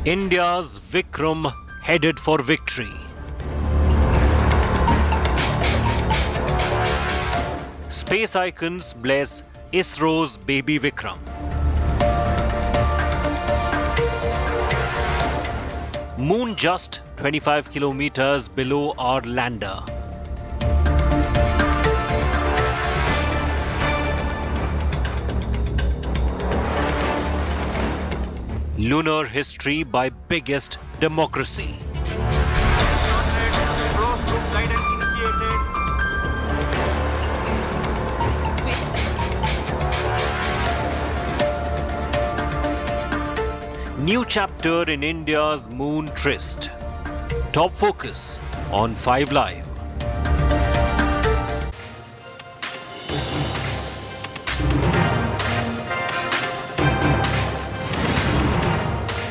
India's Vikram headed for victory. Space icons bless Isro's baby Vikram. Moon just 25 kilometers below our lander. Lunar history by biggest democracy. New chapter in India's moon tryst. Top focus on 5 Live.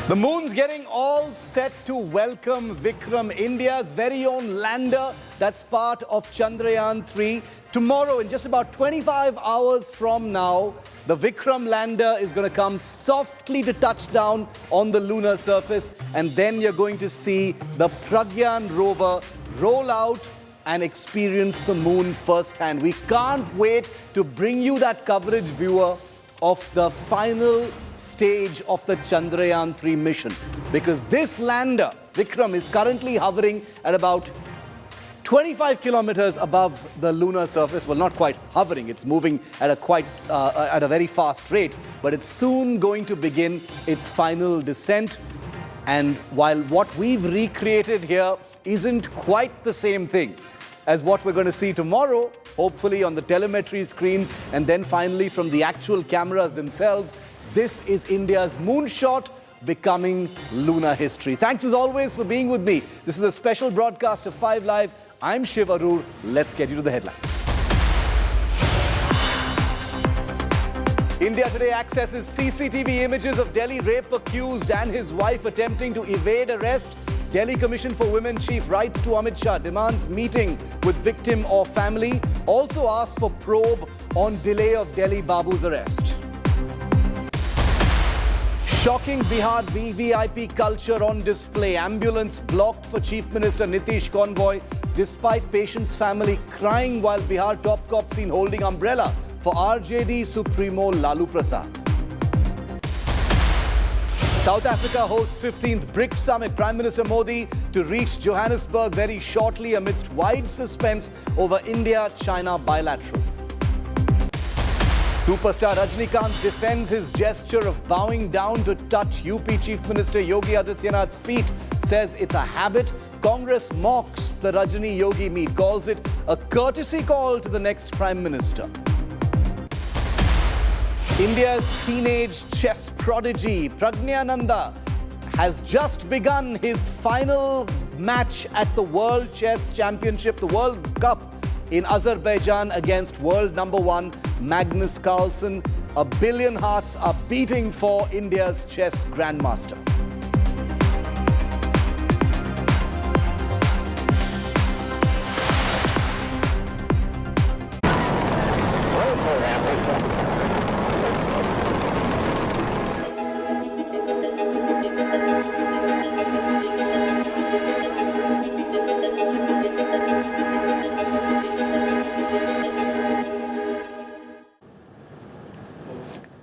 The moon's getting all set to welcome Vikram, India's very own lander that's part of Chandrayaan-3. Tomorrow, in just about 25 hours from now, the Vikram lander is going to come softly to touch down on the lunar surface, and then you're going to see the Pragyan rover roll out and experience the moon firsthand. We can't wait to bring you that coverage, viewer, of the final stage of the Chandrayaan-3 mission, because this lander, Vikram, is currently hovering at about 25 kilometers above the lunar surface. Well, not quite hovering, it's moving at a very fast rate, but it's soon going to begin its final descent. And while what we've recreated here isn't quite the same thing as what we're going to see tomorrow, hopefully on the telemetry screens, and then finally from the actual cameras themselves, this is India's moonshot becoming lunar history. Thanks as always for being with me. This is a special broadcast of 5 Live. I'm Shiv Aroor. Let's get you to the headlines. India today accesses CCTV images of Delhi rape accused and his wife attempting to evade arrest. Delhi Commission for Women Chief writes to Amit Shah, demands meeting with victim or family. Also asks for probe on delay of Delhi Babu's arrest. Shocking Bihar VVIP culture on display. Ambulance blocked for Chief Minister Nitish convoy despite patient's family crying while Bihar top cop seen holding umbrella for RJD Supremo Lalu Prasad. South Africa hosts 15th BRICS summit. Prime Minister Modi to reach Johannesburg very shortly amidst wide suspense over India-China bilateral. Superstar Rajinikanth defends his gesture of bowing down to touch UP Chief Minister Yogi Adityanath's feet, says it's a habit. Congress mocks the Rajini-Yogi meet, calls it a courtesy call to the next Prime Minister. India's teenage chess prodigy Pragyan has just begun his final match at the World Chess Championship, the World Cup in Azerbaijan, against world number 1 Magnus Carlsen. 1 billion hearts are beating for India's chess grandmaster.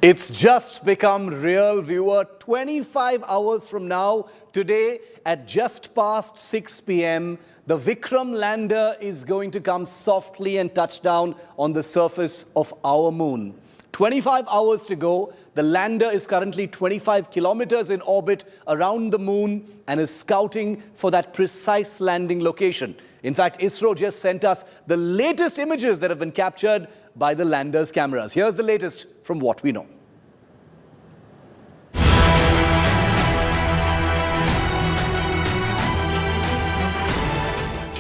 It's just become real, viewer. 25 hours from now, today at just past 6 p.m., the Vikram lander is going to come softly and touch down on the surface of our moon. 25 hours to go. The lander is currently 25 kilometers in orbit around the moon and is scouting for that precise landing location. In fact, Isro just sent us the latest images that have been captured by the lander's cameras. Here's the latest from what we know.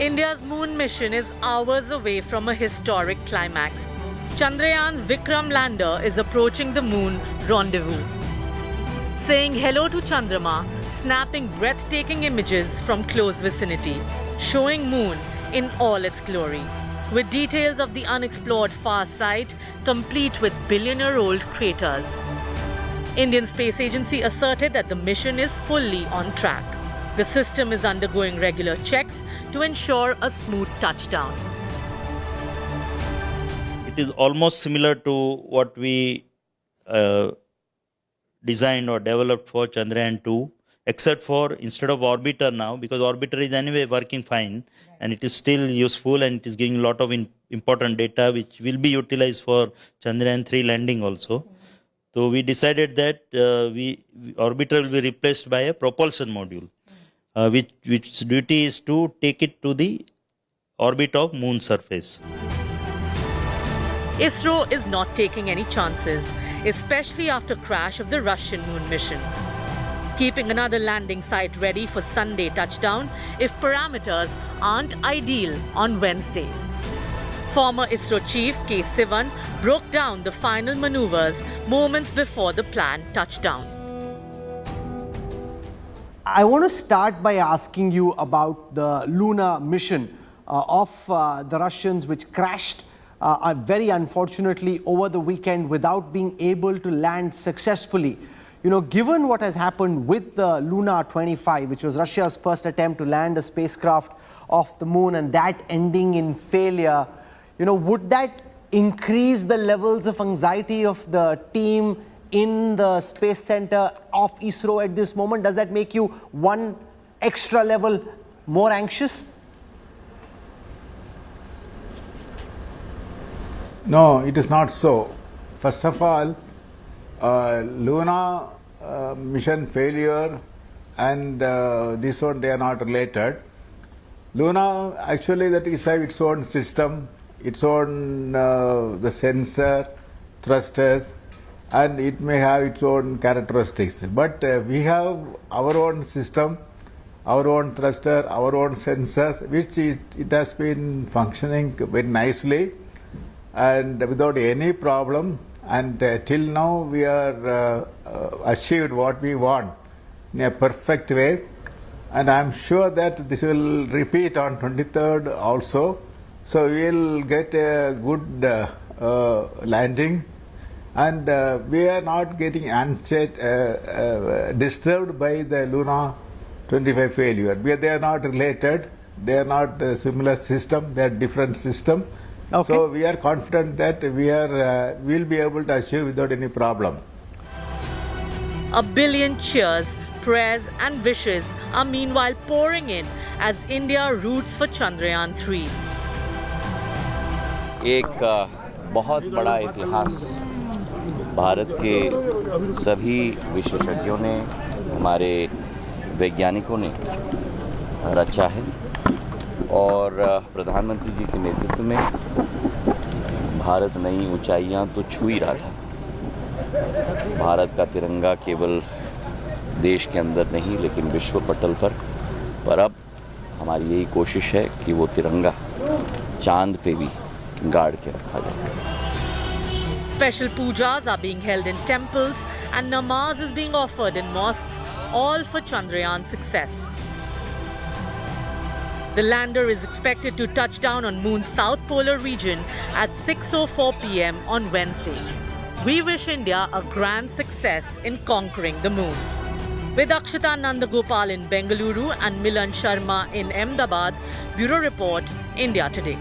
India's moon mission is hours away from a historic climax. Chandrayaan's Vikram lander is approaching the moon rendezvous. Saying hello to Chandrama, snapping breathtaking images from close vicinity, showing moon in all its glory, with details of the unexplored far side complete with billion-year-old craters. Indian Space Agency asserted that the mission is fully on track. The system is undergoing regular checks to ensure a smooth touchdown. It is almost similar to what we designed or developed for Chandrayaan-2, except for instead of orbiter now, because orbiter is anyway working fine and it is still useful and it is giving a lot of important data which will be utilized for Chandrayaan-3 landing also. So we decided that orbiter will be replaced by a propulsion module, which duty is to take it to the orbit of moon surface. Isro is not taking any chances, especially after crash of the Russian moon mission. Keeping another landing site ready for Sunday touchdown if parameters aren't ideal on Wednesday. Former Isro chief K. Sivan broke down the final maneuvers moments before the planned touchdown. I want to start by asking you about the lunar mission of the Russians, which crashed very unfortunately over the weekend without being able to land successfully. You know, given what has happened with the Lunar 25, which was Russia's first attempt to land a spacecraft off the moon and that ending in failure, you know, would that increase the levels of anxiety of the team in the Space Center of Isro at this moment? Does that make you one extra level more anxious? No, it is not so. First of all, Luna mission failure and this one, they are not related. Luna actually that is have its own system, its own the sensor, thrusters, and it may have its own characteristics. But we have our own system, our own thruster, our own sensors, which it has been functioning very nicely and without any problem. And till now we are achieved what we want in a perfect way. And I am sure that this will repeat on 23rd also. So we will get a good landing, and we are not getting disturbed by the Luna 25 failure. They are not related. They are not a similar system. They are different system. Okay. So we are confident that we will be able to achieve without any problem. A billion cheers, prayers and wishes are meanwhile pouring in as India roots for Chandrayaan-3. एक बहुत बड़ा इतिहास भारत के सभी विशेषज्ञों ने, हमारे वैज्ञानिकों ने रचा है और प्रधानमंत्री जी के नेतृत्व में भारत नई ऊंचाइयां तो छू ही रहा था। भारत का तिरंगा केवल देश के अंदर नहीं लेकिन विश्व पटल पर अब हमारी यही कोशिश है कि वो तिरंगा चांद पे भी गाड़ के रखा जाए। Special pujas are being held in temples and namaz is being offered in mosques, all for Chandrayaan success. The lander is expected to touch down on Moon's south polar region at 6:04 p.m. on Wednesday. We wish India a grand success in conquering the moon. With Akshita Nandagopal in Bengaluru and Milan Sharma in Ahmedabad, Bureau Report, India Today.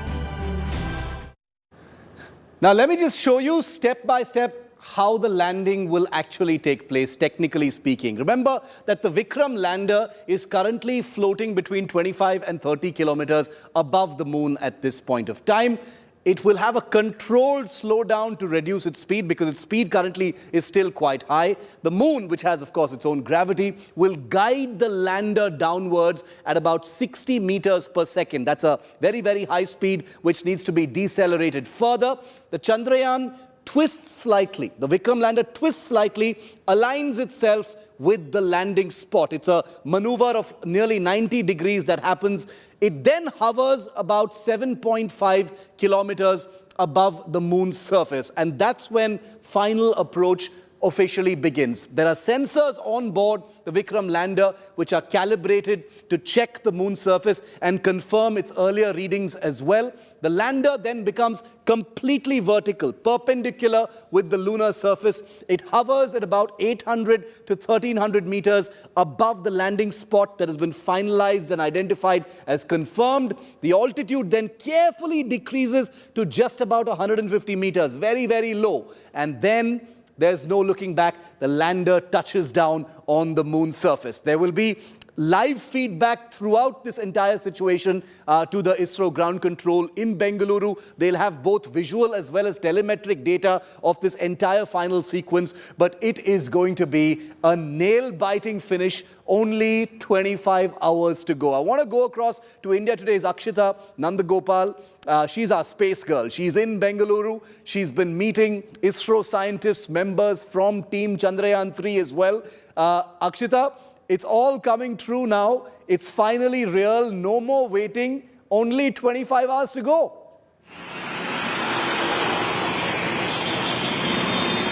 Now let me just show you step by step how the landing will actually take place, technically speaking. Remember that the Vikram lander is currently floating between 25 and 30 kilometers above the moon at this point of time. It will have a controlled slowdown to reduce its speed because its speed currently is still quite high. The moon, which has, of course, its own gravity, will guide the lander downwards at about 60 meters per second. That's a very, very high speed which needs to be decelerated further. The Chandrayaan twists slightly. The Vikram lander twists slightly, aligns itself with the landing spot. It's a maneuver of nearly 90 degrees that happens. It then hovers about 7.5 kilometers above the moon's surface. And that's when final approach officially begins. There are sensors on board the Vikram lander which are calibrated to check the moon surface and confirm its earlier readings as well. The lander then becomes completely vertical, perpendicular with the lunar surface. It hovers at about 800 to 1300 meters above the landing spot that has been finalized and identified as confirmed. The altitude then carefully decreases to just about 150 meters, very, very low. And then there's no looking back. The lander touches down on the moon surface. There will be live feedback throughout this entire situation to the Isro ground control in Bengaluru. They'll have both visual as well as telemetric data of this entire final sequence, but it is going to be a nail-biting finish. Only 25 hours to go. I want to go across to India Today's Akshita Nandagopal. She's our space girl. She's in Bengaluru. She's been meeting ISRO scientists, members from Team Chandrayaan-3 as well. Akshita, it's all coming true now. It's finally real. No more waiting. Only 25 hours to go.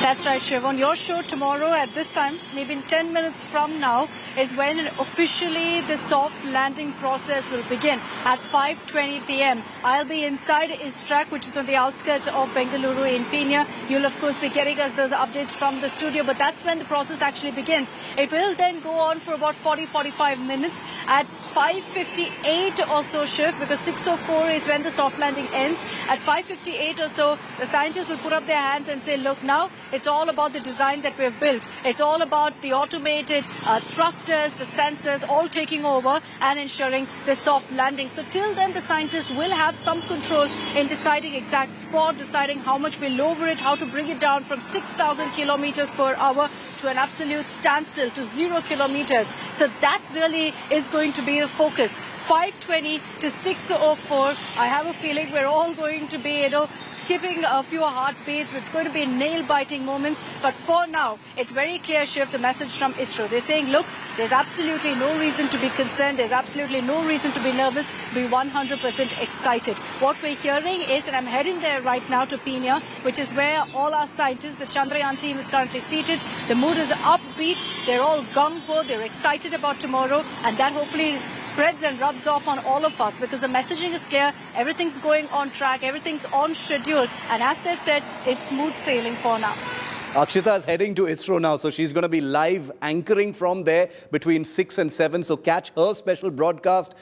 That's right, Shiv. On your show tomorrow at this time, maybe in 10 minutes from now, is when officially the soft landing process will begin at 5:20 p.m. I'll be inside ISTRAC, which is on the outskirts of Bengaluru in Pina. You'll, of course, be getting us those updates from the studio, but that's when the process actually begins. It will then go on for about 40-45 minutes. At 5:58 or so, Shiv, because 6:04 is when the soft landing ends. At 5:58 or so, the scientists will put up their hands and say, look, now it's all about the design that we've built. It's all about the automated thrusters, the sensors, all taking over and ensuring the soft landing. So till then, the scientists will have some control in deciding exact spot, deciding how much we lower it, how to bring it down from 6,000 kilometers per hour to an absolute standstill to 0 kilometers. So that really is going to be the focus. 5:20 to 6:04. I have a feeling we're all going to be, skipping a few heartbeats. It's going to be nail-biting moments. But for now, it's very clear, Shiv, the message from ISRO. They're saying, look, there's absolutely no reason to be concerned. There's absolutely no reason to be nervous. Be 100% excited. What we're hearing is, and I'm heading there right now to Pina, which is where all our scientists, the Chandrayaan team is currently seated. The mood is upbeat. They're all gung-ho. They're excited about tomorrow. And that hopefully spreads and rubs off on all of us, because the messaging is clear. Everything's going on track. Everything's on schedule. And as they've said, it's smooth sailing for now. Akshita is heading to ISRO now, so she's going to be live anchoring from there between 6 and 7. So catch her special broadcast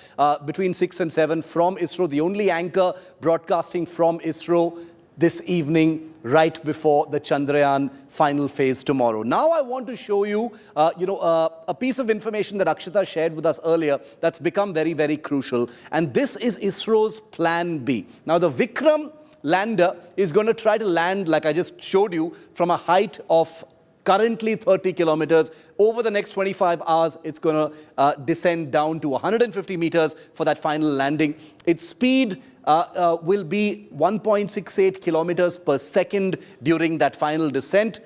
between 6 and 7 from ISRO, the only anchor broadcasting from ISRO this evening, right before the Chandrayaan final phase tomorrow. Now I want to show you, a piece of information that Akshita shared with us earlier that's become very, very crucial. And this is ISRO's Plan B. Now the Vikram lander is going to try to land, like I just showed you, from a height of currently 30 kilometers. Over the next 25 hours, it's going to descend down to 150 meters for that final landing. Its speed will be 1.68 kilometers per second during that final descent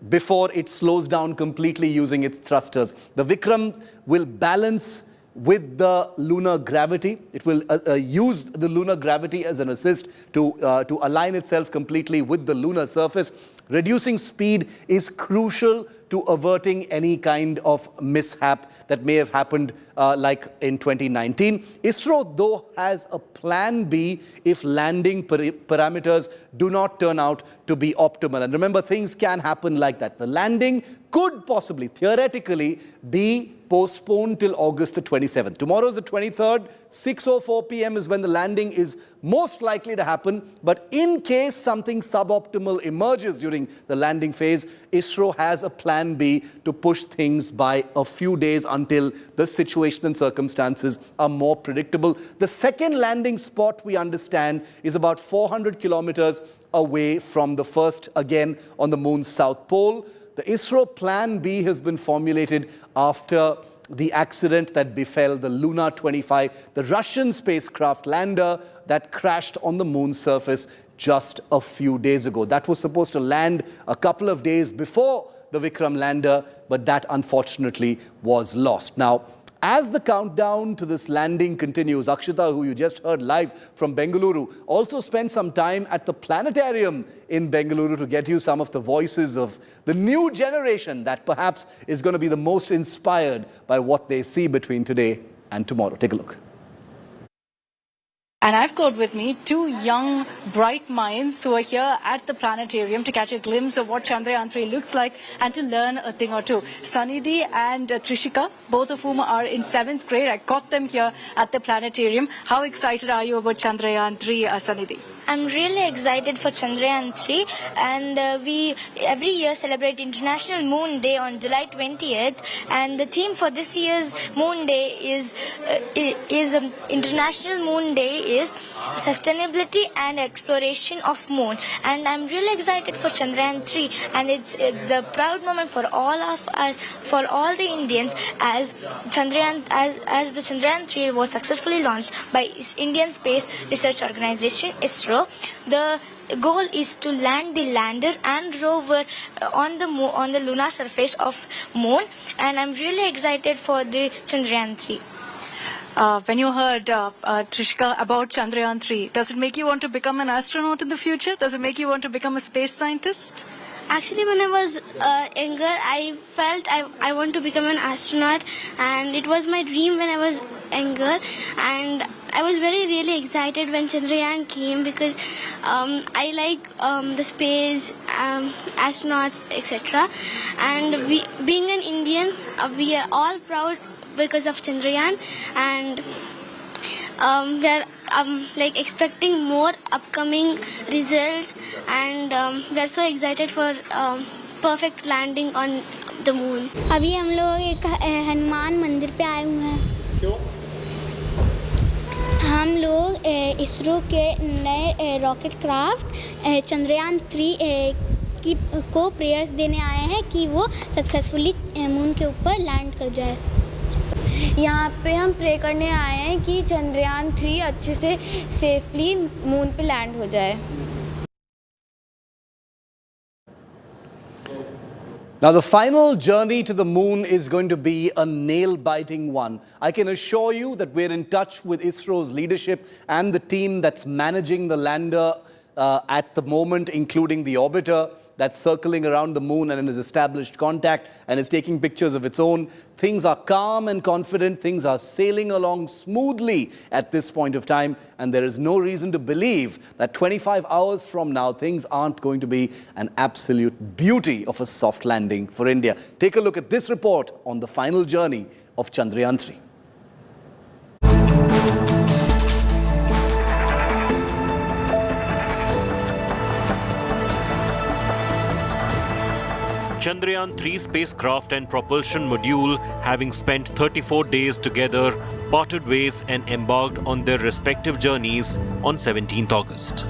before it slows down completely using its thrusters. The Vikram will balance with the lunar gravity. It will use the lunar gravity as an assist to align itself completely with the lunar surface. Reducing speed is crucial to averting any kind of mishap that may have happened like in 2019. ISRO, though, has a plan B if landing parameters do not turn out to be optimal. And remember, things can happen like that. The landing could possibly, theoretically, be postponed till August the 27th. Tomorrow is the 23rd. 6:04 p.m. is when the landing is most likely to happen. But in case something suboptimal emerges during the landing phase, ISRO has a plan B to push things by a few days until the situation and circumstances are more predictable. The second landing spot, we understand, is about 400 kilometers away from the first, again on the moon's south pole. The ISRO Plan B has been formulated after the accident that befell the Lunar 25, the Russian spacecraft lander that crashed on the moon's surface just a few days ago. That was supposed to land a couple of days before the Vikram lander, but that unfortunately was lost. Now, As the countdown to this landing continues, Akshita, who you just heard live from Bengaluru, also spent some time at the planetarium in Bengaluru to get you some of the voices of the new generation that perhaps is going to be the most inspired by what they see between today and tomorrow. Take a look. And I've got with me two young, bright minds who are here at the planetarium to catch a glimpse of what Chandrayaan-3 looks like and to learn a thing or two. Sanidhi and Trishika, both of whom are in 7th grade. I got them here at the planetarium. How excited are you about Chandrayaan-3, Sanidhi? I'm really excited for Chandrayaan-3, and we every year celebrate International Moon Day on July 20th, and the theme for this year's Moon Day is International Moon Day is sustainability and exploration of moon. And I'm really excited for Chandrayaan-3, and it's the proud moment for all of us, for all the Indians, as as the Chandrayaan-3 was successfully launched by Indian Space Research Organization ISRO. The goal is to land the lander and rover on the lunar surface of moon, and I'm really excited for the Chandrayaan-3. When you heard Trishika about Chandrayaan-3, does it make you want to become an astronaut in the future? Does it make you want to become a space scientist? Actually, when I was younger, I felt I want to become an astronaut, and it was my dream when I was younger, and I was really excited when Chandrayaan came because I like the space, astronauts, etc. And being an Indian, we are all proud because of Chandrayaan, and we are like expecting more upcoming results, and we are so excited for perfect landing on the moon. अभी हम लोग एक हनुमान मंदिर पे आए हुए हैं। क्यों? हम लोग इसरो के नए रॉकेट क्राफ्ट चंद्रयान-3 को प्रेयर्स देने आए हैं कि वो सक्सेसफुली मून के ऊपर लैंड कर जाए। यहाँ पे हम प्रे करने आए हैं कि चंद्रयान-3 अच्छे से सेफली मून पे लैंड हो जाए। Now, the final journey to the moon is going to be a nail-biting one. I can assure you that we're in touch with ISRO's leadership and the team that's managing the lander at the moment, including the orbiter that's circling around the moon and has established contact and is taking pictures of its own. Things are calm and confident. Things are sailing along smoothly at this point of time, and there is no reason to believe that 25 hours from now, things aren't going to be an absolute beauty of a soft landing for India. Take a look at this report on the final journey of Chandrayaan-3. Chandrayaan-3 spacecraft and propulsion module, having spent 34 days together, parted ways and embarked on their respective journeys on 17th August.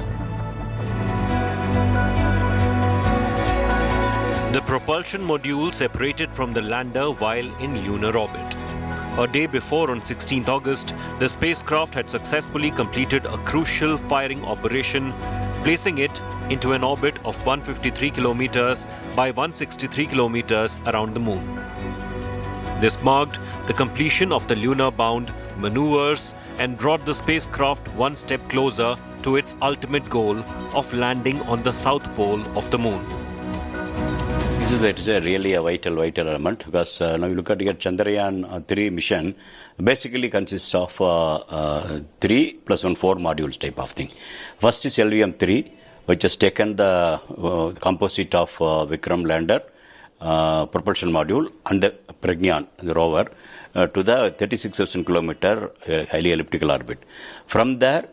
The propulsion module separated from the lander while in lunar orbit. A day before, on 16th August, the spacecraft had successfully completed a crucial firing operation, placing it into an orbit of 153 kilometers by 163 kilometers around the moon. This marked the completion of the lunar-bound maneuvers and brought the spacecraft one step closer to its ultimate goal of landing on the south pole of the moon. It is really a vital element, because now you look at your Chandrayaan-3 mission, basically consists of 3 plus 1 4 modules type of thing. First is LVM-3, which has taken the composite of Vikram lander, propulsion module, and the Pragyan, the rover, to the 36,000 kilometer highly elliptical orbit. From there,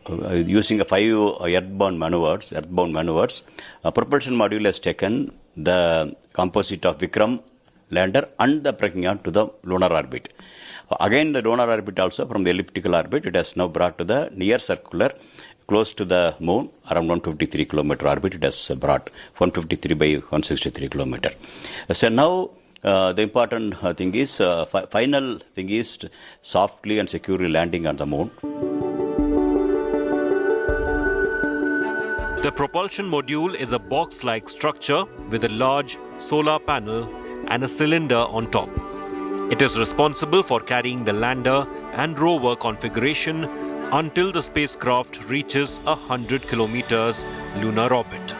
using a 5 earthbound maneuvers, propulsion module has taken the composite of Vikram lander and the Pragyan to the lunar orbit. Again, the lunar orbit also, from the elliptical orbit, it has now brought to the near circular, close to the moon, around 153 kilometer orbit. It has brought 153 by 163 kilometer. So now the important thing is, final thing is softly and securely landing on the moon. The propulsion module is a box-like structure with a large solar panel and a cylinder on top. It is responsible for carrying the lander and rover configuration until the spacecraft reaches 100 kilometers lunar orbit.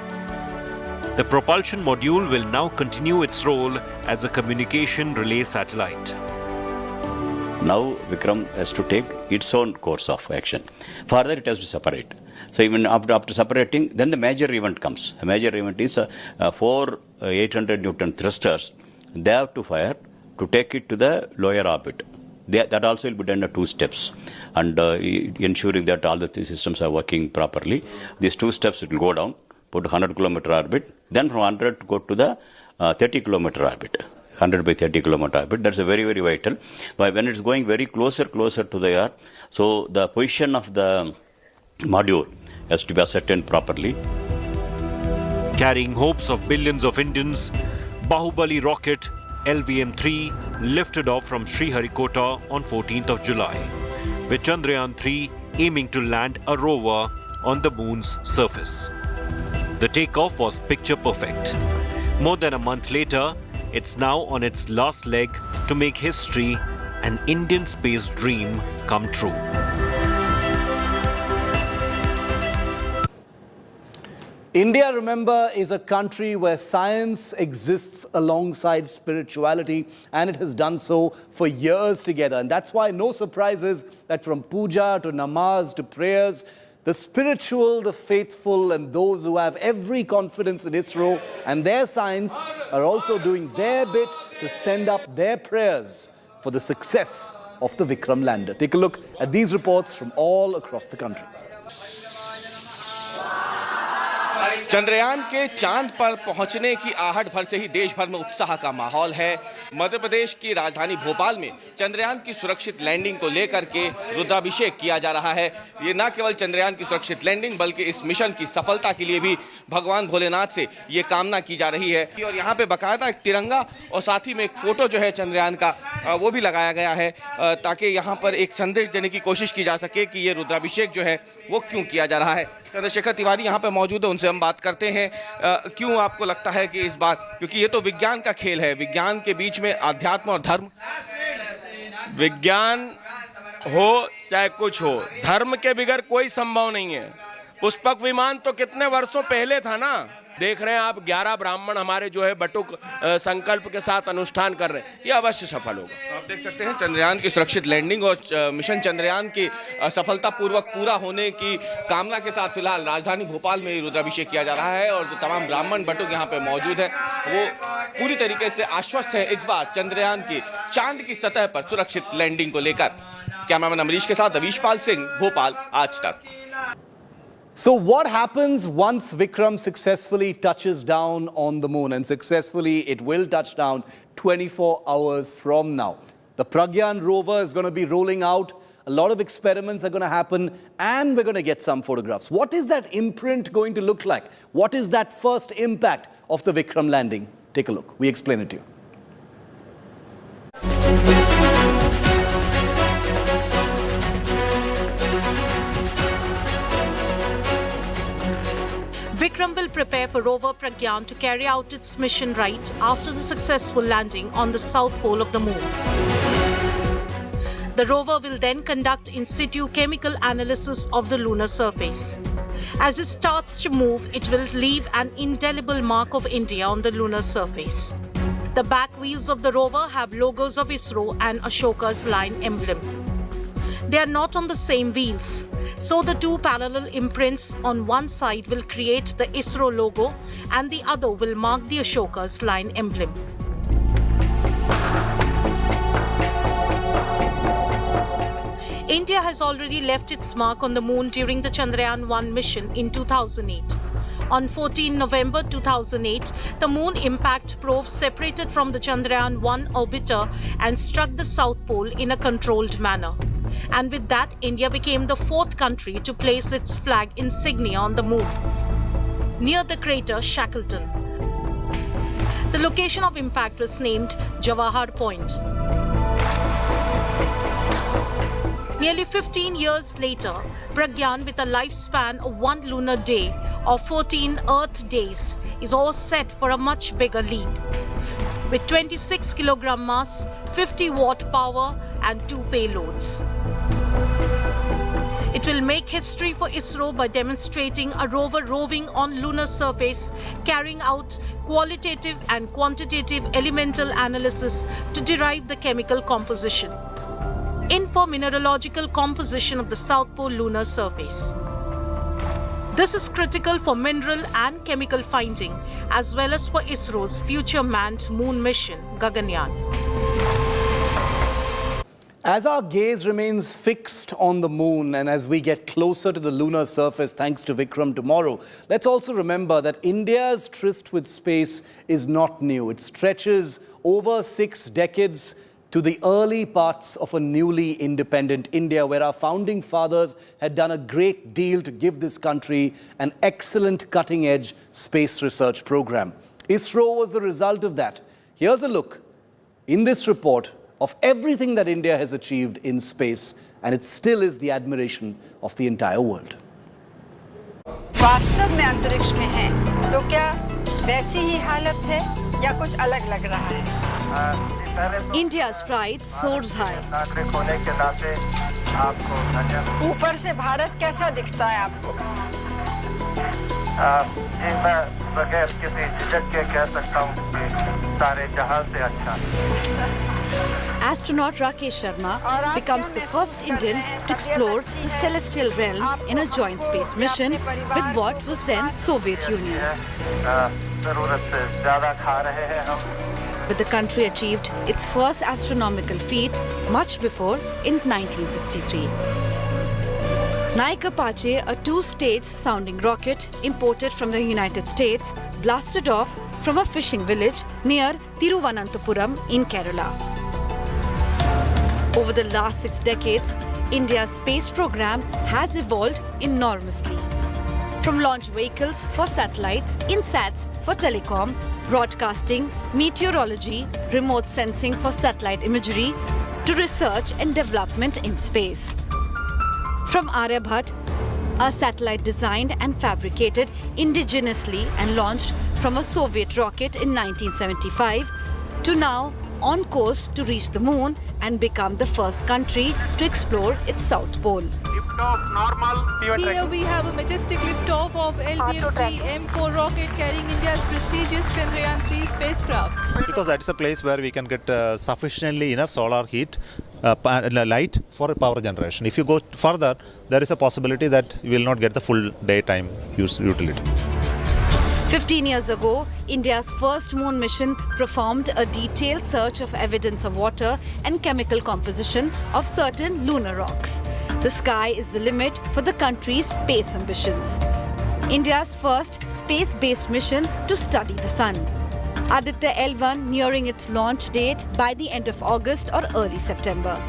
The propulsion module will now continue its role as a communication relay satellite. Now Vikram has to take its own course of action. Further it has to separate. So even after separating, then the major event comes. The major event is 4 800 Newton thrusters. They have to fire to take it to the lower orbit. That also will be done in 2 steps, and ensuring that all the 3 systems are working properly. These 2 steps it will go down, put 100 kilometer orbit, then from 100 to go to the 30 kilometer orbit. 100 by 30 kilometer orbit. That's a very, very vital. But when it's going very closer to the Earth, so the position of the module has to be ascertained properly. Carrying hopes of billions of Indians, Bahubali rocket LVM-3 lifted off from Sriharikota on 14th of July, with Chandrayaan-3 aiming to land a rover on the moon's surface. The takeoff was picture perfect. More than a month later, it's now on its last leg to make history, an Indian space dream come true. India, remember, is a country where science exists alongside spirituality, and it has done so for years together. And that's why no surprises that from puja to namaz to prayers, the spiritual, the faithful, and those who have every confidence in Isro and their science are also doing their bit to send up their prayers for the success of the Vikram lander. Take a look at these reports from all across the country. Chandrayaan के चांद पर पहुंचने की आहट भर से ही देश भर में उत्साह का माहौल है। मध्य प्रदेश की राजधानी भोपाल में चंद्रयान की सुरक्षित लैंडिंग को लेकर के रुद्राभिषेक किया जा रहा है। ये न केवल चंद्रयान की सुरक्षित लैंडिंग बल्कि इस मिशन की सफलता के लिए भी भगवान भोलेनाथ से ये कामना की जा रही है। और यहाँ पे बाकायदा एक तिरंगा और साथ ही में एक फोटो जो है चंद्रयान का वो भी लगाया गया है, ताकि यहाँ पर एक संदेश देने की कोशिश की जा सके कि ये रुद्राभिषेक जो है वो क्यों किया जा रहा है। चंद्रशेखर तिवारी यहाँ पे मौजूद है, उनसे हम बात करते हैं। क्यों आपको लगता है कि इस बार, क्योंकि ये तो विज्ञान का खेल है, विज्ञान के बीच में अध्यात्म और धर्म, विज्ञान हो चाहे कुछ हो, धर्म के बिगर कोई संभव नहीं है। पुष्पक विमान तो कितने वर्षों पहले था ना। देख रहे हैं आप 11 ब्राह्मण हमारे जो है बटुक संकल्प के साथ अनुष्ठान कर रहे हैं, ये अवश्य सफल होगा। तो आप देख सकते हैं चंद्रयान की सुरक्षित लैंडिंग और मिशन चंद्रयान की सफलतापूर्वक पूरा होने की कामना के साथ फिलहाल राजधानी भोपाल में रुद्राभिषेक किया जा रहा है और जो तमाम ब्राह्मण बटुक यहाँ पे मौजूद है वो पूरी तरीके से आश्वस्त है इस बार चंद्रयान की चांद की सतह पर सुरक्षित लैंडिंग को लेकर। कैमरामैन अमरीश के साथ अवीशपाल सिंह, भोपाल, आज तक। So what happens once Vikram successfully touches down on the moon? And successfully it will touch down 24 hours from now. The Pragyan rover is going to be rolling out. A lot of experiments are going to happen and we're going to get some photographs. What is that imprint going to look like? What is that first impact of the Vikram landing? Take a look. We explain it to you. Vikram will prepare for rover Pragyan to carry out its mission right after the successful landing on the south pole of the moon. The rover will then conduct in situ chemical analysis of the lunar surface. As it starts to move, it will leave an indelible mark of India on the lunar surface. The back wheels of the rover have logos of Isro and Ashoka's line emblem. They are not on the same wheels, so the two parallel imprints on one side will create the Isro logo and the other will mark the Ashoka's line emblem. India has already left its mark on the moon during the Chandrayaan-3 mission in 2008. On 14 November 2008, the moon impact probe separated from the Chandrayaan-1 orbiter and struck the south pole in a controlled manner. And with that, India became the 4th country to place its flag insignia on the moon, near the crater Shackleton. The location of impact was named Jawahar Point. Nearly 15 years later, Pragyan, with a lifespan of 1 lunar day or 14 Earth days, is all set for a much bigger leap. with 26 kilogram mass, 50 watt power and 2 payloads. It will make history for Isro by demonstrating a rover roving on lunar surface, carrying out qualitative and quantitative elemental analysis to derive the chemical composition. For mineralogical composition of the South Pole lunar surface. This is critical for mineral and chemical finding, as well as for ISRO's future manned moon mission, Gaganyaan. As our gaze remains fixed on the moon and as we get closer to the lunar surface thanks to Vikram tomorrow, let's also remember that India's tryst with space is not new. It stretches over 6 decades to the early parts of a newly independent India, where our founding fathers had done a great deal to give this country an excellent cutting-edge space research program. ISRO was the result of that. Here's a look in this report of everything that India has achieved in space, and it still is the admiration of the entire world. वास्तव में अंतरिक्ष में है तो क्या वैसी ही हालत है या कुछ अलग लग रहा है? India's pride soars high. ऊपर से भारत कैसा दिखता है आपको? मैं बगैर किसी झिझक के कह सकता हूँ कि सारे जहां से अच्छा. Astronaut Rakesh Sharma becomes the first Indian to explore the celestial realm in a joint space mission with what was then Soviet Union. But the country achieved its first astronomical feat much before in 1963. Nike Apache, a 2-stage sounding rocket imported from the United States, blasted off from a fishing village near Thiruvananthapuram in Kerala. Over the last 6 decades, India's space program has evolved enormously. From launch vehicles for satellites, INSATs for telecom, broadcasting, meteorology, remote sensing for satellite imagery, to research and development in space. From Aryabhat, a satellite designed and fabricated indigenously and launched from a Soviet rocket in 1975, to now on course to reach the moon and become the first country to explore its South Pole. Here we have a majestic liftoff of LBM-3 M4 rocket carrying India's prestigious Chandrayaan-3 spacecraft. Because that's a place where we can get sufficiently enough solar heat, light for power generation. If you go further, there is a possibility that you will not get the full daytime utility. 15 years ago, India's first moon mission performed a detailed search of evidence of water and chemical composition of certain lunar rocks. The sky is the limit for the country's space ambitions. India's first space-based mission to study the sun. Aditya L1 nearing its launch date by the end of August or early September.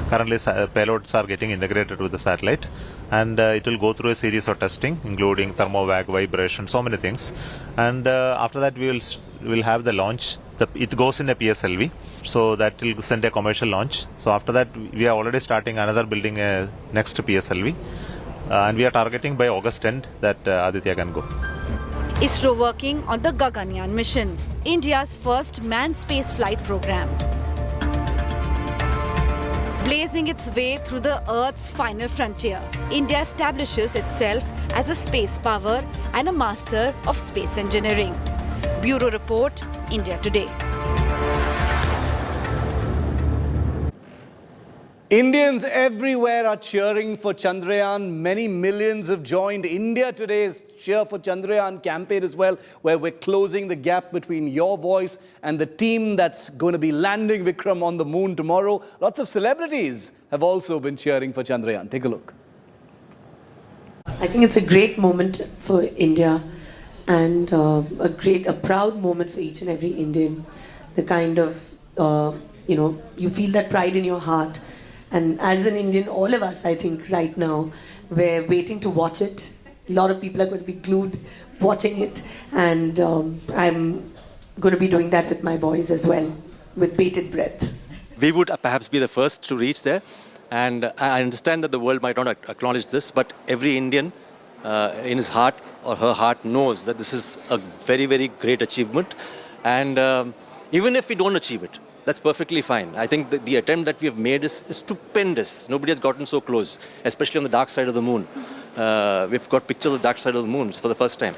Currently, payloads are getting integrated with the satellite, and it will go through a series of testing, including thermovag, vibration, so many things. And after that, we will have the launch. It goes in a PSLV, so that will send a commercial launch. So after that, we are already starting another building a next PSLV, and we are targeting by August end that Aditya can go. ISRO working on the Gaganyaan mission, India's first manned space flight program. Blazing its way through the Earth's final frontier, India establishes itself as a space power and a master of space engineering. Bureau Report, India Today. Indians everywhere are cheering for Chandrayaan. Many millions have joined India Today's Cheer for Chandrayaan campaign as well, where we're closing the gap between your voice and the team that's going to be landing Vikram on the moon tomorrow. Lots of celebrities have also been cheering for Chandrayaan. Take a look. I think it's a great moment for India and a proud moment for each and every Indian. The kind of, you feel that pride in your heart. And as an Indian, all of us, I think, right now, we're waiting to watch it. A lot of people are going to be glued watching it. And I'm going to be doing that with my boys as well, with bated breath. We would perhaps be the first to reach there. And I understand that the world might not acknowledge this, but every Indian in his heart or her heart knows that this is a very, very great achievement. And even if we don't achieve it, that's perfectly fine. I think the attempt that we have made is stupendous. Nobody has gotten so close, especially on the dark side of the moon. We've got pictures of the dark side of the moon for the first time.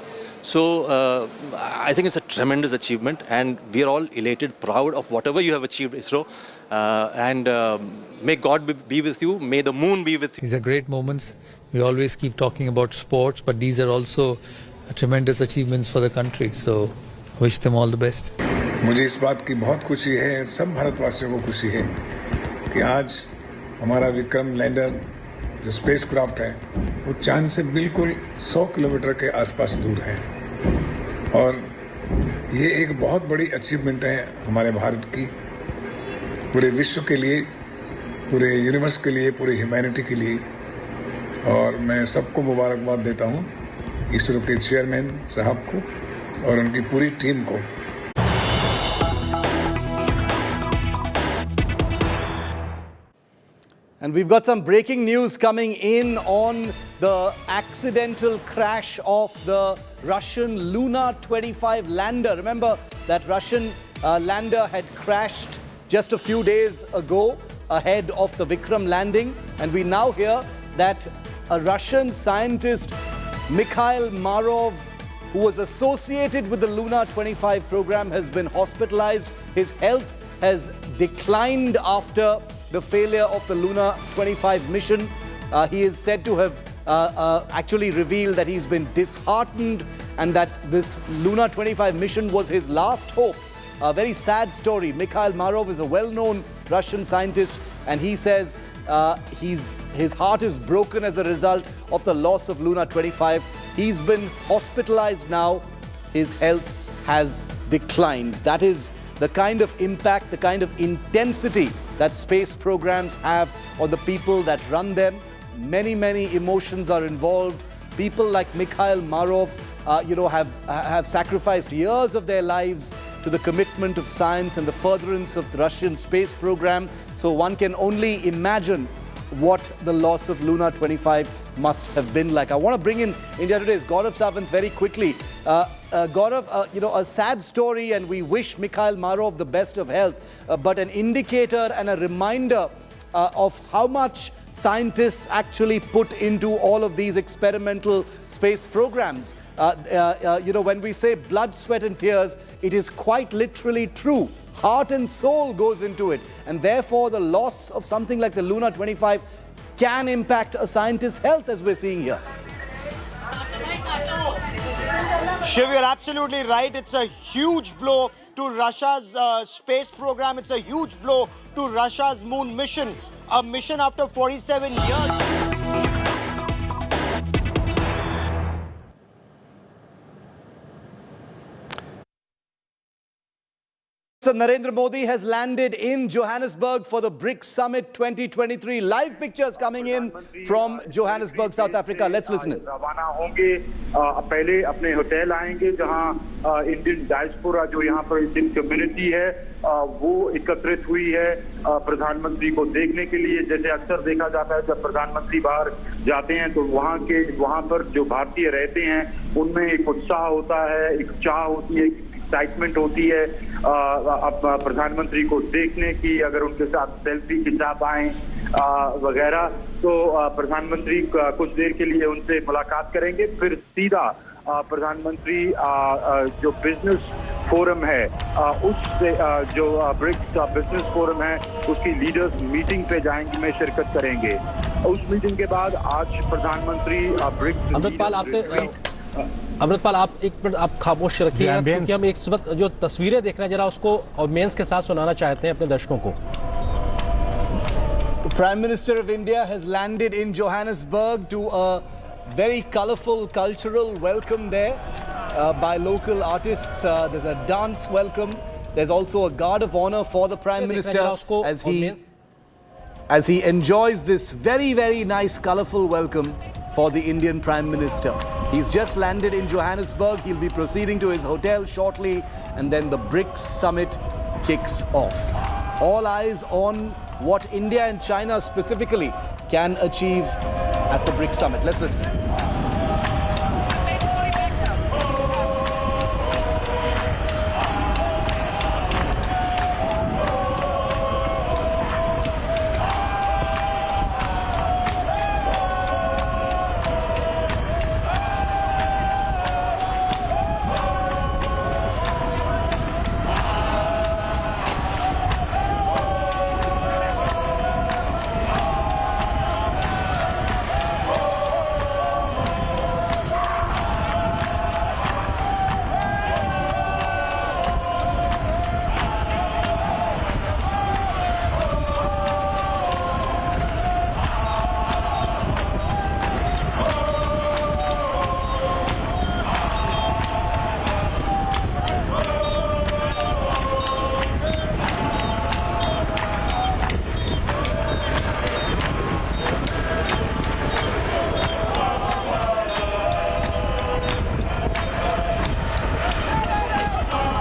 So I think it's a tremendous achievement, and we are all elated, proud of whatever you have achieved, ISRO. And may God be with you. May the moon be with you. These are great moments. We always keep talking about sports, but these are also tremendous achievements for the country. So wish them all the best. मुझे इस बात की बहुत खुशी है, सब भारतवासियों को खुशी है कि आज हमारा विक्रम लैंडर जो स्पेस क्राफ्ट है वो चांद से बिल्कुल 100 किलोमीटर के आसपास दूर है और ये एक बहुत बड़ी अचीवमेंट है हमारे भारत की, पूरे विश्व के लिए, पूरे यूनिवर्स के लिए, पूरी ह्यूमैनिटी के लिए। और मैं सबको मुबारकबाद देता हूँ, इसरो के चेयरमैन साहब को और उनकी पूरी टीम को। And we've got some breaking news coming in on the accidental crash of the Russian Lunar 25 lander. Remember that Russian lander had crashed just a few days ago ahead of the Vikram landing. And we now hear that a Russian scientist, Mikhail Marov, who was associated with the Lunar 25 program, has been hospitalized. His health has declined after the failure of the Lunar 25 mission. He is said to have actually revealed that he's been disheartened and that this Lunar 25 mission was his last hope. A very sad story. Mikhail Marov is a well-known Russian scientist, and he says his heart is broken as a result of the loss of Lunar 25. He's been hospitalized now. His health has declined. That is the kind of impact, the kind of intensity that space programs have on the people that run them. Many, many emotions are involved. People like Mikhail Marov, have sacrificed years of their lives to the commitment of science and the furtherance of the Russian space program. So one can only imagine what the loss of Lunar 25 must have been like. I want to bring in India Today's Gaurav Sawant very quickly. Gaurav, a sad story, and we wish Mikhail Marov the best of health, but an indicator and a reminder of how much scientists actually put into all of these experimental space programs. When we say blood, sweat and tears, it is quite literally true. Heart and soul goes into it, and therefore the loss of something like the Lunar 25 can impact a scientist's health, as we're seeing here. Shiv, you're absolutely right. It's a huge blow to Russia's space program. It's a huge blow to Russia's moon mission, a mission after 47 years. So Narendra Modi has landed in Johannesburg for the BRICS Summit 2023. Live pictures coming in from Johannesburg, South Africa. Let's listen in. रवाना होंगे, पहले अपने hotel आएंगे जहां Indian diaspora जो यहां पर Indian community है वो एकत्रित हुई है प्रधानमंत्री को देखने के लिए। जैसे अक्सर देखा जाता है जब प्रधानमंत्री बाहर जाते हैं तो वहां पर जो भारतीय रहते हैं उनमें एक उत्साह होता है, एक चाह होती है, एक्साइटमेंट होती है प्रधानमंत्री को देखने की, अगर उनके साथ सेल्फी खिंचा पाएं वगैरह। तो प्रधानमंत्री कुछ देर के लिए उनसे मुलाकात करेंगे, फिर सीधा प्रधानमंत्री जो बिजनेस फोरम है उससे जो ब्रिक्स का बिजनेस फोरम है उसकी लीडर्स मीटिंग पे जाएंगे, में शिरकत करेंगे। उस मीटिंग के बाद आज प्रधानमंत्री ब्रिक्स अमृतपाल आप एक मिनट आप खामोश रखिए, क्योंकि हम एक वक्त जो तस्वीरें देख रहे हैं जरा उसको ऑडियंस के साथ सुनाना चाहते हैं अपने दर्शकों को। The Prime Minister of India has landed in Johannesburg to a very colorful cultural welcome there by local artists. There's a dance welcome. There's also a guard of honor for the Prime Minister as he enjoys this very, very nice colorful welcome for the Indian Prime Minister. He's just landed in Johannesburg. He'll be proceeding to his hotel shortly, and then the BRICS summit kicks off. All eyes on what India and China specifically can achieve at the BRICS summit. Let's listen.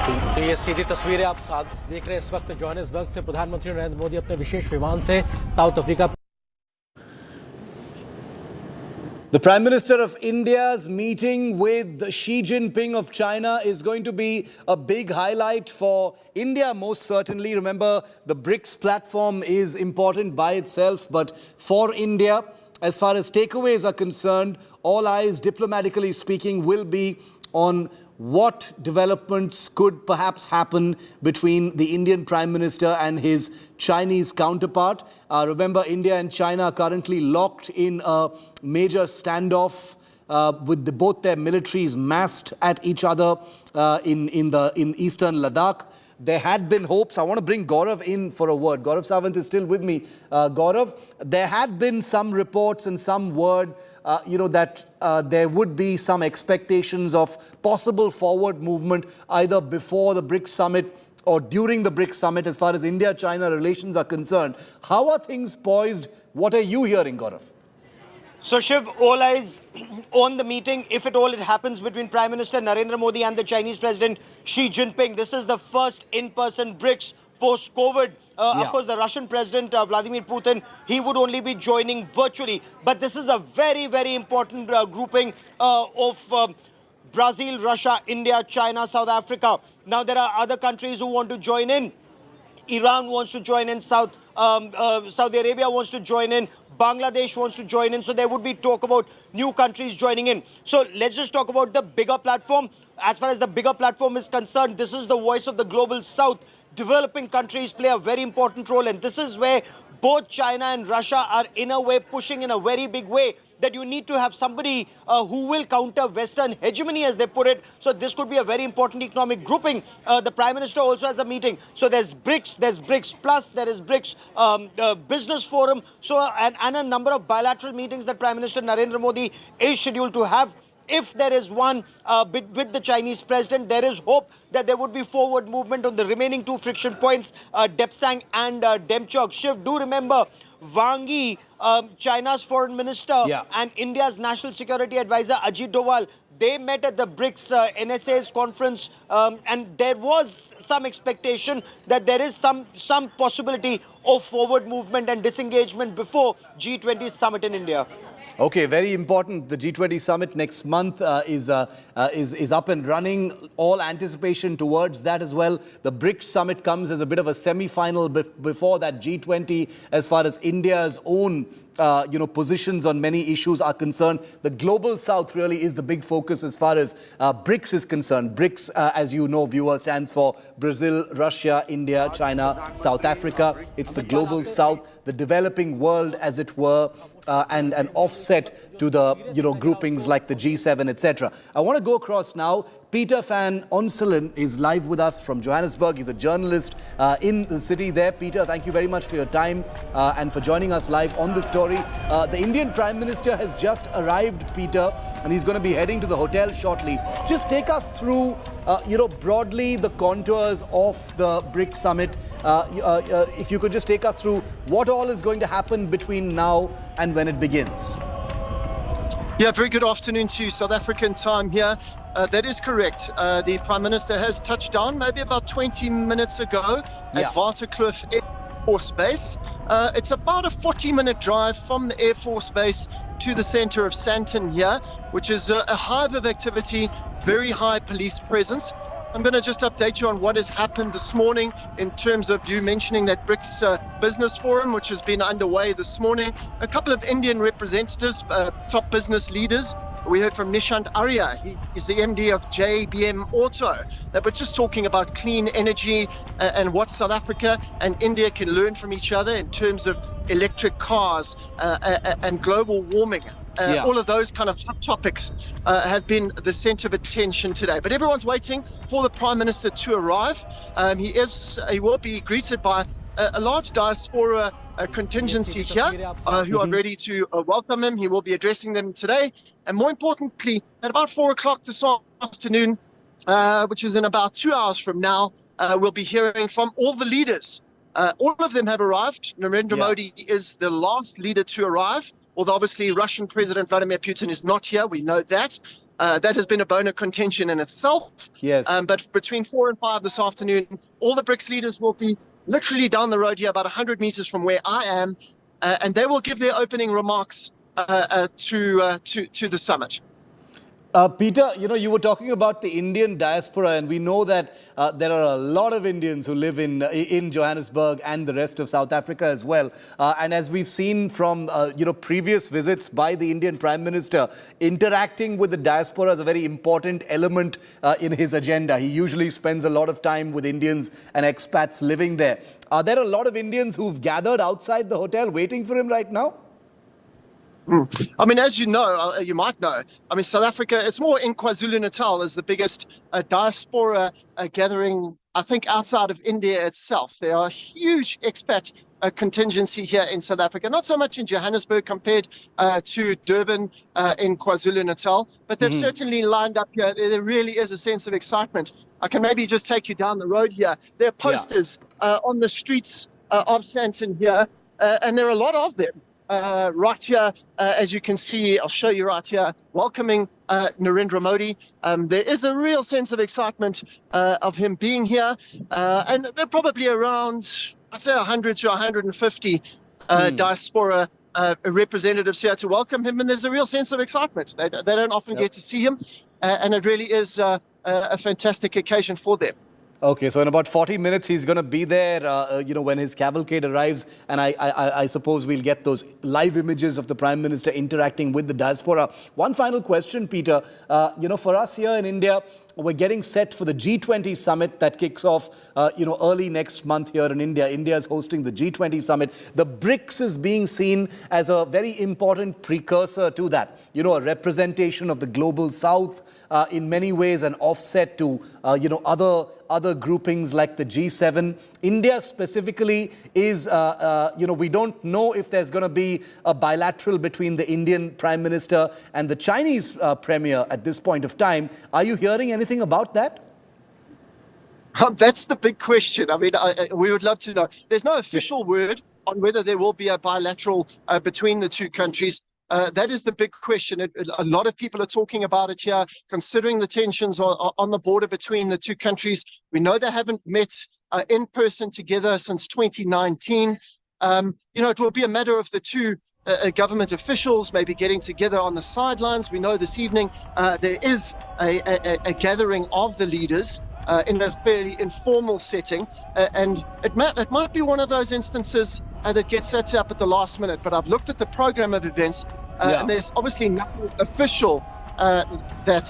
तो ये सीधी तस्वीरें आप देख रहे हैं इस वक्त Johannesburg से प्रधानमंत्री नरेंद्र मोदी अपने विशेष विमान से south Africa. The Prime Minister of India's meeting with Xi Jinping of China is going to be a big highlight for India, most certainly. Remember, the BRICS platform is important by itself, but for India, as far as takeaways are concerned, all eyes, diplomatically speaking, will be on what developments could perhaps happen between the Indian Prime Minister and his Chinese counterpart. Remember, India and China are currently locked in a major standoff with both their militaries massed at each other in eastern Ladakh. There had been hopes. I want to bring Gaurav in for a word. Gaurav Sawant is still with me. Gaurav, there had been some reports and some word, that there would be some expectations of possible forward movement either before the BRICS summit or during the BRICS summit as far as India-China relations are concerned. How are things poised? What are you hearing, Gaurav? So, Shiv, all eyes on the meeting, if at all it happens between Prime Minister Narendra Modi and the Chinese President Xi Jinping. This is the first in-person BRICS post-COVID. Of course, the Russian President Vladimir Putin, he would only be joining virtually. But this is a very, very important grouping of Brazil, Russia, India, China, South Africa. Now, there are other countries who want to join in. Iran wants to join in, Saudi Arabia wants to join in, Bangladesh wants to join in. So there would be talk about new countries joining in. So let's just talk about the bigger platform. As far as the bigger platform is concerned, this is the voice of the global south. Developing countries play a very important role, and this is where both China and Russia are in a way pushing in a very big way that you need to have somebody who will counter Western hegemony, as they put it. So this could be a very important economic grouping. The Prime Minister also has a meeting. So there's BRICS, there's BRICS Plus, there is BRICS Business Forum. So and a number of bilateral meetings that Prime Minister Narendra Modi is scheduled to have. If there is one with the Chinese president, there is hope that there would be forward movement on the remaining two friction points, Depsang and Demchok. Shiv, do remember Wang Yi, China's foreign minister, and India's national security advisor Ajit Doval, they met at the BRICS NSA's conference, and there was some expectation that there is some possibility of forward movement and disengagement before G20 summit in India. Okay, very important. The G20 summit next month is up and running. All anticipation towards that as well. The BRICS summit comes as a bit of a semi-final before that G20 as far as India's own positions on many issues are concerned. The global south really is the big focus as far as BRICS is concerned. BRICS, as you know, viewer, stands for Brazil, Russia, India, China, South Africa. It's the global south, the developing world, as it were, and an offset to the groupings like the G7, etc. I want to go across now. Peter van Onselen is live with us from Johannesburg. He's a journalist in the city there. Peter, thank you very much for your time and for joining us live on the story. The Indian Prime Minister has just arrived, Peter, and he's going to be heading to the hotel shortly. Just take us through, broadly the contours of the BRICS summit. If you could just take us through what all is going to happen between now and when it begins. Yeah, very good afternoon to you, South African time here. That is correct. The Prime Minister has touched down maybe about 20 minutes ago at Waterkloof Air Force Base. It's about a 40-minute drive from the Air Force Base to the center of Sandton here, which is a hive of activity, very high police presence. I'm going to just update you on what has happened this morning in terms of you mentioning that BRICS Business Forum, which has been underway this morning. A couple of Indian representatives, top business leaders. We heard from Nishant Arya. He is the MD of JBM Auto. They were just talking about clean energy and what South Africa and India can learn from each other in terms of electric cars and global warming. All of those kind of hot topics have been the center of attention today. But everyone's waiting for the Prime Minister to arrive. He will be greeted by a large diaspora contingency here who are ready to welcome him. He will be addressing them today. And more importantly, at about 4 o'clock this afternoon, which is in about 2 hours from now, we'll be hearing from all the leaders. All of them have arrived. Narendra Modi is the last leader to arrive, although obviously Russian President Vladimir Putin is not here. We know that. that has been a bone of contention in itself. Yes. But between 4 and 5 this afternoon, all the BRICS leaders will be literally down the road here, about 100 meters from where I am, and they will give their opening remarks to the summit. Peter, you were talking about the Indian diaspora, and we know that there are a lot of Indians who live in Johannesburg and the rest of South Africa as well. And as we've seen from previous visits by the Indian Prime Minister, interacting with the diaspora is a very important element in his agenda. He usually spends a lot of time with Indians and expats living there. Are there a lot of Indians who've gathered outside the hotel waiting for him right now? I mean, as you know, you might know, I mean, South Africa, it's more in KwaZulu-Natal is the biggest diaspora gathering, I think, outside of India itself. There are huge expat contingency here in South Africa, not so much in Johannesburg compared to Durban in KwaZulu-Natal, but they've certainly lined up here. There really is a sense of excitement. I can maybe just take you down the road here. There are posters on the streets of Sandton here, and there are a lot of them. Right here, as you can see, I'll show you right here, welcoming Narendra Modi. There is a real sense of excitement of him being here. And there are probably around, I'd say 100 to 150 diaspora representatives here to welcome him. And there's a real sense of excitement. They don't often get to see him. And it really is a fantastic occasion for them. Okay, so in about 40 minutes, he's going to be there, when his cavalcade arrives. And I suppose we'll get those live images of the Prime Minister interacting with the diaspora. One final question, Peter. For us here in India, we're getting set for the G20 summit that kicks off, early next month here in India. India is hosting the G20 summit. The BRICS is being seen as a very important precursor to that. A representation of the global South, in many ways an offset to, other groupings like the G7. India specifically is, we don't know if there's going to be a bilateral between the Indian Prime Minister and the Chinese Premier at this point of time. Are you hearing anything about that? That's the big question. I mean, we would love to know. There's no official word on whether there will be a bilateral between the two countries. That is the big question. A lot of people are talking about it here, considering the tensions on the border between the two countries. We know they haven't met in person together since 2019. It will be a matter of the two government officials maybe getting together on the sidelines. We know this evening there is a gathering of the leaders in a fairly informal setting, and it might be one of those instances that gets set up at the last minute. But I've looked at the program of events, and there's obviously nothing official that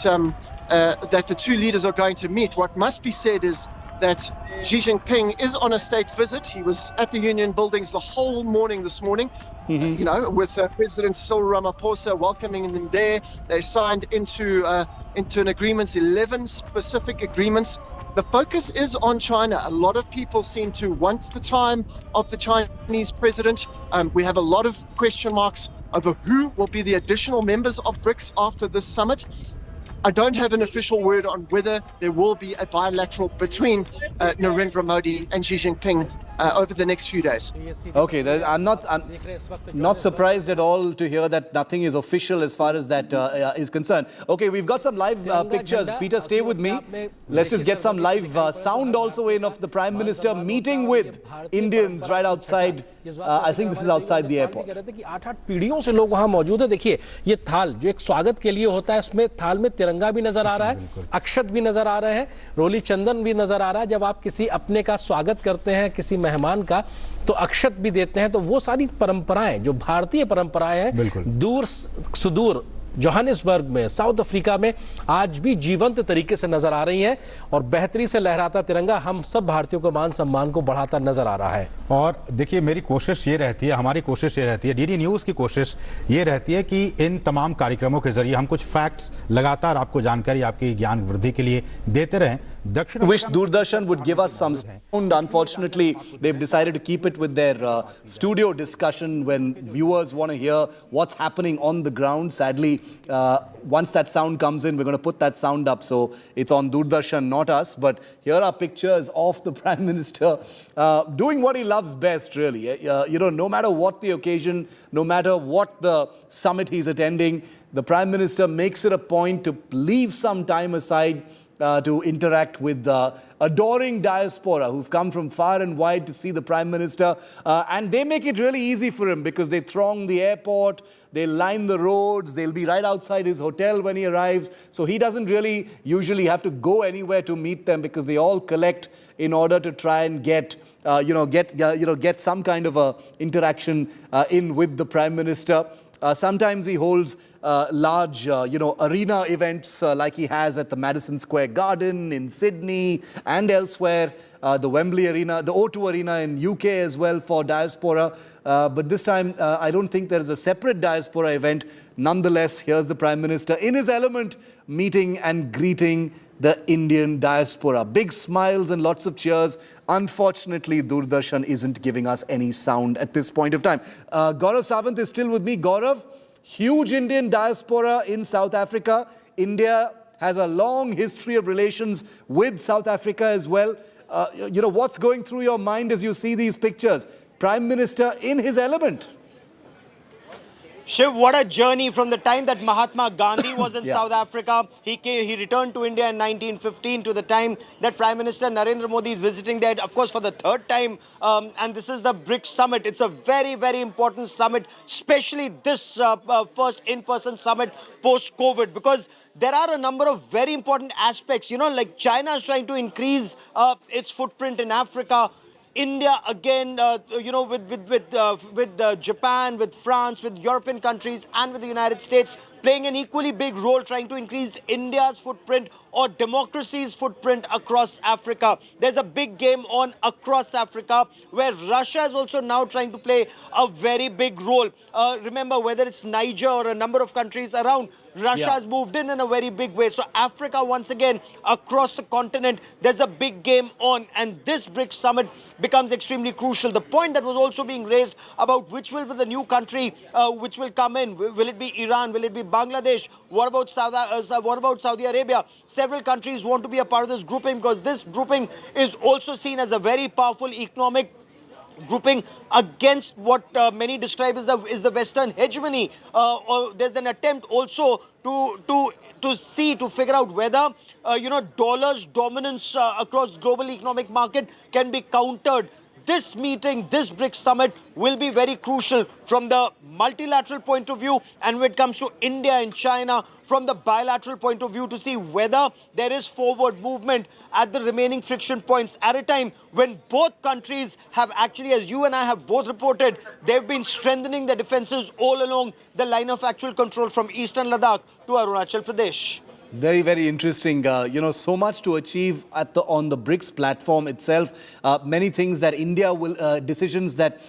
the two leaders are going to meet. What must be said is that Xi Jinping is on a state visit. He was at the Union buildings the whole morning this morning, with President Cyril Ramaphosa welcoming them there. They signed into an agreement, 11 specific agreements. The focus is on China. A lot of people seem to want the time of the Chinese president. We have a lot of question marks over who will be the additional members of BRICS after this summit. I don't have an official word on whether there will be a bilateral between Narendra Modi and Xi Jinping over the next few days. Okay, I'm not surprised at all to hear that nothing is official as far as that is concerned. Okay, we've got some live pictures. Peter, stay with me. Let's just get some live sound also in of the Prime Minister meeting with Indians right outside. I think this is outside the airport. 8 पीढ़ियों से लोग वहां मौजूद है. देखिए, ये थाल जो एक स्वागत के लिए होता है, उसमें थाल में तिरंगा भी नजर आ रहा है, अक्षत भी नजर आ रहे हैं, रोली चंदन भी नजर आ रहा है. जब आप किसी अपने का स्वागत करते हैं, किसी मेहमान का, तो अक्षत भी देते हैं. तो वो सारी परंपराएं जो भारतीय परंपराएं हैं, दूर सुदूर जोहानिसबर्ग में, साउथ अफ्रीका में आज भी जीवंत तरीके से नजर आ रही हैं, और बेहतरी से लहराता तिरंगा हम सब भारतीयों को मान सम्मान को बढ़ाता नजर आ रहा है. और देखिए, मेरी कोशिश ये रहती है, हमारी कोशिश ये रहती है, डीडी न्यूज की कोशिश ये रहती है कि इन तमाम कार्यक्रमों के जरिए हम कुछ फैक्ट्स लगातार आपको जानकारी, आपकी ज्ञान वृद्धि के लिए देते रहें. दक्षिण wish Doordarshan would give us some sound. Unfortunately, they've decided to keep it with their studio discussion when viewers want to hear what's happening on the ground. Sadly, once that sound comes in, we're going to put that sound up. So it's on Doordarshan, not us. But here are pictures of the Prime Minister doing what he loves best, really. No matter what the occasion, no matter what the summit he's attending, the Prime Minister makes it a point to leave some time aside to interact with the adoring diaspora who've come from far and wide to see the Prime Minister. And they make it really easy for him because they throng the airport, they line the roads, they'll be right outside his hotel when he arrives. So he doesn't really usually have to go anywhere to meet them because they all collect in order to try and get some kind of a interaction in with the Prime Minister. Sometimes he holds large, arena events like he has at the Madison Square Garden in Sydney and elsewhere, the Wembley Arena, the O2 Arena in UK as well for Diaspora. But this time, I don't think there is a separate Diaspora event. Nonetheless, here's the Prime Minister in his element, meeting and greeting the Indian diaspora. Big smiles and lots of cheers. Unfortunately, Doordarshan isn't giving us any sound at this point of time. Gaurav Sawant is still with me. Gaurav, huge Indian diaspora in South Africa. India has a long history of relations with South Africa as well. What's going through your mind as you see these pictures? Prime Minister in his element. Shiv, what a journey from the time that Mahatma Gandhi was in South Africa. He returned to India in 1915 to the time that Prime Minister Narendra Modi is visiting there, of course, for the third time. And this is the BRICS summit. It's a very, very important summit, especially this first in-person summit post-COVID, because there are a number of very important aspects. Like China is trying to increase its footprint in Africa. India again, with Japan, with France, with European countries and with the United States playing an equally big role trying to increase India's footprint or democracy's footprint across Africa. There's a big game on across Africa where Russia is also now trying to play a very big role. Remember, whether it's Niger or a number of countries around, Russia has moved in a very big way. So Africa, once again, across the continent, there's a big game on. And this BRICS summit becomes extremely crucial. The point that was also being raised about which will be the new country which will come in. Will it be Iran? Will it be Bangladesh? What about Saudi Arabia? Several countries want to be a part of this grouping because this grouping is also seen as a very powerful economic grouping against what many describe as the Western hegemony. Or there's an attempt also to figure out whether dollar's dominance across global economic market can be countered. This meeting, this BRICS summit will be very crucial from the multilateral point of view and when it comes to India and China from the bilateral point of view to see whether there is forward movement at the remaining friction points at a time when both countries have actually, as you and I have both reported, they've been strengthening their defenses all along the line of actual control from eastern Ladakh to Arunachal Pradesh. Very, very interesting. So much to achieve on the BRICS platform itself. Many things that India will, decisions that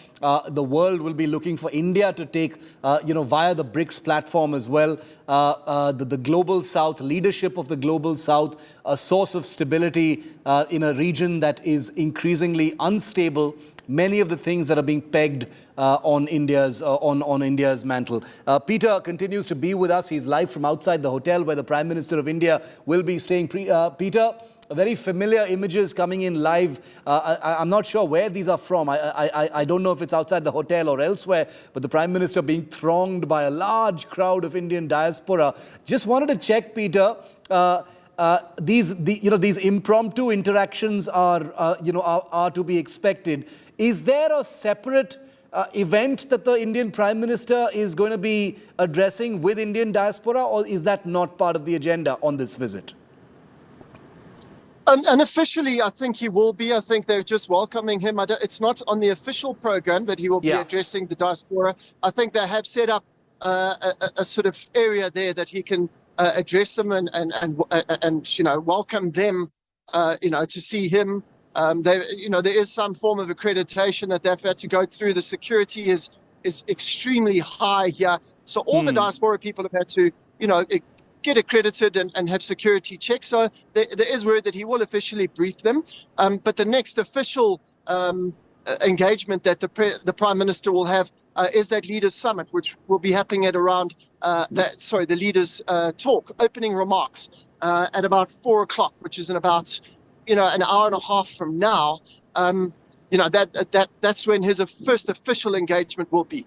the world will be looking for India to take, via the BRICS platform as well. The Global South, leadership of the Global South, a source of stability in a region that is increasingly unstable. Many of the things that are being pegged on India's mantle. Peter continues to be with us. He's live from outside the hotel where the Prime Minister of India will be staying. Peter, very familiar images coming in live. I'm not sure where these are from. I don't know if it's outside the hotel or elsewhere, but the Prime Minister being thronged by a large crowd of Indian diaspora. Just wanted to check, Peter, these impromptu interactions are to be expected. Is there a separate event that the Indian Prime Minister is going to be addressing with Indian diaspora, or is that not part of the agenda on this visit? Unofficially, I think he will be. I think they're just welcoming him. It's not on the official program that he will be addressing the diaspora. I think they have set up a sort of area there that he can address them and welcome them to see him. There is some form of accreditation that they've had to go through. The security is extremely high here, so all the diaspora people have had to get accredited and have security checks. So there is word that he will officially brief them, but the next official engagement that the Prime Minister will have is that Leaders Summit, which will be happening at around, the Leaders Talk, opening remarks at about 4 o'clock, which is in about, an hour and a half from now. That's when his first official engagement will be.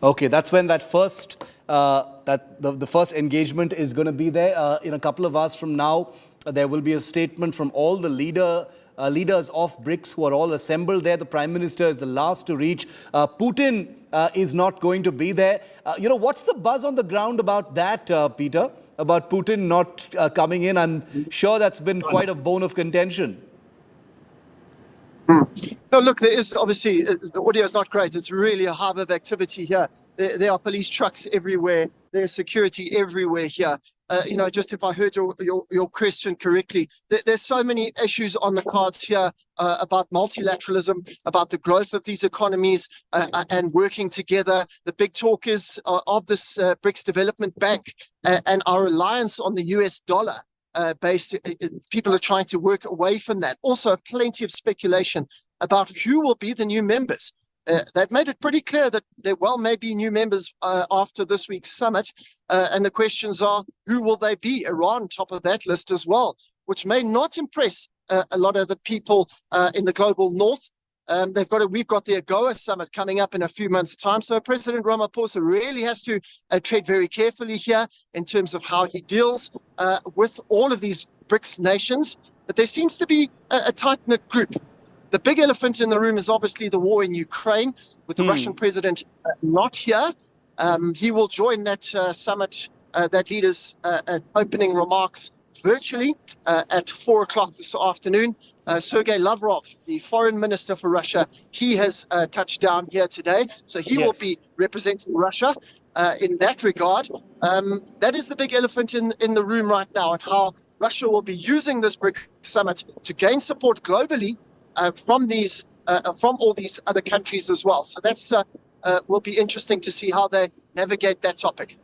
Okay, that's when that first the first engagement is going to be there. In a couple of hours from now, there will be a statement from all the leaders of BRICS who are all assembled there. The Prime Minister is the last to reach. Putin is not going to be there. What's the buzz on the ground about that, Peter? About Putin not coming in? I'm sure that's been quite a bone of contention. No, look, there is obviously, the audio is not great. It's really a hive of activity here. There are police trucks everywhere. There's security everywhere here. Just if I heard your question correctly, there's so many issues on the cards here about multilateralism, about the growth of these economies and working together. The big talk is of this BRICS Development Bank and our reliance on the US dollar. People are trying to work away from that. Also, plenty of speculation about who will be the new members. They've made it pretty clear that there may be new members after this week's summit. And the questions are, who will they be? Iran, top of that list as well, which may not impress a lot of the people in the global north. We've got the AGOA summit coming up in a few months' time. So President Ramaphosa really has to tread very carefully here in terms of how he deals with all of these BRICS nations. But there seems to be a tight-knit group. The big elephant in the room is obviously the war in Ukraine, with the Russian president not here. He will join that summit, that leaders' opening remarks virtually at 4 o'clock this afternoon. Sergei Lavrov, the foreign minister for Russia, he has touched down here today. So he will be representing Russia in that regard. That is the big elephant in the room right now, at how Russia will be using this BRICS summit to gain support globally from all these other countries as well. So that's will be interesting to see how they navigate that topic.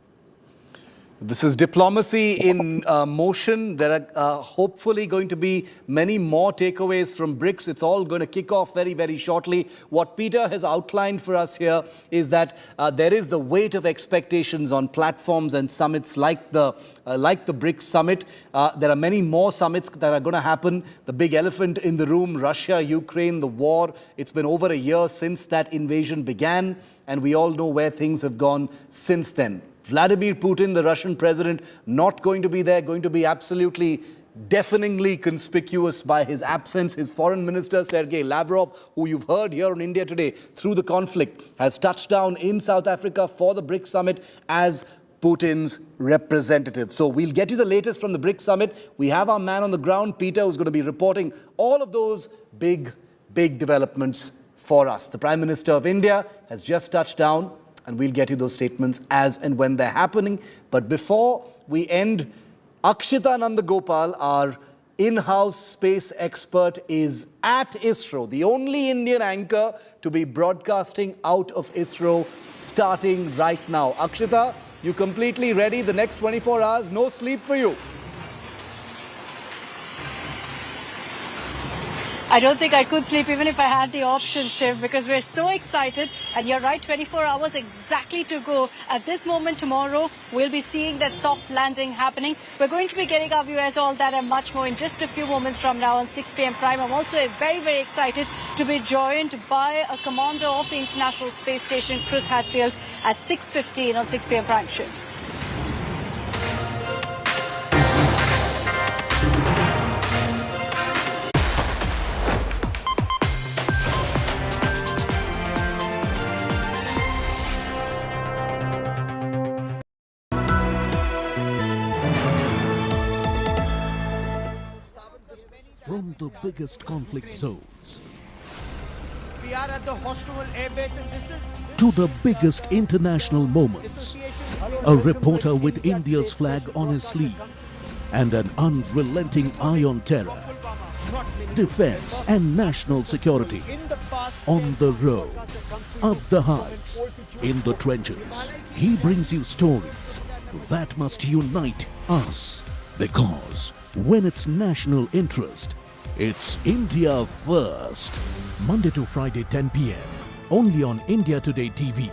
This is diplomacy in motion. There are hopefully going to be many more takeaways from BRICS. It's all going to kick off very, very shortly. What Peter has outlined for us here is that there is the weight of expectations on platforms and summits like the BRICS summit. There are many more summits that are going to happen. The big elephant in the room, Russia, Ukraine, the war. It's been over a year since that invasion began, and we all know where things have gone since then. Vladimir Putin, the Russian president, not going to be there, going to be absolutely deafeningly conspicuous by his absence. His foreign minister, Sergei Lavrov, who you've heard here on India Today through the conflict, has touched down in South Africa for the BRICS summit as Putin's representative. So we'll get you the latest from the BRICS summit. We have our man on the ground, Peter, who's going to be reporting all of those big developments for us. The Prime Minister of India has just touched down, and we'll get you those statements as and when they're happening. But before we end, Akshita Nandagopal, our in-house space expert, is at Isro, the only Indian anchor to be broadcasting out of Isro starting right now. Akshita, you completely ready? The next 24 hours, no sleep for you. I don't think I could sleep even if I had the option, Shiv, because we're so excited. And you're right, 24 hours exactly to go. At this moment tomorrow, we'll be seeing that soft landing happening. We're going to be getting our viewers all that and much more in just a few moments from now on 6 p.m. Prime. I'm also very, very excited to be joined by a commander of the International Space Station, Chris Hadfield, at 6:15 on 6 p.m. Prime, Shiv. From the biggest conflict zones We are at the hostile airbase and this is to the biggest international moments, a reporter with India's flag on his sleeve and an unrelenting eye on terror, defense and national security, on the road, up the heights, in the trenches. He brings you stories that must unite us, because when it's national interest, It's India First. Monday to Friday, 10 p.m. Only on India Today TV.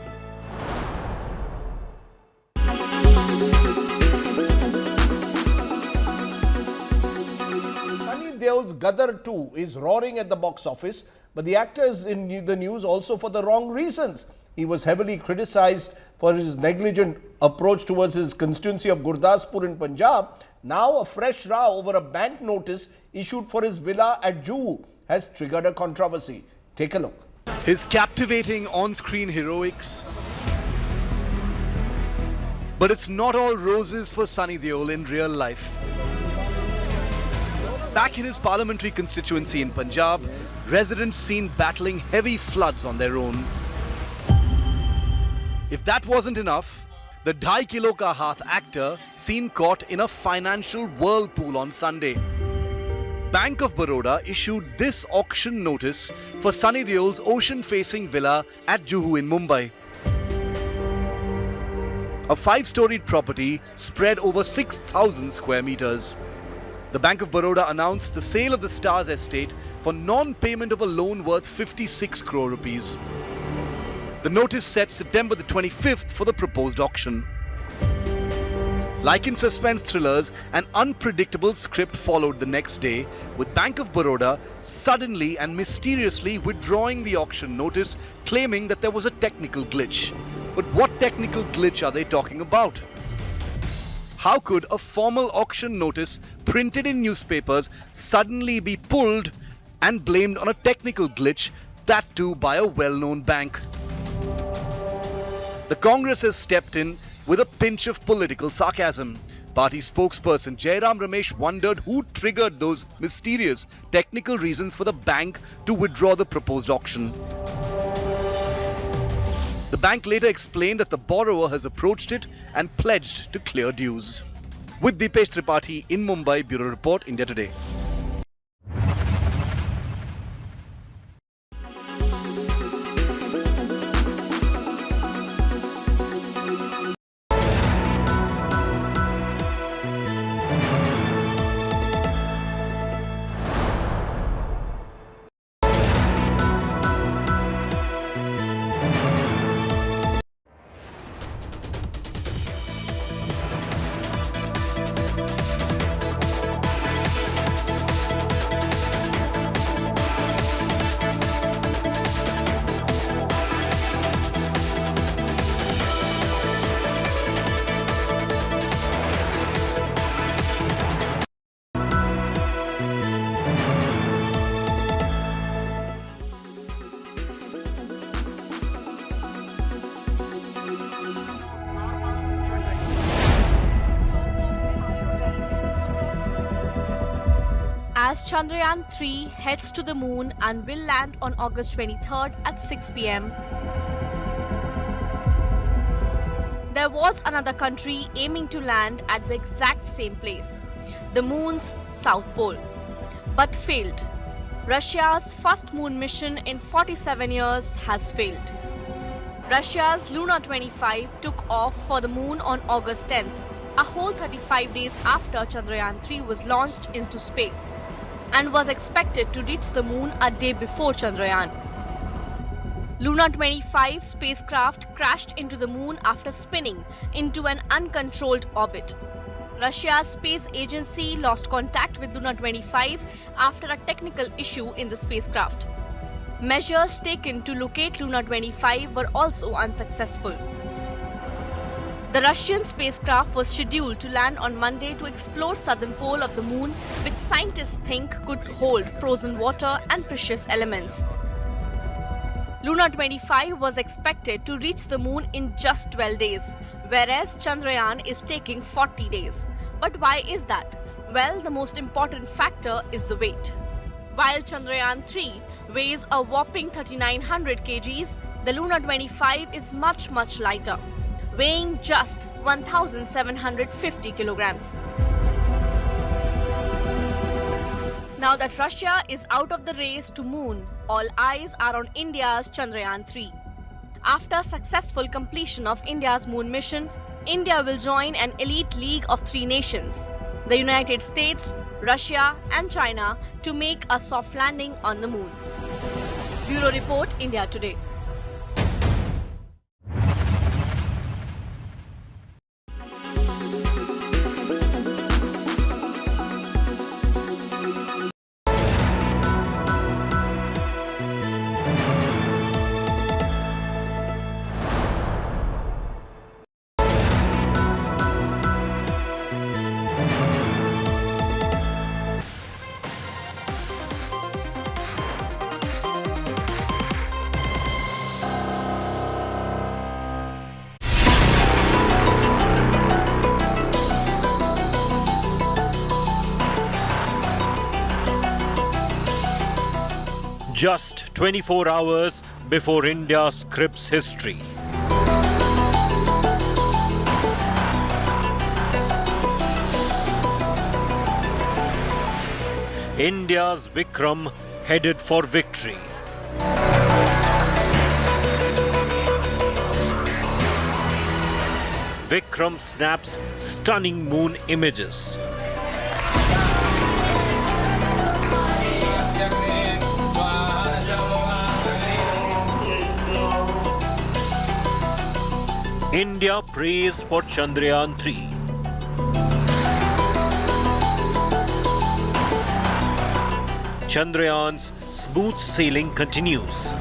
Sunny Deol's Gadar 2 is roaring at the box office, but the actor is in the news also for the wrong reasons. He was heavily criticized for his negligent approach towards his constituency of Gurdaspur in Punjab. Now a fresh row over a bank notice issued for his villa at Juhu has triggered a controversy. Take a look. His captivating on-screen heroics. But it's not all roses for Sunny Deol in real life. Back in his parliamentary constituency in Punjab, residents seen battling heavy floods on their own. If that wasn't enough, the 2.5 kilo ka haath actor seen caught in a financial whirlpool on Sunday. Bank of Baroda issued this auction notice for Sunny Deol's ocean-facing villa at Juhu in Mumbai. A 5-storied property spread over 6,000 square meters. The Bank of Baroda announced the sale of the Stars estate for non-payment of a loan worth 56 crore rupees. The notice set September the 25th for the proposed auction. Like in suspense thrillers, an unpredictable script followed the next day, with Bank of Baroda suddenly and mysteriously withdrawing the auction notice, claiming that there was a technical glitch. But what technical glitch are they talking about? How could a formal auction notice printed in newspapers suddenly be pulled and blamed on a technical glitch, that too by a well-known bank? The Congress has stepped in with a pinch of political sarcasm. Party spokesperson Jairam Ramesh wondered who triggered those mysterious technical reasons for the bank to withdraw the proposed auction. The bank later explained that the borrower has approached it and pledged to clear dues. With Deepesh Tripathi in Mumbai, Bureau Report, India Today. As Chandrayaan-3 heads to the moon and will land on August 23rd at 6 p.m. There was another country aiming to land at the exact same place, the moon's south pole, but failed. Russia's first moon mission in 47 years has failed. Russia's Lunar 25 took off for the moon on August 10th, a whole 35 days after Chandrayaan-3 was launched into space, and was expected to reach the moon a day before Chandrayaan. Lunar 25 spacecraft crashed into the moon after spinning into an uncontrolled orbit. Russia's space agency lost contact with Lunar 25 after a technical issue in the spacecraft. Measures taken to locate Lunar 25 were also unsuccessful. The Russian spacecraft was scheduled to land on Monday to explore southern pole of the moon, which scientists think could hold frozen water and precious elements. Lunar 25 was expected to reach the moon in just 12 days, whereas Chandrayaan is taking 40 days. But why is that? Well, the most important factor is the weight. While Chandrayaan-3 weighs a whopping 3,900 kgs, the Lunar 25 is much lighter, weighing just 1,750 kilograms. Now that Russia is out of the race to moon, all eyes are on India's Chandrayaan-3. After successful completion of India's moon mission, India will join an elite league of 3 nations: the United States, Russia and China to make a soft landing on the moon. Bureau Report, India Today. Just 24 hours before India scripts history. India's Vikram headed for victory. Vikram snaps stunning moon images. India prays for Chandrayaan-3. Chandrayaan's smooth sailing continues.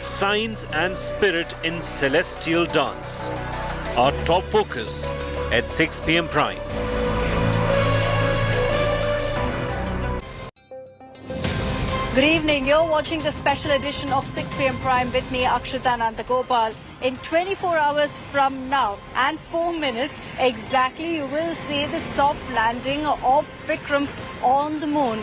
Science and spirit in celestial dance. Our top focus at 6 p.m. prime. Good evening. You're watching the special edition of 6 p.m. Prime with me, Akshita Nandagopal. In 24 hours from now and 4 minutes exactly, you will see the soft landing of Vikram on the moon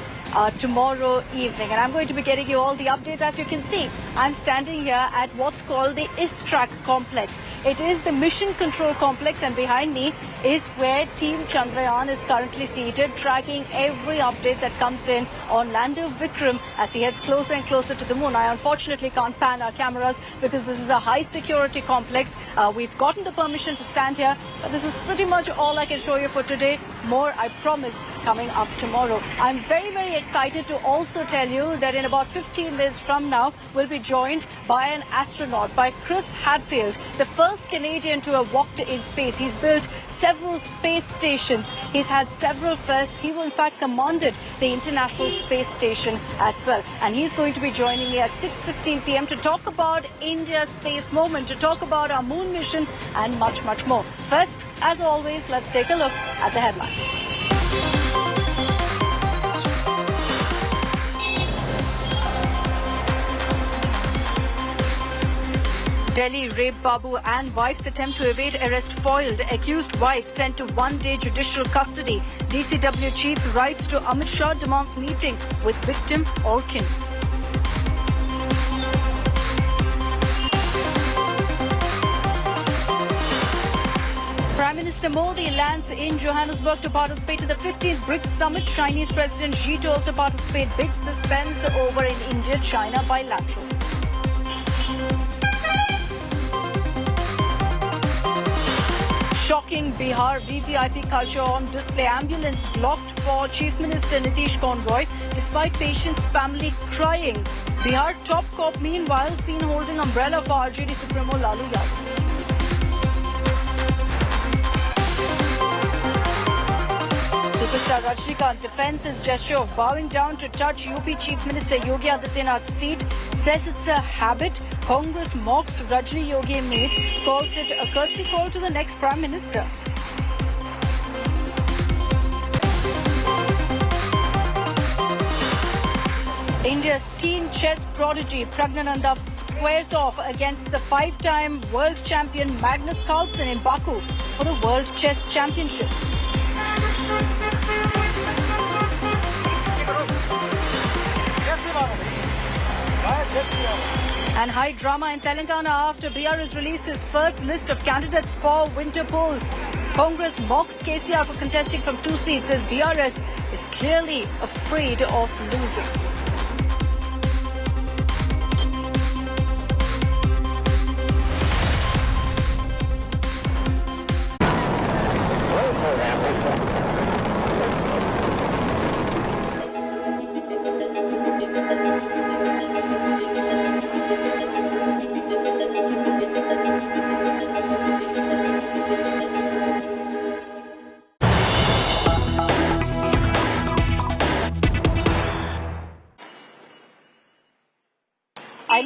tomorrow evening. And I'm going to be getting you all the updates. As you can see, I'm standing here at what's called the Isro complex. It is the mission control complex, and behind me is where Team Chandrayaan is currently seated, tracking every update that comes in on lander Vikram as he heads closer and closer to the moon. I unfortunately can't pan our cameras because this is a high security complex. We've gotten the permission to stand here, but this is pretty much all I can show you for today. More, I promise, coming up tomorrow. I'm very, very excited to also tell you that in about 15 minutes from now, we'll be joined by an astronaut, by Chris Hadfield, the first Canadian to have walked in space. He's built several space stations. He's had several firsts. He will in fact commanded the International Space Station as well. And he's going to be joining me at 6:15 p.m. to talk about India's space moment, to talk about our moon mission and much, much more. First, as always, let's take a look at the headlines. Delhi rape Babu and wife's attempt to evade arrest foiled. Accused wife sent to one-day judicial custody. DCW chief writes to Amit Shah, demands meeting with victim or kin. Prime Minister Modi lands in Johannesburg to participate in the 15th BRICS summit. Chinese President Xi to also participate. Big suspense over in India-China bilateral. Shocking Bihar VVIP culture on display. Ambulance blocked for Chief Minister Nitish convoy despite patient's family crying. Bihar top cop meanwhile seen holding umbrella for RJD Supremo Lalu Yadav. Superstar Rajnikant defends his gesture of bowing down to touch UP Chief Minister Yogi Adityanath's feet. Says it's a habit. Congress mocks Rajni Yogi meet, calls it a courtesy call to the next Prime Minister. India's teen chess prodigy Pragyan squares off against the 5-time world champion Magnus Carlsen in Baku for the World Chess Championships. And high drama in Telangana after BRS releases first list of candidates for winter polls. Congress mocks KCR for contesting from 2 seats as BRS is clearly afraid of losing.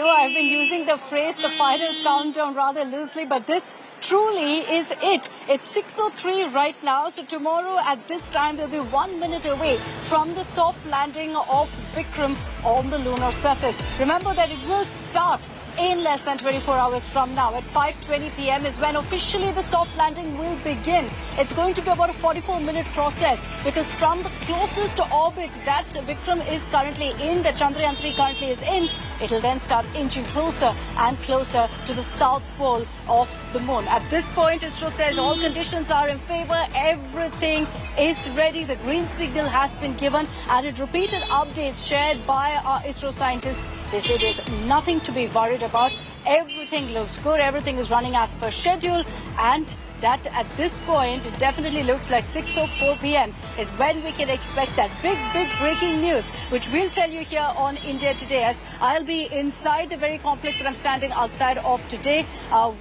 know I've been using the phrase the final countdown rather loosely, but this truly is it. It's 6:03 right now, so tomorrow at this time we'll be 1 minute away from the soft landing of Vikram on the lunar surface. Remember that it will start in less than 24 hours from now. At 5:20 p.m. is when officially the soft landing will begin. It's going to be about a 44-minute process because from the closest orbit that Vikram is currently in, that Chandrayaan-3 currently is in, it will then start inching closer and closer to the south pole of the moon. At this point, Isro says all conditions are in favor. Everything is ready. The green signal has been given, and in repeated updates shared by our Isro scientists, they say there's nothing to be worried about. Everything looks good. Everything is running as per schedule, and that at this point, it definitely looks like 6:04 p.m. is when we can expect that big breaking news, which we'll tell you here on India Today. As I'll be inside the very complex that I'm standing outside of today,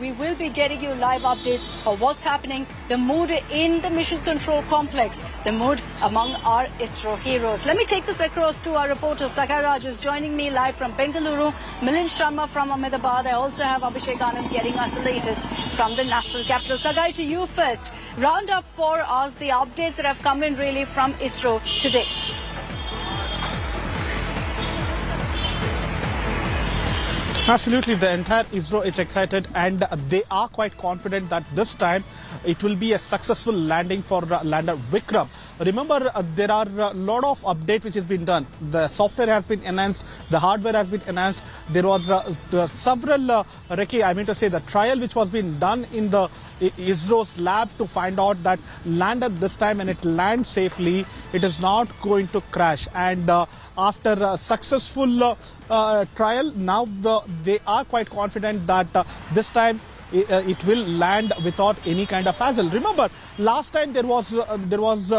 we will be getting you live updates of what's happening, the mood in the mission control complex, the mood among our Isro heroes. Let me take this across to our reporter. Sagar Raj is joining me live from Bengaluru, Milind Sharma from Ahmedabad. I also have Abhishek Anand getting us the latest from the national capital. Sagar, to you first. Round up for us the updates that have come in really from Isro today. Absolutely, the entire Isro is excited and they are quite confident that this time it will be a successful landing for lander Vikram. Remember, there are a lot of updates which has been done. The software has been enhanced, the hardware has been enhanced. There were several, the trial which was being done in the Isro's lab to find out that lander this time, and it lands safely, it is not going to crash. And after a successful trial, now they are quite confident that this time it will land without any kind of hassle. Remember, last time there was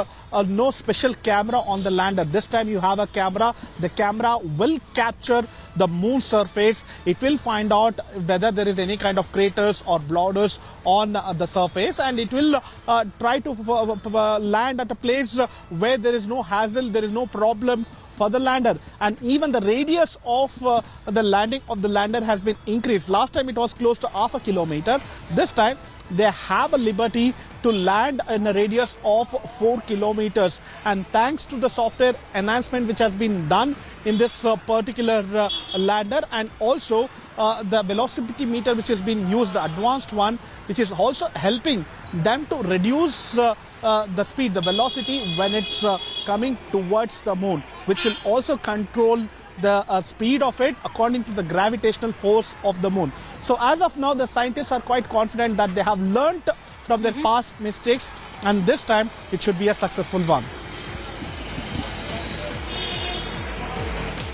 no special camera on the lander. This time you have a camera. The camera will capture the moon surface. It will find out whether there is any kind of craters or boulders on the surface, and it will try to land at a place where there is no hassle, there is no problem for the lander. And even the radius of the landing of the lander has been increased. Last time it was close to 0.5 kilometer. This time they have a liberty to land in a radius of 4 kilometers. And thanks to the software enhancement which has been done in this particular lander, and also the velocity meter which has been used, the advanced one, which is also helping them to reduce the speed, the velocity when it's coming towards the moon, which will also control the speed of it according to the gravitational force of the moon. So as of now, the scientists are quite confident that they have learnt from their past mistakes, and this time it should be a successful one.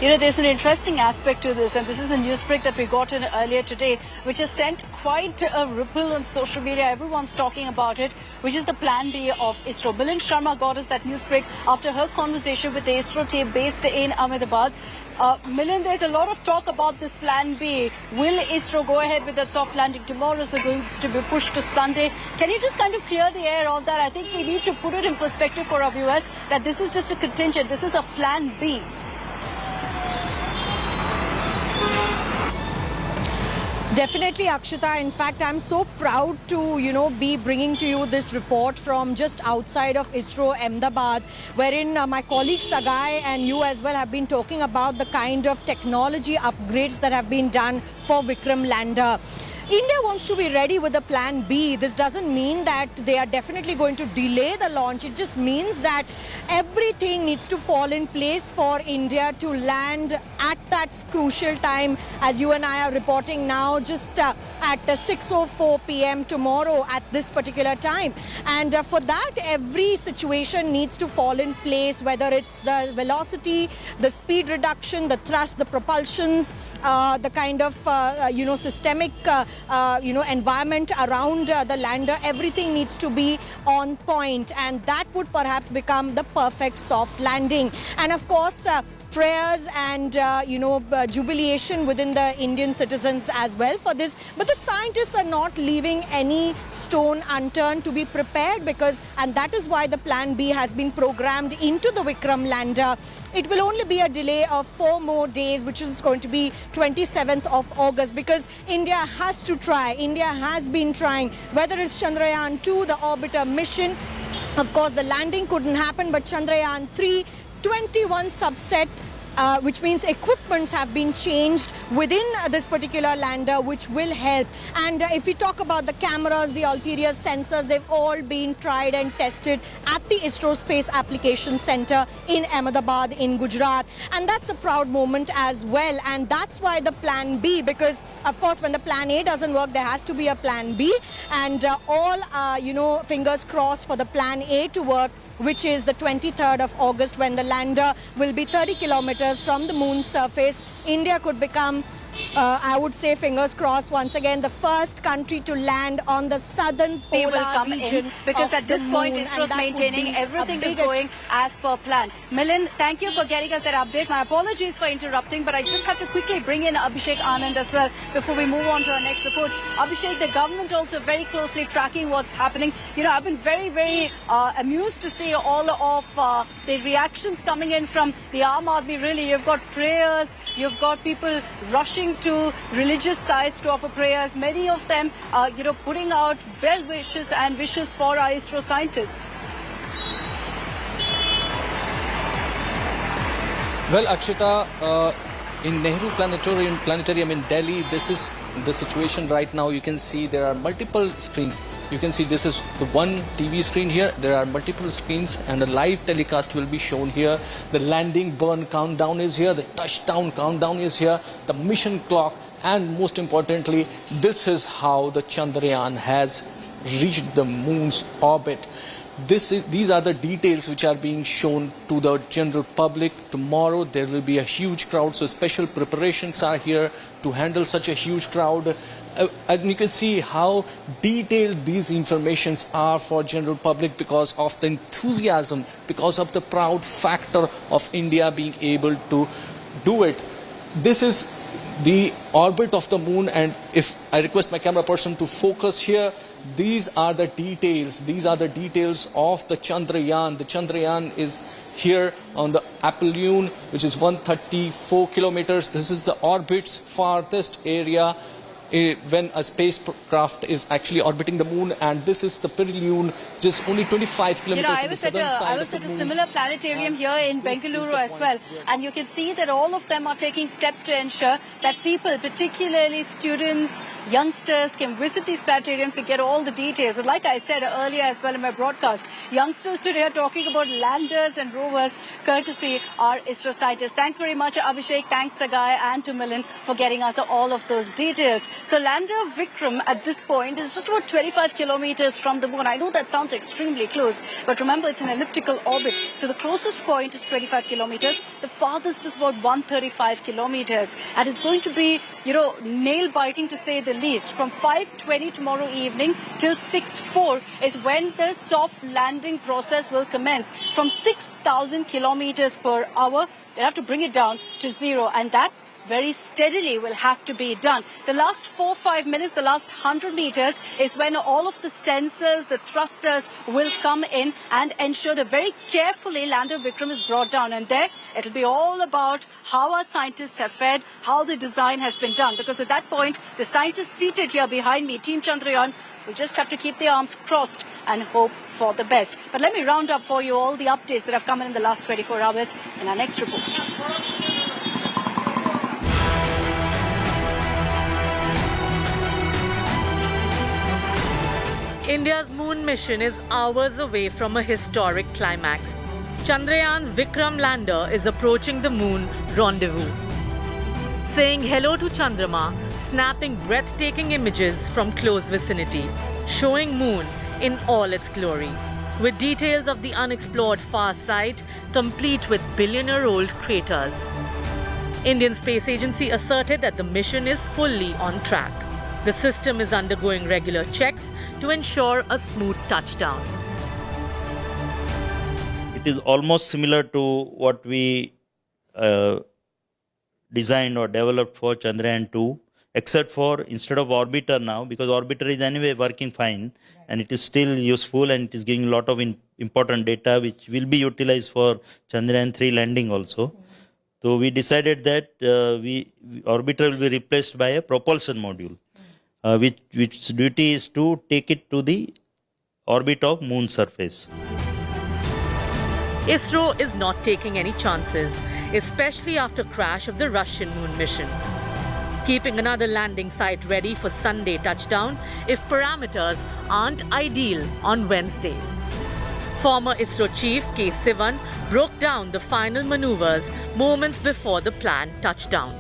You know, there's an interesting aspect to this, and this is a news break that we got in earlier today, which has sent quite a ripple on social media. Everyone's talking about it, which is the plan B of Isro. Milind Sharma got us that news break after her conversation with the Isro team based in Ahmedabad. Milind, there's a lot of talk about this plan B. Will Isro go ahead with that soft landing tomorrow? So going to be pushed to Sunday. Can you just kind of clear the air on that? I think we need to put it in perspective for our viewers that this is just a contingent. This is a plan B. Definitely, Akshita. In fact, I'm so proud to, be bringing to you this report from just outside of Isro, Ahmedabad, wherein my colleague Sagai and you as well have been talking about the kind of technology upgrades that have been done for Vikram lander. India wants to be ready with a plan B. This doesn't mean that they are definitely going to delay the launch. It just means that everything needs to fall in place for India to land at that crucial time, as you and I are reporting now, just at 6:04 p.m. tomorrow at this particular time. And for that, every situation needs to fall in place, whether it's the velocity, the speed reduction, the thrust, the propulsions, the kind of, systemic environment around the lander. Everything needs to be on point, and that would perhaps become the perfect soft landing. And of course, prayers and, jubilation within the Indian citizens as well for this. But the scientists are not leaving any stone unturned to be prepared and that is why the plan B has been programmed into the Vikram lander. It will only be a delay of 4 more days, which is going to be 27th of August, because India has to try. India has been trying, whether it's Chandrayaan-2, the orbiter mission. Of course, the landing couldn't happen, but Chandrayaan-3, 21 subset, which means equipments have been changed within this particular lander, which will help. And if we talk about the cameras, the ulterior sensors, they've all been tried and tested at the Isro Space Application Center in Ahmedabad in Gujarat. And that's a proud moment as well. And that's why the plan B, because of course when the plan A doesn't work, there has to be a plan B. And fingers crossed for the plan A to work, which is the 23rd of August, when the lander will be 30 kilometers from the moon's surface. India could become, I would say, fingers crossed, once again, the first country to land on the southern polar region, because at this point ISRO is maintaining everything is going as per plan. Milind, thank you for getting us that update. My apologies for interrupting, but I just have to quickly bring in Abhishek Anand as well before we move on to our next report. Abhishek, the government also very closely tracking what's happening. I've been very, very amused to see all of the reactions coming in from the Aam Aadmi. Really, you've got prayers, you've got people rushing to religious sites to offer prayers, many of them putting out well wishes and wishes for our ISRO scientists. Well, Akshita, in Nehru Planetarium in Delhi, this is the situation right now. You can see there are multiple screens. You can see this is the one TV screen here. There are multiple screens and a live telecast will be shown here. The landing burn countdown is here. The touchdown countdown is here. The mission clock, and most importantly, this is how the Chandrayaan has reached the moon's orbit. These are the details which are being shown to the general public. Tomorrow there will be a huge crowd, so special preparations are here to handle such a huge crowd. As you can see how detailed these informations are for general public, because of the enthusiasm, because of the proud factor of India being able to do it. This is the orbit of the moon, and if I request my camera person to focus here, these are the details. These are the details of the Chandrayaan. The Chandrayaan is here on the Apolloon, which is 134 kilometers. This is the orbit's farthest area when a spacecraft is actually orbiting the moon, and this is the Perihelion, just only 25 kilometers I was at a similar planetarium here in Bengaluru as well, and you can see that all of them are taking steps to ensure that people, particularly students, youngsters, can visit these planetariums to get all the details. And like I said earlier as well in my broadcast, youngsters today are talking about landers and rovers, courtesy our ISRO scientists. Thanks very much, Abhishek. Thanks, Sagai, and to Milind for getting us all of those details. So lander Vikram at this point is just about 25 kilometers from the moon. I know that sounds extremely close, but remember it's an elliptical orbit. So the closest point is 25 kilometers. The farthest is about 135 kilometers. And it's going to be, nail-biting to say the least. From 5:20 tomorrow evening till 6:04 is when the soft landing process will commence. From 6,000 kilometers per hour, they have to bring it down to 0. And that very steadily will have to be done. The last 4-5 minutes, the last 100 meters is when all of the sensors, the thrusters will come in and ensure that very carefully lander Vikram is brought down. And there, it'll be all about how our scientists have fared, how the design has been done. Because at that point, the scientists seated here behind me, Team Chandrayaan, will just have to keep their arms crossed and hope for the best. But let me round up for you all the updates that have come in the last 24 hours in our next report. India's moon mission is hours away from a historic climax. Chandrayaan's Vikram lander is approaching the moon rendezvous. Saying hello to Chandrama, snapping breathtaking images from close vicinity, showing moon in all its glory, with details of the unexplored far side, complete with billion-year-old craters. Indian Space Agency asserted that the mission is fully on track. The system is undergoing regular checks to ensure a smooth touchdown. It is almost similar to what we designed or developed for Chandrayaan-2, except for instead of orbiter now, because orbiter is anyway working fine and it is still useful and it is giving a lot of important data which will be utilized for Chandrayaan-3 landing also. So we decided that orbiter will be replaced by a propulsion module, which duty is to take it to the orbit of moon surface. Isro is not taking any chances, especially after crash of the Russian moon mission. Keeping another landing site ready for Sunday touchdown if parameters aren't ideal on Wednesday. Former Isro chief K. Sivan broke down the final maneuvers moments before the planned touchdown.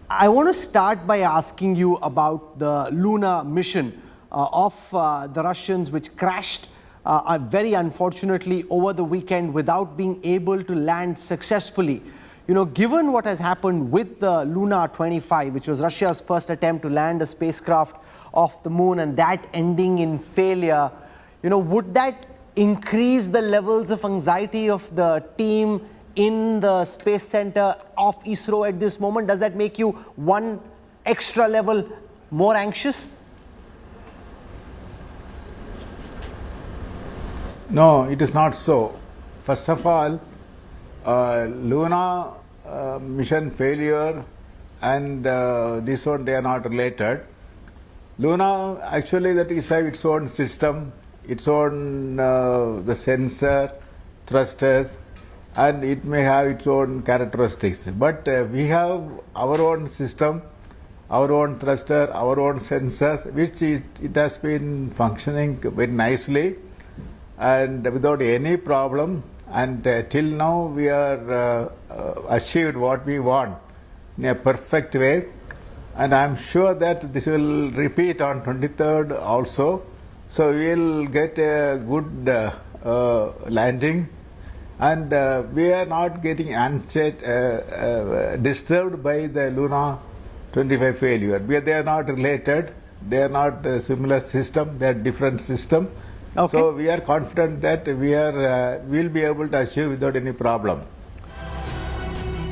I want to start by asking you about the lunar mission of the Russians, which crashed very unfortunately over the weekend without being able to land successfully. You know, given what has happened with the Lunar 25, which was Russia's first attempt to land a spacecraft off the moon and that ending in failure, you know, would that increase the levels of anxiety of the team in the space center of Isro at this moment? Does that make you one extra level more anxious? No, it is not so. First of all, lunar mission failure and this one, they are not related. Luna, actually, that is its own system, its own the sensor, thrusters, and it may have its own characteristics. But we have our own system, our own thruster, our own sensors, which it has been functioning very nicely and without any problem. And till now we are achieved what we want in a perfect way. And I am sure that this will repeat on 23rd also. So we will get a good landing, and we are not getting disturbed by the Luna 25 failure. They are not related. They are not a similar system. They are different system. Okay. So we are confident that we will be able to achieve without any problem.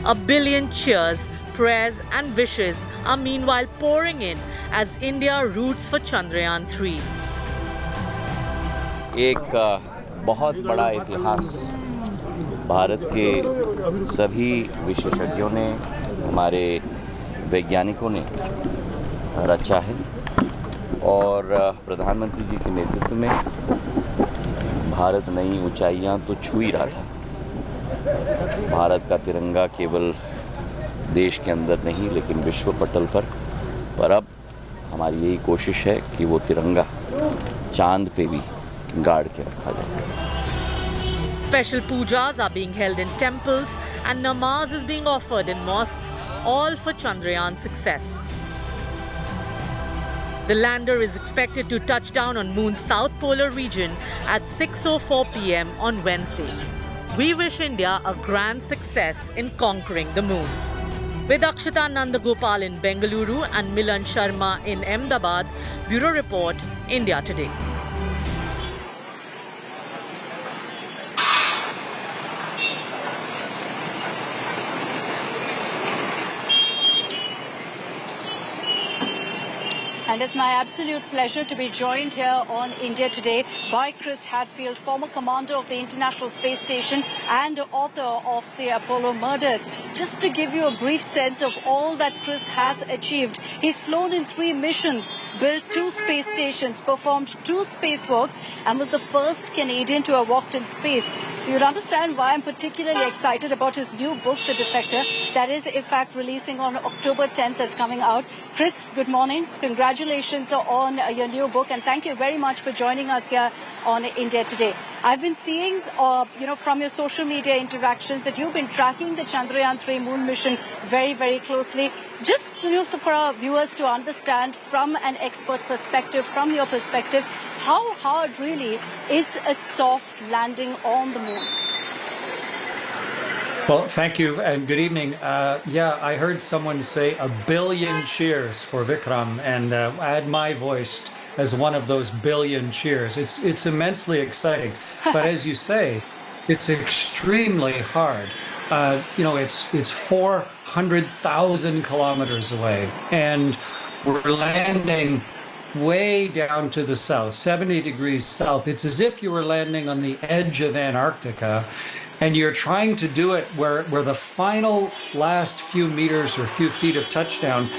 A billion cheers, prayers and wishes are meanwhile pouring in as India roots for Chandrayaan-3. एक बहुत बड़ा इतिहास भारत के सभी विशेषज्ञों ने, हमारे वैज्ञानिकों ने रचा है और प्रधानमंत्री जी के नेतृत्व में भारत नई ऊंचाइयां तो छू ही रहा था। भारत का तिरंगा केवल देश के अंदर नहीं लेकिन विश्व पटल पर अब हमारी यही कोशिश है कि वो तिरंगा चांद पे भी गाड़ के रखा जाए। Special pujas are being held in temples and namaz is being offered in mosques, all for Chandrayaan success. The lander is expected to touch down on Moon's south polar region at 6:04 p.m. on Wednesday. We wish India a grand success in conquering the moon. With Akshita Nandagopal in Bengaluru and Milan Sharma in Ahmedabad, Bureau Report, India Today. And it's my absolute pleasure to be joined here on India Today by Chris Hadfield, former commander of the International Space Station and author of the Apollo murders. Just to give you a brief sense of all that Chris has achieved, he's flown in 3 missions, built 2 space stations, performed 2 spacewalks, and was the first Canadian to have walked in space. So you'd understand why I'm particularly excited about his new book, The Defector, that is in fact releasing on October 10th. That's coming out. Chris, good morning. Congratulations on your new book, and thank you very much for joining us here on India Today. I've been seeing, from your social media interactions that you've been tracking the Chandrayaan-3 moon mission very, very closely. Just so for our viewers to understand from an expert perspective, from your perspective, how hard really is a soft landing on the moon? Well, thank you and good evening. Yeah, I heard someone say 1 billion cheers for Vikram, and add my voice as one of those billion cheers. It's immensely exciting. But as you say, It's extremely hard. It's 400,000 kilometers away, and we're landing way down to the south, 70 degrees south. It's as if you were landing on the edge of Antarctica, and you're trying to do it where the final last few meters or few feet of touchdown,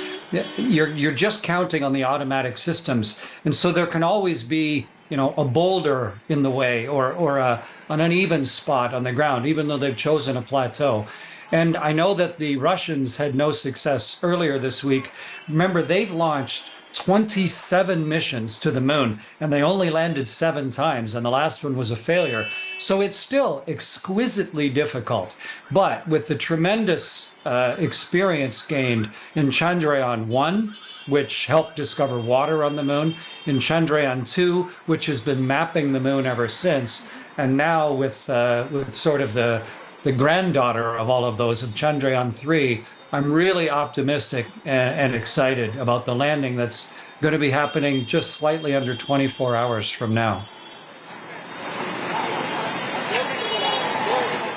you're just counting on the automatic systems. And so there can always be, a boulder in the way or an uneven spot on the ground, even though they've chosen a plateau. And I know that the Russians had no success earlier this week. Remember, they've launched 27 missions to the moon, and they only landed 7 times, and the last one was a failure. So it's still exquisitely difficult. But with the tremendous experience gained in Chandrayaan-3, which helped discover water on the moon, in Chandrayaan-2, which has been mapping the moon ever since, and now with sort of the granddaughter of all of those, of Chandrayaan-3, I'm really optimistic and excited about the landing that's going to be happening just slightly under 24 hours from now.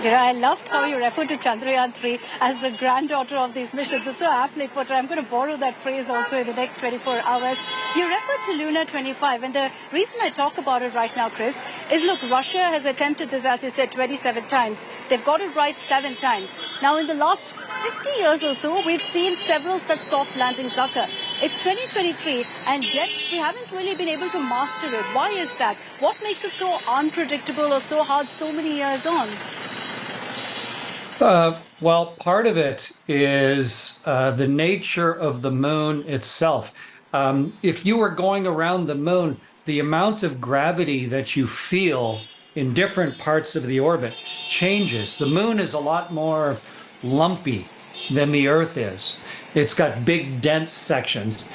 I loved how you referred to Chandrayaan-3 as the granddaughter of these missions. It's so aptly put. I'm going to borrow that phrase also in the next 24 hours. You referred to Lunar 25, and the reason I talk about it right now, Chris, is look, Russia has attempted this, as you said, 27 times. They've got it right 7 times. Now, in the last 50 years or so, we've seen several such soft landings occur. It's 2023, and yet we haven't really been able to master it. Why is that? What makes it so unpredictable or so hard so many years on? Well, part of it is the nature of the moon itself. If you were going around the moon, the amount of gravity that you feel in different parts of the orbit changes. The moon is a lot more lumpy than the Earth is. It's got big, dense sections.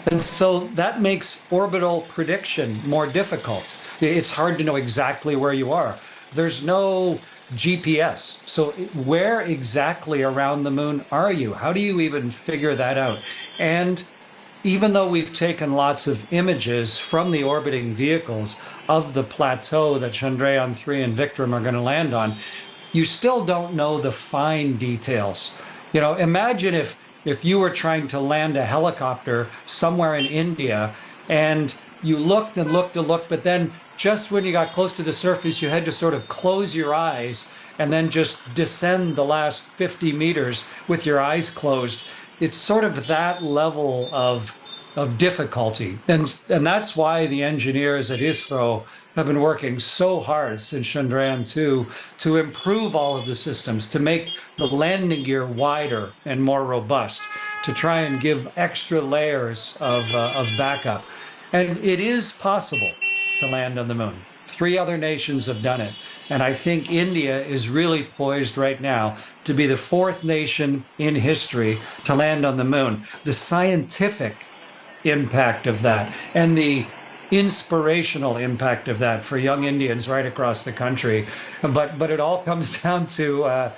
And so that makes orbital prediction more difficult. It's hard to know exactly where you are. There's no GPS. So where exactly around the moon are you? How do you even figure that out? And even though we've taken lots of images from the orbiting vehicles of the plateau that Chandrayaan-3 and Vikram are going to land on, you still don't know the fine details. Imagine if you were trying to land a helicopter somewhere in India and you looked and looked and looked, but then just when you got close to the surface, you had to sort of close your eyes and then just descend the last 50 meters with your eyes closed. It's sort of that level of difficulty. And that's why the engineers at Isro have been working so hard since Chandrayaan-2 to improve all of the systems, to make the landing gear wider and more robust, to try and give extra layers of backup. And it is possible to land on the moon. 3 other nations have done it. And I think India is really poised right now to be the 4th nation in history to land on the moon. The scientific impact of that and the inspirational impact of that for young Indians right across the country. But it all comes down to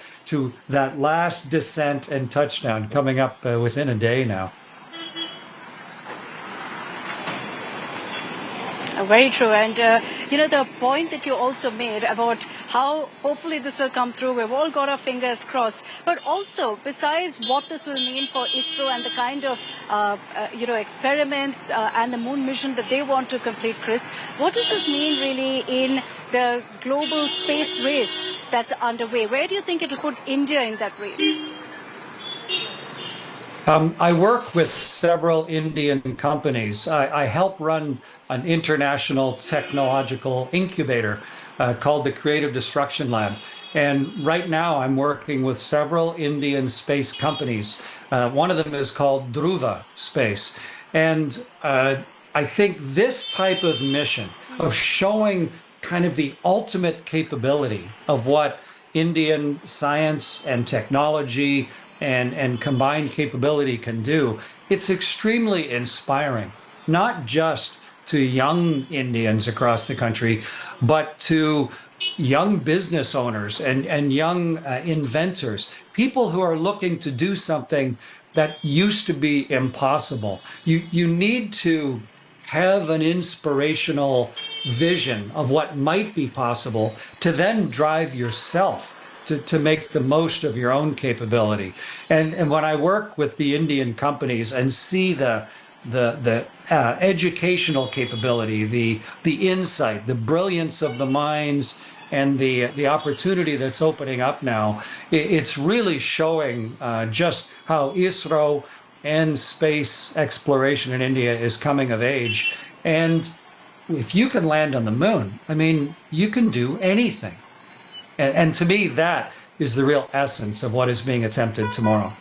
that last descent and touchdown coming up within a day now. Very true. And, the point that you also made about how hopefully this will come through, we've all got our fingers crossed. But also, besides what this will mean for ISRO and the kind of, experiments and the moon mission that they want to complete, Chris, what does this mean really in the global space race that's underway? Where do you think it'll put India in that race? I work with several Indian companies. I help run an international technological incubator called the Creative Destruction Lab. And right now I'm working with several Indian space companies. One of them is called Dhruva Space. And I think this type of mission of showing kind of the ultimate capability of what Indian science and technology and combined capability can do, it's extremely inspiring, not just to young Indians across the country, but to young business owners and young inventors, people who are looking to do something that used to be impossible. You need to have an inspirational vision of what might be possible to then drive yourself to make the most of your own capability. And when I work with the Indian companies and see the educational capability, the insight, the brilliance of the minds, and the opportunity that's opening up now, it's really showing just how Isro and space exploration in India is coming of age. And if you can land on the moon, I mean, you can do anything. And to me, that is the real essence of what is being attempted tomorrow.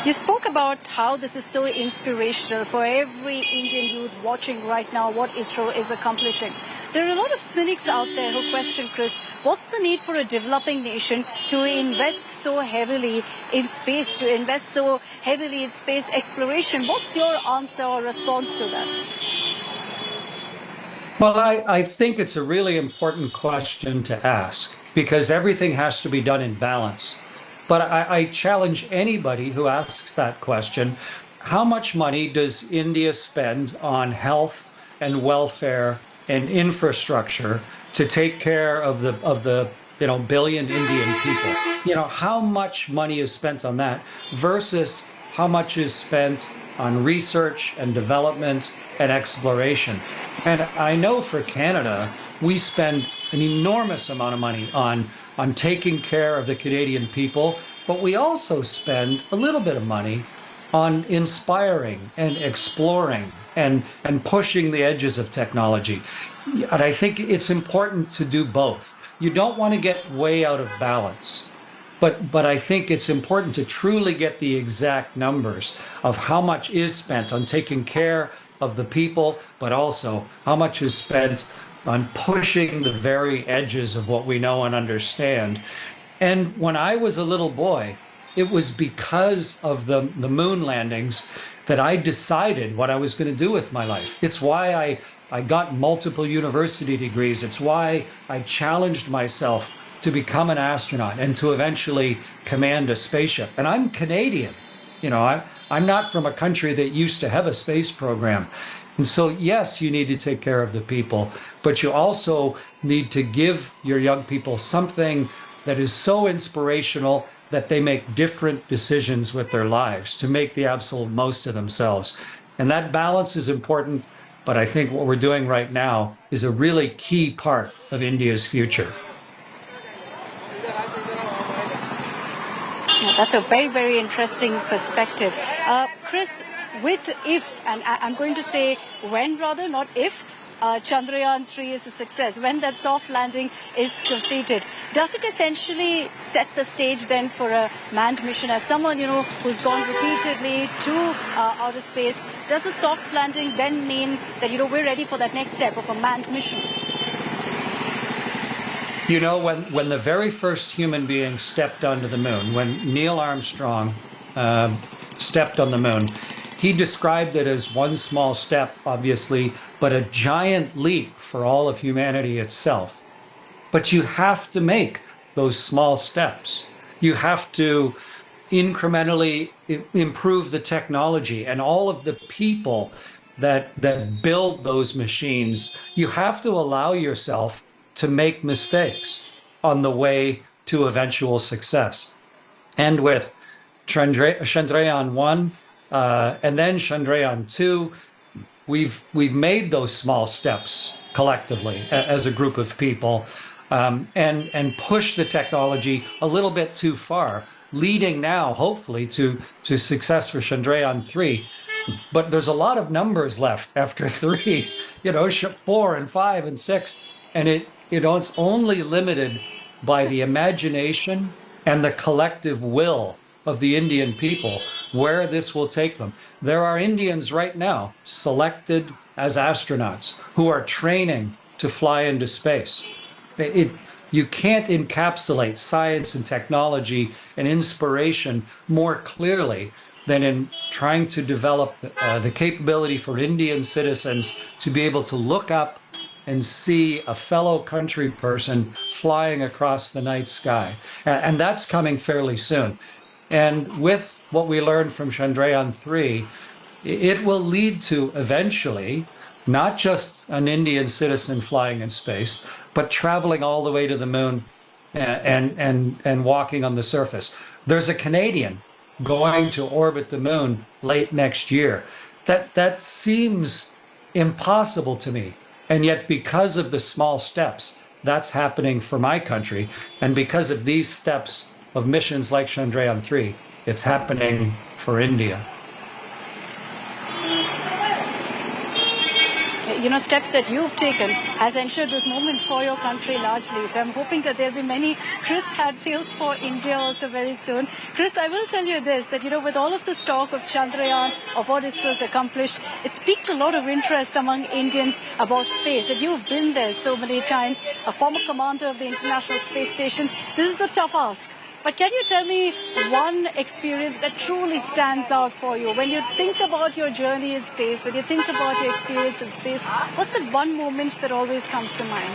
You spoke about how this is so inspirational for every Indian youth watching right now what Isro is accomplishing. There are a lot of cynics out there who question, Chris, what's the need for a developing nation to invest so heavily in space, to invest so heavily in space exploration? What's your answer or response to that? Well, I think it's a really important question to ask because everything has to be done in balance. But I challenge anybody who asks that question, how much money does India spend on health and welfare and infrastructure to take care of the billion Indian people? How much money is spent on that versus how much is spent on research and development and exploration? And I know for Canada, we spend an enormous amount of money on taking care of the Canadian people, but we also spend a little bit of money on inspiring and exploring and pushing the edges of technology. And I think it's important to do both. You don't want to get way out of balance. But I think it's important to truly get the exact numbers of how much is spent on taking care of the people, but also how much is spent on pushing the very edges of what we know and understand. And when I was a little boy, it was because of the moon landings that I decided what I was going to do with my life. It's why I got multiple university degrees. It's why I challenged myself to become an astronaut and to eventually command a spaceship. And I'm Canadian. I'm not from a country that used to have a space program. And so, yes, you need to take care of the people, but you also need to give your young people something that is so inspirational that they make different decisions with their lives to make the absolute most of themselves. And that balance is important, but I think what we're doing right now is a really key part of India's future. Yeah, that's a very, very interesting perspective. Chris, if, and I'm going to say when rather, not if, Chandrayaan-3 is a success, when that soft landing is completed, does it essentially set the stage then for a manned mission? As someone, who's gone repeatedly to outer space, does a soft landing then mean that, we're ready for that next step of a manned mission? When the very first human being stepped onto the moon, when Neil Armstrong stepped on the moon, he described it as one small step, obviously, but a giant leap for all of humanity itself. But you have to make those small steps. You have to incrementally improve the technology and all of the people that build those machines. You have to allow yourself to make mistakes on the way to eventual success. And with Chandrayaan-1 and then Chandrayaan-2, we've made those small steps collectively as a group of people and pushed the technology a little bit too far, leading now, hopefully, to success for Chandrayaan-3. But there's a lot of numbers left after 3, 4 and 5 and 6, and it's only limited by the imagination and the collective will of the Indian people, where this will take them. There are Indians right now selected as astronauts who are training to fly into space. You can't encapsulate science and technology and inspiration more clearly than in trying to develop the capability for Indian citizens to be able to look up and see a fellow country person flying across the night sky. And that's coming fairly soon. And with what we learned from Chandrayaan-3, it will lead to eventually not just an Indian citizen flying in space, but traveling all the way to the moon and walking on the surface. There's a Canadian going to orbit the moon late next year. That seems impossible to me. And yet, because of the small steps, that's happening for my country. And because of these steps of missions like Chandrayaan-3, it's happening for India. You know, steps that you've taken has ensured this moment for your country largely. So I'm hoping that there'll be many Chris Hadfields for India also very soon. Chris, I will tell you this, that, you know, with all of this talk of Chandrayaan, of what Isro has accomplished, it's piqued a lot of interest among Indians about space. And you've been there so many times, a former commander of the International Space Station. This is a tough ask. But can you tell me one experience that truly stands out for you? When you think about your journey in space, when you think about your experience in space, what's that one moment that always comes to mind?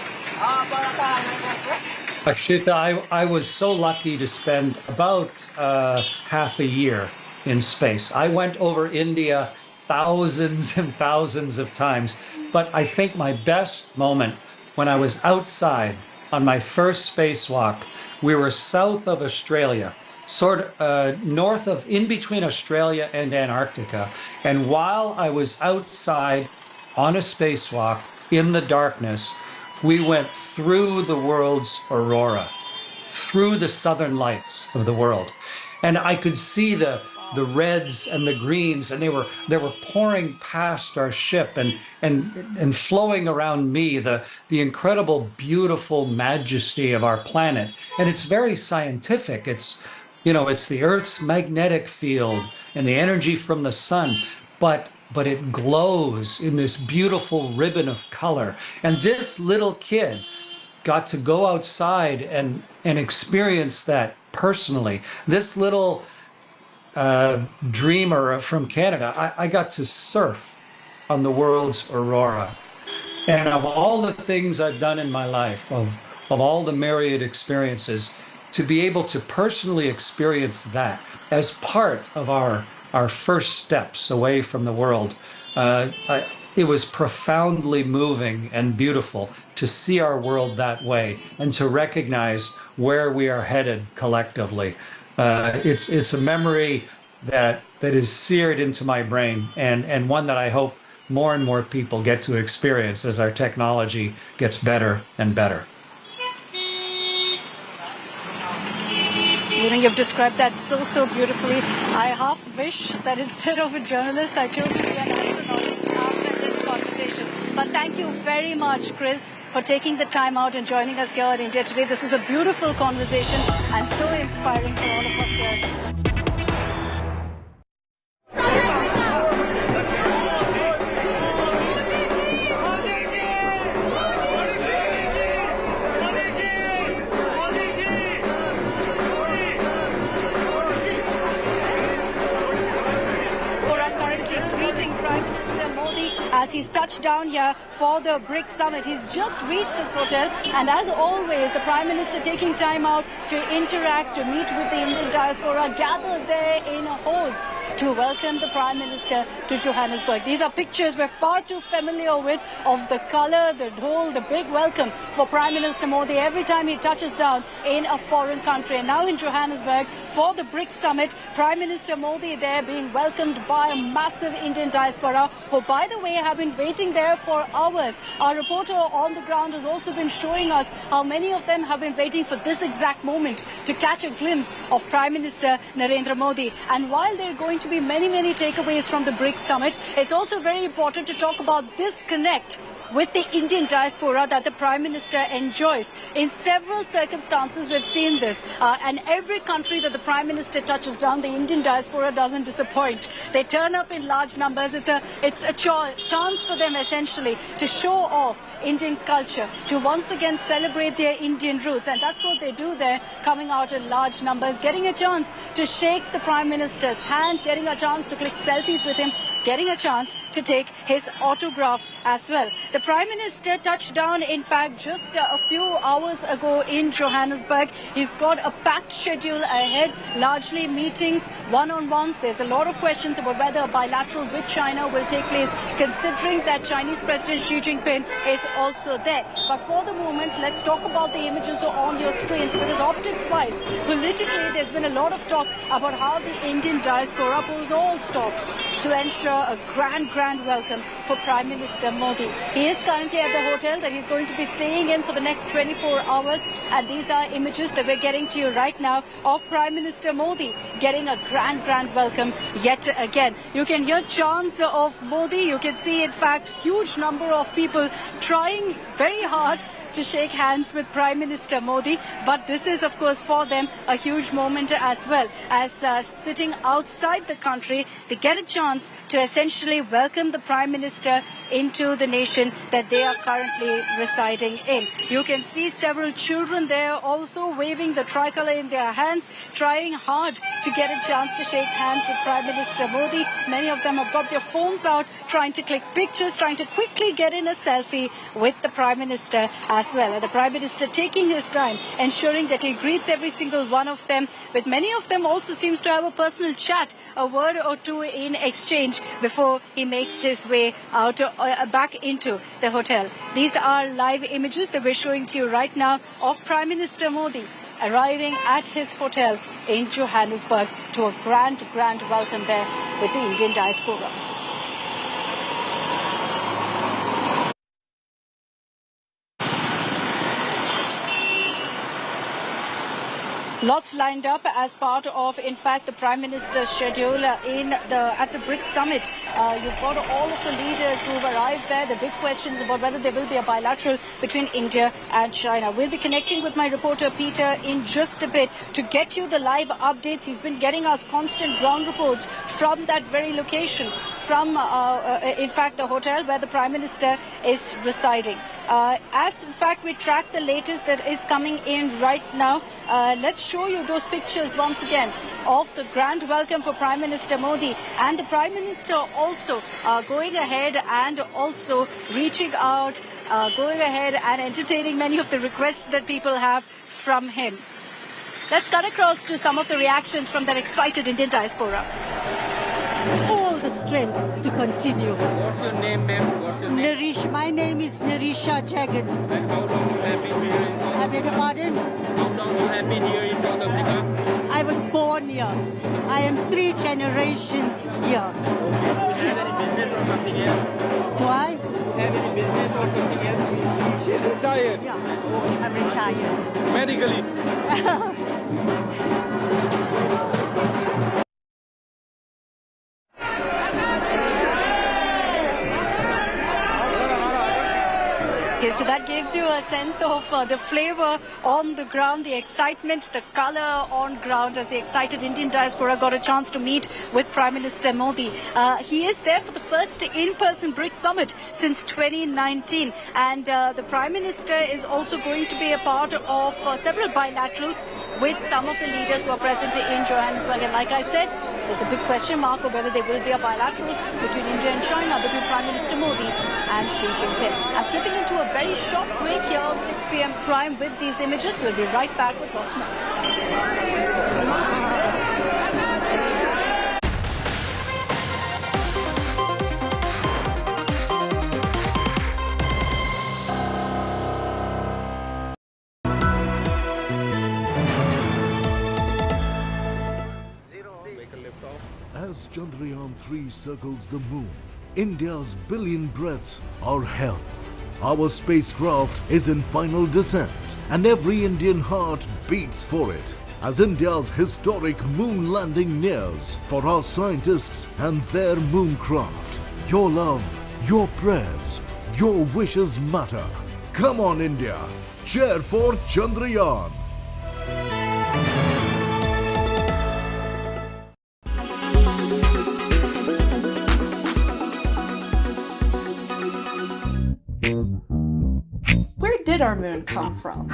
Akshita, I was so lucky to spend about half a year in space. I went over India thousands and thousands of times, but I think my best moment when I was outside on my first spacewalk. We were south of Australia, sort of north of, in between Australia and Antarctica. And while I was outside on a spacewalk in the darkness, we went through the world's aurora, through the southern lights of the world. And I could see the reds and the greens, and they were pouring past our ship and flowing around me, the incredible, beautiful majesty of our planet. And it's very scientific. It's, you know, it's the Earth's magnetic field and the energy from the sun, but it glows in this beautiful ribbon of color. And this little kid got to go outside and experience that personally. This little dreamer from Canada, I got to surf on the world's aurora. And of all the things I've done in my life, of all the myriad experiences, to be able to personally experience that as part of our first steps away from the world, it was profoundly moving and beautiful to see our world that way and to recognize where we are headed collectively. It's a memory that is seared into my brain, and one that I hope more and more people get to experience as our technology gets better and better. You know, you've described that so beautifully. I half wish that instead of a journalist, I chose to be an astronaut after this conversation. But thank you very much, Chris, for taking the time out and joining us here in India today. This was a beautiful conversation and so inspiring for all of us here. As he's touched down here for the BRICS summit. He's just reached his hotel, and as always, the Prime Minister taking time out to interact, to meet with the Indian diaspora gathered there in hordes to welcome the Prime Minister to Johannesburg. These are pictures we're far too familiar with of the color, the whole, the big welcome for Prime Minister Modi every time he touches down in a foreign country. And now in Johannesburg for the BRICS summit, Prime Minister Modi there being welcomed by a massive Indian diaspora who, by the way, have been waiting there for hours. Our reporter on the ground has also been showing us how many of them have been waiting for this exact moment to catch a glimpse of Prime Minister Narendra Modi. And while there are going to be many takeaways from the BRICS summit, it's also very important to talk about this connect with the Indian diaspora that the Prime Minister enjoys. In several circumstances, we've seen this. And every country that the Prime Minister touches down, the Indian diaspora doesn't disappoint. They turn up in large numbers. It's a chance for them, essentially, to show off Indian culture, to once again celebrate their Indian roots. And that's what they do there, coming out in large numbers, getting a chance to shake the Prime Minister's hand, getting a chance to click selfies with him. getting a chance to take his autograph as well. The Prime Minister touched down, in fact, just a few hours ago in Johannesburg. He's got a packed schedule ahead, largely meetings, one-on-ones. There's a lot of questions about whether a bilateral with China will take place, considering that Chinese President Xi Jinping is also there. But for the moment, let's talk about the images on your screens, because optics-wise, politically, there's been a lot of talk about how the Indian diaspora pulls all stops to ensure a grand welcome for Prime Minister Modi. He is currently at the hotel that he's going to be staying in for the next 24 hours, and these are images that we're getting to you right now of Prime Minister Modi getting a grand welcome yet again. You can hear chants of Modi. You can see, in fact, huge number of people trying very hard to shake hands with Prime Minister Modi, but this is of course for them a huge moment as well, as sitting outside the country, they get a chance to essentially welcome the Prime Minister into the nation that they are currently residing in. You can see several children there also waving the tricolour in their hands, trying hard to get a chance to shake hands with Prime Minister Modi. Many of them have got their phones out, trying to click pictures, trying to quickly get in a selfie with the Prime Minister as well. And the Prime Minister taking his time, ensuring that he greets every single one of them. With many of them also seems to have a personal chat, a word or two in exchange before he makes his way out back into the hotel. These are live images that we're showing to you right now of Prime Minister Modi arriving at his hotel in Johannesburg to a grand welcome there with the Indian diaspora. Lots lined up as part of, in fact, the Prime Minister's schedule at the BRICS summit. You've got all of the leaders who've arrived there. The big question is about whether there will be a bilateral between India and China. We'll be connecting with my reporter Peter in just a bit to get you the live updates. He's been getting us constant ground reports from that very location, from, in fact, the hotel where the Prime Minister is residing. As, in fact, we track the latest that is coming in right now, let's show you those pictures once again of the grand welcome for Prime Minister Modi, and the Prime Minister also going ahead and also reaching out, going ahead and entertaining many of the requests that people have from him. Let's cut across to some of the reactions from that excited Indian diaspora. All the strength to continue. What's your name, ma'am? What's your name? Narish. My name is Narisha Jagan. And how long you have been here in South Africa? I beg your pardon? How long you have been here in South Africa? I was born here. I am 3 generations here. Okay. Do you have any business or something else? Do I? Do you have any business or something else? She's retired. Yeah, I'm retired. Medically? Okay, so that gives you a sense of the flavor on the ground, the excitement, the color on ground as the excited Indian diaspora got a chance to meet with Prime Minister Modi. He is there for the first in-person BRICS summit since 2019, and the Prime Minister is also going to be a part of several bilaterals with some of the leaders who are present in Johannesburg. And like I said, there's a big question mark of whether there will be a bilateral between India and China, between Prime Minister Modi and Xi Jinping. I'm slipping into a very short break here on 6 p.m. Prime with these images. We'll be right back with lots more. As Chandrayaan-3 circles the moon, India's billion breaths are held. Our spacecraft is in final descent, and every Indian heart beats for it as India's historic moon landing nears for our scientists and their mooncraft. Your love, your prayers, your wishes matter. Come on, India, cheer for Chandrayaan. Where did our moon come from?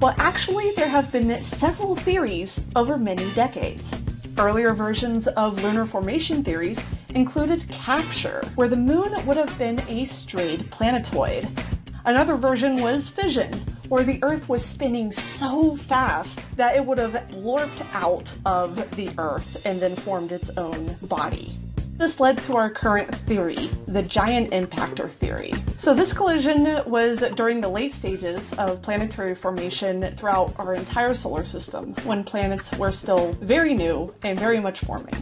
Well, actually, there have been several theories over many decades. Earlier versions of lunar formation theories included capture, where the moon would have been a strayed planetoid. Another version was fission, where the Earth was spinning so fast that it would have warped out of the Earth and then formed its own body. This led to our current theory, the giant impactor theory. So this collision was during the late stages of planetary formation throughout our entire solar system, when planets were still very new and very much forming.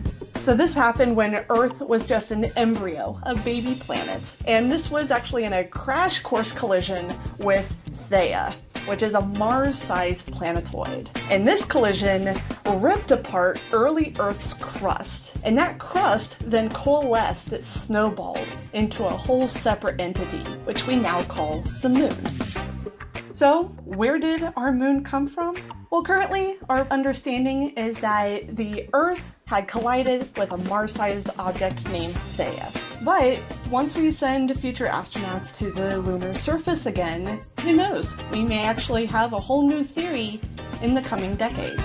So this happened when Earth was just an embryo, a baby planet. And this was actually in a crash course collision with Theia, which is a Mars-sized planetoid. And this collision ripped apart early Earth's crust. And that crust then coalesced, it snowballed into a whole separate entity, which we now call the moon. So, where did our moon come from? Well, currently, our understanding is that the Earth had collided with a Mars-sized object named Theia. But once we send future astronauts to the lunar surface again, who knows? We may actually have a whole new theory in the coming decades.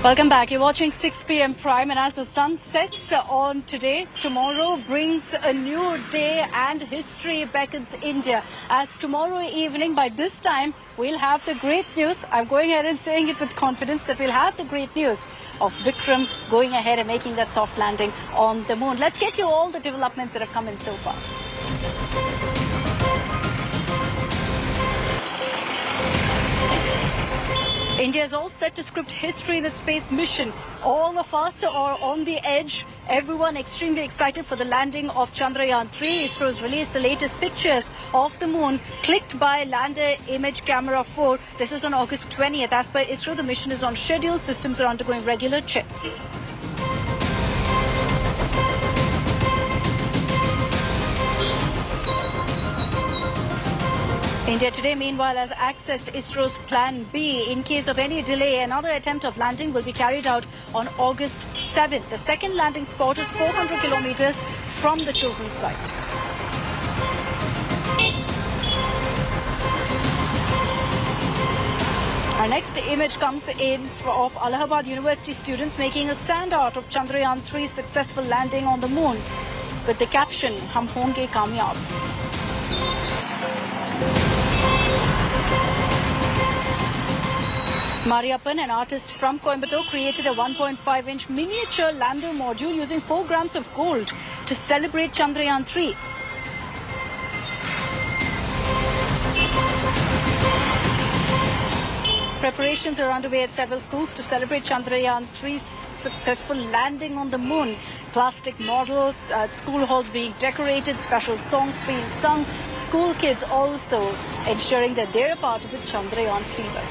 Welcome back. You're watching 6 p.m. Prime, and as the sun sets on today, tomorrow brings a new day and history beckons India. As tomorrow evening, by this time, we'll have the great news. I'm going ahead and saying it with confidence that we'll have the great news of Vikram going ahead and making that soft landing on the moon. Let's get you all the developments that have come in so far. India is all set to script history in its space mission. All of us are on the edge. Everyone extremely excited for the landing of Chandrayaan-3. ISRO has released the latest pictures of the moon clicked by lander image camera 4. This is on August 20th. As per ISRO, the mission is on schedule. Systems are undergoing regular checks. India today, meanwhile, has accessed ISRO's Plan B. In case of any delay, another attempt of landing will be carried out on August 7th. The second landing spot is 400 kilometers from the chosen site. Our next image comes in of Allahabad University students making a sand art of Chandrayaan-3's successful landing on the moon with the caption, "Hum honge kamyab." Mariappan, an artist from Coimbatore, created a 1.5-inch miniature lander module using 4 grams of gold to celebrate Chandrayaan-3. Preparations are underway at several schools to celebrate Chandrayaan-3's successful landing on the moon. Plastic models at school halls being decorated, special songs being sung, school kids also ensuring that they're a part of the Chandrayaan fever.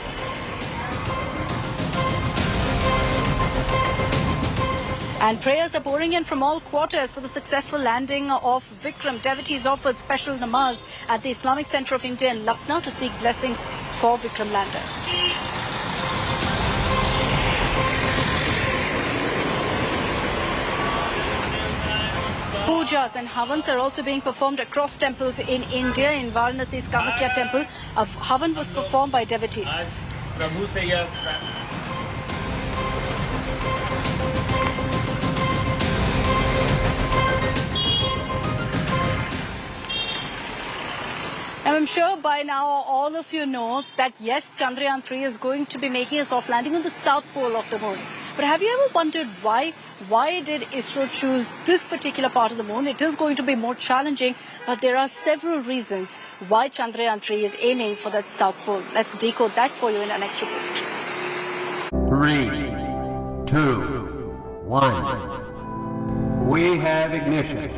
And prayers are pouring in from all quarters for the successful landing of Vikram. Devotees offered special namaz at the Islamic Center of India in Lucknow to seek blessings for Vikram lander. Pujas and havans are also being performed across temples in India. In Varanasi's Kamakya temple, a havan was performed by devotees. Now, I'm sure by now all of you know that yes, Chandrayaan-3 is going to be making a soft landing on the south pole of the moon. But have you ever wondered why? Why did ISRO choose this particular part of the moon? It is going to be more challenging, but there are several reasons why Chandrayaan-3 is aiming for that south pole. Let's decode that for you in our next report. 3, 2, 1. We have ignition.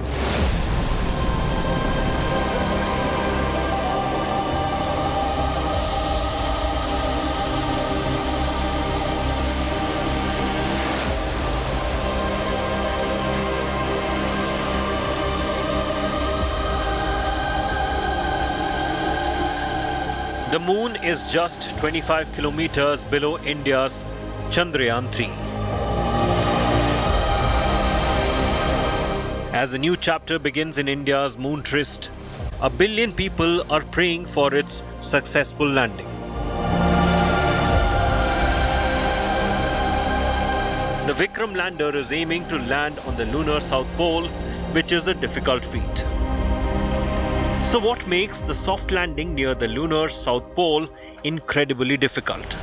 The moon is just 25 kilometers below India's Chandrayaan-3. As a new chapter begins in India's moon tryst, 1 billion people are praying for its successful landing. The Vikram lander is aiming to land on the lunar south pole, which is a difficult feat. So what makes the soft landing near the lunar south pole incredibly difficult?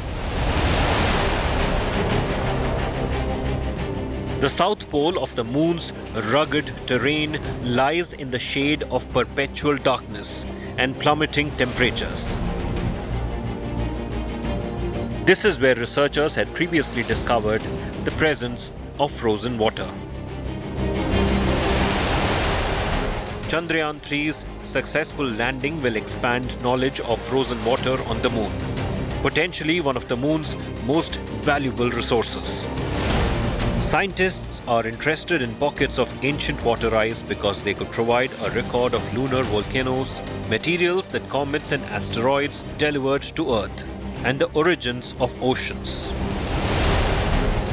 The south pole of the moon's rugged terrain lies in the shade of perpetual darkness and plummeting temperatures. This is where researchers had previously discovered the presence of frozen water. Chandrayaan-3's successful landing will expand knowledge of frozen water on the moon, potentially one of the moon's most valuable resources. Scientists are interested in pockets of ancient water ice because they could provide a record of lunar volcanoes, materials that comets and asteroids delivered to Earth, and the origins of oceans.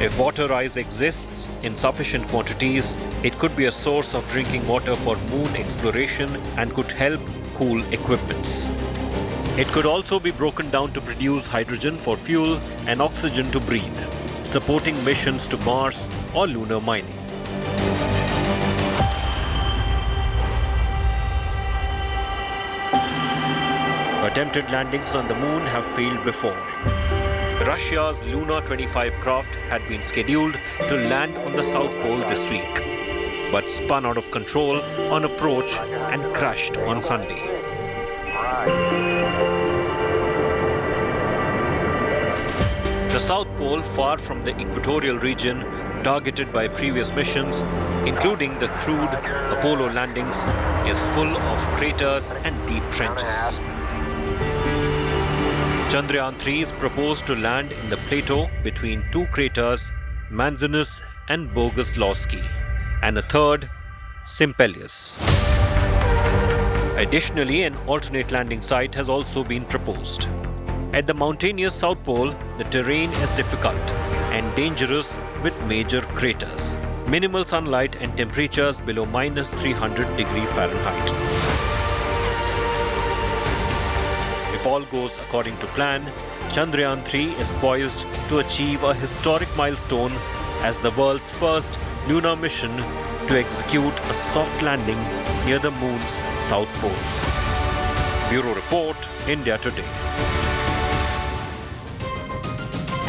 If water ice exists in sufficient quantities, it could be a source of drinking water for moon exploration and could help cool equipments. It could also be broken down to produce hydrogen for fuel and oxygen to breathe, supporting missions to Mars or lunar mining. Attempted landings on the moon have failed before. Russia's Luna 25 craft had been scheduled to land on the South Pole this week, but spun out of control on approach and crashed on Sunday. The South Pole, far from the equatorial region targeted by previous missions, including the crewed Apollo landings, is full of craters and deep trenches. Chandrayaan-3 is proposed to land in the plateau between two craters, Manzinus and Boguslawski, and a third, Simpelius. Additionally, an alternate landing site has also been proposed. At the mountainous South Pole, the terrain is difficult and dangerous with major craters, minimal sunlight and temperatures below -300°F. If all goes according to plan, Chandrayaan-3 is poised to achieve a historic milestone as the world's first lunar mission to execute a soft landing near the moon's south pole. Bureau Report, India Today.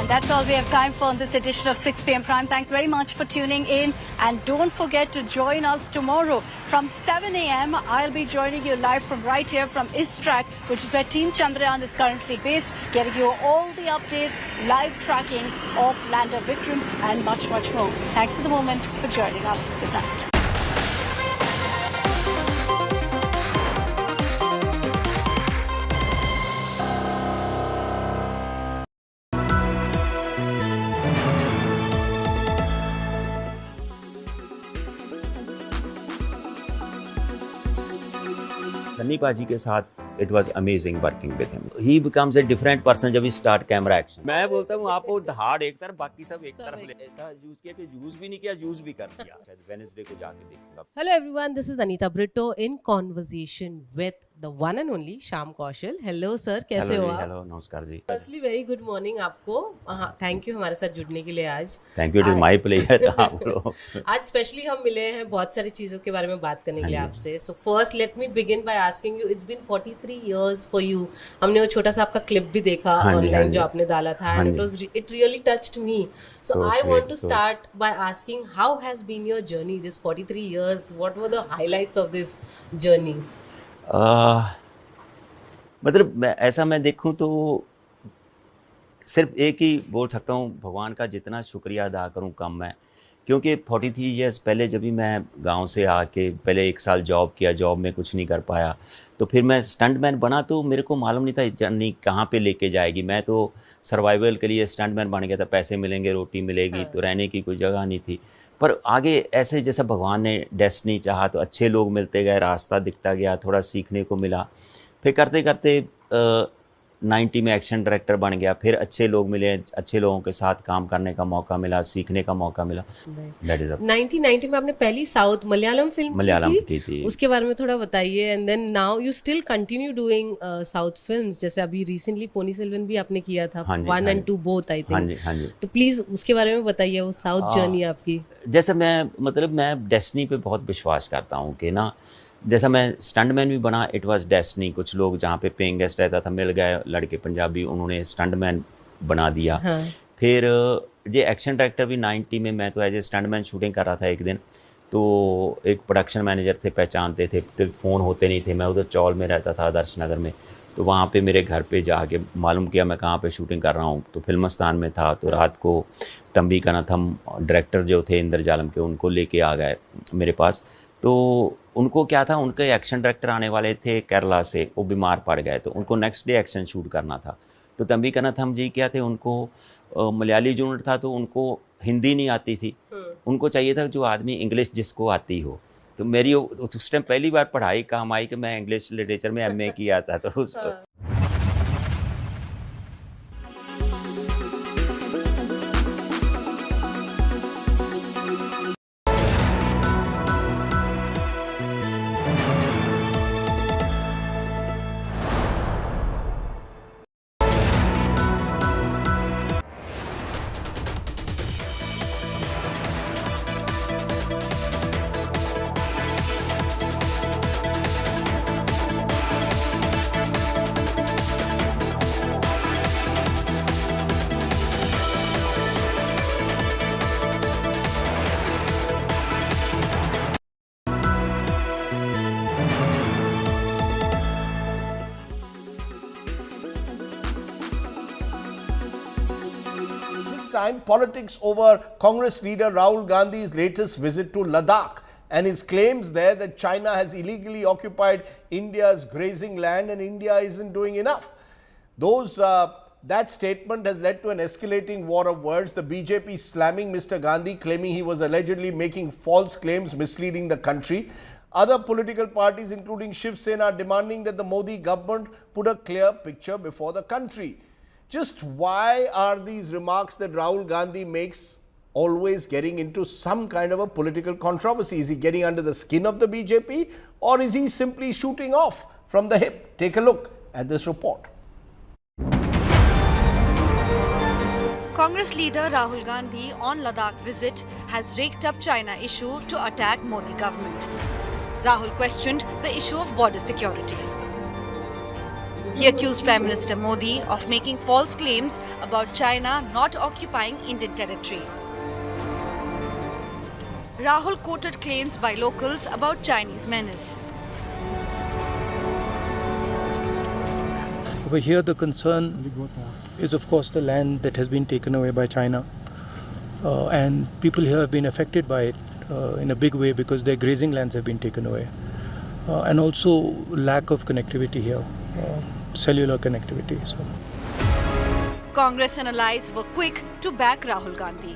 That's all we have time for on this edition of 6 p.m. Prime. Thanks very much for tuning in. And don't forget to join us tomorrow from 7 a.m. I'll be joining you live from right here from ISTRAC, which is where Team Chandrayaan is currently based, getting you all the updates, live tracking of lander Vikram and much, much more. Thanks for the moment for joining us. Good night. Sunny पाजी के साथ it was amazing working with him. He becomes a different person जब ही start camera action. मैं बोलता हूँ आपको धाड़ एक तरफ बाकी सब एक तरफ ले. ऐसा यूज किया कि यूज भी नहीं किया, यूज भी कर दिया. वेडनेसडे को जाके देखूंगा. Hello everyone, this is Anita Brito in conversation with the one and only Shyam Kaushal. Hello sir, कैसे हो आप? हेलो, नमस्कार जी. Firstly very good morning आपको. थैंक यू हमारे साथ जुड़ने के लिए आज. Thank you, it is my pleasure. आप लोग आज स्पेशली हम मिले हैं बहुत सारी चीज़ों के बारे में बात करने के लिए आपसे. So first let me begin by asking you, it's been 43 43 years for you. हमने वो छोटा सा आपका क्लिप भी देखा ऑनलाइन जो आपने डाला था, and it really touched me. So I want to start by asking, how has been your journey this 43 years? What were the highlights of this journey? मतलब ऐसा मैं देखूं तो सिर्फ एक ही बोल सकता हूँ, भगवान का जितना शुक्रिया अदा करूँ कम है, क्योंकि 43 इयर्स पहले जब भी मैं गांव से आके पहले 1 साल जॉब किया, जॉब में कुछ नहीं कर पाया, तो फिर मैं स्टंटमैन बना, तो मेरे को मालूम नहीं था जर्नी कहाँ पे लेके जाएगी। मैं तो सर्वाइवल के लिए स्टंटमैन बन गया था, पैसे मिलेंगे, रोटी मिलेगी, तो रहने की कोई जगह नहीं थी। पर आगे ऐसे जैसा भगवान ने डेस्टिनी चाहा तो अच्छे लोग मिलते गए, रास्ता दिखता गया, थोड़ा सीखने को मिला। फिर करते करते 90 में एक्शन डायरेक्टर बन गया, फिर अच्छे लोग मिले, अच्छे लोगों के साथ काम करने का मौका मिला, सीखने का मौका मिला। 1990 में आपने पहली साउथ मलयालम फिल्म की थी, उसके बारे में थोड़ा बताइए। And then now you still continue doing South films, जैसे अभी रिसेंटली पोनी सेल्वन भी आपने किया था, 1 and 2 बोथ आई थिंक। हाँ जी। तो प्लीज उसके बारे में बताइए, वो साउथ जर्नी आपकी। जैसे मैं डेस्टिनी पे बहुत विश्वास करता हूँ कि ना, जैसा मैं स्टंटमैन भी बना, इट वाज डेस्टिनी। कुछ लोग जहाँ पे पेइंग गेस्ट रहता था मिल गए, लड़के पंजाबी, उन्होंने स्टंटमैन बना दिया। फिर ये एक्शन डायरेक्टर भी 90 में, मैं तो एज ए स्टंटमैन शूटिंग कर रहा था एक दिन, तो एक प्रोडक्शन मैनेजर थे, पहचानते थे, फिर फ़ोन होते नहीं थे। मैं उधर चौल में रहता था, आदर्श नगर में, तो वहाँ पे मेरे घर पे जाके मालूम किया मैं कहाँ पे शूटिंग कर रहा हूँ, तो फिल्मस्तान में था। तो रात को तंबी कनाथम डायरेक्टर जो थे इंद्रजालम के, उनको लेके आ गए मेरे पास। तो उनको क्या था, उनके एक्शन डायरेक्टर आने वाले थे केरला से, वो बीमार पड़ गए, तो उनको नेक्स्ट डे एक्शन शूट करना था। तो तंबी कनाथम जी क्या थे, उनको मलयाली यूनिट था, तो उनको हिंदी नहीं आती थी, उनको चाहिए था जो आदमी इंग्लिश जिसको आती हो। तो मेरी उस टाइम पहली बार पढ़ाई काम आई कि मैं इंग्लिश लिटरेचर में MA किया था, तो time, politics over Congress leader Rahul Gandhi's latest visit to Ladakh and his claims there that China has illegally occupied India's grazing land and India isn't doing enough. That statement has led to an escalating war of words. The BJP slamming Mr. Gandhi, claiming he was allegedly making false claims, misleading the country. Other political parties, including Shiv Sena, are demanding that the Modi government put a clear picture before the country. Just why are these remarks that Rahul Gandhi makes always getting into some kind of a political controversy? Is he getting under the skin of the BJP, or is he simply shooting off from the hip? Take a look at this report. Congress leader Rahul Gandhi on Ladakh visit has raked up China issue to attack Modi government. Rahul questioned the issue of border security. He accused Prime Minister Modi of making false claims about China not occupying Indian territory. Rahul quoted claims by locals about Chinese menace. Over here, the concern is, of course, the land that has been taken away by China. And people here have been affected by it in a big way because their grazing lands have been taken away. And also lack of connectivity here, cellular connectivity. So. Congress and allies were quick to back Rahul Gandhi.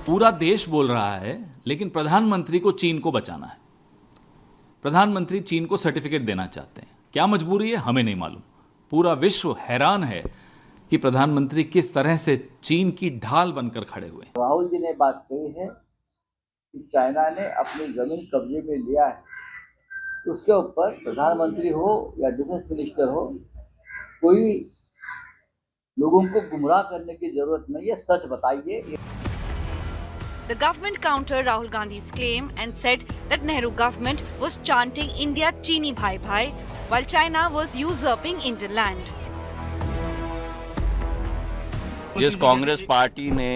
पूरा देश बोल रहा है, लेकिन प्रधानमंत्री को चीन को बचाना है. प्रधानमंत्री चीन को सर्टिफिकेट देना चाहते हैं. क्या मजबूरी है हमें नहीं मालूम. पूरा विश्व हैरान है कि प्रधानमंत्री किस तरह से चीन की ढाल बनकर खड़े हुए. राहुल जी ने बात कही है कि चाइना ने अपनी जमीन कब्जे में लिया है, तो उसके ऊपर प्रधानमंत्री हो या डिफेंस मिनिस्टर हो, कोई लोगों को गुमराह करने की जरूरत नहीं है, सच बताइए. The government countered Rahul Gandhi's claim and said that Nehru government was chanting India Chini Bhai Bhai while China was usurping Indian land. जिस कांग्रेस पार्टी ने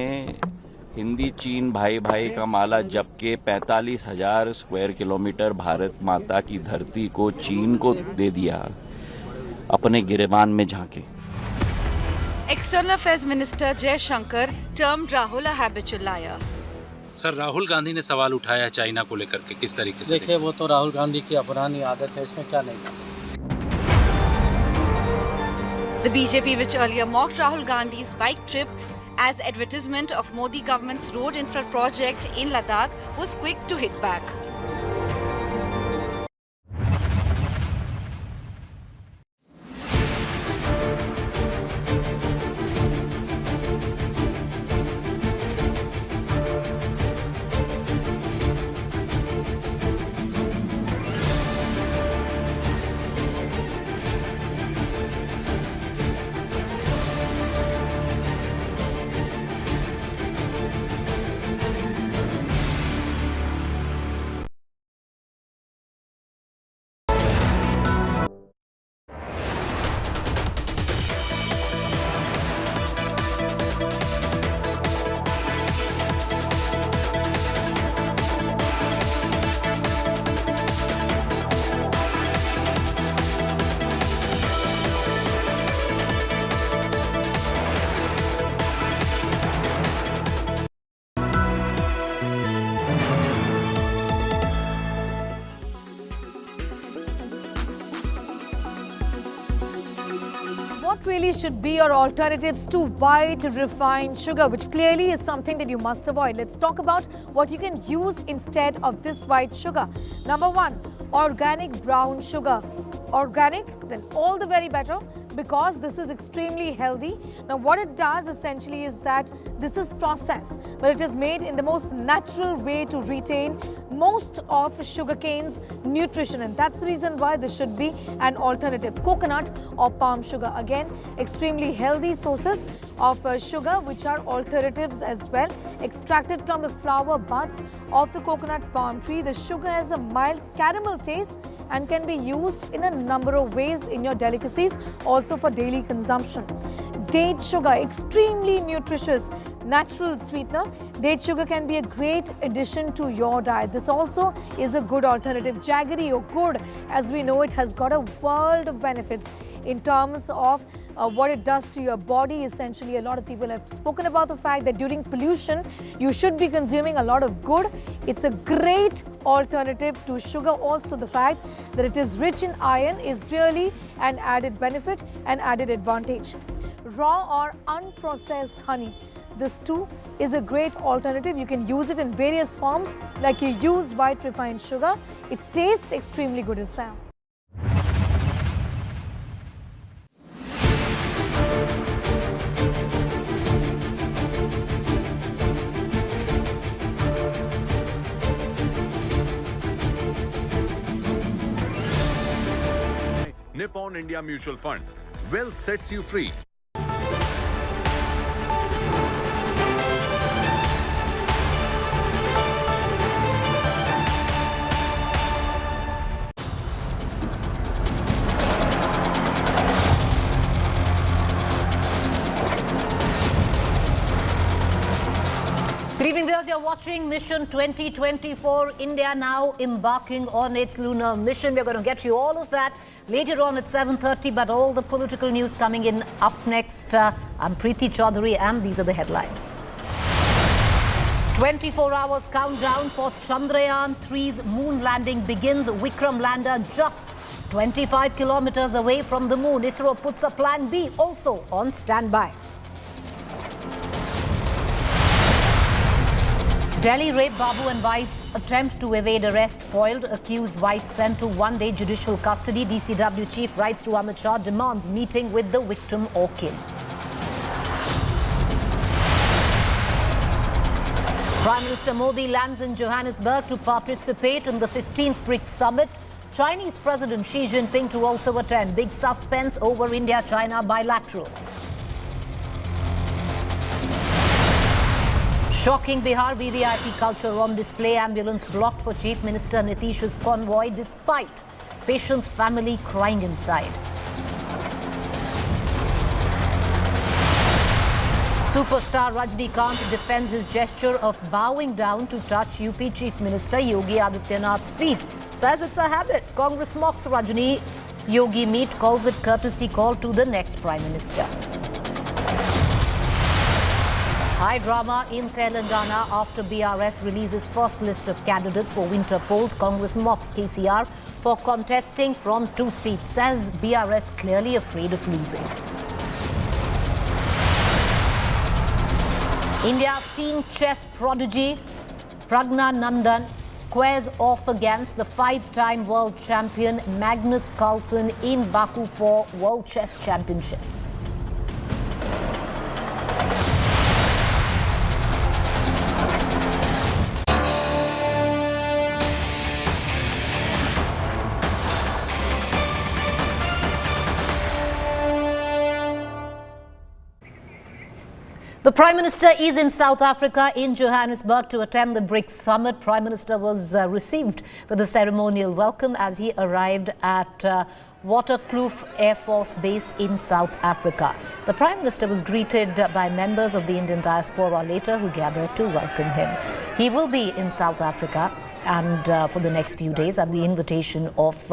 हिंदी चीन भाई भाई का माला जप के 45,000 स्क्वायर किलोमीटर भारत माता की धरती को चीन को दे दिया, अपने गिरेबान में झांके. External Affairs Minister Jai Shankar termed Rahul a habitual liar. Sir, Rahul Gandhi ने सवाल उठाया चाइना को लेकर के, किस तरीके से? देखिए, वो तो राहुल गांधी की पुरानी आदत है, इसमें क्या नहीं. The BJP, which earlier mocked Rahul Gandhi's bike trip as advertisement of Modi government's road infra project in Ladakh, was quick to hit back. What really should be your alternatives to white refined sugar, which clearly is something that you must avoid? Let's talk about what you can use instead of this white sugar. Number one, organic brown sugar. Organic, then all the very better, because this is extremely healthy. Now what it does essentially is that this is processed, but it is made in the most natural way to retain most of sugarcane's nutrition, and that's the reason why this should be an alternative. Coconut or palm sugar, again extremely healthy sources of sugar, which are alternatives as well, extracted from the flower buds of the coconut palm tree. The sugar has a mild caramel taste and can be used in a number of ways in your delicacies, also for daily consumption. Date sugar, extremely nutritious natural sweetener. Date sugar can be a great addition to your diet. This also is a good alternative. Jaggery or gur, as we know, it has got a world of benefits in terms of what it does to your body. Essentially, a lot of people have spoken about the fact that during pollution, you should be consuming a lot of gur. It's a great alternative to sugar. Also, the fact that it is rich in iron is really an added benefit and added advantage. Raw or unprocessed honey. This too is a great alternative. You can use it in various forms, like you use white refined sugar. It tastes extremely good as well. Nippon India Mutual Fund. Wealth sets you free. Good evening, viewers. You're watching Mission 2024. India now embarking on its lunar mission. We're going to get you all of that later on at 7:30. But all the political news coming in up next. I'm Preeti Chaudhary, and these are the headlines. 24 hours countdown for Chandrayaan-3's moon landing begins. Vikram lander just 25 kilometers away from the moon. Isro puts a plan B also on standby. Delhi rape Babu and wife attempt to evade arrest foiled. Accused wife sent to one-day judicial custody. DCW chief writes to Amit Shah, demands meeting with the victim or kin. Prime Minister Modi lands in Johannesburg to participate in the 15th BRICS summit. Chinese President Xi Jinping to also attend. Big suspense over India-China bilateral. Shocking Bihar VVIP culture on display. Ambulance blocked for Chief Minister Nitish's convoy despite patient's family crying inside. Superstar Rajnikant defends his gesture of bowing down to touch UP Chief Minister Yogi Adityanath's feet. Says it's a habit. Congress mocks Rajni. Yogi meet calls it courtesy call to the next Prime Minister. High drama in Telangana after BRS releases first list of candidates for winter polls. Congress mocks KCR for contesting from 2 seats. Says BRS clearly afraid of losing. India's teen chess prodigy Pragyan squares off against the 5-time world champion Magnus Carlsen in Baku for World Chess Championships. The Prime Minister is in South Africa in Johannesburg to attend the BRICS summit. Prime Minister was received with a ceremonial welcome as he arrived at Waterkloof Air Force Base in South Africa. The Prime Minister was greeted by members of the Indian Diaspora later who gathered to welcome him. He will be in South Africa and for the next few days at the invitation of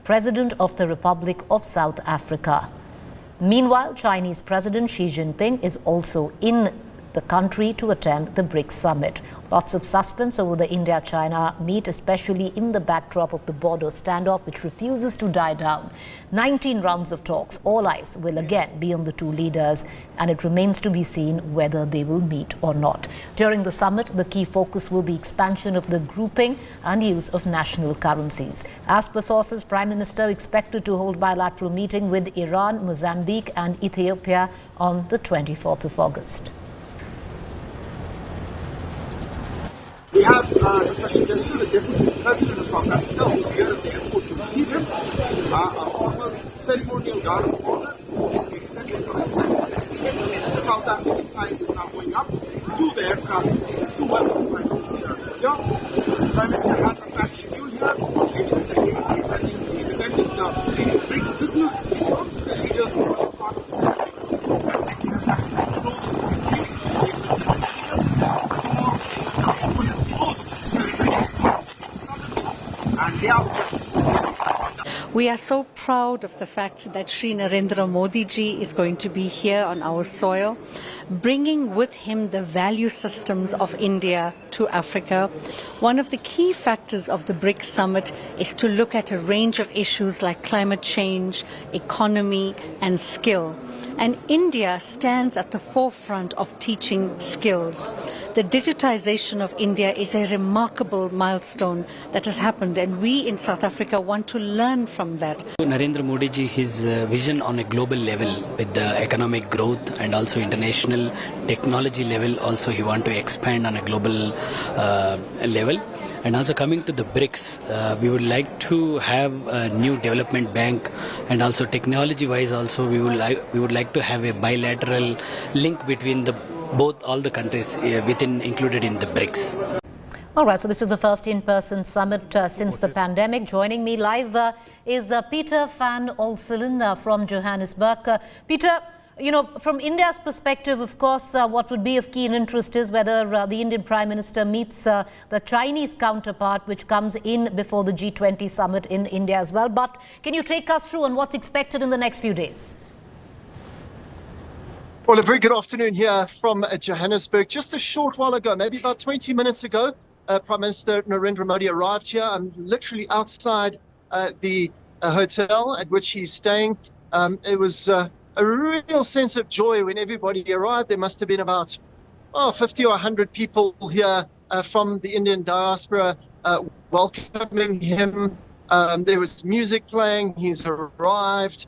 President of the Republic of South Africa. Meanwhile, Chinese President Xi Jinping is also in the country to attend the BRICS summit. Lots of suspense over the India-China meet, especially in the backdrop of the border standoff, which refuses to die down. 19 rounds of talks, all eyes will again be on the two leaders, and it remains to be seen whether they will meet or not. During the summit, the key focus will be expansion of the grouping and use of national currencies. As per sources, Prime Minister expected to hold bilateral meeting with Iran, Mozambique and Ethiopia on the 24th of August. We have, as a special gesture, the Deputy President of South Africa, who is here at the airport to receive him. A formal ceremonial guard of honor is going to be extended to him. As you can see, the South African side is now going up to the aircraft to welcome Prime Minister here. Prime Minister has a packed schedule here. Later in the day, he's attending the BRICS business forum, the leaders part of the ceremony. And then he has a close retreat later in the next years. Tomorrow is the open and closed ceremonies of the summit. And thereafter, we are so proud of the fact that Shri Narendra Modi ji is going to be here on our soil, bringing with him the value systems of India to Africa. One of the key factors of the BRICS summit is to look at a range of issues like climate change, economy and skill. And India stands at the forefront of teaching skills. The digitization of India is a remarkable milestone that has happened, and we in South Africa want to learn from that. Narendra Modi ji, his vision on a global level with the economic growth and also international technology level, also he want to expand on a global level. And also coming to the BRICS, we would like to have a new development bank, and also technology-wise also we would like to have a bilateral link between all the countries included in the BRICS. All right, so this is the first in-person summit since the pandemic. Joining me live is Peter van Olselen from Johannesburg. Peter, you know, from India's perspective, of course, what would be of keen interest is whether the Indian Prime Minister meets the Chinese counterpart, which comes in before the G20 summit in India as well. But can you take us through on what's expected in the next few days? Well, a very good afternoon here from Johannesburg. Just a short while ago, maybe about 20 minutes ago, Prime Minister Narendra Modi arrived here. I'm literally outside the hotel at which he's staying. It was a real sense of joy when everybody arrived. There must have been about 50 or 100 people here from the Indian diaspora welcoming him. There was music playing. He's arrived.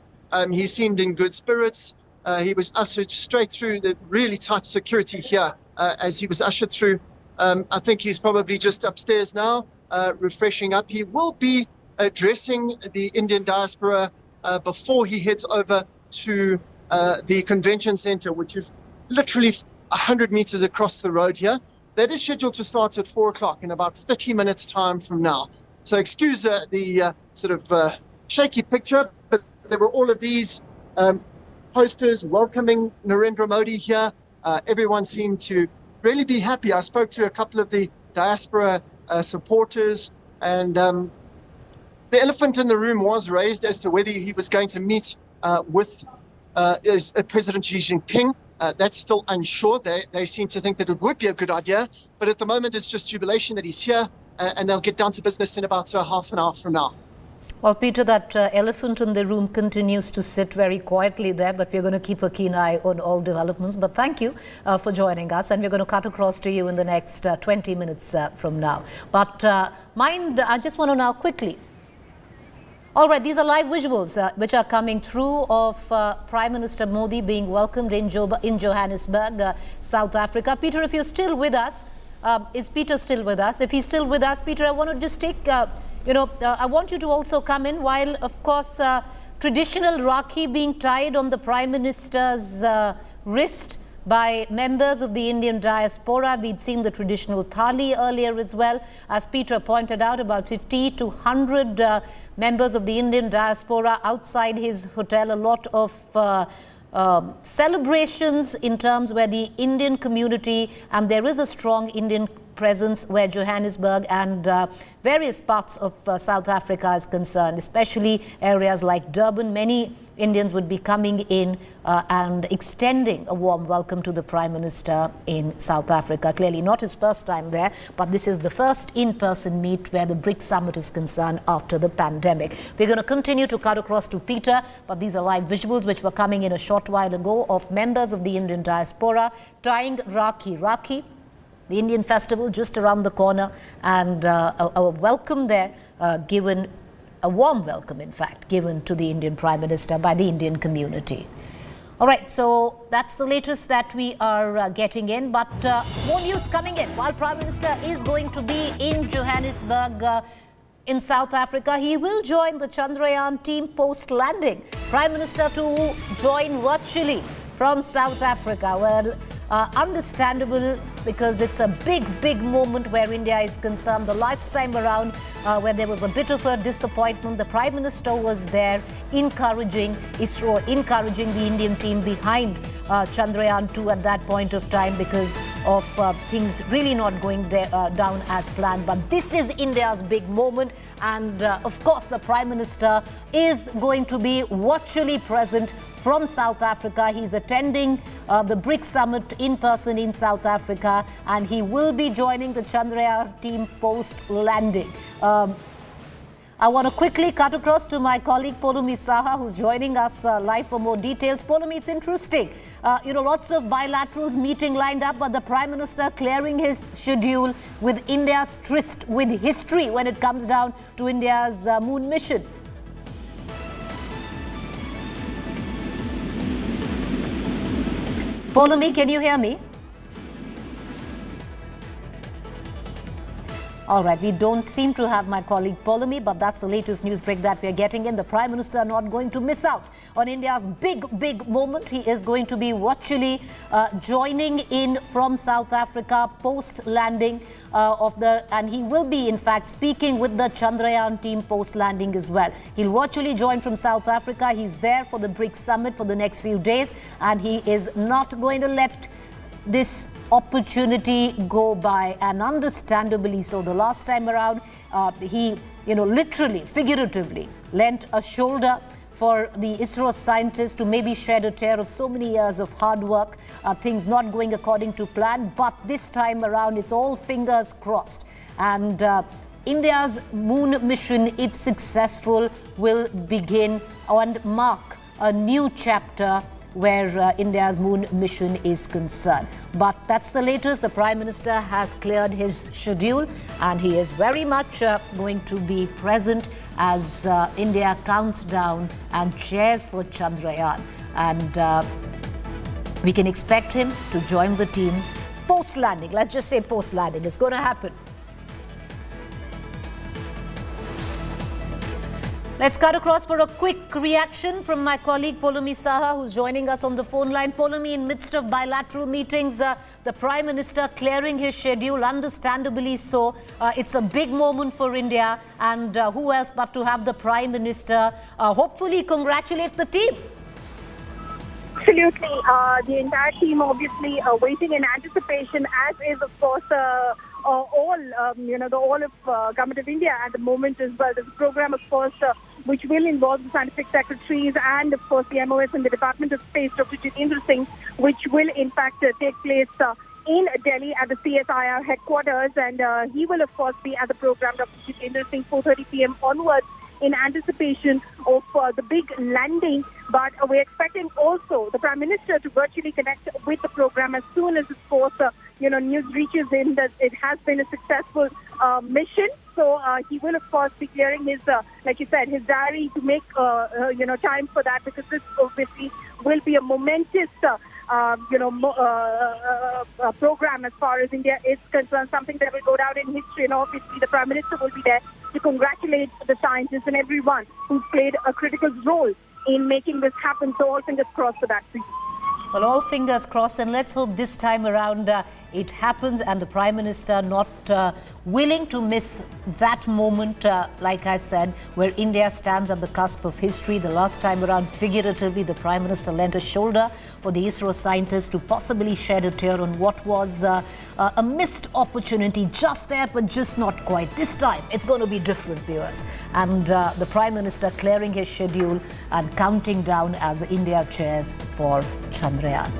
He seemed in good spirits. He was ushered straight through the really tight security here as he was ushered through. I think he's probably just upstairs now, refreshing up. He will be addressing the Indian diaspora before he heads over to the convention center, which is literally 100 meters across the road here. that is scheduled to start at 4 o'clock in about 30 minutes time from now. So excuse the sort of shaky picture, but there were all of these posters welcoming Narendra Modi here. Everyone seemed to really be happy. I spoke to a couple of the Diaspora supporters, and the elephant in the room was raised as to whether he was going to meet with President Xi Jinping. That's still unsure. They seem to think that it would be a good idea, but at the moment it's just jubilation that he's here, and they'll get down to business in about half an hour from now. Well, Peter, that elephant in the room continues to sit very quietly there, but we're going to keep a keen eye on all developments. But thank you for joining us, and we're going to cut across to you in the next 20 minutes from now. But I just want to now quickly. All right, these are live visuals which are coming through of Prime Minister Modi being welcomed in Johannesburg, South Africa. Peter, if you're still with us, is Peter still with us? If he's still with us, Peter, I want to just take... I want you to also come in while, of course, traditional Rakhi being tied on the Prime Minister's wrist by members of the Indian diaspora. We'd seen the traditional thali earlier as well. As Peter pointed out, about 50 to 100 members of the Indian diaspora outside his hotel. A lot of celebrations in terms where the Indian community, and there is a strong Indian presence where Johannesburg and various parts of South Africa is concerned, especially areas like Durban. Many Indians would be coming in and extending a warm welcome to the Prime Minister in South Africa. Clearly not his first time there, but this is the first in-person meet where the BRICS summit is concerned after the pandemic. We're going to continue to cut across to Peter, but these are live visuals which were coming in a short while ago of members of the Indian diaspora tying Rakhi, the Indian festival just around the corner, and a welcome there given, a warm welcome in fact, given to the Indian Prime Minister by the Indian community. All right, so that's the latest that we are getting in, but more news coming in. While Prime Minister is going to be in Johannesburg, in South Africa, he will join the Chandrayaan team post-landing. Prime Minister to join virtually from South Africa. Well, understandable, because it's a big moment where India is concerned. The last time around where there was a bit of a disappointment, the Prime Minister was there encouraging Isro, encouraging the Indian team behind Chandrayaan-3 at that point of time because of things really not going down as planned. But this is India's big moment, and of course the Prime Minister is going to be virtually present from South Africa. He's attending the BRICS summit in person in South Africa, and he will be joining the Chandrayaan team post-landing. I want to quickly cut across to my colleague Polumi Saha, who's joining us live for more details. Polumi, it's interesting. Lots of bilaterals meeting lined up, but the Prime Minister clearing his schedule with India's tryst with history when it comes down to India's moon mission. Polumi, can you hear me? All right, we don't seem to have my colleague Polumi, but that's the latest news break that we're getting in. The Prime Minister not going to miss out on India's big moment. He is going to be virtually joining in from South Africa post-landing and he will be in fact speaking with the Chandrayaan team post-landing as well. He'll virtually join from South Africa. He's there for the BRICS summit for the next few days, and he is not going to let this opportunity go by, and understandably so. The last time around, he, literally, figuratively lent a shoulder for the Isro scientists to maybe shed a tear of so many years of hard work, things not going according to plan. But this time around, it's all fingers crossed. And India's moon mission, if successful, will begin and mark a new chapter where India's moon mission is concerned. But that's the latest. The Prime Minister has cleared his schedule, and he is very much going to be present as India counts down and cheers for Chandrayaan. And we can expect him to join the team post-landing. Let's just say post-landing. It's going to happen. Let's cut across for a quick reaction from my colleague Poulomi Saha, who's joining us on the phone line. Poulomi, in midst of bilateral meetings, the Prime Minister clearing his schedule, understandably so. It's a big moment for India, and who else but to have the Prime Minister hopefully congratulate the team. Absolutely. The entire team obviously waiting in anticipation, as is, of course, the whole of Government of India at the moment as well. There's a program, of course, which will involve the scientific secretaries and, of course, the MOS and the Department of Space, Dr. Jitendra Singh, which will, in fact, take place in Delhi at the CSIR headquarters. And he will, of course, be at the program, Dr. Jitendra Singh, 4:30 p.m. onwards, in anticipation of the big landing. But we're expecting also the Prime Minister to virtually connect with the program as soon as, of course, news reaches in that it has been a successful mission. So he will, of course, be clearing his, like you said, his diary to make, time for that, because this obviously will be a momentous, program as far as India is concerned, something that will go down in history. And obviously the Prime Minister will be there to congratulate the scientists and everyone who's played a critical role in making this happen. So all fingers crossed for that. Well, all fingers crossed, and let's hope this time around it happens and the Prime Minister not willing to miss that moment, like I said, where India stands at the cusp of history. The last time around, figuratively, the Prime Minister lent a shoulder for the Isro scientists to possibly shed a tear on what was a missed opportunity, just there but just not quite. This time it's going to be different, viewers. And the Prime Minister clearing his schedule and counting down as India cheers for Chandrayaan.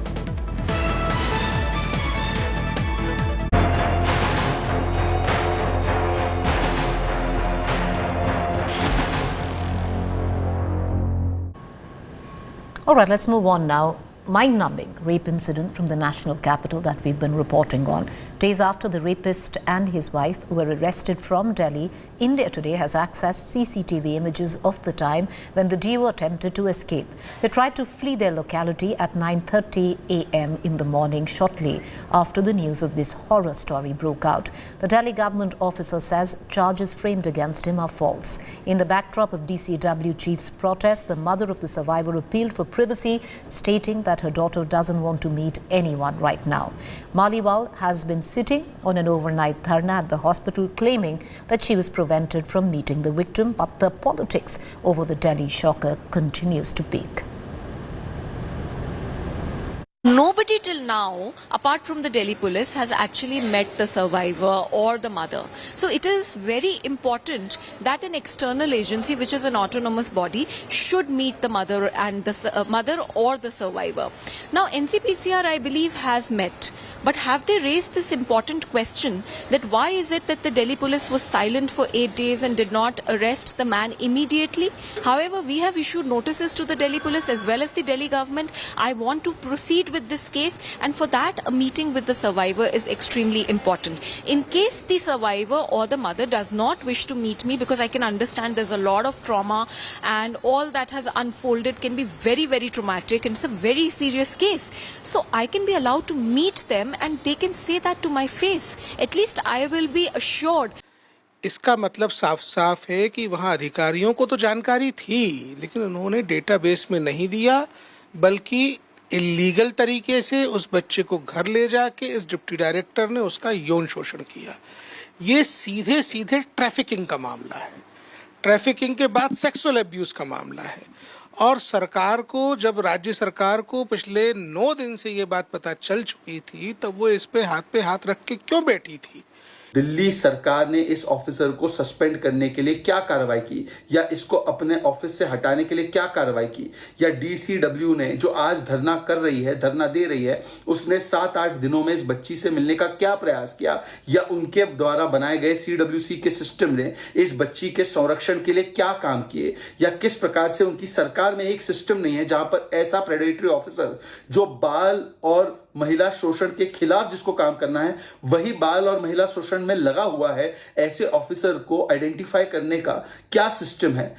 All right, let's move on now. Mind-numbing rape incident from the national capital that we've been reporting on. Days after the rapist and his wife were arrested from Delhi, India Today has accessed CCTV images of the time when the duo attempted to escape. They tried to flee their locality at 9:30 a.m. in the morning, shortly after the news of this horror story broke out. The Delhi government officer says charges framed against him are false. In the backdrop of DCW chief's protest, the mother of the survivor appealed for privacy, stating that her daughter doesn't want to meet anyone right now. Maliwal has been sitting on an overnight dharna at the hospital, claiming that she was prevented from meeting the victim, but the politics over the Delhi shocker continues to peak. Nobody till now, apart from the Delhi police, has actually met the survivor or the mother. So it is very important that an external agency, which is an autonomous body, should meet the mother and the mother or the survivor. Now, NCPCR, I believe, has met. But have they raised this important question that why is it that the Delhi police was silent for 8 days and did not arrest the man immediately? However, we have issued notices to the Delhi police as well as the Delhi government. I want to proceed with this case, and for that a meeting with the survivor is extremely important. In case the survivor or the mother does not wish to meet me, because I can understand there's a lot of trauma and all that has unfolded can be very, very traumatic, and it's a very serious case. So I can be allowed to meet them and they can say that to my face. At least I will be assured. इसका मतलब साफ साफ है कि वहाँ अधिकारियों को तो जानकारी थी, लेकिन उन्होंने डेटाबेस में नहीं दिया, बल्कि इलीगल तरीके से उस बच्चे को घर ले जाके इस डिप्टी डायरेक्टर ने उसका यौन शोषण किया। ये सीधे सीधे ट्रैफिकिंग का मामला है। ट्रैफिकिंग के बाद सेक्सुअल अब्यूज का मामला है। और सरकार को, जब राज्य सरकार को पिछले 9 दिन से ये बात पता चल चुकी थी, तब वो इस पे हाथ रख के क्यों बैठी थी? दिल्ली सरकार ने इस ऑफिसर को सस्पेंड करने के लिए क्या कार्रवाई की, या इसको अपने ऑफिस से हटाने के लिए क्या कार्रवाई की, या डीसीडब्ल्यू ने जो आज धरना कर रही है, धरना दे रही है, उसने 7-8 दिनों में इस बच्ची से मिलने का क्या प्रयास किया, या उनके द्वारा बनाए गए सीडब्ल्यूसी के सिस्टम ने इस बच्ची के संरक्षण के लिए क्या काम किए, या किस प्रकार से उनकी सरकार में एक सिस्टम नहीं है जहां पर ऐसा प्रेडेटरी ऑफिसर जो बाल और महिला शोषण के खिलाफ जिसको काम करना है, वही बाल और महिला शोषण में लगा हुआ है, ऐसे ऑफिसर को आइडेंटिफाई करने का क्या सिस्टम है?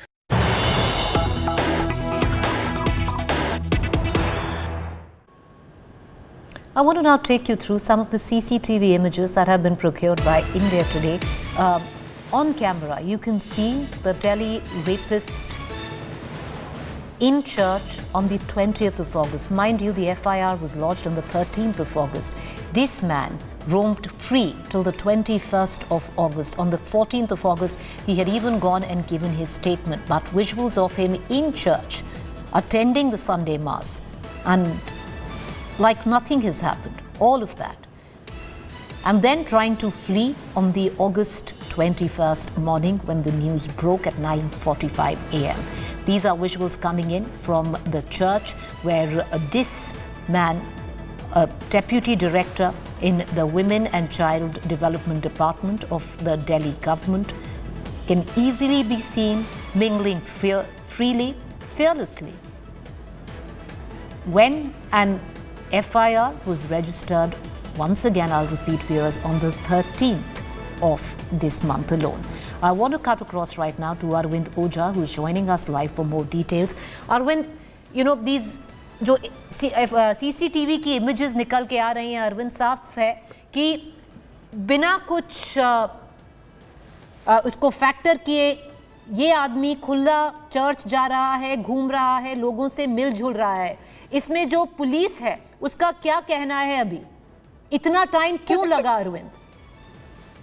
I want to now take you through some of the CCTV images that have been procured by India Today. on camera, you can see the Delhi rapist in church on the 20th of August. Mind you, the FIR was lodged on the 13th of August. This man roamed free till the 21st of August. On the 14th of August, he had even gone and given his statement. But visuals of him in church, attending the Sunday Mass, and like nothing has happened, all of that. And then trying to flee on the August 21st morning when the news broke at 9:45 a.m. These are visuals coming in from the church where this man, a deputy director in the Women and Child Development Department of the Delhi government, can easily be seen mingling freely, fearlessly. When an FIR was registered, once again I'll repeat viewers, on the 13th of this month alone. I want to cut across right now to Arvind Oja, who's joining us live for more details. Arvind, you know, these जो CCTV की images निकल के आ रही हैं, अरविंद, साफ है कि बिना कुछ उसको फैक्टर किए ये आदमी खुला चर्च जा रहा है, घूम रहा है, लोगों से मिलजुल रहा है. इसमें जो पुलिस है उसका क्या कहना है? अभी इतना टाइम क्यों लगा अरविंद?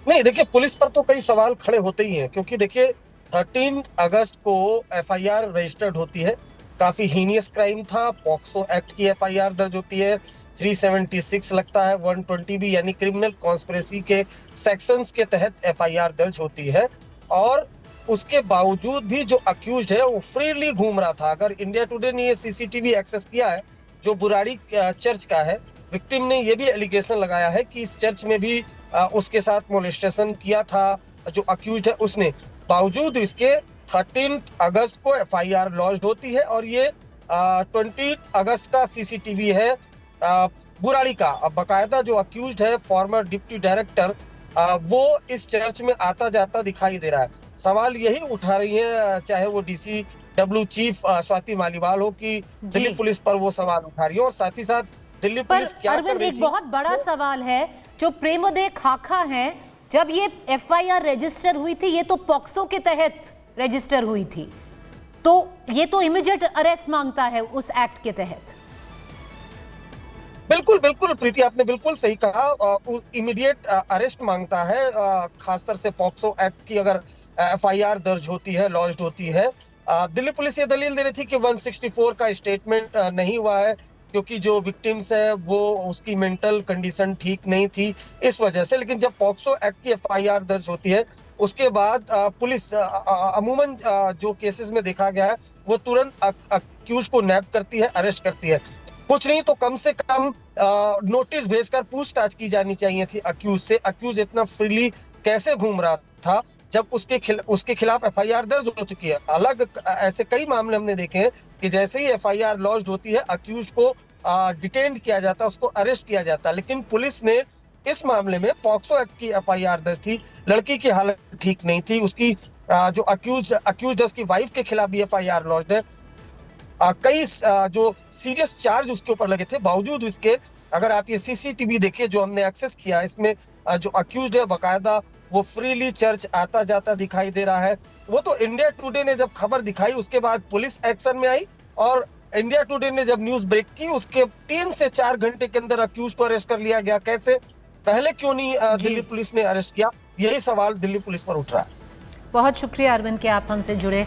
नहीं, देखिए, पुलिस पर तो कई सवाल खड़े होते ही हैं, क्योंकि देखिए 13 अगस्त को FIR रजिस्टर्ड होती है. काफी हीनियस क्राइम था. पॉक्सो एक्ट की FIR दर्ज होती है. 376 लगता है, 120 भी, यानी क्रिमिनल कॉन्स्पिरेसी के सेक्शंस के तहत FIR दर्ज होती है. और उसके बावजूद भी जो अक्यूज्ड है वो फ्रीली घूम रहा था. अगर इंडिया टुडे ने ये CCTV एक्सेस किया है जो बुराड़ी चर्च का है, विक्टिम ने ये भी एलिगेशन लगाया है कि इस चर्च में भी उसके साथ मोलेस्टेशन किया था जो अक्यूज्ड है उसने. बावजूद इसके 13 अगस्त को FIR लॉन्च होती है और ये 20 अगस्त का CCTV है बुराड़ी का. अब बाकायदा जो अक्यूज्ड है, फॉर्मर डिप्टी डायरेक्टर, वो इस चर्च में आता जाता दिखाई दे रहा है. सवाल यही उठा रही है, चाहे वो DCW चीफ स्वाति मालीवाल हो कि दिल्ली पुलिस पर वो सवाल उठा रही है. और साथ ही साथ दिल्ली पुलिस क्या कर रही थी? अरविंद, एक बहुत बड़ा सवाल है जो प्रेमोदय खाखा है. जब ये FIR रजिस्टर हुई थी, ये तो पॉक्सो के तहत रजिस्टर हुई थी, तो ये तो इमीडिएट अरेस्ट मांगता है उस एक्ट के तहत. बिल्कुल बिल्कुल प्रीति, आपने बिल्कुल सही कहा. इमीडिएट अरेस्ट मांगता है. खासकर से पॉक्सो एक्ट की अगर FIR दर्ज होती है, लॉन्च्ड होती है. दिल्ली पुलिस ये दलील दे रही थी कि 164 का स्टेटमेंट नहीं हुआ है क्योंकि जो विक्टिम्स है वो उसकी मेंटल कंडीशन ठीक नहीं थी, इस वजह से. लेकिन जब पॉक्सो एक्ट की FIR दर्ज होती है उसके बाद पुलिस अमूमन जो केसेस में देखा गया है वो तुरंत अक्यूज को नैप करती है, अरेस्ट करती है. कुछ नहीं तो कम से कम नोटिस भेजकर पूछताछ की जानी चाहिए थी अक्यूज से. अक्यूज इतना फ्रीली कैसे घूम रहा था जब उसके खिलाफ FIR दर्ज हो चुकी है? अलग ऐसे कई मामले हमने देखे हैं कि जैसे ही FIR लॉन्च होती है अक्यूज को डिटेन किया जाता, उसको अरेस्ट किया जाता. लेकिन पुलिस ने इस मामले में पॉक्सो एक्ट की FIR दर्ज थी. लड़की की हालत ठीक नहीं थी. उसकी जो अक्यूज उसकी वाइफ के खिलाफ भी FIR लॉन्च है. कई जो सीरियस चार्ज उसके ऊपर लगे थे. बावजूद इसके अगर आप ये CCTV देखिए जो हमने एक्सेस किया, इसमें जो अक्यूज है बाकायदा वो फ्रीली चर्च आता जाता दिखाई दे रहा है. वो तो इंडिया टुडे ने जब खबर दिखाई उसके बाद पुलिस एक्शन में आई और इंडिया टुडे ने जब न्यूज ब्रेक की उसके 3 से 4 घंटे के अंदर अक्यूज को अरेस्ट कर लिया गया. कैसे? पहले क्यों नहीं दिल्ली पुलिस ने अरेस्ट किया? यही सवाल दिल्ली पुलिस पर उठ रहा है. बहुत शुक्रिया अरविंद कि आप हमसे जुड़े.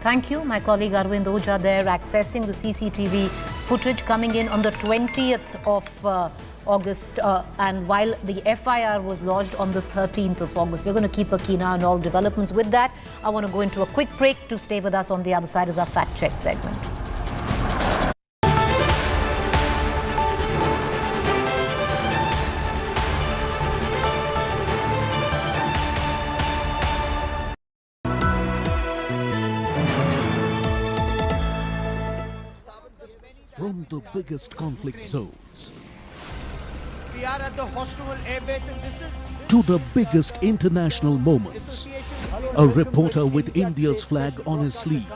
Thank you. My colleague Arvind Oja there accessing the CCTV footage coming in on the 20th of August and while the FIR was lodged on the 13th of August. We're going to keep a keen eye on all developments. With that, I want to go into a quick break. To stay with us on the other side is our fact check segment. From the biggest conflict zones We are at the Hostel Air Base and this is to the biggest international moments, a reporter with India's flag on his sleeve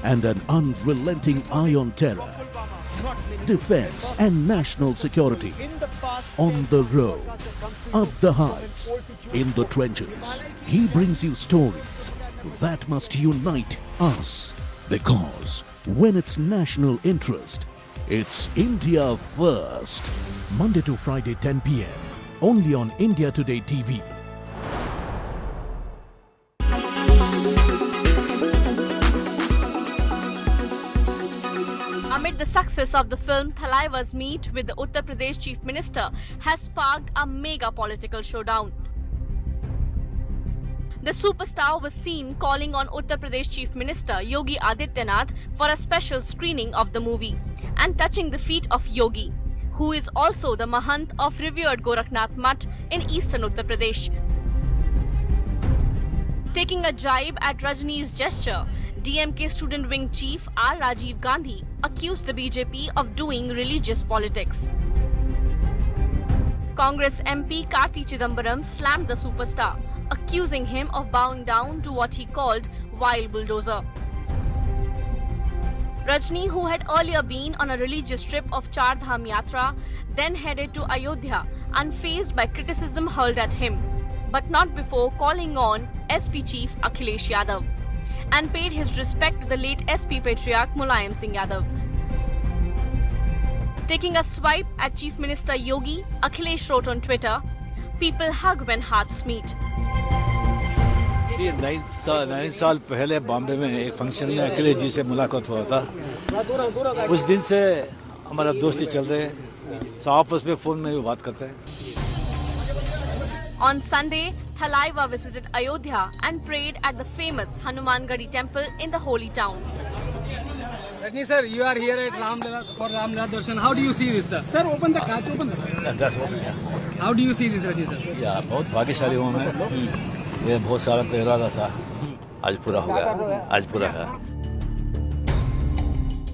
and an unrelenting eye on terror. defense and national security. On the road, up the heights, in the trenches, he brings you stories that must unite us. Because when it's national interest, it's India first. Monday to Friday 10 p.m. only on India Today TV. Amid the success of the film, Thalaiva's meet with the Uttar Pradesh Chief Minister has sparked a mega political showdown. The superstar was seen calling on Uttar Pradesh Chief Minister Yogi Adityanath for a special screening of the movie and touching the feet of Yogi, who is also the Mahant of revered Gorakhnath Mutt in eastern Uttar Pradesh. Taking a jibe at Rajni's gesture, DMK student wing chief R. Rajiv Gandhi accused the BJP of doing religious politics. Congress MP Karti Chidambaram slammed the superstar, accusing him of bowing down to what he called wild bulldozer. Rajni, who had earlier been on a religious trip of Char Dham Yatra, then headed to Ayodhya unfazed by criticism hurled at him, but not before calling on SP Chief Akhilesh Yadav and paid his respect to the late SP Patriarch Mulayam Singh Yadav. Taking a swipe at Chief Minister Yogi, Akhilesh wrote on Twitter, "People hug when hearts meet." 9 साल पहले बॉम्बे में एक function में अखिलेश जी से मुलाकात हुआ था। उस दिन से हमारा दोस्ती चल रहे है, आपस में फोन में भी बात करते हैं। On Sunday, Thalaiva visited Ayodhya and prayed at the famous Hanumangadi temple in the holy town. Rajni sir, you are here at Ramlala for Ramlala Darshan. How do you see this, sir? Sir, open the catch, open the. That's one, yeah. How do you see this, Rajni sir? Yeah, बहुत भाग्यशाली हूँ मैं। ये बहुत सारा का इरादा था, आज पूरा हो गया, आज पूरा है।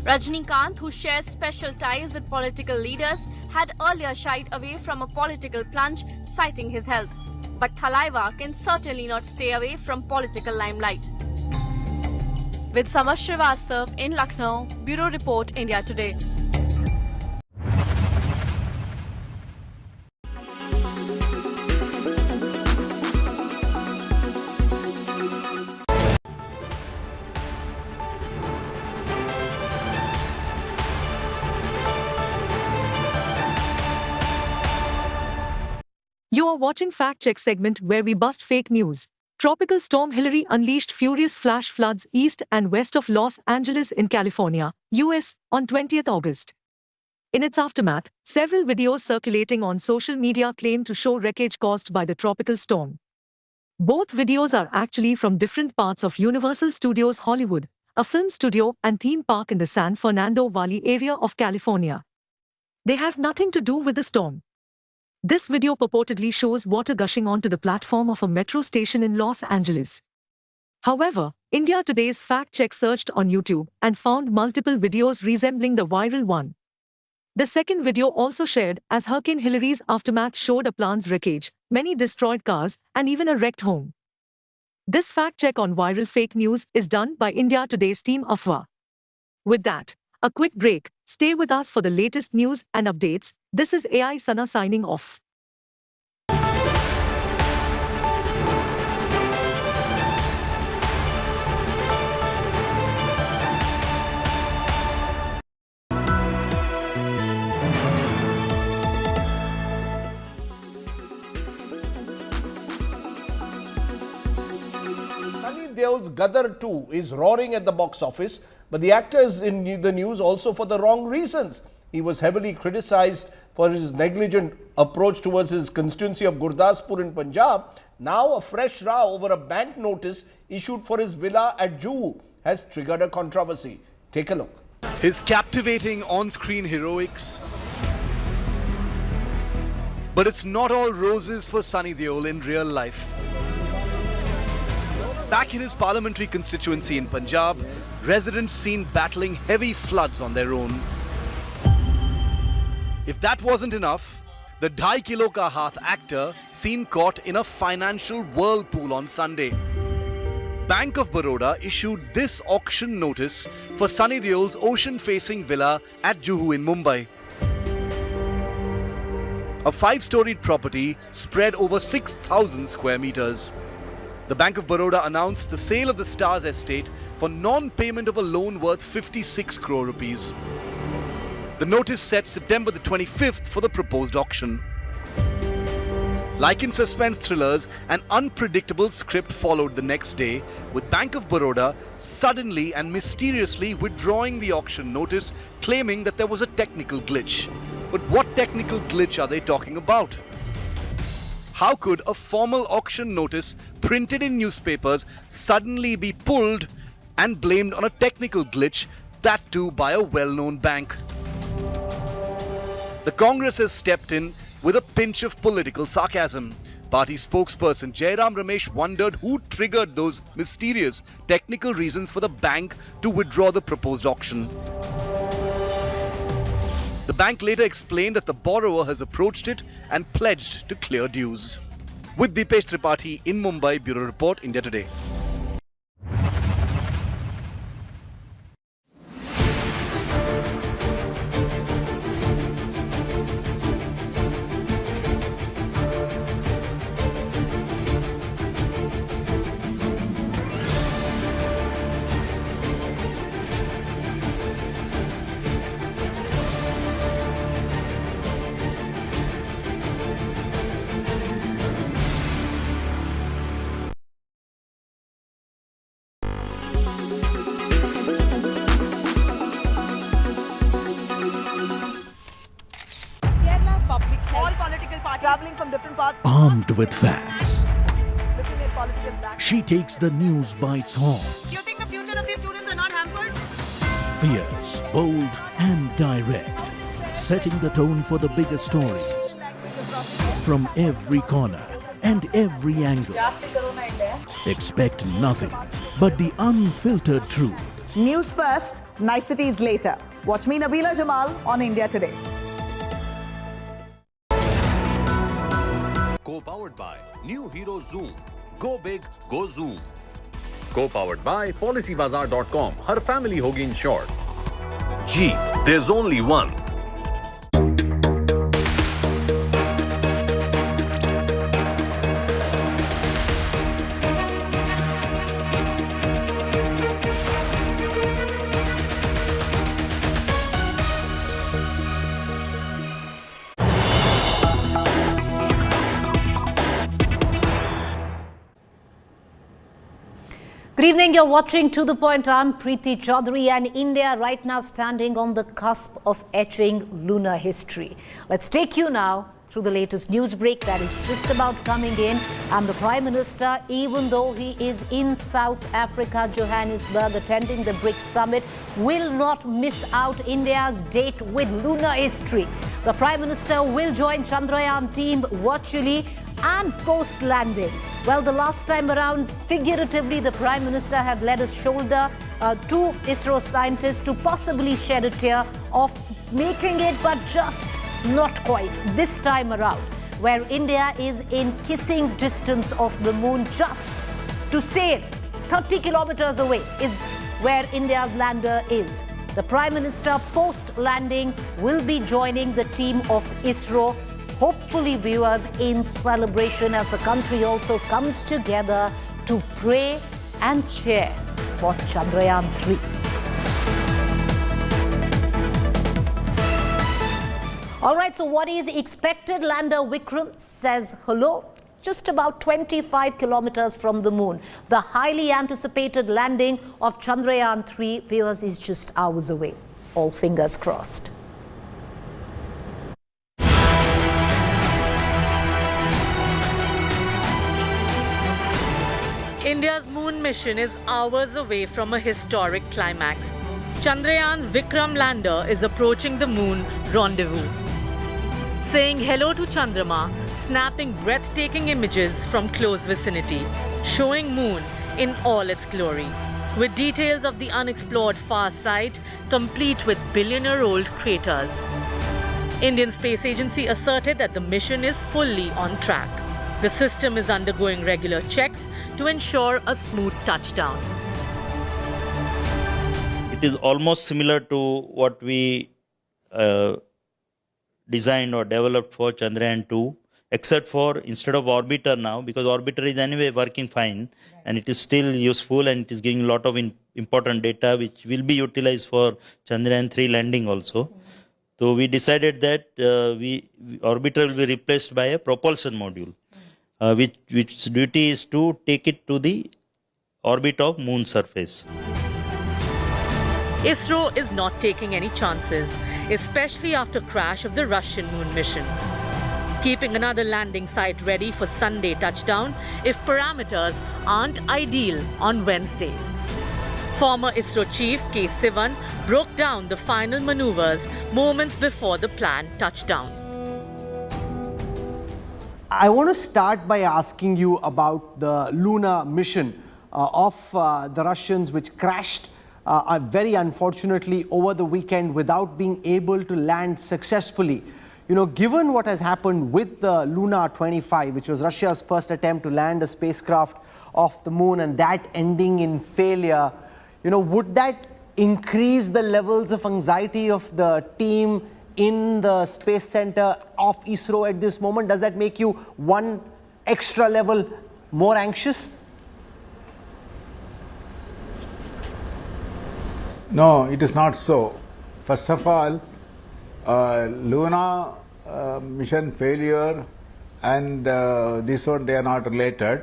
Rajnikant, who shares special ties with political leaders, had earlier shied away from a political plunge, citing his health. But Thalaiva can certainly not stay away from political limelight. With Samar Srivastav in Lucknow, Bureau Report, India Today. You are watching Fact Check segment where we bust fake news. Tropical storm Hillary unleashed furious flash floods east and west of Los Angeles in California, US, on 20th August. In its aftermath, several videos circulating on social media claim to show wreckage caused by the tropical storm. Both videos are actually from different parts of Universal Studios Hollywood, a film studio and theme park in the San Fernando Valley area of California. They have nothing to do with the storm. This video purportedly shows water gushing onto the platform of a metro station in Los Angeles. However, India Today's Fact Check searched on YouTube and found multiple videos resembling the viral one. The second video, also shared as Hurricane Hillary's aftermath, showed a plant's wreckage, many destroyed cars, and even a wrecked home. This fact check on viral fake news is done by India Today's team Afwa. With that, a quick break. Stay with us for the latest news and updates. This is AI Sana signing off. Deol's Gadar 2 is roaring at the box office, but the actor is in the news also for the wrong reasons. He was heavily criticized for his negligent approach towards his constituency of Gurdaspur in Punjab. Now a fresh row over a bank notice issued for his villa at Juhu has triggered a controversy. Take a look. His captivating on-screen heroics. But it's not all roses for Sunny Deol in real life. Back in his parliamentary constituency in Punjab, residents seen battling heavy floods on their own. If that wasn't enough, the 2.5 kilo ka haath actor seen caught in a financial whirlpool on Sunday. Bank of Baroda issued this auction notice for Sunny Deol's ocean-facing villa at Juhu in Mumbai. A 5-storied property spread over 6,000 square meters. The Bank of Baroda announced the sale of the Stars estate for non-payment of a loan worth 56 crore rupees. The notice set September the 25th for the proposed auction. Like in suspense thrillers, an unpredictable script followed the next day, with Bank of Baroda suddenly and mysteriously withdrawing the auction notice, claiming that there was a technical glitch. But what technical glitch are they talking about? How could a formal auction notice printed in newspapers suddenly be pulled and blamed on a technical glitch, that too by a well-known bank? The Congress has stepped in with a pinch of political sarcasm. Party spokesperson Jairam Ramesh wondered who triggered those mysterious technical reasons for the bank to withdraw the proposed auction. The bank later explained that the borrower has approached it and pledged to clear dues. With Deepesh Tripathi in Mumbai, Bureau Report, India Today. Traveling from different parts. Armed with facts, Looking at political background. she takes the news by its horns. Do you think the future of these students are not hampered? Fierce, bold and direct, setting the tone for the biggest stories. From every corner and every angle. Expect nothing but the unfiltered truth. News first, niceties later. Watch me, Nabila Jamal, on India Today. Co-powered by New Hero Zoom. Go big, go Zoom. Co-powered by PolicyBazaar.com. Har family hogi insured. Jeep, there's only one. Good evening, you're watching To The Point. I'm Preeti Chaudhary, and India right now standing on the cusp of etching lunar history. Let's take you now through the latest news break that is just about coming in. And the Prime Minister, even though he is in South Africa, Johannesburg, attending the BRICS summit, will not miss out India's date with lunar history. The Prime Minister will join Chandrayaan team virtually and post-landing. Well, the last time around, figuratively, the Prime Minister had led his shoulder to Isro scientists to possibly shed a tear of making it, but just not quite. This time around, where India is in kissing distance of the moon, just to say 30 kilometers away is where India's lander is. The Prime Minister, post-landing, will be joining the team of Isro, hopefully viewers, in celebration as the country also comes together to pray and cheer for Chandrayaan-3. All right, so what is expected? Lander Vikram says hello, just about 25 kilometers from the moon. The highly anticipated landing of Chandrayaan-3, viewers, is just hours away. All fingers crossed. India's moon mission is hours away from a historic climax. Chandrayaan's Vikram lander is approaching the moon rendezvous. Saying hello to Chandrama, snapping breathtaking images from close vicinity, showing moon in all its glory, with details of the unexplored far side, complete with billion-year-old craters. Indian Space Agency asserted that the mission is fully on track. The system is undergoing regular checks to ensure a smooth touchdown. It is almost similar to what we designed or developed for Chandrayaan-2, except for instead of orbiter now, because orbiter is anyway working fine and it is still useful and it is giving a lot of important data which will be utilized for Chandrayaan-3 landing also. So we decided that orbiter will be replaced by a propulsion module, which duty is to take it to the orbit of moon surface. Isro is not taking any chances, especially after crash of the Russian moon mission. Keeping another landing site ready for Sunday touchdown if parameters aren't ideal on Wednesday. Former Isro chief K. Sivan broke down the final maneuvers moments before the planned touchdown. I want to start by asking you about the lunar mission of the Russians, which crashed very unfortunately over the weekend without being able to land successfully. You know, given what has happened with the Lunar 25, which was Russia's first attempt to land a spacecraft off the moon and that ending in failure, you know, would that increase the levels of anxiety of the team in the Space Center of Isro at this moment? Does that make you one extra level more anxious? No, it is not so. First of all, lunar mission failure and this one, they are not related.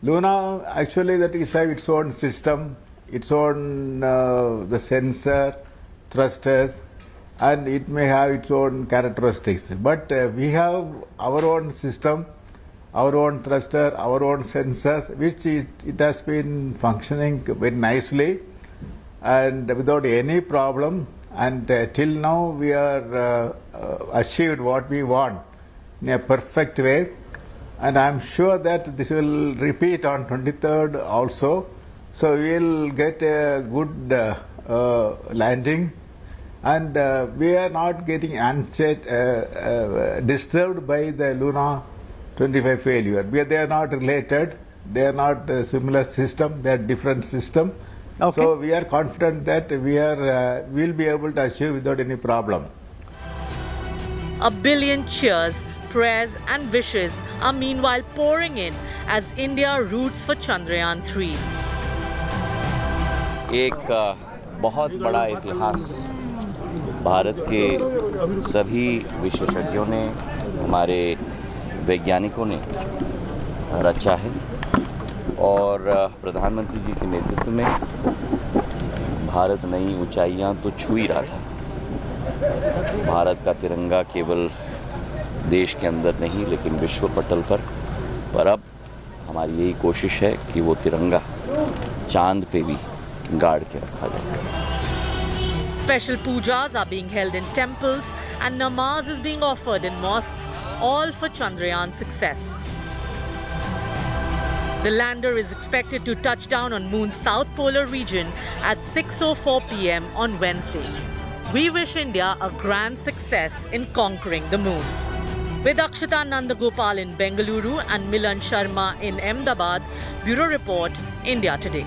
Luna, actually, that is have its own system, its own the sensor, thrusters, and it may have its own characteristics. But we have our own system, our own thruster, our own sensors, which it has been functioning very nicely and without any problem. And till now we are achieved what we want in a perfect way, and I am sure that this will repeat on 23rd also. So we will get a good landing, and we are not getting disturbed by the Luna 25 failure. They are not related, they are not a similar system, they are different system. Okay. So we are confident that we will be able to achieve without any problem. A billion cheers, prayers and wishes are meanwhile pouring in as India roots for Chandrayaan-3. एक बहुत बड़ा इतिहास भारत के सभी विशेषज्ञों ने, हमारे वैज्ञानिकों ने रचा है और प्रधानमंत्री जी के नेतृत्व में भारत नई ऊंचाइयां तो छू ही रहा था। भारत का तिरंगा केवल देश के अंदर नहीं लेकिन विश्व पटल पर अब हमारी यही कोशिश है कि वो तिरंगा चांद पे भी गाड़ के रखा जाए। Special pujas are being held in temples and namaz is being offered in mosques, all for Chandrayaan's success. The lander is expected to touch down on Moon's south polar region at 6:04 p.m. on Wednesday. We wish India a grand success in conquering the moon. With Akshita Nandagopal in Bengaluru and Milan Sharma in Ahmedabad, Bureau Report, India Today.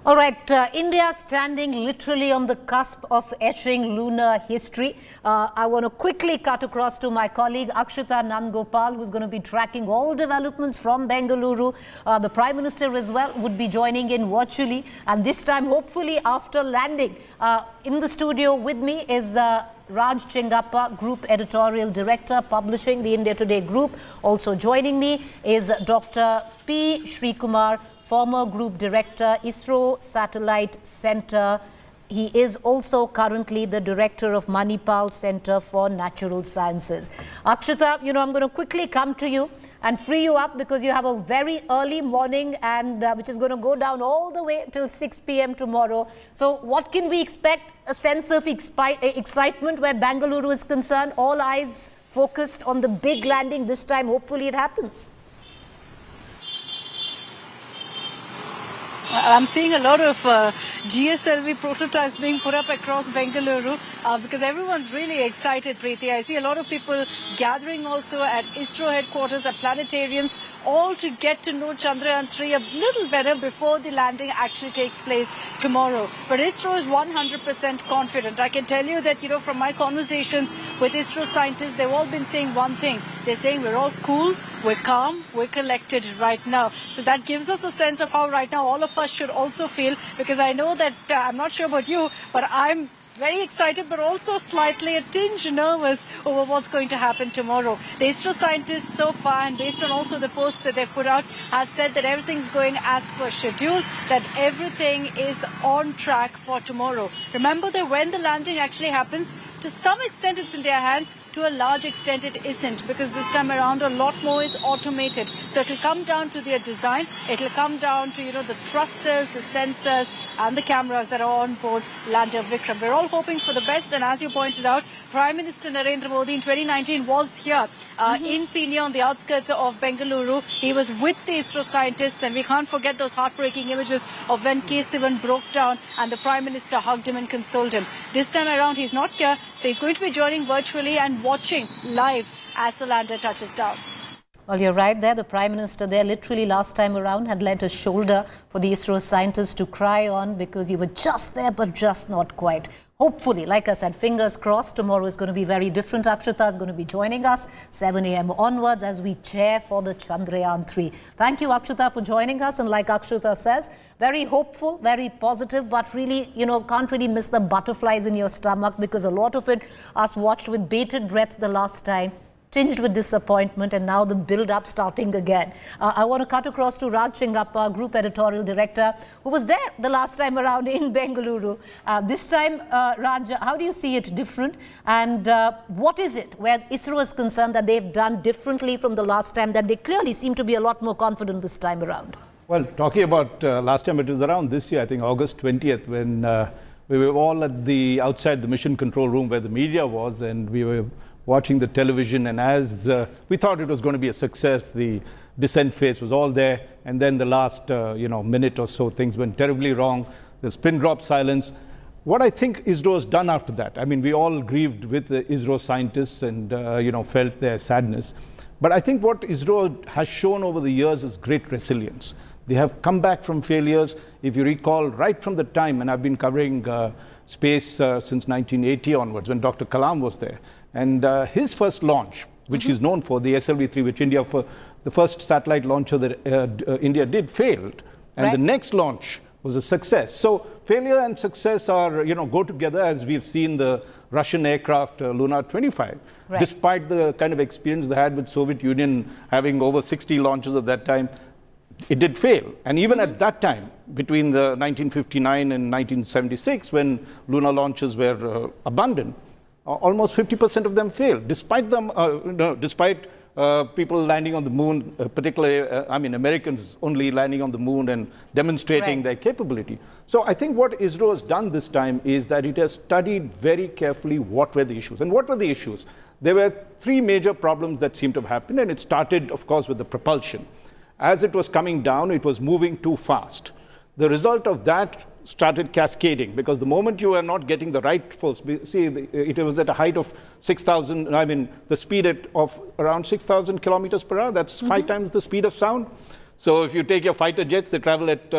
All right, India standing literally on the cusp of etching lunar history. I want to quickly cut across to my colleague Akshita Nandagopal, who's going to be tracking all developments from Bengaluru. The Prime Minister as well would be joining in virtually, and this time hopefully after landing. In the studio with me is Raj Chengappa, Group Editorial Director, publishing the India Today Group. Also joining me is Dr. P. Srikumar, former Group Director, Isro Satellite Center. He is also currently the Director of Manipal Center for Natural Sciences. Akshita, you know, I'm going to quickly come to you and free you up because you have a very early morning and which is going to go down all the way till 6 p.m. tomorrow. So what can we expect? A sense of excitement where Bengaluru is concerned, all eyes focused on the big landing this time. Hopefully it happens. I'm seeing a lot of GSLV prototypes being put up across Bengaluru because everyone's really excited, Preeti. I see a lot of people gathering also at Isro headquarters, at planetariums, all to get to know Chandrayaan-3 a little better before the landing actually takes place tomorrow. But Isro is 100% confident. I can tell you that, you know, from my conversations with Isro scientists, they've all been saying one thing. They're saying we're all cool, we're calm, we're collected right now. So that gives us a sense of how right now all of us should also feel, because I know that, I'm not sure about you, but I'm very excited but also slightly a tinge nervous over what's going to happen tomorrow. The ISRO scientists so far, and based on also the posts that they've put out, have said that everything's going as per schedule, that everything is on track for tomorrow. Remember that when the landing actually happens, to some extent it's in their hands, to a large extent it isn't, because this time around a lot more is automated. So it'll come down to their design, it'll come down to, you know, the thrusters, the sensors and the cameras that are on board lander Vikram. We're all hoping for the best, and as you pointed out, Prime Minister Narendra Modi in 2019 was here in Pune on the outskirts of Bengaluru. He was with the ISRO scientists, and we can't forget those heartbreaking images of when K7 broke down and the Prime Minister hugged him and consoled him. This time around he's not here, so he's going to be joining virtually and watching live as the lander touches down. Well, you're right there. The Prime Minister there literally last time around had lent a shoulder for the ISRO scientists to cry on, because you were just there but just not quite. Hopefully, like I said, fingers crossed, tomorrow is going to be very different. Akshata is going to be joining us 7 a.m. onwards as we cheer for the Chandrayaan-3. Thank you, Akshata, for joining us. And like Akshata says, very hopeful, very positive, but really, you know, can't really miss the butterflies in your stomach, because a lot of it us watched with bated breath the last time, tinged with disappointment, and now the build-up starting again. I want to cut across to Raj Chingappa, Group Editorial Director, who was there the last time around in Bengaluru. This time, Raj, how do you see it different? And what is it where ISRO is concerned that they've done differently from the last time, that they clearly seem to be a lot more confident this time around? Well, talking about last time, it was around this year, I think August 20th, when we were all at the outside the mission control room where the media was, and we were watching the television, and as we thought it was going to be a success, the descent phase was all there, and then the last minute or so, things went terribly wrong. There's pin drop silence. What I think ISRO has done after that, I mean, we all grieved with the ISRO scientists and felt their sadness. But I think what ISRO has shown over the years is great resilience. They have come back from failures. If you recall, right from the time, and I've been covering space since 1980 onwards, when Dr. Kalam was there. And his first launch, which he's known for, the SLV-3, which the first satellite launcher that India did, failed. And the next launch was a success. So failure and success are, go together, as we've seen the Russian aircraft Lunar 25. Despite the kind of experience they had with Soviet Union having over 60 launches at that time, it did fail. And even at that time, between the 1959 and 1976, when lunar launches were abundant, almost 50% of them failed, despite them, despite people landing on the moon, particularly, Americans only landing on the moon and demonstrating their capability. So I think what ISRO has done this time is that it has studied very carefully what were the issues. And what were the issues? There were three major problems that seemed to have happened, and it started, of course, with the propulsion. As it was coming down, it was moving too fast. The result of that started cascading, because the moment you are not getting the right force, see, it was at a height of 6,000, the speed of around 6,000 kilometers per hour, that's 5 times the speed of sound. So if you take your fighter jets, they travel at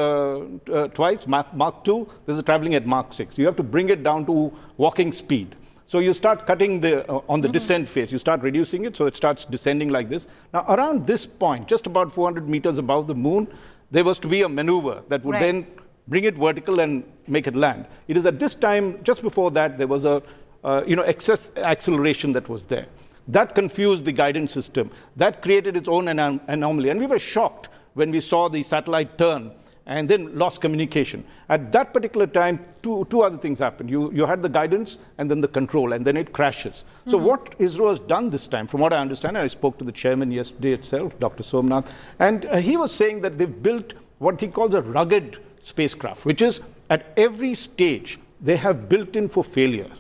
twice, Mach 2, this is traveling at Mach 6. You have to bring it down to walking speed. So you start cutting on the descent phase, you start reducing it, so it starts descending like this. Now around this point, just about 400 meters above the moon, there was to be a maneuver that would then bring it vertical and make it land. It is at this time, just before that, there was a excess acceleration that was there. That confused the guidance system. That created its own anomaly. And we were shocked when we saw the satellite turn and then lost communication. At that particular time, two other things happened. You had the guidance and then the control, and then it crashes. So what ISRO has done this time, from what I understand, and I spoke to the chairman yesterday itself, Dr. Somnath, and he was saying that they've built what he calls a rugged spacecraft, which is at every stage they have built in for failure.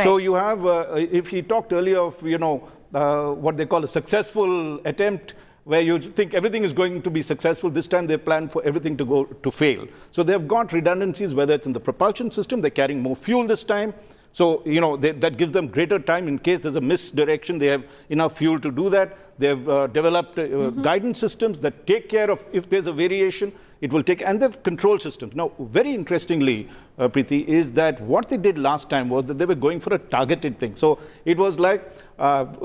So you have, if he talked earlier of, what they call a successful attempt, where you think everything is going to be successful. This time they plan for everything to fail. So they've got redundancies, whether it's in the propulsion system, they're carrying more fuel this time. So, that gives them greater time in case there's a misdirection. They have enough fuel to do that. They've developed guidance systems that take care of if there's a variation, it will take, and they've control systems. Now, very interestingly, Preeti, is that what they did last time was that they were going for a targeted thing. So it was like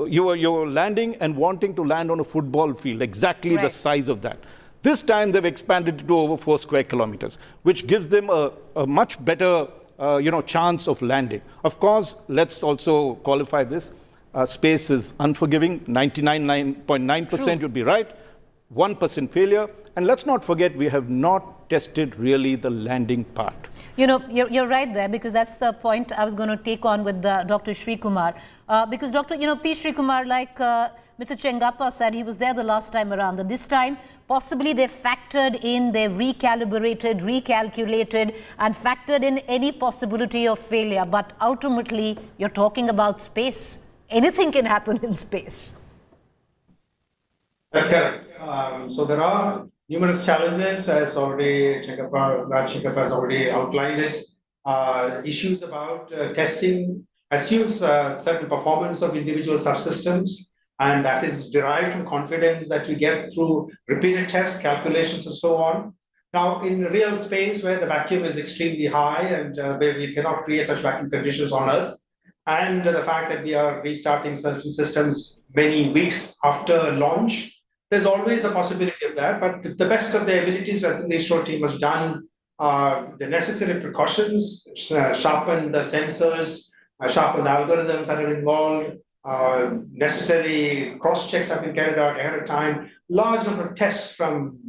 you were landing and wanting to land on a football field, exactly the size of that. This time they've expanded it to over 4 square kilometers, which gives them a much better chance of landing. Of course, let's also qualify this. Space is unforgiving. 99.9% would be right. 1% failure. And let's not forget, we have not tested really the landing part. You're right there, because that's the point I was going to take on with Dr. Sri Kumar. Because P. Sri Kumar, like Mr. Chengappa said, he was there the last time around. That this time, possibly they factored in, they've recalibrated, recalculated, and factored in any possibility of failure. But ultimately, you're talking about space. Anything can happen in space. That's correct. So there are numerous challenges, as already Raj Chengappa has already outlined it. Issues about testing assumes certain performance of individual subsystems, and that is derived from confidence that you get through repeated tests, calculations, and so on. Now, in real space where the vacuum is extremely high and where we cannot create such vacuum conditions on Earth, and the fact that we are restarting certain systems many weeks after launch, there's always a possibility of that. But to the best of their abilities, I think the Isro team has done the necessary precautions, sharpened the sensors, sharpened the algorithms that are involved, necessary cross-checks have been carried out ahead of time, large number of tests from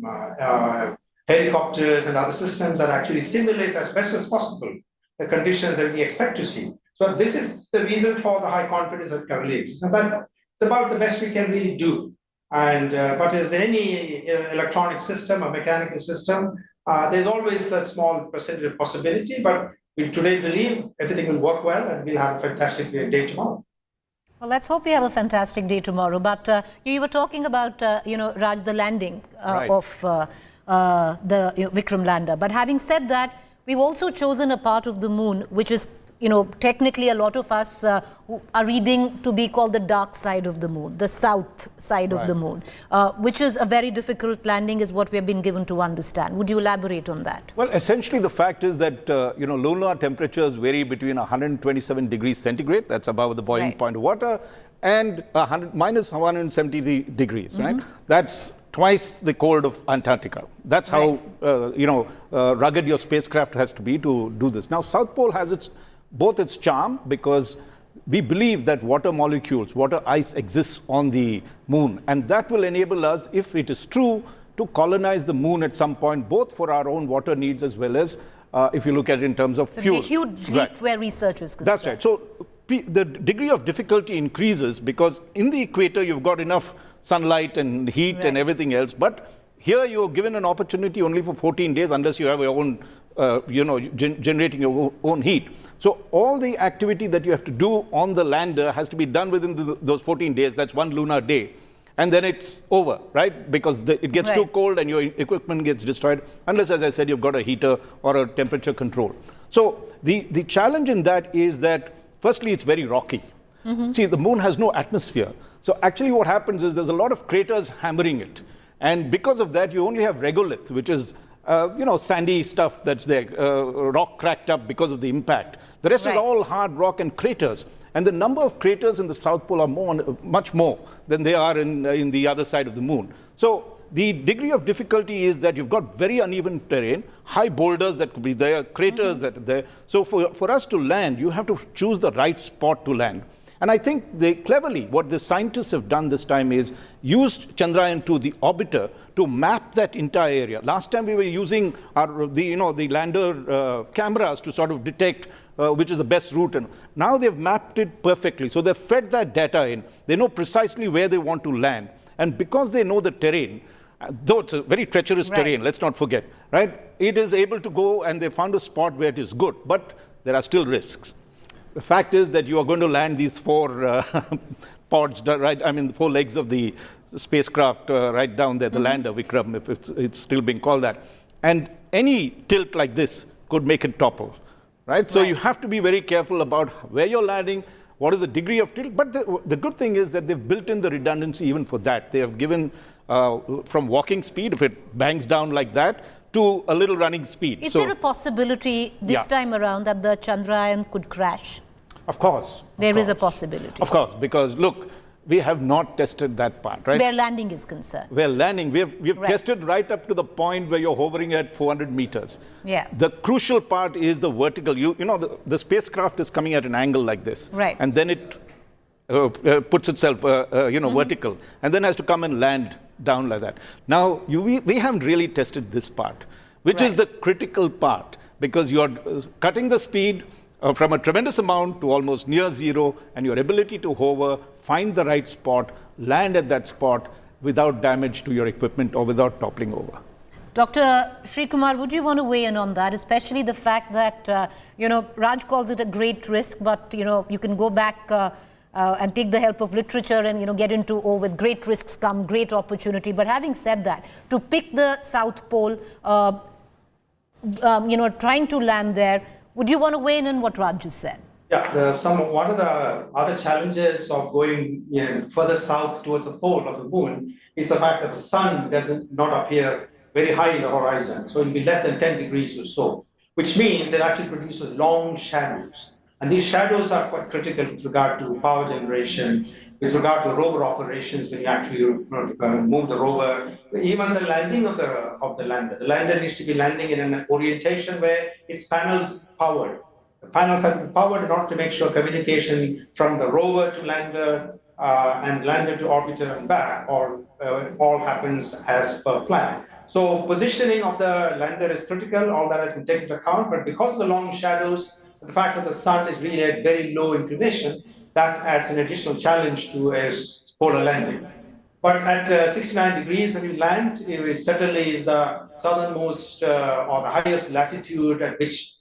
helicopters and other systems that actually simulates as best as possible the conditions that we expect to see. So this is the reason for the high confidence that currently exists. And that's about the best we can really do. And but as in any electronic system or mechanical system, there's always a small percentage of possibility, but we today believe everything will work well and we'll have a fantastic day tomorrow. Well, let's hope we have a fantastic day tomorrow. But you were talking about, Raj, the landing of the Vikram lander. But having said that, we've also chosen a part of the moon, which is, technically a lot of us are reading to be called the dark side of the moon, the south side of the moon, which is a very difficult landing is what we have been given to understand. Would you elaborate on that? Well, essentially the fact is that, lunar temperatures vary between 127 degrees centigrade, that's above the boiling point of water, and minus 170 degrees, right? That's twice the cold of Antarctica. That's how, rugged your spacecraft has to be to do this. Now, South Pole has both its charm, because we believe that water molecules, water ice exists on the moon, and that will enable us, if it is true, to colonize the moon at some point, both for our own water needs as well as, if you look at it in terms of fuel. It's a huge leap where research is concerned. That's right. So the degree of difficulty increases because in the equator you've got enough sunlight and heat and everything else, but here you're given an opportunity only for 14 days unless you have your own generating your own heat. So all the activity that you have to do on the lander has to be done within those 14 days. That's one lunar day. And then it's over, right? Because it gets too cold and your equipment gets destroyed, unless, as I said, you've got a heater or a temperature control. So the challenge in that is that, firstly, it's very rocky. See, the moon has no atmosphere. So actually what happens is there's a lot of craters hammering it. And because of that, you only have regolith, which is sandy stuff that's there, rock cracked up because of the impact. The rest is all hard rock and craters. And the number of craters in the South Pole are much more than they are in the other side of the moon. So the degree of difficulty is that you've got very uneven terrain, high boulders that could be there, craters that are there. So for us to land, you have to choose the right spot to land. And I think cleverly, what the scientists have done this time is used Chandrayaan-3, the orbiter, to map that entire area. Last time we were using the lander cameras to sort of detect which is the best route. And now they've mapped it perfectly. So they've fed that data in. They know precisely where they want to land. And because they know the terrain, though it's a very treacherous terrain, let's not forget, right? It is able to go, and they found a spot where it is good. But there are still risks. The fact is that you are going to land these four pods, right? I mean, 4 legs of the spacecraft right down there, the lander, Vikram, if it's still being called that. And any tilt like this could make it topple, right? So you have to be very careful about where you're landing, what is the degree of tilt. But the good thing is that they've built in the redundancy even for that. They have given from walking speed, if it bangs down like that, to a little running speed. Is there a possibility this time around that the Chandrayaan could crash? Of course. There is a possibility. Of course, because look, we have not tested that part, right? Where landing is concerned. Where landing, we've tested right up to the point where you're hovering at 400 meters. Yeah. The crucial part is the vertical. You know, the spacecraft is coming at an angle like this. Right. And then it puts itself, vertical, and then has to come and land down like that. Now, we haven't really tested this part, which is the critical part, because you're cutting the speed from a tremendous amount to almost near zero, and your ability to hover, find the right spot, land at that spot without damage to your equipment or without toppling over. Dr. Srikumar, would you want to weigh in on that, especially the fact that, Raj calls it a great risk, but, you can go back and take the help of literature and, get into, with great risks come great opportunity. But having said that, to pick the South Pole, trying to land there, would you want to weigh in on what Raj just said? Yeah, one of the other challenges of going further south towards the pole of the moon is the fact that the sun does not appear very high in the horizon. So it will be less than 10 degrees or so, which means it actually produces long shadows. And these shadows are quite critical with regard to power generation, with regard to rover operations when you actually move the rover, even the landing of the lander. The lander needs to be landing in an orientation where its panels powered. The panels have to be powered in order to make sure communication from the rover to lander and lander to orbiter and back, or all happens as per plan. So positioning of the lander is critical. All that has been taken into account. But because of the long shadows, the fact that the sun is really at very low inclination, that adds an additional challenge to a polar landing. But at 69 degrees when we land, it certainly is the southernmost or the highest latitude at which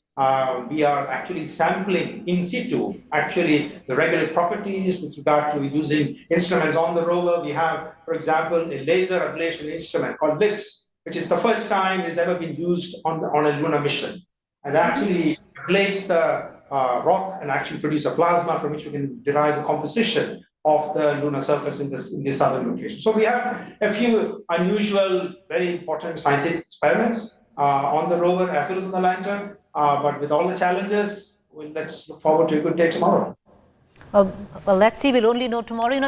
we are actually sampling in situ, actually the regular properties with regard to using instruments on the rover. We have, for example, a laser ablation instrument called LIPS, which is the first time it's ever been used on a lunar mission. And actually ablates the rock and actually produce a plasma from which we can derive the composition of the lunar surface in this southern location. So we have a few unusual, very important scientific experiments on the rover as well as on the lander. But with all the challenges, let's look forward to a good day tomorrow. Well, let's see. We'll only know tomorrow.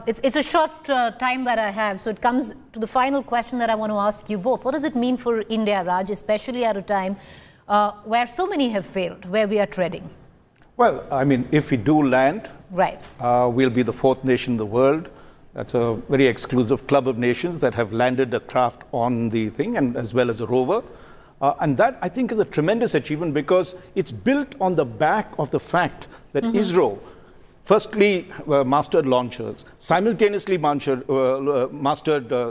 It's a short time that I have, so it comes to the final question that I want to ask you both. What does it mean for India, Raj, especially at a time where so many have failed, where we are treading? Well, I mean, if we do land, right, we'll be the fourth nation in the world. That's a very exclusive club of nations that have landed a craft on the thing, and as well as a rover. And that, I think, is a tremendous achievement because it's built on the back of the fact that Isro firstly mastered launchers, simultaneously mastered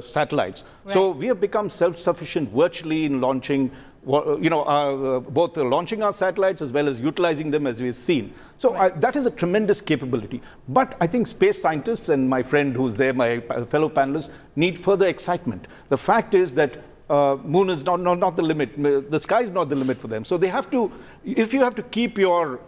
satellites. Right. So we have become self-sufficient virtually in launching, both launching our satellites as well as utilizing them, as we've seen. So that is a tremendous capability. But I think space scientists and my friend who's there, my fellow panelists, need further excitement. The fact is that moon is not the limit. The sky is not the limit for them. So they have to, if you have to keep your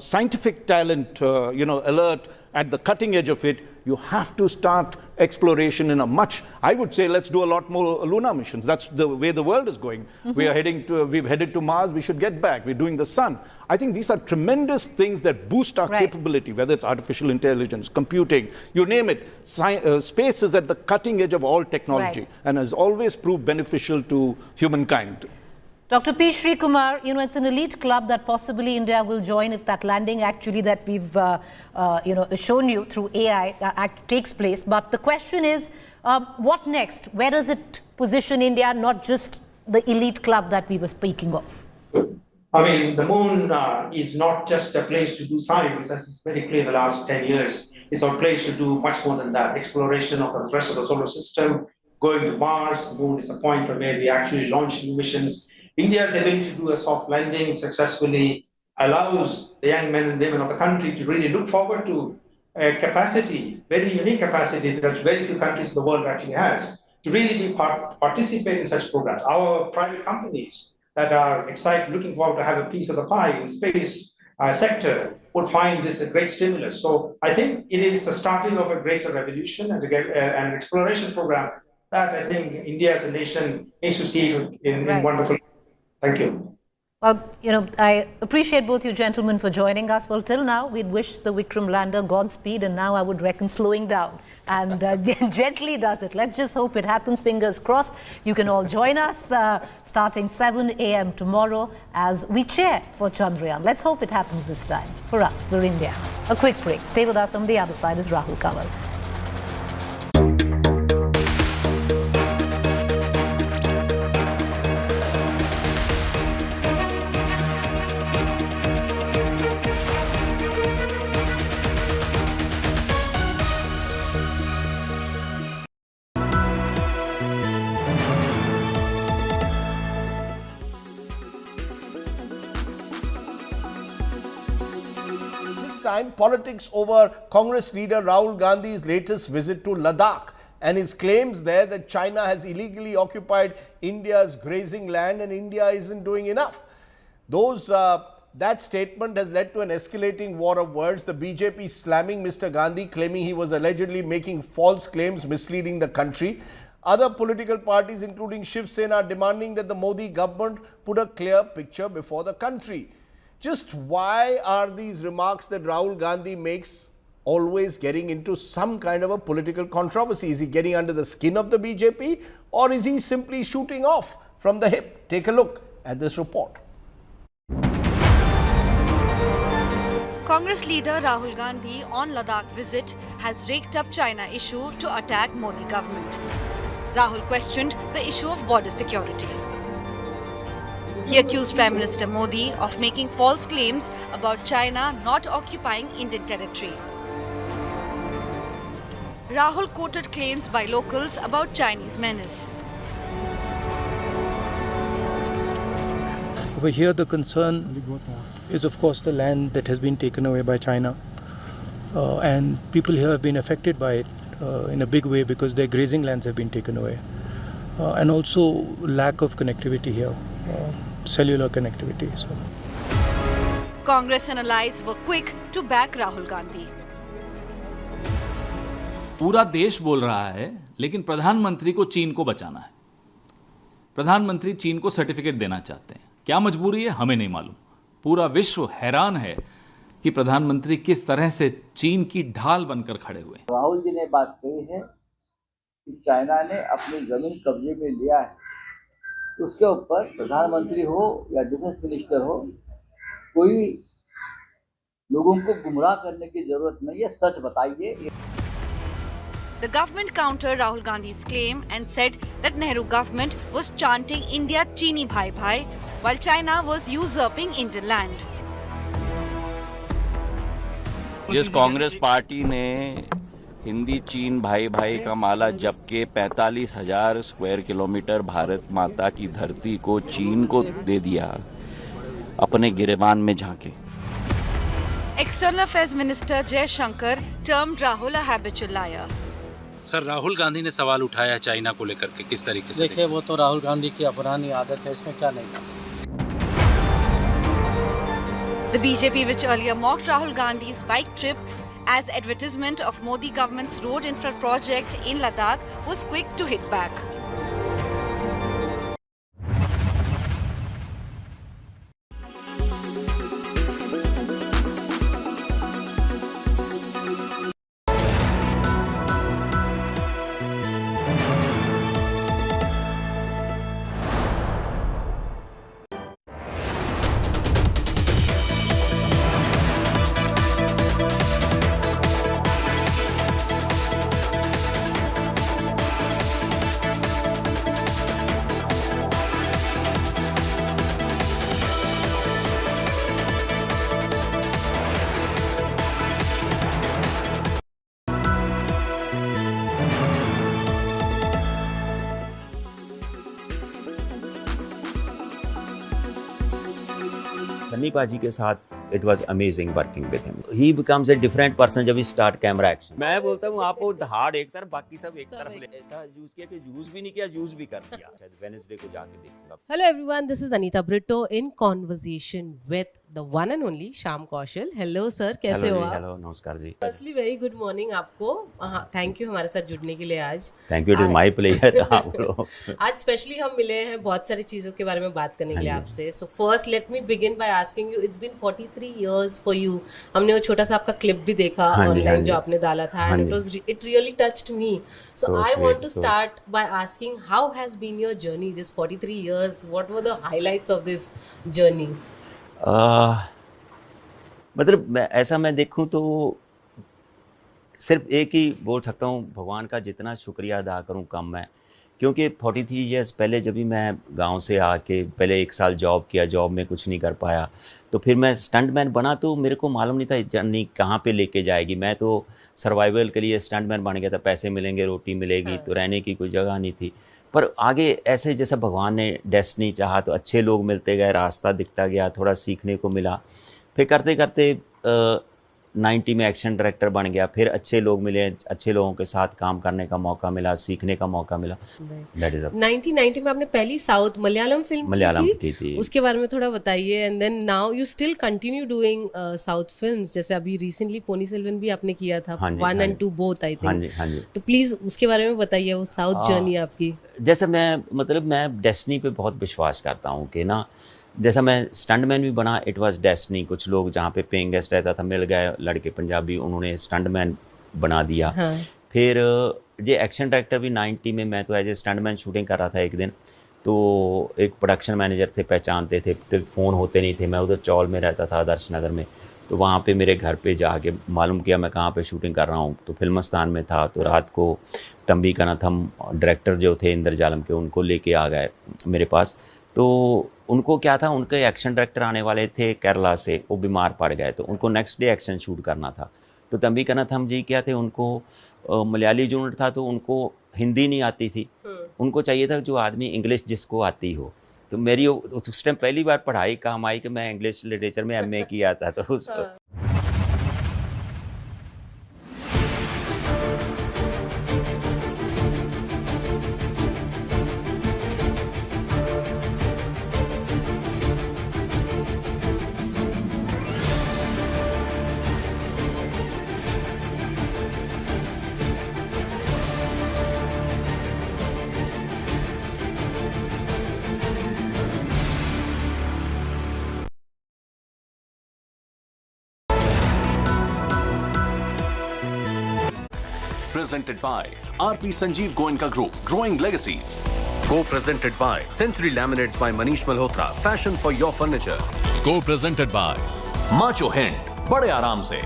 scientific talent, alert at the cutting edge of it, you have to start exploration in a much, I would say, let's do a lot more lunar missions. That's the way the world is going. We've headed to Mars, we should get back. We're doing the sun. I think these are tremendous things that boost our capability, whether it's artificial intelligence, computing, you name it. Space is at the cutting edge of all technology and has always proved beneficial to humankind. Dr. P. Srikumar, it's an elite club that possibly India will join if that landing actually that we've shown you through AI takes place. But the question is, what next? Where does it position India, not just the elite club that we were speaking of? I mean, the moon is not just a place to do science, as it's very clear in the last 10 years. It's a place to do much more than that. Exploration of the rest of the solar system, going to Mars. The moon is a point where we actually launch new missions. India's ability to do a soft landing successfully allows the young men and women of the country to really look forward to a capacity, very unique capacity that very few countries in the world actually has, to really be participate in such programs. Our private companies that are excited, looking forward to have a piece of the pie in space sector would find this a great stimulus. So I think it is the starting of a greater revolution and to get an exploration program that I think India as a nation needs to see in wonderful. Thank you. Well, you know, I appreciate both you gentlemen for joining us. Well, till now, we'd wish the Vikram lander Godspeed, and now I would reckon slowing down and gently does it. Let's just hope it happens. Fingers crossed. You can all join us starting 7 a.m. tomorrow as we cheer for Chandrayaan. Let's hope it happens this time for us, for India. A quick break. Stay with us. On the other side is Rahul Kanwal. Time, politics over Congress leader Rahul Gandhi's latest visit to Ladakh and his claims there that China has illegally occupied India's grazing land and India isn't doing enough. That statement has led to an escalating war of words. The BJP slamming Mr. Gandhi, claiming he was allegedly making false claims, misleading the country. Other political parties, including Shiv Sena, are demanding that the Modi government put a clear picture before the country. Just why are these remarks that Rahul Gandhi makes always getting into some kind of a political controversy? Is he getting under the skin of the BJP, or is he simply shooting off from the hip? Take a look at this report. Congress leader Rahul Gandhi on Ladakh visit has raked up China issue to attack Modi government. Rahul questioned the issue of border security. He accused Prime Minister Modi of making false claims about China not occupying Indian territory. Rahul quoted claims by locals about Chinese menace. Over here, the concern is, of course, the land that has been taken away by China. And people here have been affected by it in a big way because their grazing lands have been taken away. And also lack of connectivity here. Cellular connectivity. So. Congress and allies were quick to back Rahul Gandhi. पूरा देश बोल रहा है, लेकिन प्रधानमंत्री को चीन को बचाना है. प्रधानमंत्री चीन को सर्टिफिकेट देना चाहते हैं. क्या मजबूरी है, हमें नहीं मालूम. पूरा विश्व हैरान है कि प्रधानमंत्री किस तरह से चीन की ढाल बनकर खड़े हुए. राहुल जी ने बात कही है कि चाइना ने अपनी जमीन कब्जे में लिया है. उसके ऊपर प्रधानमंत्री हो या डिफेंस मिनिस्टर हो, कोई लोगों को गुमराह करने की जरूरत नहीं है, सच बताइए. The government countered Rahul Gandhi's claim and said that Nehru government was chanting India Chini Bhai Bhai while China was usurping Indian land. जिस कांग्रेस पार्टी ने हिंदी चीन भाई भाई का माला जप के 45,000 स्क्वायर किलोमीटर भारत माता की धरती को चीन को दे दिया, अपने गिरेबान में झांके. External Affairs Minister Jay Shankar termed Rahul a habitual liar. Sir, Rahul Gandhi ने सवाल उठाया है चाइना को लेकर के, किस तरीके से? देखिए, वो तो राहुल गांधी की पुरानी आदत है, इसमें क्या नहीं. The BJP, which earlier mocked Rahul Gandhi's bike trip as advertisement of Modi government's road infra project in Ladakh, was quick to hit back. Sunny पाजी के साथ It was amazing working with him. He becomes a different person जब he start camera action. मैं बोलता हूँ आप वो hard एक तरफ बाकी सब एक तरफ ले ऐसा यूज किया कि यूज भी नहीं किया यूज भी कर दिया. वेडनेसडे को जाके देखूंगा. Hello everyone, this is Anita Brito in conversation with the one and only Shyam Kaushal. Hello sir, कैसे हो आप? हेलो नमस्कार जी. Firstly very good morning आपको. थैंक यू हमारे साथ जुड़ने के लिए आज. Thank you. It is my pleasure. आज स्पेशली हम मिले हैं बहुत सारी चीजों के बारे में बात करने के लिए आपसे. So first let me begin by asking you, it's been 43 years for you. हमने वो छोटा सा आपका क्लिप भी देखा ऑनलाइन जो आपने डाला था and it really touched me. So I want to start by asking how has been your journey this 43 years. What were the highlights of this journey? मतलब ऐसा मैं देखूं तो सिर्फ एक ही बोल सकता हूँ, भगवान का जितना शुक्रिया अदा करूँ कम है. क्योंकि 43 years पहले जब भी मैं गांव से आके पहले 1 साल जॉब किया, जॉब में कुछ नहीं कर पाया, तो फिर मैं स्टंटमैन बना तो मेरे को मालूम नहीं था जर्नी कहाँ पे लेके जाएगी. मैं तो सर्वाइवल के लिए स्टंटमैन बन गया था, पैसे मिलेंगे, रोटी मिलेगी, तो रहने की कोई जगह नहीं थी. पर आगे ऐसे जैसा भगवान ने डेस्टिनी चाहा तो अच्छे लोग मिलते गए, रास्ता दिखता गया, थोड़ा सीखने को मिला. फिर करते करते 90 में एक्शन डायरेक्टर बन गया. फिर अच्छे लोग मिले, अच्छे लोगों के साथ काम करने का मौका मिला, सीखने का मौका मिला. दैट इज 1990 में आपने पहली साउथ मलयालम फिल्म की थी. उसके बारे में थोड़ा बताइए. And then now you still continue doing South films. जैसे अभी रिसेंटली पोनी सेल्वन भी आपने किया था, 1 and 2 बोथ आई थिंक. तो प्लीज उसके बारे में बताइए, वो साउथ जर्नी आपकी. जैसे मैं डेस्टिनी पे बहुत विश्वास करता हूँ कि ना, जैसा मैं स्टंटमैन भी बना, इट वाज डेस्टिनी. कुछ लोग जहाँ पे पेइंग गेस्ट रहता था मिल गए लड़के पंजाबी, उन्होंने स्टंटमैन बना दिया. फिर ये एक्शन डायरेक्टर भी 90 में मैं तो एज ए स्टंटमैन शूटिंग कर रहा था एक दिन, तो एक प्रोडक्शन मैनेजर थे, पहचानते थे, तो फ़ोन होते नहीं थे. मैं उधर चौल में रहता था, आदर्श नगर में, तो वहाँ पे मेरे घर पे जाके मालूम किया मैं कहाँ पे शूटिंग कर रहा हूँ. तो फिल्मस्तान में था. तो रात को तंबी का ना हम डायरेक्टर जो थे इंद्रजालम के, उनको लेके आ गए मेरे पास. तो उनको क्या था, उनके एक्शन डायरेक्टर आने वाले थे केरला से, वो बीमार पड़ गए, तो उनको नेक्स्ट डे एक्शन शूट करना था. तो तंबी कनाथ हम जी क्या थे, उनको मलयाली यूनिट था, तो उनको हिंदी नहीं आती थी. उनको चाहिए था जो आदमी इंग्लिश जिसको आती हो. तो मेरी उस टाइम पहली बार पढ़ाई काम आई कि मैं इंग्लिश लिटरेचर में MA किया था. तो Presented by RP Sanjeev Goenka Group, Growing Legacies. Co-presented by Century Laminates by Manish Malhotra, Fashion for your furniture. Co-presented by Macho Hind, Bade Aaram Se.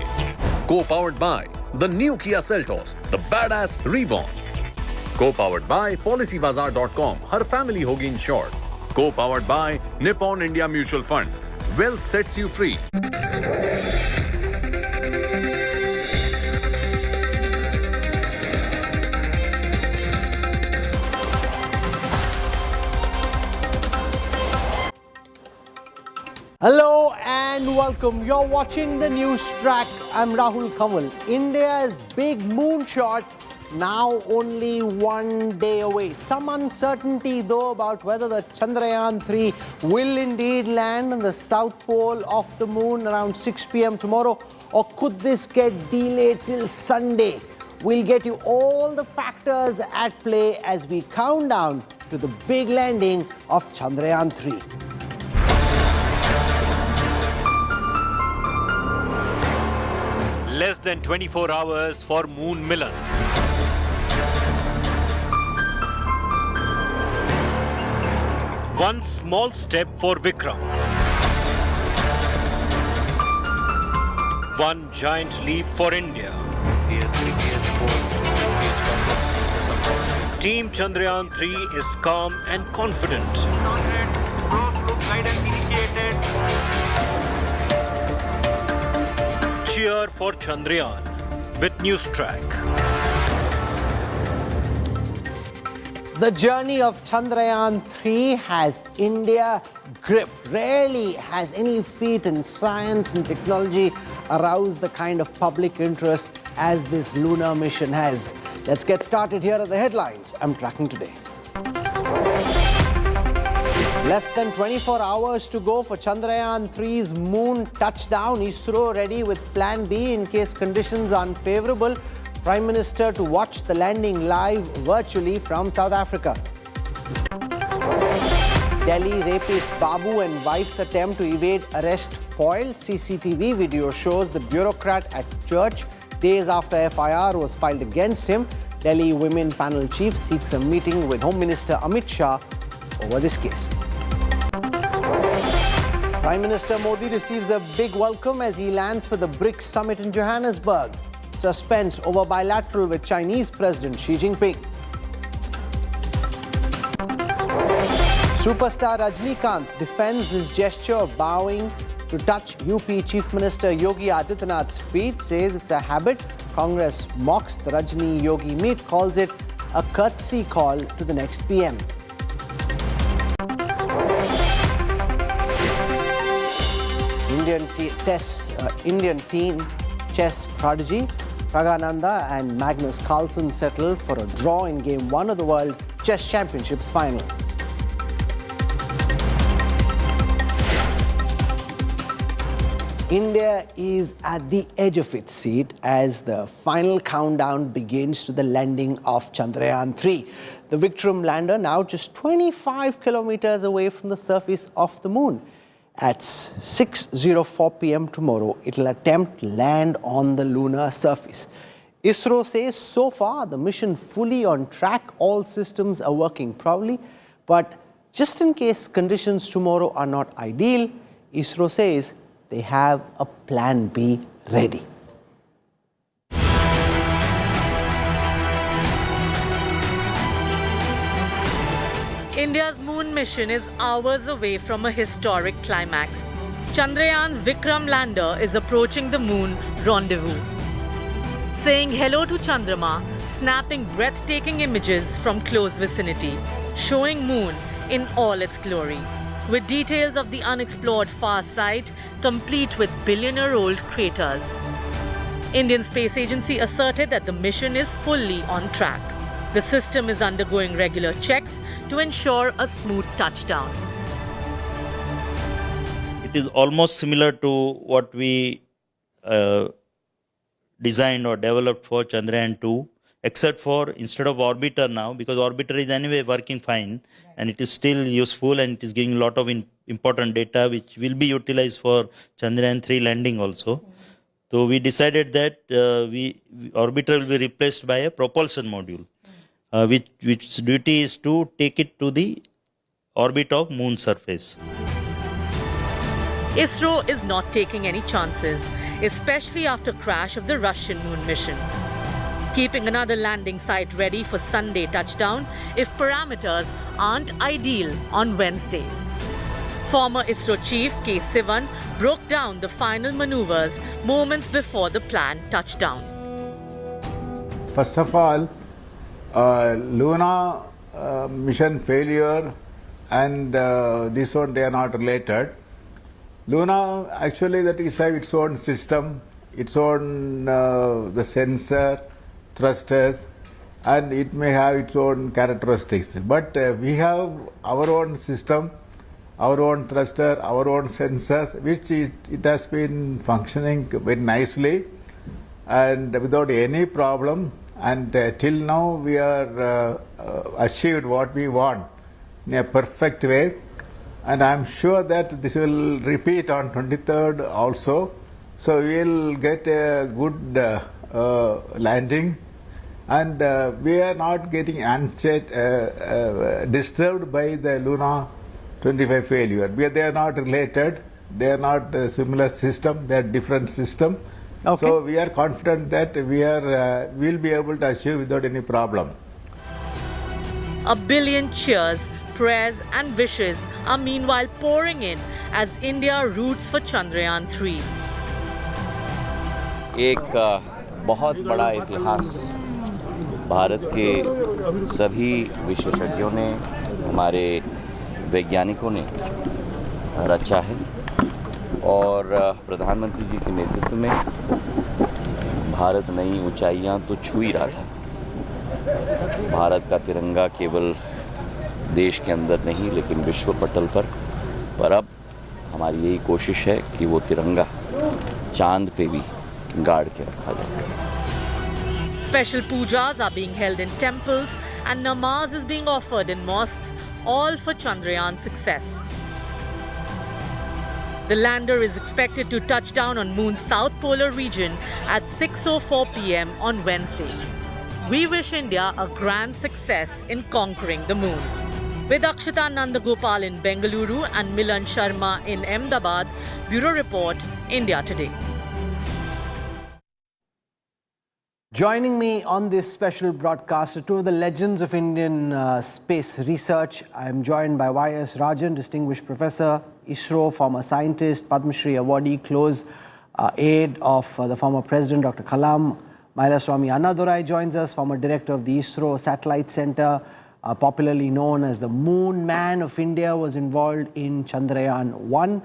Co-powered by the new Kia Seltos, the badass reborn. Co-powered by PolicyBazaar.com, Har family hogi insured. Co-powered by Nippon India Mutual Fund. Wealth sets you free. Hello and welcome. You're watching the news track. I'm Rahul Kamal. India's big moonshot now only 1 day away. Some uncertainty though about whether the Chandrayaan-3 will indeed land on the south pole of the moon around 6 p.m. tomorrow, or could this get delayed till Sunday? We'll get you all the factors at play as we count down to the big landing of Chandrayaan-3. Less than 24 hours for Moon Milan. One small step for Vikram. One giant leap for India. Team Chandrayaan-3 is calm and confident. Cheer for Chandrayaan with Newstrack. The journey of Chandrayaan-3 has India grip. Rarely has any feat in science and technology aroused the kind of public interest as this lunar mission has. Let's get started. Here are the headlines I'm tracking today. Less than 24 hours to go for Chandrayaan-3's moon touchdown. Isro ready with plan B in case conditions are unfavorable. Prime Minister to watch the landing live virtually from South Africa. Delhi rapist Babu and wife's attempt to evade arrest foiled. CCTV video shows the bureaucrat at church days after FIR was filed against him. Delhi Women Panel Chief seeks a meeting with Home Minister Amit Shah over this case. Prime Minister Modi receives a big welcome as he lands for the BRICS summit in Johannesburg. Suspense over bilateral with Chinese President Xi Jinping. Superstar Rajnikant defends his gesture of bowing to touch UP Chief Minister Yogi Adityanath's feet, says it's a habit. Congress mocks the Rajni-Yogi meet, calls it a courtesy call to the next PM. Indian teen chess prodigy Pragyan and Magnus Carlsen settled for a draw in Game 1 of the World Chess Championships final. India is at the edge of its seat as the final countdown begins to the landing of Chandrayaan-3. The Vikram lander now just 25 kilometers away from the surface of the moon. At 6:04 p.m. tomorrow, it will attempt to land on the lunar surface. Isro says so far the mission fully on track, all systems are working properly, but just in case conditions tomorrow are not ideal, Isro says they have a plan B ready. India's moon mission is hours away from a historic climax. Chandrayaan's Vikram lander is approaching the moon rendezvous. Saying hello to Chandrama, snapping breathtaking images from close vicinity, showing moon in all its glory, with details of the unexplored far side, complete with billion-year-old craters. Indian Space Agency asserted that the mission is fully on track. The system is undergoing regular checks to ensure a smooth touchdown. It is almost similar to what we designed or developed for Chandrayaan-2, except for instead of orbiter now, because orbiter is anyway working fine and it is still useful and it is giving a lot of important data which will be utilized for Chandrayaan-3 landing also. So we decided that orbiter will be replaced by a propulsion module, which duty is to take it to the orbit of moon surface. Isro is not taking any chances, especially after crash of the Russian moon mission. Keeping another landing site ready for Sunday touchdown if parameters aren't ideal on Wednesday. Former Isro chief K. Sivan broke down the final maneuvers moments before the planned touchdown. First of all, lunar mission failure and this one, they are not related. Luna, actually, that is have its own system, its own the sensor, thrusters, and it may have its own characteristics. But we have our own system, our own thruster, our own sensors, which it has been functioning very nicely and without any problem. And till now, we are achieved what we want in a perfect way. And I'm sure that this will repeat on 23rd also. So we'll get a good landing, and we are not getting disturbed by the Luna 25 failure. They are not related. They are not a similar system. They are different system. Okay. So we are confident that we'll be able to achieve without any problem. A billion cheers, prayers and wishes are meanwhile pouring in as India roots for Chandrayaan-3. एक बहुत बड़ा इतिहास भारत के सभी विशेषज्ञों ने, हमारे वैज्ञानिकों ने रचा है और प्रधानमंत्री जी के नेतृत्व में भारत नई ऊंचाइयां तो छू ही रहा था। भारत का तिरंगा केवल देश के अंदर नहीं लेकिन विश्व पटल पर अब हमारी यही कोशिश है कि वो तिरंगा चांद पे भी गाड़ के रखा जाए। Special pujas are being held in temples and namaz is being offered in mosques, all for Chandrayaan success. The lander is expected to touch down on Moon's south polar region at 6:04 p.m. on Wednesday. We wish India a grand success in conquering the moon. With Akshita Nandagopal in Bengaluru and Milan Sharma in Ahmedabad, Bureau Report, India Today. Joining me on this special broadcast are two of the legends of Indian space research. I am joined by Y.S. Rajan, Distinguished Professor, Isro, former scientist, Padma Shri awardee, close aide of the former President, Dr. Kalam. Mailaswamy Annadurai joins us, former Director of the Isro Satellite Center, popularly known as the Moon Man of India, was involved in Chandrayaan-3.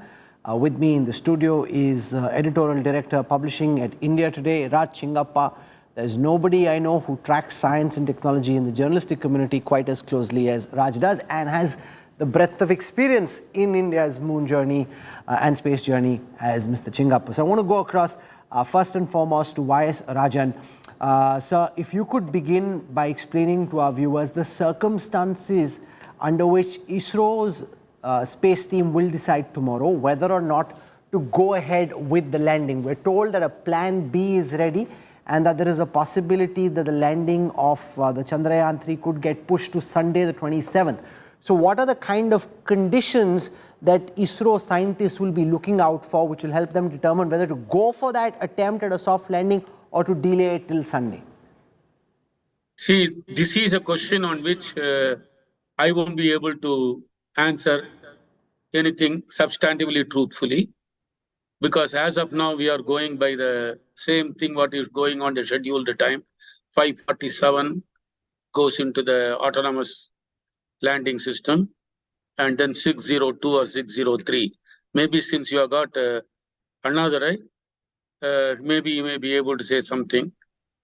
With me in the studio is Editorial Director, Publishing at India Today, Raj Chingappa. There's nobody I know who tracks science and technology in the journalistic community quite as closely as Raj does, and has the breadth of experience in India's moon journey and space journey as Mr. Chingappa. So I want to go across first and foremost to Y.S. Rajan. Sir, if you could begin by explaining to our viewers the circumstances under which ISRO's space team will decide tomorrow whether or not to go ahead with the landing. We're told that a plan B is ready, and that there is a possibility that the landing of the Chandrayaan-3 could get pushed to Sunday the 27th. So what are the kind of conditions that ISRO scientists will be looking out for, which will help them determine whether to go for that attempt at a soft landing or to delay it till Sunday? See, this is a question on which I won't be able to answer anything substantively truthfully, because as of now we are going by the same thing what is going on the scheduled time. 5:47 goes into the autonomous landing system, and then 6:02 or 6:03. Maybe since you have got another maybe you may be able to say something,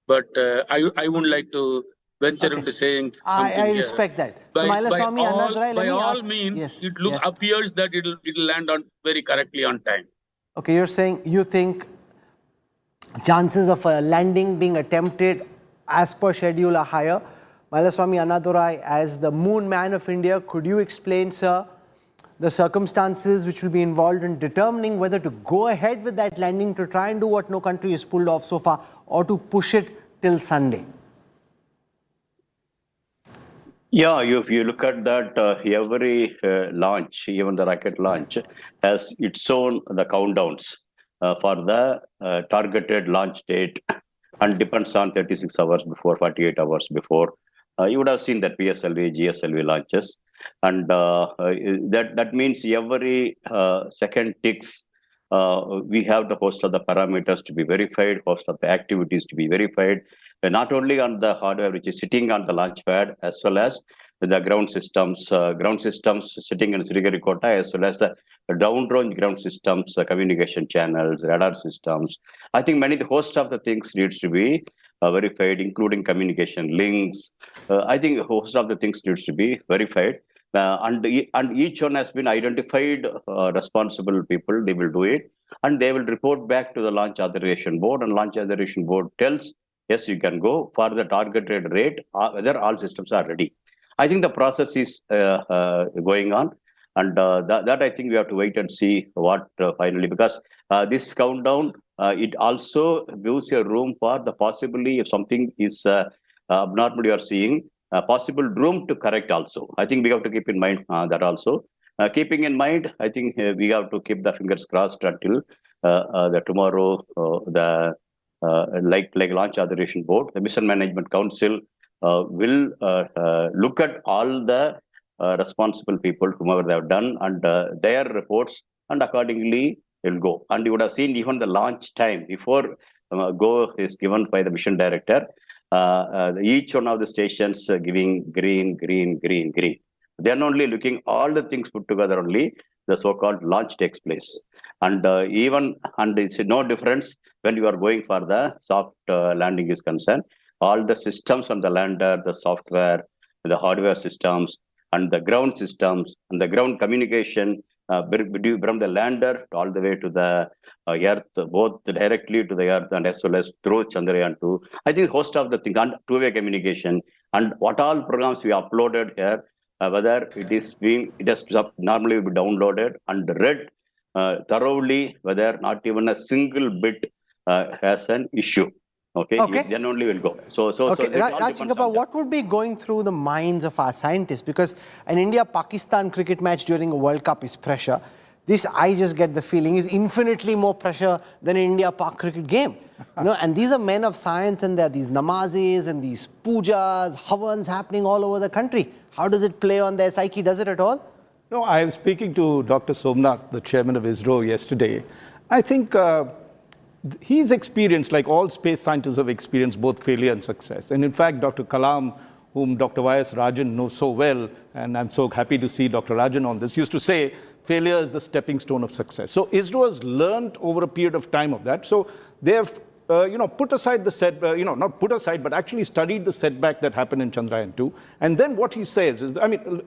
but I wouldn't like to venture into saying something. I respect that. So by all means, it appears that it'll land on very correctly on time. Okay, you're saying you think chances of a landing being attempted as per schedule are higher. Mailaswamy Annadurai, as the Moon Man of India, could you explain, sir, the circumstances which will be involved in determining whether to go ahead with that landing to try and do what no country has pulled off so far, or to push it till Sunday? Yeah, if you look at that, every launch, even the rocket launch, has its own the countdowns for the targeted launch date, and depends on 36 hours before, 48 hours before. You would have seen that PSLV, GSLV launches, and that means every second ticks. We have the host of the parameters to be verified, host of the activities to be verified, not only on the hardware which is sitting on the launch pad, as well as the ground systems sitting in Sriharikota, as well as the downrange ground systems, the communication channels, radar systems. I think the host of the things needs to be verified, including communication links. I think a host of the things needs to be verified. And each one has been identified responsible people. They will do it, and they will report back to the Launch Authorization Board, and Launch Authorization Board tells, yes, you can go for the targeted rate, whether all systems are ready. I think the process is going on, and that I think we have to wait and see what finally, because this countdown, it also gives a room for the possibility if something is abnormal you are seeing, possible room to correct also. I think we have to keep in mind that also. Keeping in mind, I think we have to keep the fingers crossed until the tomorrow, like Launch Authorization Board, the Mission Management Council will look at all the responsible people, whomever they have done, and their reports, and accordingly will go. And you would have seen even the launch time before go is given by the mission director. Each one of the stations giving green, green, green, green. They are only looking all the things put together only. the so-called launch takes place. And and it's no difference when you are going for the soft landing is concerned. All the systems on the lander, the software, the hardware systems, and the ground systems, and the ground communication from the lander all the way to the Earth, both directly to the Earth and as well as through Chandrayaan-2. I think host of the thing, and two-way communication, and what all programs we uploaded here, whether it has normally be downloaded and read thoroughly, whether not even a single bit has an issue. Okay. Then only will go. So Chingappa, what would be going through the minds of our scientists? Because an India-Pakistan cricket match during a World Cup is pressure. This, I just get the feeling, is infinitely more pressure than an India-Pak cricket game. And these are men of science, and there are these namazes and these pujas, havans happening all over the country. How does it play on their psyche? Does it at all? No, I was speaking to Dr. Somnath, the chairman of Isro, yesterday. I think he's experienced, like all space scientists have experienced, both failure and success. And in fact, Dr. Kalam, whom Dr. Y.S. Rajan knows so well, and I'm so happy to see Dr. Rajan on this, used to say, failure is the stepping stone of success. So Isro has learned over a period of time of that. So they have put aside the not put aside, but actually studied the setback that happened in Chandrayaan-2. And then what he says is,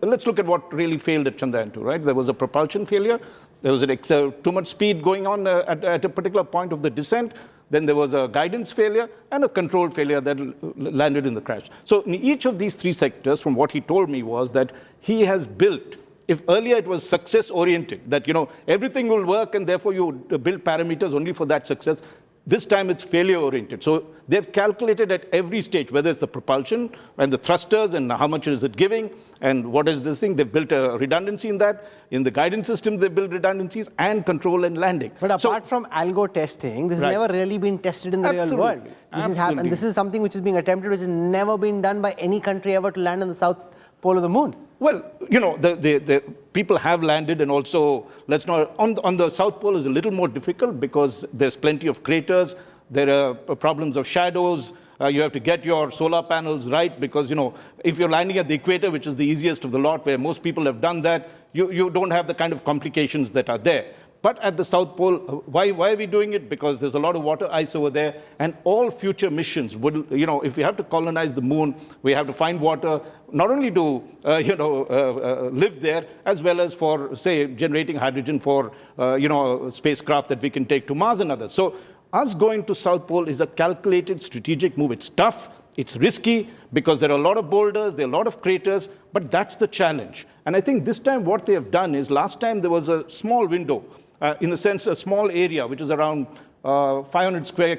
let's look at what really failed at Chandrayaan-2, right? There was a propulsion failure. There was too much speed going on at a particular point of the descent. Then there was a guidance failure and a control failure that landed in the crash. So in each of these three sectors, from what he told me, was that he has built, if earlier it was success-oriented, that, everything will work and therefore you build parameters only for that success, this time it's failure-oriented. So they've calculated at every stage, whether it's the propulsion and the thrusters and how much is it giving and what is this thing. They've built a redundancy in that. In the guidance system, they built redundancies and control and landing. But apart from algo testing, this has never really been tested in the real world. This is something which is being attempted, which has never been done by any country ever to land on the south pole of the moon. Well, the people have landed, and also, on the South Pole is a little more difficult because there's plenty of craters, there are problems of shadows, you have to get your solar panels right because, if you're landing at the equator, which is the easiest of the lot, where most people have done that, you don't have the kind of complications that are there. But at the South Pole, why are we doing it? Because there's a lot of water ice over there, and all future missions would, if we have to colonize the moon, we have to find water, not only to, live there, as well as for, say, generating hydrogen for, spacecraft that we can take to Mars and others. So us going to South Pole is a calculated strategic move. It's tough. It's risky because there are a lot of boulders, there are a lot of craters, but that's the challenge. And I think this time what they have done is, last time there was a small window, in the sense a small area, which is around 500 square,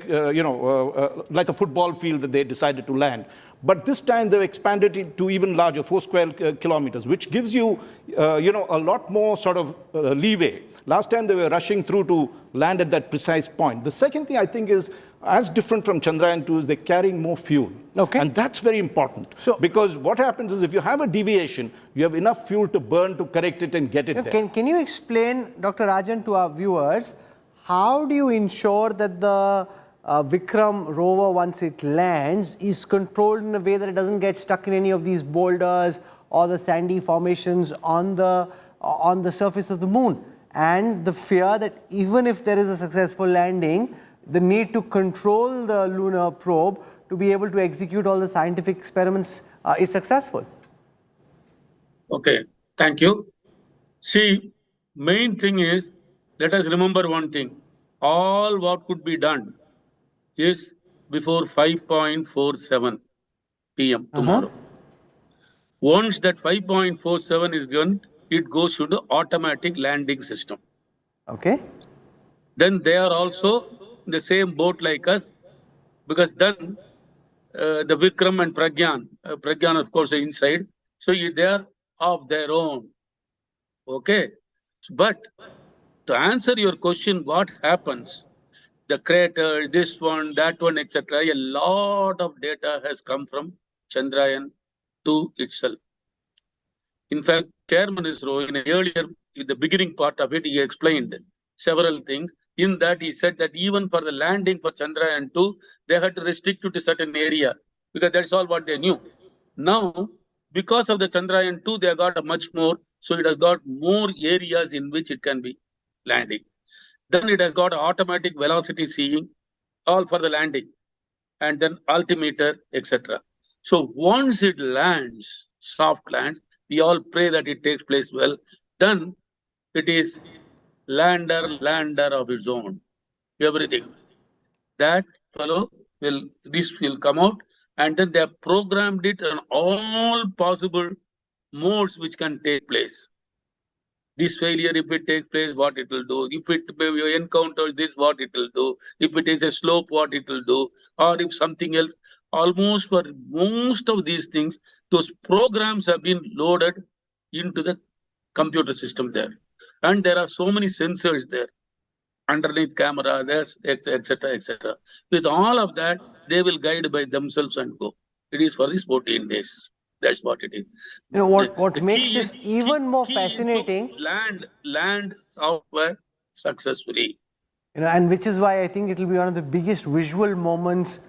like a football field that they decided to land. But this time they've expanded it to even larger, 4 square kilometers, which gives you, a lot more sort of leeway. Last time they were rushing through to land at that precise point. The second thing I think is, as different from Chandrayaan-2, is they're carrying more fuel. Okay. And that's very important. Because what happens is, if you have a deviation, you have enough fuel to burn to correct it and get it there. Can you explain, Dr. Rajan, to our viewers, how do you ensure that the Vikram rover, once it lands, is controlled in a way that it doesn't get stuck in any of these boulders or the sandy formations on the surface of the moon? And the fear that even if there is a successful landing, the need to control the lunar probe to be able to execute all the scientific experiments is successful. Okay, thank you. See, main thing is, let us remember one thing. All what could be done is before 5.47 p.m. tomorrow. Once that 5.47 is done, it goes to the automatic landing system. Okay. Then they are also in the same boat like us, because then the Vikram and Pragyan of course are inside, so they are of their own. Okay. But to answer your question, what happens? The crater, this one, that one, etc. A lot of data has come from Chandrayaan-2 itself. In fact, Chairman Isro, in the beginning part of it, he explained several things. In that, he said that even for the landing for Chandrayaan-2, they had to restrict it to a certain area, because that's all what they knew. Now, because of the Chandrayaan-2, they got a much more So it has got more areas in which it can be landing. Then it has got automatic velocity seeing, all for the landing, and then altimeter, etc. So once it lands, soft lands, we all pray that it takes place well. Then it is lander of its own. Everything. That fellow this will come out, and then they have programmed it on all possible modes which can take place. This failure, if it takes place, what it will do. If it encounters this, what it will do. If it is a slope, what it will do. Or if something else. Almost for most of these things, those programs have been loaded into the computer system there. And there are so many sensors there. Underneath camera, there's etc., etc. With all of that, they will guide by themselves and go. It is for these 14 days. That's what it is. You know, what makes this even more fascinating, land software successfully. You know, and which is why I think it will be one of the biggest visual moments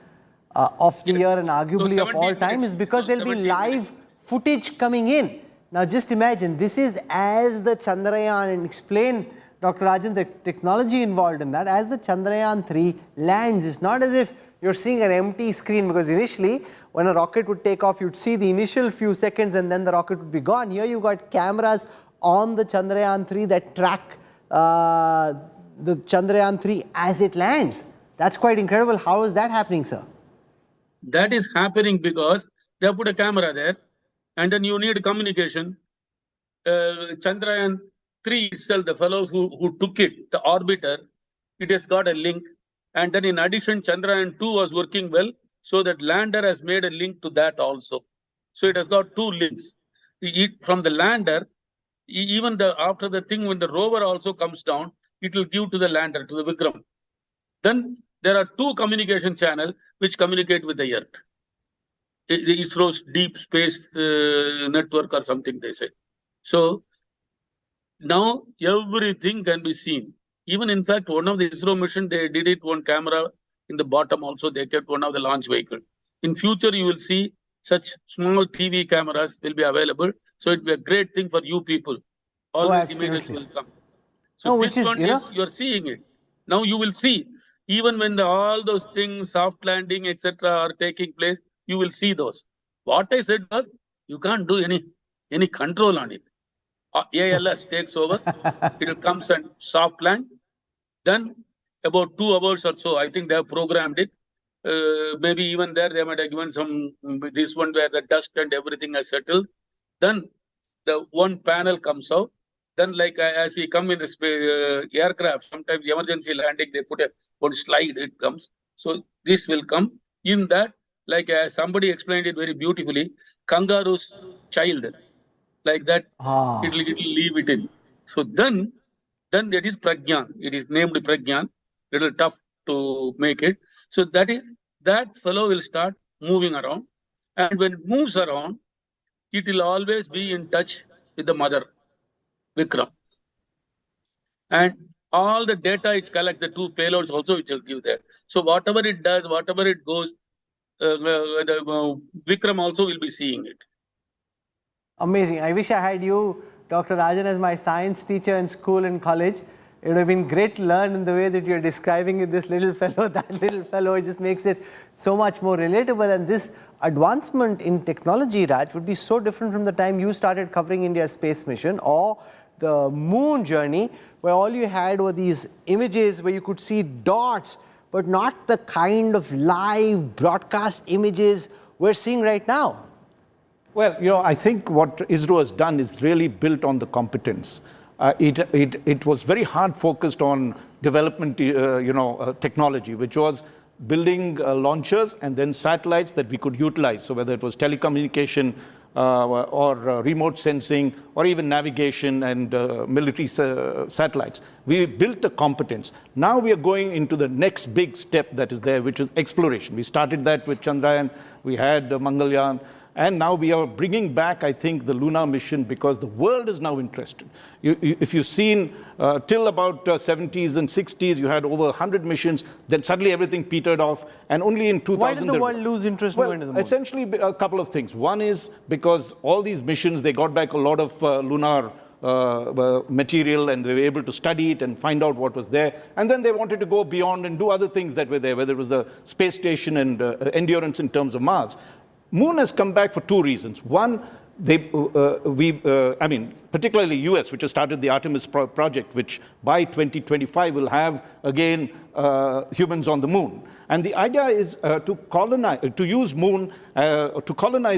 of the year and arguably of all time, is because there'll be live footage coming in. Now just imagine, this is as the Chandrayaan, and explain, Dr. Rajan, the technology involved in that, as the Chandrayaan-3 lands. It's not as if you're seeing an empty screen, because initially when a rocket would take off, you'd see the initial few seconds and then the rocket would be gone. Here you've got cameras on the Chandrayaan-3 that track the Chandrayaan-3 as it lands. That's quite incredible. How is that happening, sir? That is happening because they have put a camera there, and then you need communication. Chandrayaan-3 itself, the fellows who took it, the orbiter, it has got a link. And then in addition, Chandrayaan-2 was working well, so that lander has made a link to that also. So it has got two links. From the lander, even after the thing, when the rover also comes down, it will give to the lander, to the Vikram. Then there are two communication channels which communicate with the Earth. The Isro's deep space network or something, they say. So now everything can be seen. Even in fact, one of the Isro mission, they did it one camera in the bottom also, they kept one of the launch vehicle. In future, you will see such small TV cameras will be available. So it will be a great thing for you people. All these images will come. So this one is, you're seeing it. Now you will see, even when all those things, soft landing, etc. are taking place, you will see those. What I said was, you can't do any control on it. ALS takes over, it will come and soft land. Then about 2 hours or so, I think they have programmed it. Maybe even there they might have given some, this one where the dust and everything has settled. Then the one panel comes out. Then like as we come in the aircraft, sometimes emergency landing, they put one slide, it comes. So this will come in that, like as somebody explained it very beautifully, kangaroo's child. Like that, it will leave it in. So then that is Pragyan. It is named Pragyan. Little tough to make it. So that fellow will start moving around, and when it moves around, it will always be in touch with the mother, Vikram. And all the data it collects, the two payloads also it will give there. So whatever it does, whatever it goes, Vikram also will be seeing it. Amazing. I wish I had you, Dr. Rajan, as my science teacher in school and college. It would have been great to learn in the way that you're describing it, this little fellow, that little fellow. It just makes it so much more relatable. And this advancement in technology, Raj, would be so different from the time you started covering India's space mission or the moon journey, where all you had were these images where you could see dots, but not the kind of live broadcast images we're seeing right now. Well, you know, I think what ISRO has done is really built on the competence. It was very hard focused on development, technology, which was building launchers and then satellites that we could utilize. So whether it was telecommunication or remote sensing or even navigation and military satellites, we built a competence. Now we are going into the next big step that is there, which is exploration. We started that with Chandrayaan, we had Mangalyaan, And now we are bringing back, I think, the lunar mission because the world is now interested. If you've seen till about 70s and 60s, you had over 100 missions, then suddenly everything petered off, and only in 2000... Why did the world lose interest in going to the moon? Essentially, a couple of things. One is because all these missions, they got back a lot of lunar material, and they were able to study it and find out what was there. And then they wanted to go beyond and do other things that were there, whether it was the space station and endurance in terms of Mars. Moon has come back for two reasons. One, particularly US, which has started the Artemis project, which by 2025 will have, again, humans on the moon. And the idea is to colonize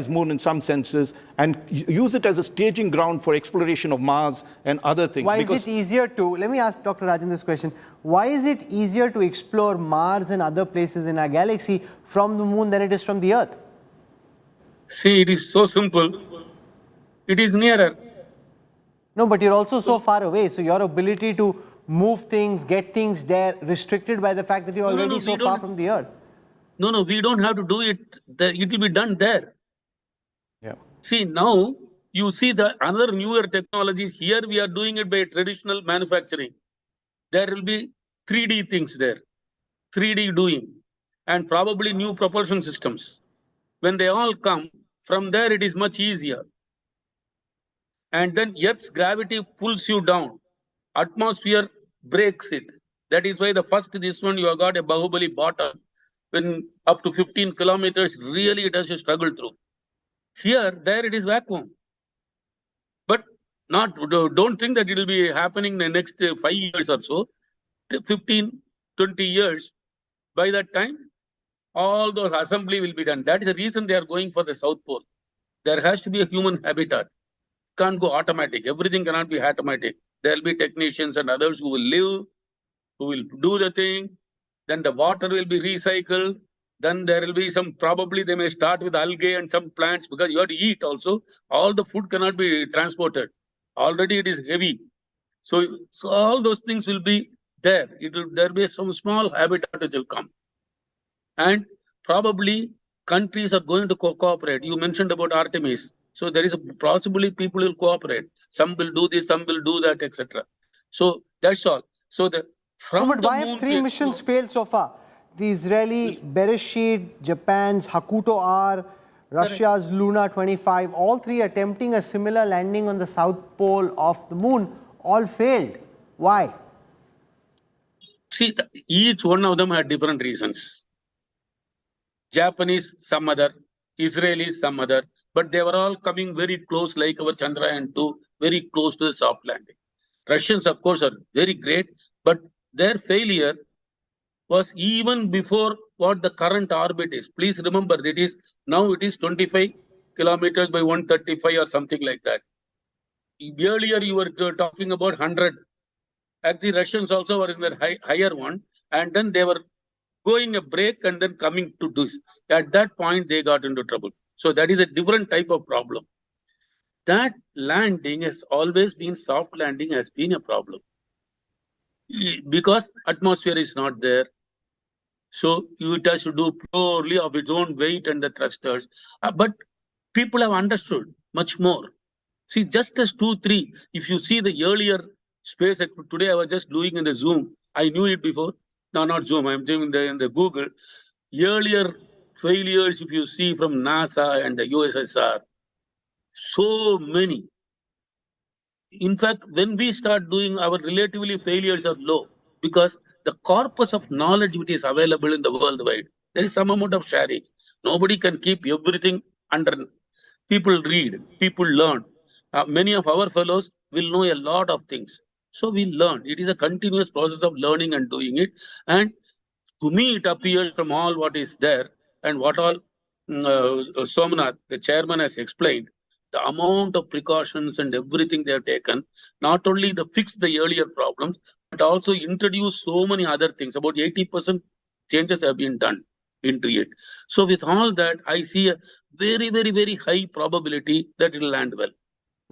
moon in some senses, and use it as a staging ground for exploration of Mars and other things. Why is it easier to, let me ask Dr. Rajan this question, why is it easier to explore Mars and other places in our galaxy from the moon than it is from the Earth? See, it is so simple. It is nearer. No, but you're also so far away, so your ability to move things, get things there, restricted by the fact that you're already so far from the Earth. No, we don't have to do it. It will be done there. Yeah. See, now you see the another newer technologies. Here we are doing it by traditional manufacturing. There will be 3D things there, 3D doing, and probably new propulsion systems. When they all come, from there it is much easier. And then Earth's gravity pulls you down. Atmosphere breaks it. That is why this one you have got a Bahubali bottom. When up to 15 kilometers, really it has to struggle through. There it is vacuum. But don't think that it will be happening in the next 5 years or so. 15, 20 years. By that time, all those assembly will be done. That is the reason they are going for the South Pole. There has to be a human habitat. Can't go automatic. Everything cannot be automatic. There will be technicians and others who will live, who will do the thing. Then the water will be recycled. Then there will be probably they may start with algae and some plants, because you have to eat also. All the food cannot be transported. Already it is heavy. So all those things will be there. There will be some small habitat which will come. And probably countries are going to cooperate. You mentioned about Artemis. So there is possibly people will cooperate. Some will do this, some will do that, etc. So that's all. So but why have 3 missions failed so far? The Israeli Bereshit, Japan's Hakuto R, Russia's Luna 25, all 3 attempting a similar landing on the south pole of the moon, all failed. Why? See, each one of them had different reasons. Japanese, some other, Israelis, some other, but they were all coming very close, like our Chandrayaan-2, very close to the soft landing. Russians, of course, are very great, but their failure was even before what the current orbit is. Please remember, now it is 25 kilometers by 135 or something like that. Earlier, you were talking about 100. Actually, Russians also were in the higher one, and then they were going a break and then coming to this. At that point, they got into trouble. So that is a different type of problem. That landing has always been, soft landing has been a problem. Because atmosphere is not there. So it has to do purely of its own weight and the thrusters. But people have understood much more. See, just as 2-3, if you see the earlier space, today I was just doing in the Zoom. I knew it before. No, not Zoom, I'm doing in the Google. Earlier failures, if you see from NASA and the USSR, so many. In fact, when we start doing, our relatively failures are low, because the corpus of knowledge which is available in the worldwide, there is some amount of sharing. Nobody can keep everything under. People read, people learn. Many of our fellows will know a lot of things. So we learn. It is a continuous process of learning and doing it. And to me, it appears from all what is there and what all Somnath, the chairman, has explained, the amount of precautions and everything they have taken, not only to fix the earlier problems, but also introduce so many other things. About 80% changes have been done into it. So with all that, I see a very, very, very high probability that it will land well.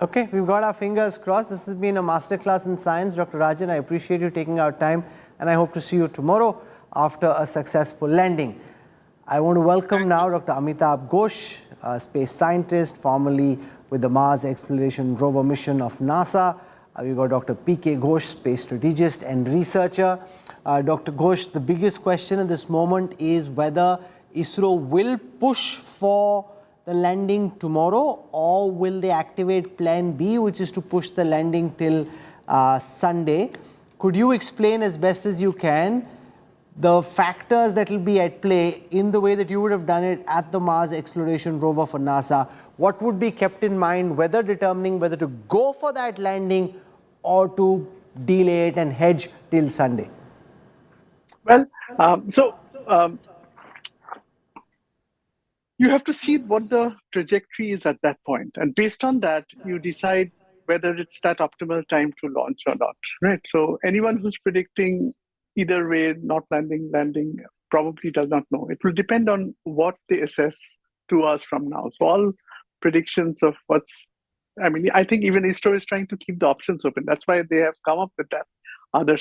Okay, we've got our fingers crossed. This has been a masterclass in science. Dr. Rajan, I appreciate you taking our time, and I hope to see you tomorrow after a successful landing. I want to welcome now Dr. Amitabh Ghosh, a space scientist, formerly with the Mars Exploration Rover mission of NASA. We've got Dr. P.K. Ghosh, space strategist and researcher. Dr. Ghosh, the biggest question at this moment is whether ISRO will push for the landing tomorrow, or will they activate plan B, which is to push the landing till Sunday. Could you explain as best as you can the factors that will be at play in the way that you would have done it at the Mars Exploration Rover for NASA? What would be kept in mind, whether determining whether to go for that landing or to delay it and hedge till Sunday? Well, you have to see what the trajectory is at that point. And based on that, you decide whether it's that optimal time to launch or not, right? So anyone who's predicting either way, not landing, landing, probably does not know. It will depend on what they assess 2 hours from now. So all predictions of I think even ISRO is trying to keep the options open. That's why they have come up with that other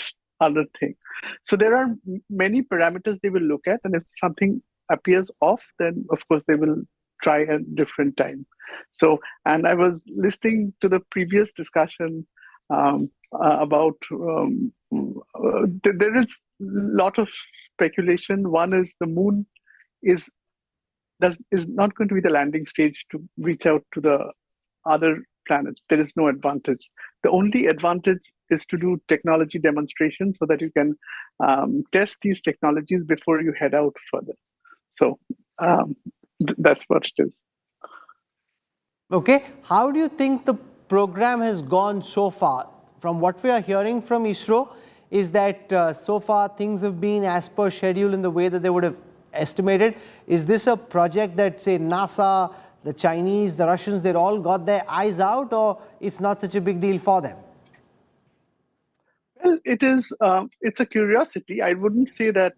thing. So there are many parameters they will look at, and if something appears off, then of course they will try a different time. So, and I was listening to the previous discussion about there is a lot of speculation. One is the moon is not going to be the landing stage to reach out to the other planets. There is no advantage. The only advantage is to do technology demonstrations so that you can test these technologies before you head out further. So that's what it is. Okay. How do you think the program has gone so far? From what we are hearing from ISRO is that so far things have been as per schedule in the way that they would have estimated. Is this a project that, say, NASA, the Chinese, the Russians, they've all got their eyes out, or it's not such a big deal for them? Well, it is. It's a curiosity. I wouldn't say that.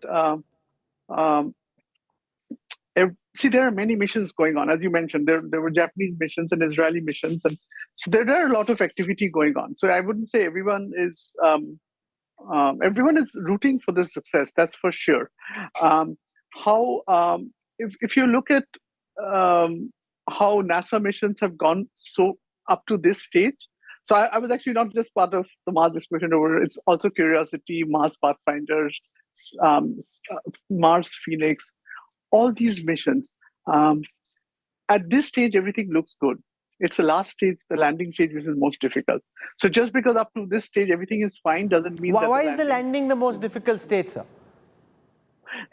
See, there are many missions going on. As you mentioned, there were Japanese missions and Israeli missions, and so there are a lot of activity going on. So I wouldn't say everyone is rooting for the success. That's for sure. If you look at how NASA missions have gone so up to this stage. So I was actually not just part of the Mars Exploration Rover. It's also Curiosity, Mars Pathfinder, Mars Phoenix. All these missions. At this stage, everything looks good. It's the last stage, the landing stage, which is most difficult. So just because up to this stage everything is fine doesn't mean that. Why is the landing the most difficult stage, sir?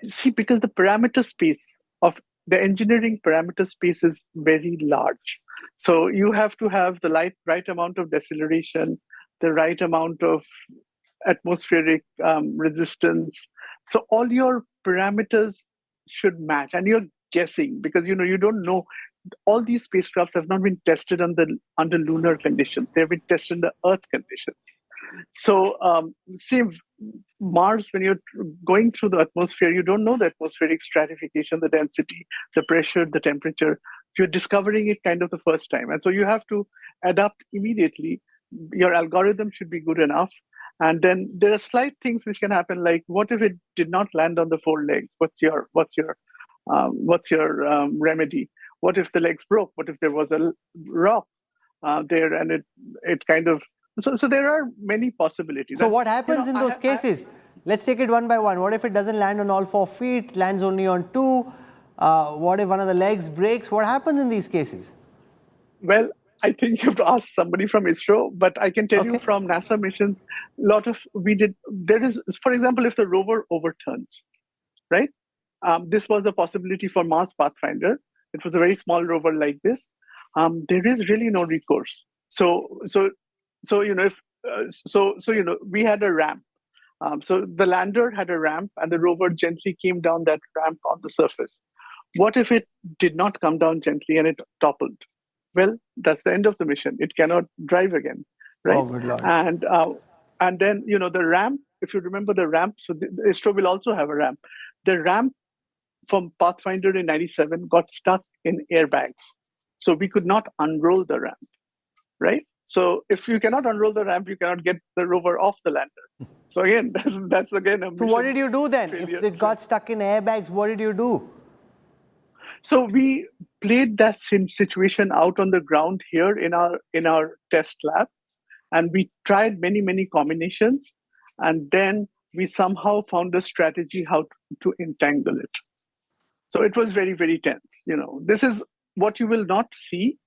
See, because the parameter space of the engineering parameter space is very large. So you have to have the right amount of deceleration, the right amount of atmospheric resistance. So all your parameters should match, and you're guessing because you don't know. All these spacecrafts have not been tested under lunar conditions. They've been tested under Earth conditions. So see, Mars, when you're going through the atmosphere, you don't know the atmospheric stratification, the density, the pressure, the temperature. You're discovering it kind of the first time, and so you have to adapt immediately. Your algorithm should be good enough. And then there are slight things which can happen, like what if it did not land on the 4 legs? What's your remedy? What if the legs broke? What if there was a rock there and it kind of so there are many possibilities. So what happens in those cases? Let's take it one by one. What if it doesn't land on all 4 feet, lands only on 2? What if one of the legs breaks? What happens in these cases? Well, I think you have to ask somebody from ISRO, but I can tell you from NASA missions, there is, for example, if the rover overturns, right? This was a possibility for Mars Pathfinder. It was a very small rover like this. There is really no recourse. So we had a ramp. So the lander had a ramp and the rover gently came down that ramp on the surface. What if it did not come down gently and it toppled? Well, that's the end of the mission. It cannot drive again, right? Oh, good Lord. And then, the ramp, if you remember the ramp, so the ISRO will also have a ramp. The ramp from Pathfinder in 97 got stuck in airbags. So we could not unroll the ramp, right? So if you cannot unroll the ramp, you cannot get the rover off the lander. So again, that's again a mission. So what did you do then? If it got stuck in airbags, what did you do? So we played that same situation out on the ground here in our test lab, and we tried many combinations, and then we somehow found a strategy how to entangle it. So it was very tense. This is what you will not see,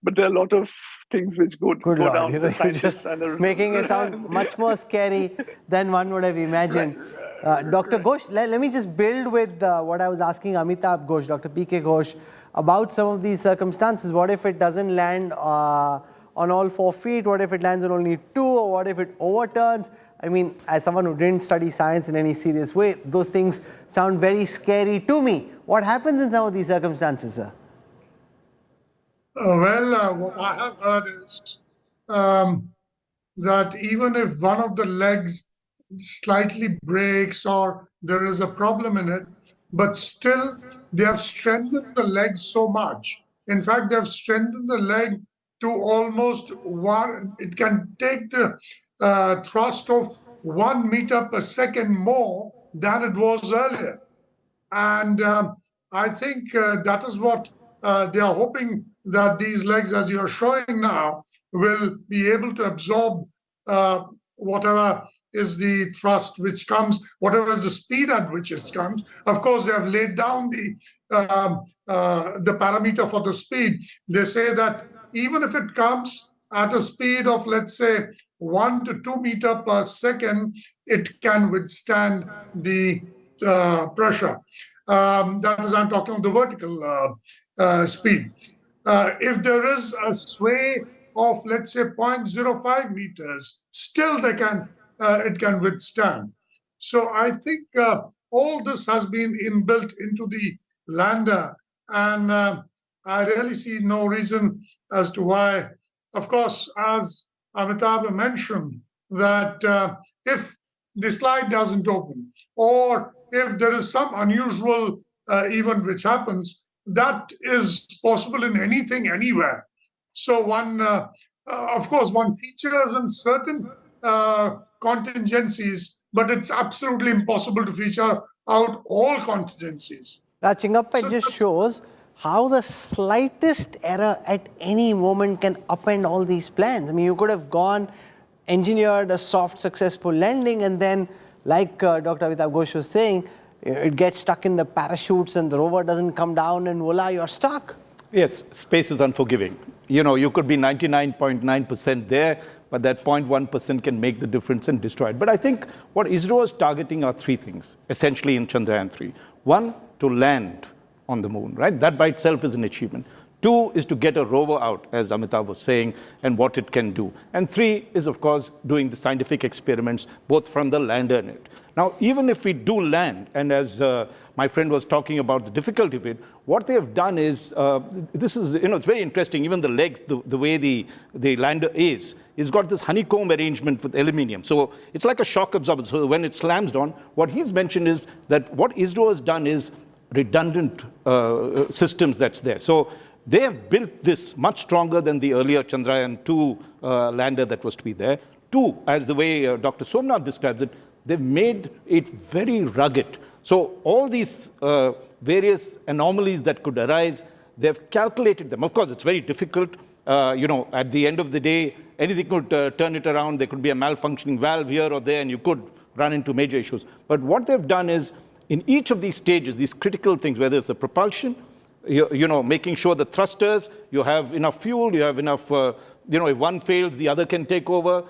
but there are a lot of things which go down. You're just making it sound much more scary than one would have imagined. Dr. Ghosh, let me just build with what I was asking Amitabh Ghosh, Dr. P.K. Ghosh, about some of these circumstances. What if it doesn't land on all 4 feet? What if it lands on only 2? Or what if it overturns? I mean, as someone who didn't study science in any serious way, those things sound very scary to me. What happens in some of these circumstances, sir? What I have heard is that even if one of the legs slightly breaks or there is a problem in it, but still they have strengthened the leg so much. In fact, they have strengthened the leg to almost one, it can take the thrust of 1 meter per second more than it was earlier. And I think that is what they are hoping, that these legs, as you are showing now, will be able to absorb whatever is the thrust which comes, whatever is the speed at which it comes. Of course, they have laid down the parameter for the speed. They say that even if it comes at a speed of, let's say, 1 to 2 meter per second, it can withstand the pressure. That is, I'm talking of the vertical speed. If there is a sway of, let's say, 0.05 meters, still it can withstand. So I think all this has been inbuilt into the lander, and I really see no reason as to why. Of course, as Amitabh mentioned, that if the slide doesn't open, or if there is some unusual event which happens, that is possible in anything, anywhere. So one, of course, one features in certain contingencies, but it's absolutely impossible to feature out all contingencies. Chingappa, it just shows how the slightest error at any moment can upend all these plans. I mean, you could have engineered a soft, successful landing, and then, like Dr. Amitabh Ghosh was saying, it gets stuck in the parachutes and the rover doesn't come down, and voila, you're stuck. Yes, space is unforgiving. You could be 99.9% there, but that 0.1% can make the difference and destroy it. But I think what Isro is targeting are 3 things, essentially, in Chandrayaan-3. 1, to land on the moon, right? That by itself is an achievement. 2 is to get a rover out, as Amitabh was saying, and what it can do. And 3 is, of course, doing the scientific experiments, both from the lander and it. Now, even if we do land, and as my friend was talking about the difficulty of it, what they have done is, this is, it's very interesting, even the legs, the way the lander is, it's got this honeycomb arrangement with aluminium. So it's like a shock absorber. So when it slams down, what he's mentioned is that what Isro has done is redundant systems that's there. So they have built this much stronger than the earlier Chandrayaan-2 lander that was to be there. 2, as the way Dr. Somnath describes it, they've made it very rugged. So all these various anomalies that could arise, they've calculated them. Of course, it's very difficult. At the end of the day, anything could turn it around. There could be a malfunctioning valve here or there, and you could run into major issues. But what they've done is, in each of these stages, these critical things, whether it's the propulsion, making sure the thrusters, you have enough fuel, you have enough, if one fails, the other can take over.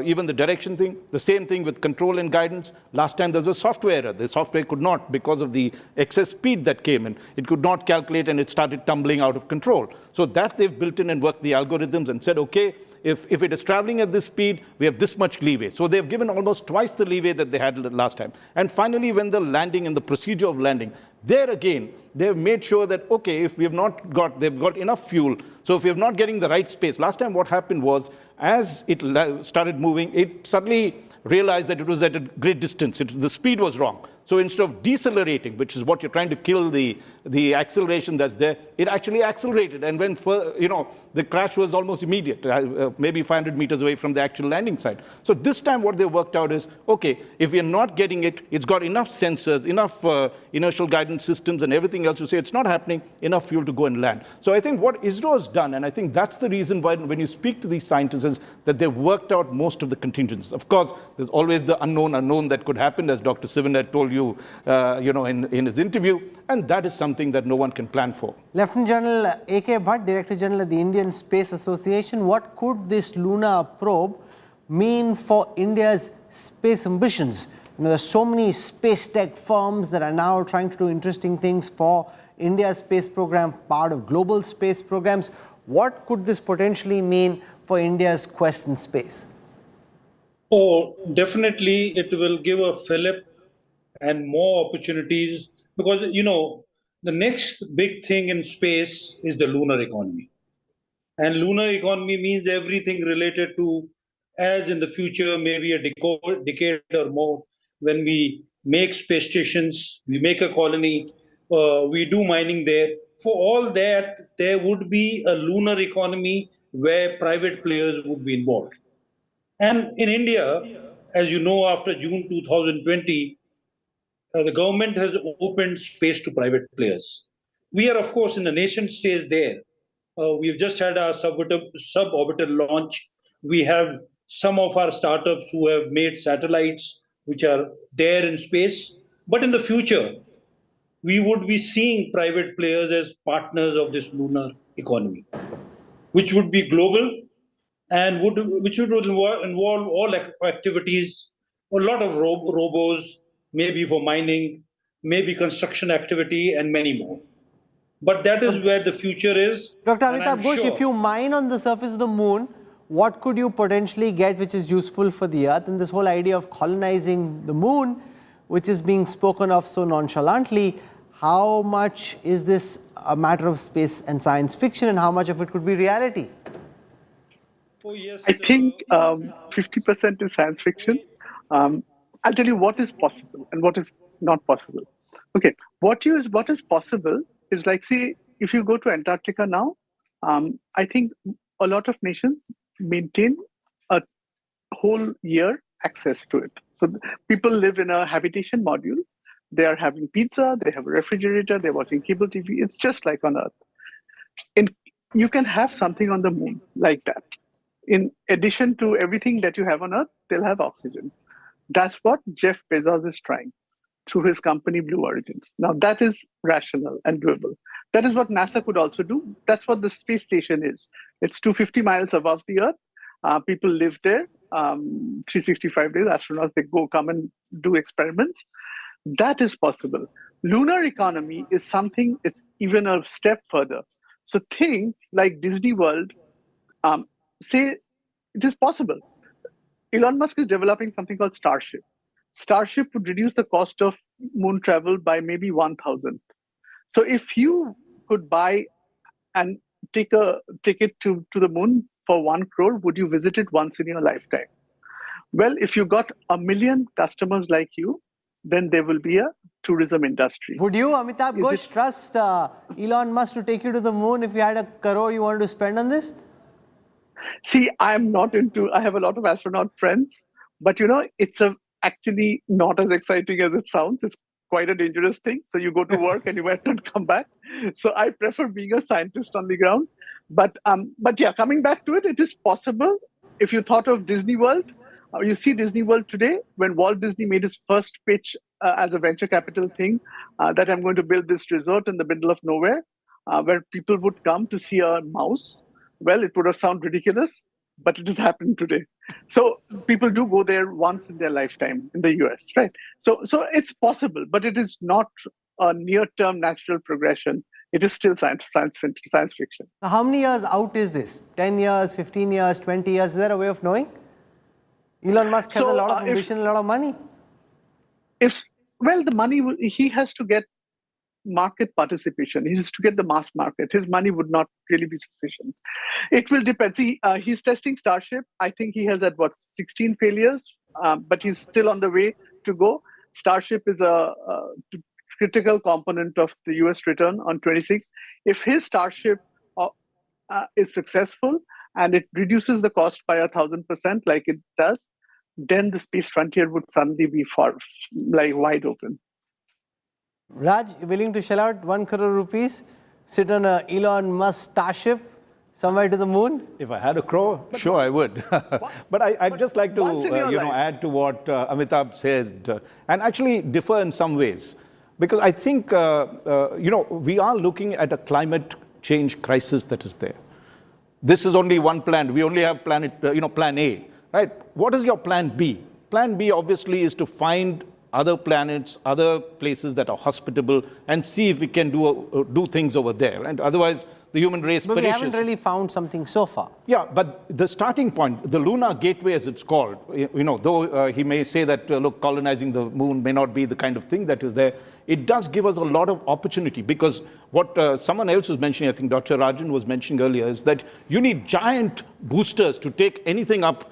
Even the direction thing, the same thing with control and guidance. Last time there was a software error. The software could not, because of the excess speed that came in, it could not calculate and it started tumbling out of control. So that they've built in and worked the algorithms and said, okay, if it is traveling at this speed, we have this much leeway. So they've given almost twice the leeway that they had last time. And finally, when the landing and the procedure of landing, there again, they've made sure that, okay, if we have not got, they've got enough fuel. So if we're not getting the right space, last time what happened was, as it started moving, it suddenly realized that it was at a great distance. The speed was wrong. So instead of decelerating, which is what you're trying to kill the acceleration that's there, it actually accelerated. And when, the crash was almost immediate, maybe 500 meters away from the actual landing site. So this time what they worked out is, okay, if we're not getting it, it's got enough sensors, enough inertial guidance systems and everything else to say it's not happening, enough fuel to go and land. So I think what Isro has done, and I think that's the reason why when you speak to these scientists, is that they've worked out most of the contingencies. Of course, there's always the unknown that could happen, as Dr. Sivan had told you, in his interview, and that is something that no one can plan for. Lieutenant General A.K. Bhatt, Director General of the Indian Space Association, what could this lunar probe mean for India's space ambitions? There's so many space tech firms that are now trying to do interesting things for India's space program, part of global space programs. What could this potentially mean for India's quest in space? Oh, definitely it will give a fillip and more opportunities, because the next big thing in space is the lunar economy. And lunar economy means everything related to, as in the future, maybe a decade or more, when we make space stations, we make a colony, we do mining there. For all that, there would be a lunar economy where private players would be involved. And in India, as you know, after June 2020, the government has opened space to private players. We are, of course, in the nation stage there. We've just had our suborbital launch. We have some of our startups who have made satellites which are there in space. But in the future, we would be seeing private players as partners of this lunar economy, which would be global and which would involve all activities, a lot of robos, maybe for mining, maybe construction activity, and many more. But that is where the future is. Dr. Amitabh Ghosh, if you mine on the surface of the moon, what could you potentially get which is useful for the Earth? And this whole idea of colonizing the moon, which is being spoken of so nonchalantly, how much is this a matter of space and science fiction, and how much of it could be reality? I think 50% is science fiction. I'll tell you what is possible and what is not possible. Okay, what is possible is, like, say, if you go to Antarctica now, I think a lot of nations maintain a whole year access to it. So people live in a habitation module. They are having pizza, they have a refrigerator, they're watching cable TV. It's just like on Earth. You can have something on the moon like that. In addition to everything that you have on Earth, they'll have oxygen. That's what Jeff Bezos is trying through his company Blue Origins. Now, that is rational and doable. That is what NASA could also do. That's what the space station is. It's 250 miles above the Earth. People live there 365 days. Astronauts, they come and do experiments. That is possible. Lunar economy is something, it's even a step further. So things like Disney World, say it is possible. Elon Musk is developing something called Starship. Starship would reduce the cost of moon travel by maybe 1,000. So if you could buy and take a ticket to the moon for 1 crore, would you visit it once in your lifetime? Well, if you got 1 million customers like you, then there will be a tourism industry. Would you, Amitabh Ghosh, trust Elon Musk to take you to the moon if you had 1 crore you wanted to spend on this? See, I have a lot of astronaut friends, but it's actually not as exciting as it sounds. It's quite a dangerous thing. So you go to work and you might not come back. So I prefer being a scientist on the ground. But yeah, coming back to it, it is possible. If you thought of Disney World, you see Disney World today, when Walt Disney made his first pitch as a venture capital thing, that I'm going to build this resort in the middle of nowhere, where people would come to see a mouse. Well, it would have sounded ridiculous, but it is happening today. So people do go there once in their lifetime in the US, right? So it's possible, but it is not a near-term natural progression. It is still science fiction. How many years out is this? 10 years, 15 years, 20 years? Is there a way of knowing? Elon Musk has a lot of ambition, a lot of money. The money, he has to get market participation. He has to get the mass market. His money would not really be sufficient. It will depend. See, he's testing Starship. I think he has had 16 failures, but he's still on the way to go. Starship is a critical component of the US return on 26. If his Starship is successful and it reduces the cost by 1,000% like it does, then the space frontier would suddenly be wide open. Raj, willing to shell out 1 crore rupees, sit on a Elon Musk Starship somewhere to the moon? If I had a crore, sure I would. But I'd just like to add to what Amitabh said and actually differ in some ways. Because I think, we are looking at a climate change crisis that is there. This is only one plan. We only have plan A, right? What is your plan B? Plan B obviously is to find other planets, other places that are hospitable, and see if we can do things over there. And otherwise, the human race But perishes. we haven't really found something so far. Yeah, but the starting point, the lunar gateway as it's called, though he may say that, look, colonizing the moon may not be the kind of thing that is there, it does give us a lot of opportunity, because what someone else was mentioning, I think Dr. Rajan was mentioning earlier, is that you need giant boosters to take anything up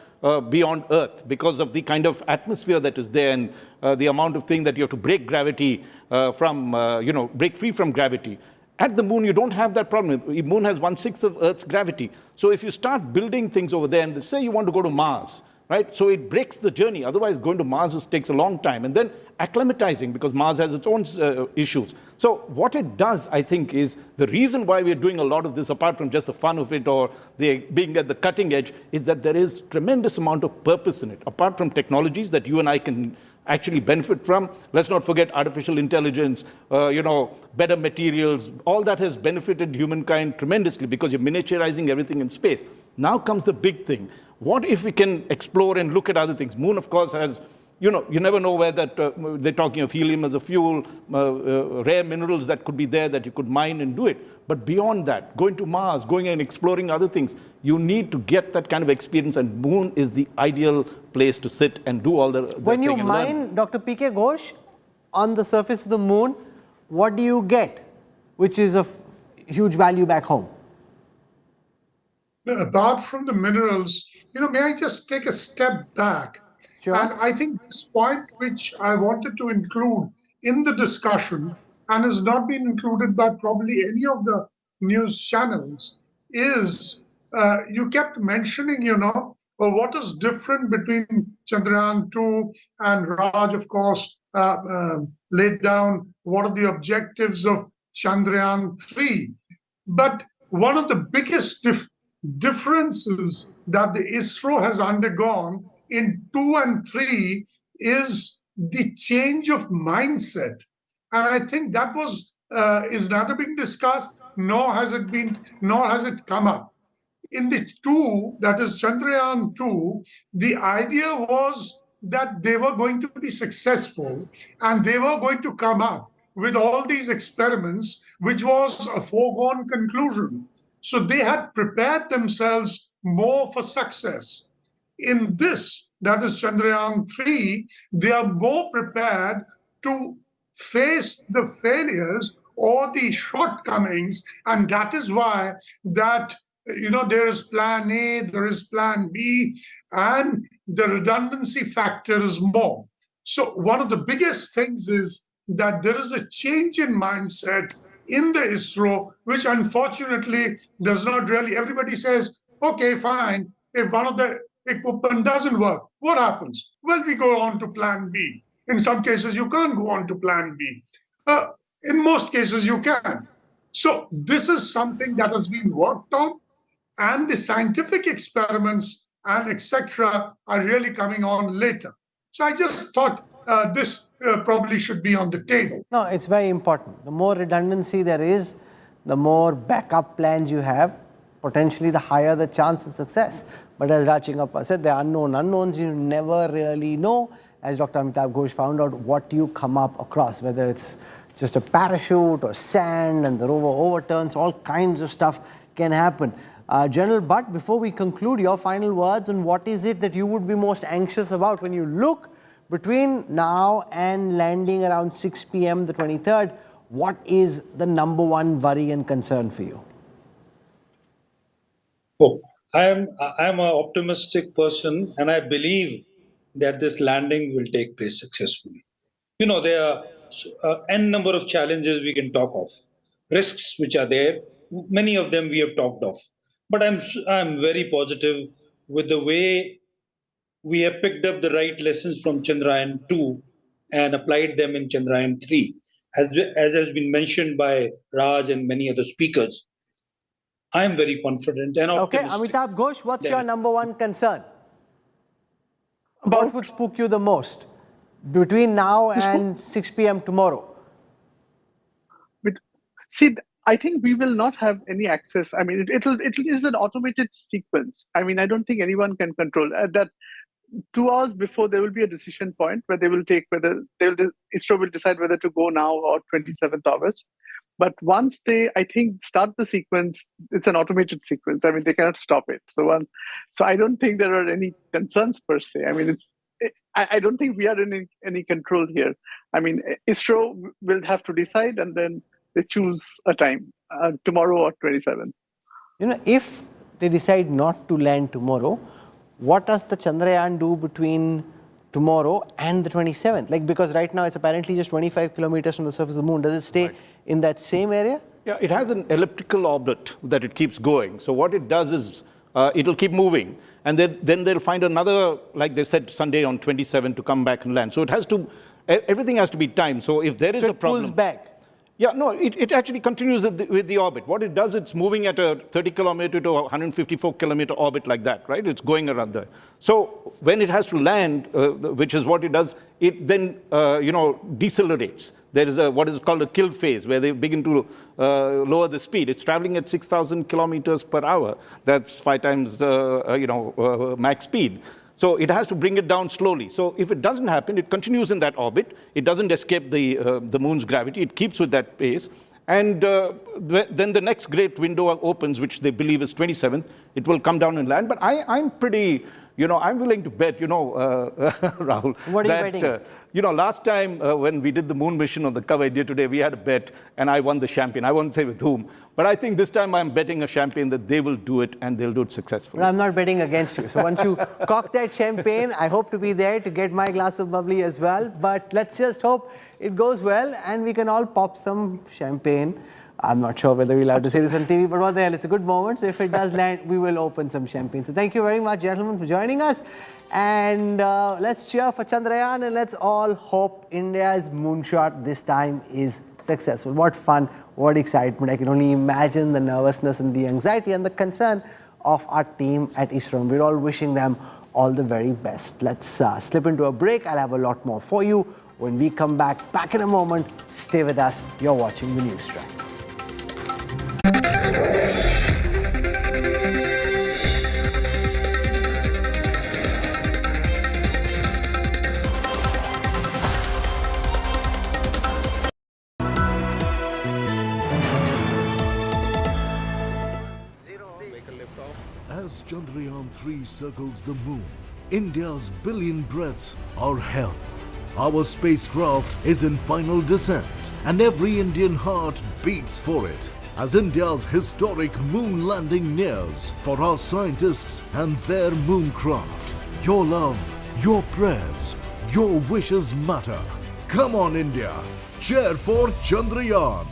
beyond Earth because of the kind of atmosphere that is there and the amount of thing that you have to break gravity break free from gravity. At the moon, you don't have that problem. The moon has 1/6 of Earth's gravity. So if you start building things over there, and say you want to go to Mars, right? So it breaks the journey. Otherwise, going to Mars takes a long time. And then acclimatizing, because Mars has its own issues. So what it does, I think, is the reason why we're doing a lot of this, apart from just the fun of it or the being at the cutting edge, is that there is tremendous amount of purpose in it. Apart from technologies that you and I can actually benefit from. Let's not forget artificial intelligence, better materials. All that has benefited humankind tremendously because you're miniaturizing everything in space. Now comes the big thing. What if we can explore and look at other things? Moon, of course, has, you never know where that, they're talking of helium as a fuel, rare minerals that could be there that you could mine and do it. But beyond that, going to Mars, going and exploring other things, you need to get that kind of experience, and Moon is the ideal place to sit and do all the When you mine, Dr. P.K. Ghosh, on the surface of the Moon, what do you get, which is of huge value back home? Apart from the minerals, may I just take a step back? Sure. And I think this point, which I wanted to include in the discussion and has not been included by probably any of the news channels, is you kept mentioning, what is different between Chandrayaan-2 and Raj, of course, laid down what are the objectives of Chandrayaan-3. But one of the biggest differences that the Isro has undergone in 2 and 3 is the change of mindset. And I think that is neither being discussed, nor has it come up. In the 2, that is Chandrayaan-2, the idea was that they were going to be successful and they were going to come up with all these experiments, which was a foregone conclusion. So they had prepared themselves more for success. In this, that is Chandrayaan-3, they are more prepared to face the failures or the shortcomings, and that is why that there is plan A, there is plan B, and the redundancy factor is more. So one of the biggest things is that there is a change in mindset in the Isro, which unfortunately does not really, everybody says, okay, fine, if one of the equipment doesn't work, what happens? Well, we go on to plan B. In some cases, you can't go on to plan B. In most cases, you can. So this is something that has been worked on, and the scientific experiments and etc. are really coming on later. So I just thought this probably should be on the table. No, it's very important. The more redundancy there is, the more backup plans you have, potentially the higher the chance of success. But as Rachingappa said, there are unknown unknowns. You never really know, as Dr. Amitabh Ghosh found out, what you come up across, whether it's just a parachute or sand and the rover overturns, all kinds of stuff can happen. General Butt, before we conclude, your final words on what is it that you would be most anxious about when you look between now and landing around 6 p.m. the 23rd, what is the #1 worry and concern for you? Oh, I am an optimistic person, and I believe that this landing will take place successfully. there are n number of challenges we can talk of, risks which are there. Many of them we have talked of, but I'm very positive with the way we have picked up the right lessons from Chandrayaan-2 and applied them in Chandrayaan-3, as has been mentioned by Raj and many other speakers. I am very confident and optimistic. Okay, Amitabh Ghosh, what's your number one concern? What would spook you the most between now and 6 p.m. tomorrow? See, I think we will not have any access. I mean, it is an automated sequence. I mean, I don't think anyone can control that. 2 hours before, there will be a decision point where they will take ISRO will decide whether to go now or 27th August. But once they, I think, start the sequence, it's an automated sequence. I mean, they cannot stop it. So I don't think there are any concerns per se. I mean, I don't think we are in any control here. I mean, ISRO will have to decide, and then they choose a time, tomorrow or 27th. If they decide not to land tomorrow, what does the Chandrayaan do between tomorrow and the 27th? Because right now it's apparently just 25 kilometers from the surface of the moon. Does it stay in that same area? Yeah, it has an elliptical orbit that it keeps going. So what it does is it'll keep moving, and then they'll find another, like they said, Sunday on 27 to come back and land. So it has to, everything has to be timed. So if there is a problem, it pulls back. Yeah, no, it actually continues with the orbit. What it does, it's moving at a 30 kilometer to 154 kilometer orbit like that, right? It's going around there. So when it has to land, which is what it does, it then, decelerates. There is what is called a kill phase, where they begin to lower the speed. It's traveling at 6,000 kilometers per hour. That's 5 times, max speed. So it has to bring it down slowly. So if it doesn't happen, it continues in that orbit. It doesn't escape the moon's gravity. It keeps with that pace. And then the next great window opens, which they believe is 27th. It will come down and land. But I'm pretty, I'm willing to bet, Rahul. What are you betting? Last time when we did the moon mission on the cover India Today, we had a bet and I won the champagne. I won't say with whom. But I think this time I'm betting a champagne that they will do it and they'll do it successfully. Well, I'm not betting against you. So once you cock that champagne, I hope to be there to get my glass of bubbly as well. But let's just hope it goes well and we can all pop some champagne. I'm not sure whether we're allowed to say this on TV, but what the hell, it's a good moment. So if it does land, we will open some champagne. So thank you very much, gentlemen, for joining us. And let's cheer for Chandrayaan and let's all hope India's moonshot this time is successful. What fun, what excitement. I can only imagine the nervousness and the anxiety and the concern of our team at ISRO. We're all wishing them all the very best. Let's slip into a break. I'll have a lot more for you when we come back in a moment. Stay with us. You're watching the News Track. As Chandrayaan-3 circles the moon, India's billion breaths are held. Our spacecraft is in final descent, and every Indian heart beats for it as India's historic moon landing nears. For our scientists and their mooncraft, your love, your prayers, your wishes matter. Come on, India, cheer for Chandrayaan.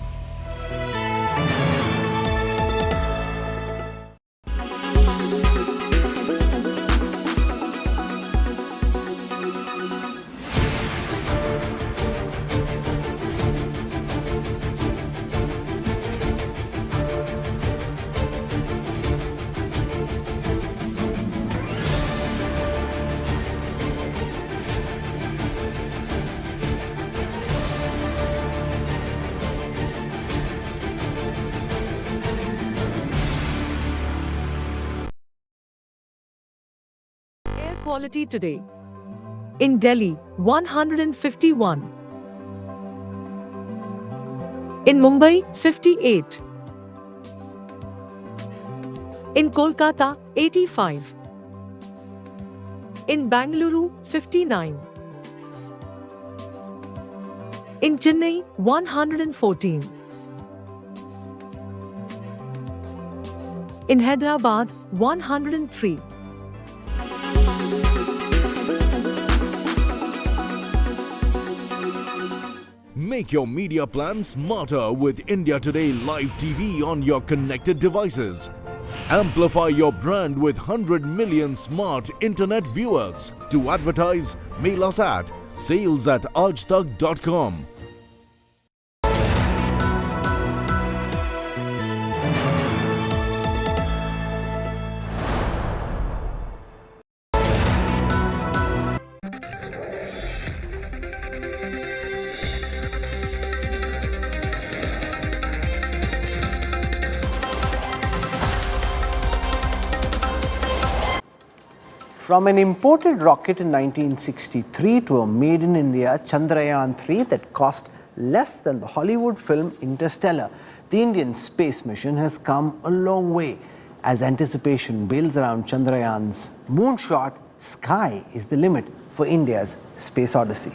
Quality today. In Delhi, 151. In Mumbai, 58. In Kolkata, 85. In Bangalore, 59. In Chennai, 114. In Hyderabad, 103. Make your media plan smarter with India Today Live TV on your connected devices. Amplify your brand with 100 million smart internet viewers. To advertise, mail us at sales@aajtak.com. From an imported rocket in 1963 to a made in India Chandrayaan-3 that cost less than the Hollywood film Interstellar, the Indian space mission has come a long way. As anticipation builds around Chandrayaan's moonshot, sky is the limit for India's space odyssey.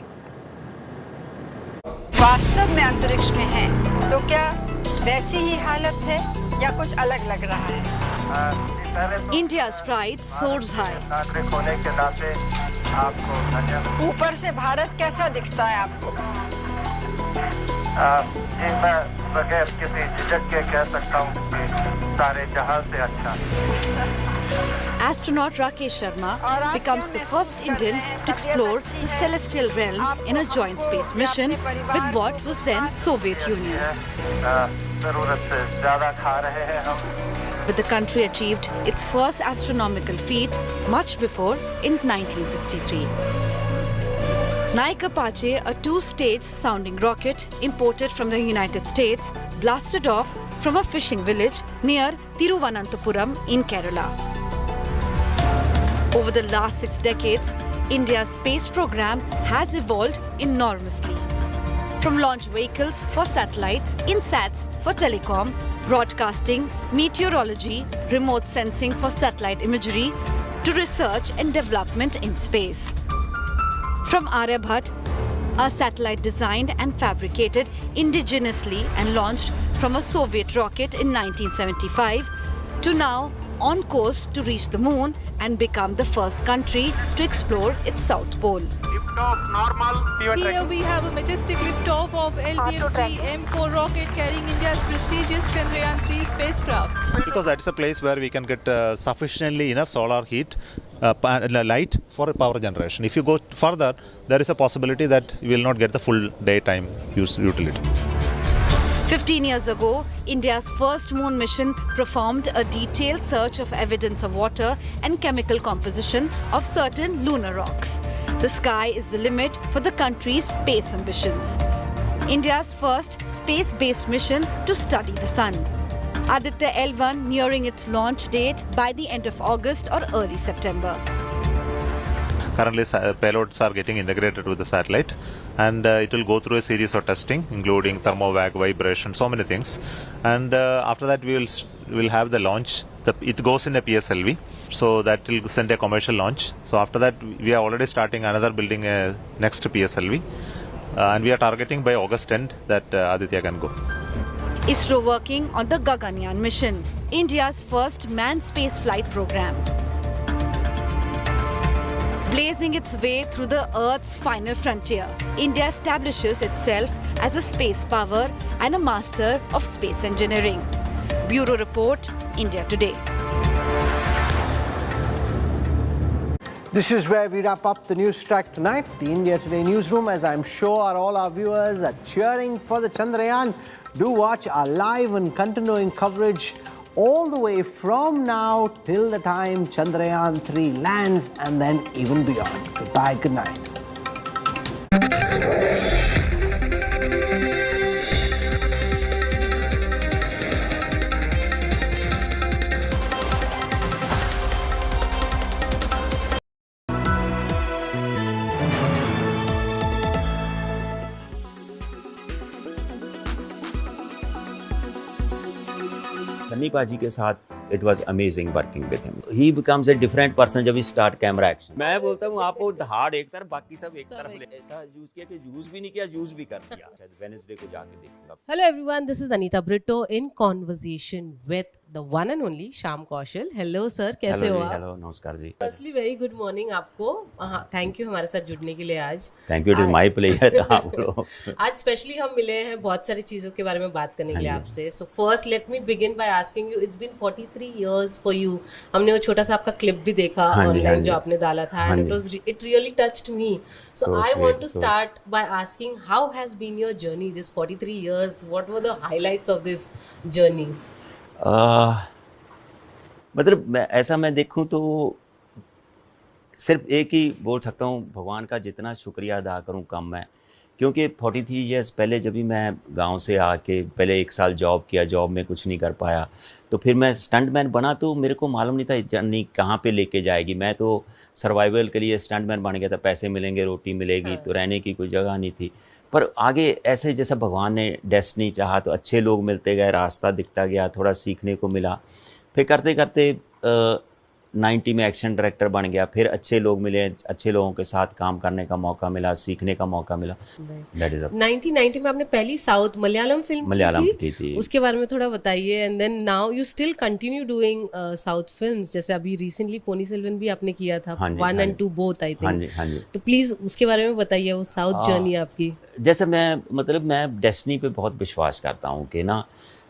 वास्तव में अंतरिक्ष में है तो क्या वैसी ही हालत है या कुछ अलग लग रहा है? India's pride soars high. ऊपर से भारत कैसा दिखता है आपको? मैं बगैर किसी झिझक के कह सकता हूँ कि सारे जहां से अच्छा. Astronaut Rakesh Sharma becomes the first Indian to explore the celestial realm in a joint space mission with what was then Soviet Union. जरूरत से ज्यादा खा रहे हैं हम. But the country achieved its first astronomical feat much before in 1963. Nike Apache, a two-stage sounding rocket imported from the United States, blasted off from a fishing village near Thiruvananthapuram in Kerala. Over the last 6 decades, India's space program has evolved enormously. From launch vehicles for satellites, INSATs for telecom, broadcasting, meteorology, remote sensing for satellite imagery, to research and development in space. From Aryabhat, a satellite designed and fabricated indigenously and launched from a Soviet rocket in 1975, to now on course to reach the moon and become the first country to explore its south pole. Here we have a majestic liftoff of LBM-3M4 rocket carrying India's prestigious Chandrayaan-3 spacecraft. Because that's a place where we can get sufficiently enough solar heat, light for power generation. If you go further, there is a possibility that you will not get the full daytime utility. 15 years ago, India's first moon mission performed a detailed search of evidence of water and chemical composition of certain lunar rocks. The sky is the limit for the country's space ambitions. India's first space-based mission to study the sun. Aditya L1 nearing its launch date by the end of August or early September. Currently, payloads are getting integrated with the satellite, and it will go through a series of testing, including thermovag, vibration, so many things. And after that, we will have the launch. It goes in a PSLV, so that will send a commercial launch. So after that, we are already starting another building a next PSLV, and we are targeting by August end that Aditya can go. Isro working on the Gaganyaan mission, India's first manned space flight program. Blazing its way through the Earth's final frontier, India establishes itself as a space power and a master of space engineering. Bureau Report, India Today. This is where we wrap up the news track tonight. The India Today newsroom, as I'm sure all our viewers are cheering for the Chandrayaan. Do watch our live and continuing coverage all the way from now till the time Chandrayaan-3 lands and then even beyond. Goodbye, good night. Sunny पाजी के साथ it was amazing working with him. He becomes a different person जब ही start camera action. मैं बोलता हूँ आपको दहाड़ एक तरफ बाकी सब एक तरफ ले. ऐसा यूज किया कि यूज भी नहीं किया, यूज भी कर दिया. वेडनेसडे को जाके देखूंगा. Hello everyone, this is Anita Brito in Conversation with the one and only Shyam Kaushal. Hello sir, कैसे हो आप? हेलो नमस्कार जी. Firstly, very good morning आपको. Thank you हमारे साथ जुड़ने के लिए आज. Thank you, it is my pleasure. आज स्पेशली हम मिले हैं बहुत सारी चीज़ों के बारे में बात करने के लिए आपसे. So first let me begin by asking you, it's been 43 years for you. हमने वो छोटा सा आपका क्लिप भी देखा ऑनलाइन जो आपने डाला था, and it really touched me. So I want to start by asking, how has been your journey this 43 years? What were the highlights of this journey? मतलब मैं देखूं तो सिर्फ एक ही बोल सकता हूँ, भगवान का जितना शुक्रिया अदा करूँ कम है. क्योंकि 43 ईयर्स पहले जब भी मैं गांव से आके पहले 1 साल जॉब किया, जॉब में कुछ नहीं कर पाया, तो फिर मैं स्टंटमैन बना, तो मेरे को मालूम नहीं था जर्नी कहाँ पे लेके जाएगी. मैं तो सर्वाइवल के लिए स्टंटमैन बन गया था, पैसे मिलेंगे, रोटी मिलेगी, तो रहने की कोई जगह नहीं थी. पर आगे ऐसे जैसा भगवान ने डेस्टिनी चाहा, तो अच्छे लोग मिलते गए, रास्ता दिखता गया, थोड़ा सीखने को मिला. फिर करते करते 90 में एक्शन डायरेक्टर बन गया. फिर अच्छे लोग मिले, अच्छे लोगों के साथ काम करने का मौका मिला, सीखने का मौका मिला. दैट इज 1990 में आपने पहली साउथ मलयालम फिल्म की थी. उसके बारे में थोड़ा बताइए. And then now you still continue doing South films, जैसे अभी रिसेंटली पोनी सेल्वन भी आपने किया था, 1 and 2 बोथ आई थिंक. तो प्लीज उसके बारे में बताइए, वो साउथ जर्नी आपकी. जैसे मैं डेस्टिनी पे बहुत विश्वास करता हूँ कि ना,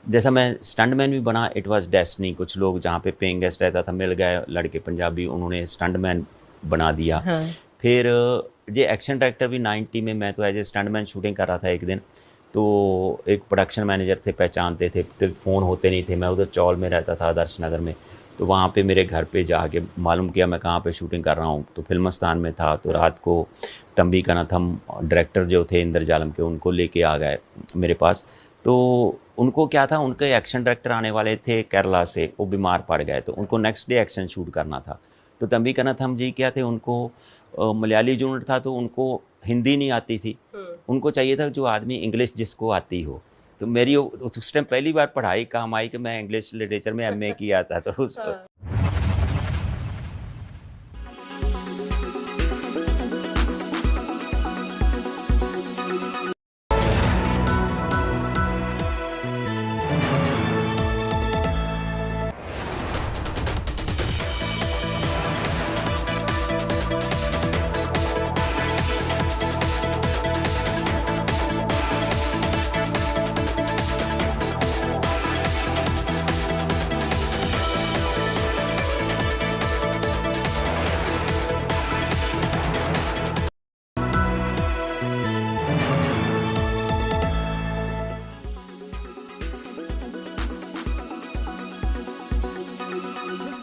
जैसा मैं स्टंटमैन भी बना, इट वाज डेस्टिनी. कुछ लोग जहाँ पे पेइंग गेस्ट रहता था मिल गए, लड़के पंजाबी, उन्होंने स्टंटमैन बना दिया. फिर ये एक्शन डायरेक्टर भी 90 में, मैं तो एज ए स्टंटमैन शूटिंग कर रहा था एक दिन, तो एक प्रोडक्शन मैनेजर थे, पहचानते थे, तो फ़ोन होते नहीं थे. मैं उधर चौल में रहता था, आदर्श नगर में, तो वहाँ पे मेरे घर पे जाके मालूम किया मैं कहाँ पे शूटिंग कर रहा हूँ. तो फिल्मस्तान में था. तो रात को तंबी का ना हम डायरेक्टर जो थे इंद्रजालम के, उनको लेके आ गए मेरे पास. तो उनको क्या था, उनके एक्शन डायरेक्टर आने वाले थे केरला से, वो बीमार पड़ गए, तो उनको नेक्स्ट डे एक्शन शूट करना था. तो तंबी कनाथ हम जी क्या थे, उनको मलयाली यूनिट था, तो उनको हिंदी नहीं आती थी. उनको चाहिए था जो आदमी इंग्लिश जिसको आती हो. तो मेरी उस टाइम पहली बार पढ़ाई काम आई कि मैं इंग्लिश लिटरेचर में MA किया था. तो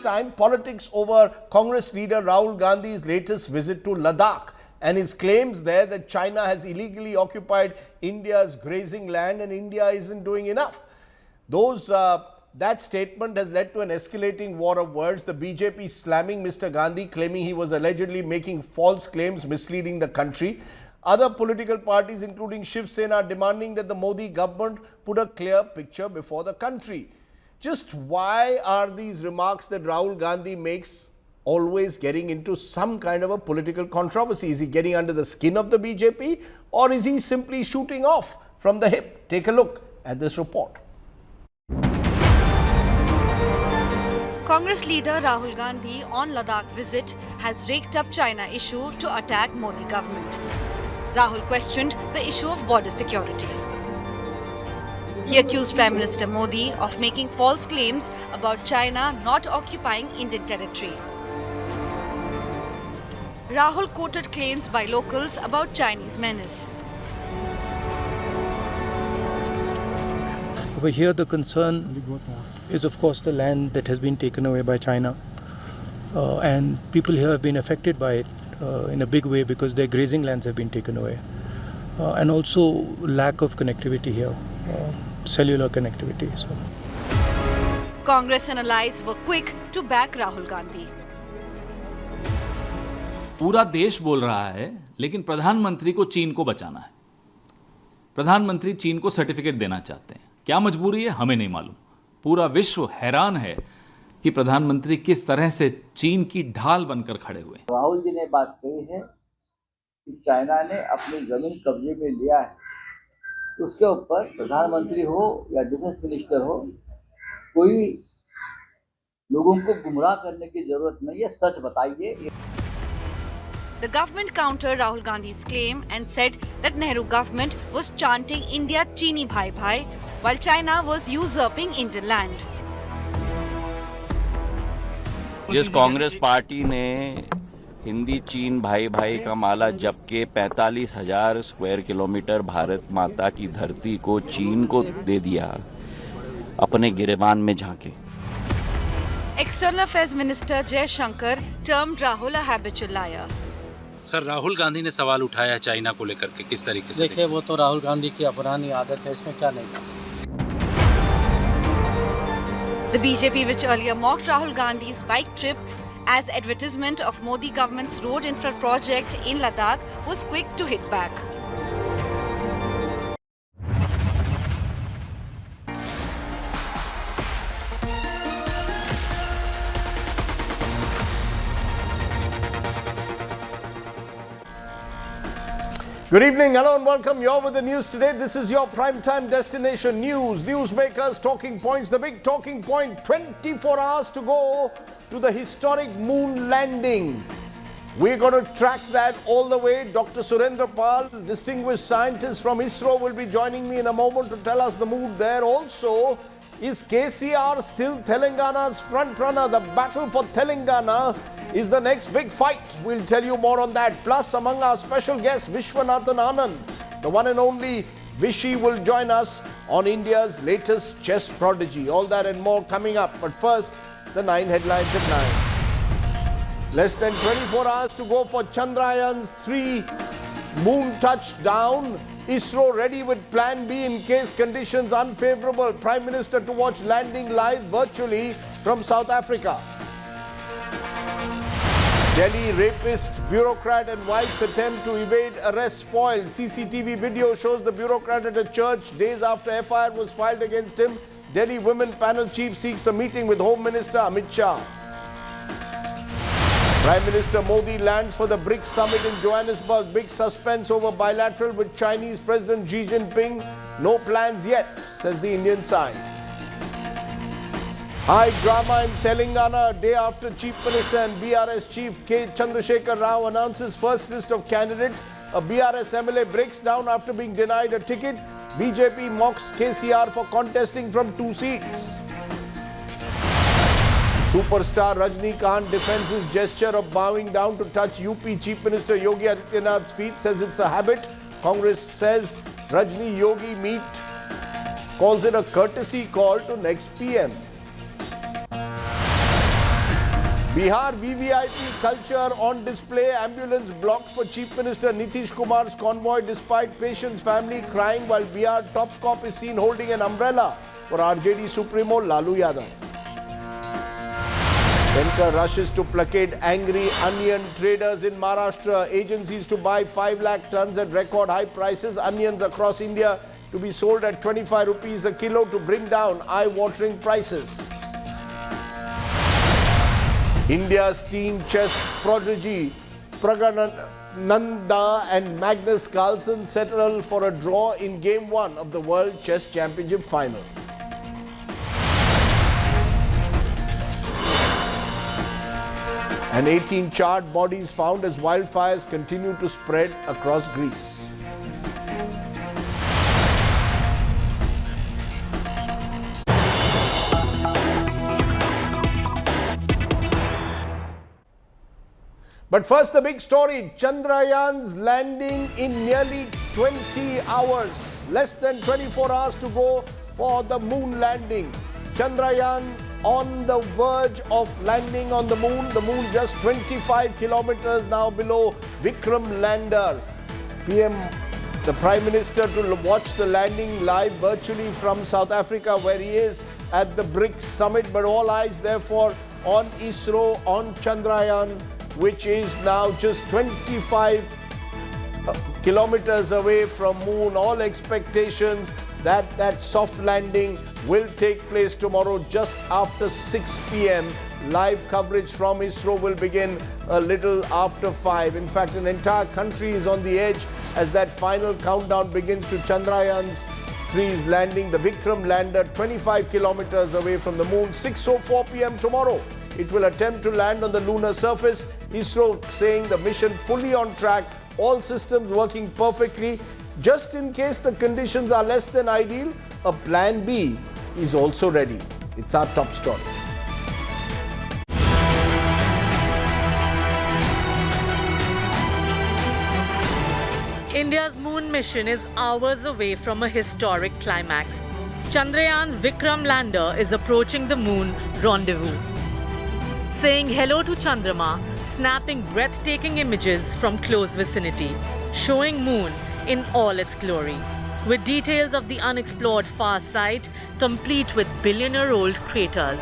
Time, politics over Congress leader Rahul Gandhi's latest visit to Ladakh and his claims there that China has illegally occupied India's grazing land and India isn't doing enough. That statement has led to an escalating war of words. The BJP slamming Mr. Gandhi, claiming he was allegedly making false claims, misleading the country. Other political parties, including Shiv Sena, demanding that the Modi government put a clear picture before the country. Just why are these remarks that Rahul Gandhi makes always getting into some kind of a political controversy? Is he getting under the skin of the BJP, or is he simply shooting off from the hip? Take a look at this report. Congress leader Rahul Gandhi on Ladakh visit has raked up China issue to attack Modi government. Rahul questioned the issue of border security. He accused Prime Minister Modi of making false claims about China not occupying Indian territory. Rahul quoted claims by locals about Chinese menace. Over here the concern is of course the land that has been taken away by China, and people here have been affected by it in a big way because their grazing lands have been taken away, and also lack of connectivity here. Cellular connectivity. So. Congress and allies were quick to back Rahul Gandhi. पूरा देश बोल रहा है, लेकिन प्रधानमंत्री को चीन को बचाना है. प्रधानमंत्री चीन को सर्टिफिकेट देना चाहते हैं. क्या मजबूरी है हमें नहीं मालूम. पूरा विश्व हैरान है कि प्रधानमंत्री किस तरह से चीन की ढाल बनकर खड़े हुए. राहुल जी ने बात कही है कि चाइना ने अपनी जमीन कब्जे में लिया है, उसके ऊपर प्रधानमंत्री हो या डिफेंस मिनिस्टर हो, कोई लोगों को गुमराह करने की जरूरत नहीं है, सच बताइए। The government countered Rahul Gandhi's claim and said that Nehru government was chanting India Chini Bhai Bhai while China was usurping Indian land. जिस कांग्रेस पार्टी ने हिंदी चीन भाई भाई का माला जप के 45,000 स्क्वायर किलोमीटर भारत माता की धरती को चीन को दे दिया, अपने गिरेबान में झांके। External Affairs Minister Jai Shankar termed Rahul a habitual liar. Sir, Rahul Gandhi ने सवाल उठाया चाइना को लेकर के, किस तरीके से? देखिए, वो तो राहुल गांधी की पुरानी आदत है, इसमें क्या नहीं। The BJP, which earlier mocked Rahul Gandhi's bike trip as advertisement of Modi government's road infra project in Ladakh, was quick to hit back. Good evening, hello and welcome. You're with the news today. This is your primetime destination news. Newsmakers, talking points. The big talking point, 24 hours to go to the historic moon landing. We're going to track that all the way. Dr. Surendra Pal, distinguished scientist from Isro, will be joining me in a moment to tell us the mood there. Also, is KCR still Telangana's front runner? The battle for Telangana is the next big fight. We'll tell you more on that. Plus, among our special guests, Vishwanathan Anand, the one and only Vishy, will join us on India's latest chess prodigy. All that and more coming up. But first, the 9 headlines at 9. Less than 24 hours to go for Chandrayaan-3 moon touchdown. Isro ready with plan B in case conditions unfavorable. Prime Minister to watch landing live virtually from South Africa. Delhi rapist, bureaucrat and wife's attempt to evade arrest foiled. CCTV video shows the bureaucrat at a church days after FIR was filed against him. Delhi women panel chief seeks a meeting with Home Minister Amit Shah. Prime Minister Modi lands for the BRICS summit in Johannesburg. Big suspense over bilateral with Chinese President Xi Jinping. No plans yet, says the Indian side. High drama in Telangana, a day after Chief Minister and BRS Chief K. Chandrasekhar Rao announces first list of candidates. A BRS MLA breaks down after being denied a ticket. BJP mocks KCR for contesting from 2 seats. Superstar Rajnikant defends his gesture of bowing down to touch UP Chief Minister Yogi Adityanath's feet, says it's a habit. Congress says Rajni Yogi meet, calls it a courtesy call to next PM. Bihar VVIP culture on display. Ambulance blocked for Chief Minister Nitish Kumar's convoy despite patient's family crying while Bihar top cop is seen holding an umbrella for RJD Supremo Lalu Yadav. Centre rushes to placate angry onion traders in Maharashtra. Agencies to buy 5 lakh tons at record high prices. Onions across India to be sold at 25 rupees a kilo to bring down eye-watering prices. India's teen chess prodigy Pragyan and Magnus Carlsen settle for a draw in Game 1 of the World Chess Championship final. And 18 charred bodies found as wildfires continue to spread across Greece. But first, the big story, Chandrayaan's landing in nearly 20 hours. Less than 24 hours to go for the moon landing. Chandrayaan on the verge of landing on the moon. The moon just 25 kilometers now below Vikram lander. The Prime Minister to watch the landing live virtually from South Africa, where he is at the BRICS summit. But all eyes therefore on Isro, on Chandrayaan, which is now just 25 kilometers away from moon. All expectations that soft landing will take place tomorrow just after 6 p.m. Live coverage from Isro will begin a little after 5. In fact, an entire country is on the edge as that final countdown begins to Chandrayaan's Chandrayaan-3 is landing the Vikram lander 25 kilometers away from the moon. 6:04 p.m. tomorrow, it will attempt to land on the lunar surface. Isro saying the mission fully on track, all systems working perfectly. Just in case the conditions are less than ideal, a plan B is also ready. It's our top story. India's moon mission is hours away from a historic climax. Chandrayaan's Vikram lander is approaching the moon rendezvous. Saying hello to Chandrama, snapping breathtaking images from close vicinity, showing moon in all its glory, with details of the unexplored far side complete with billion-year-old craters.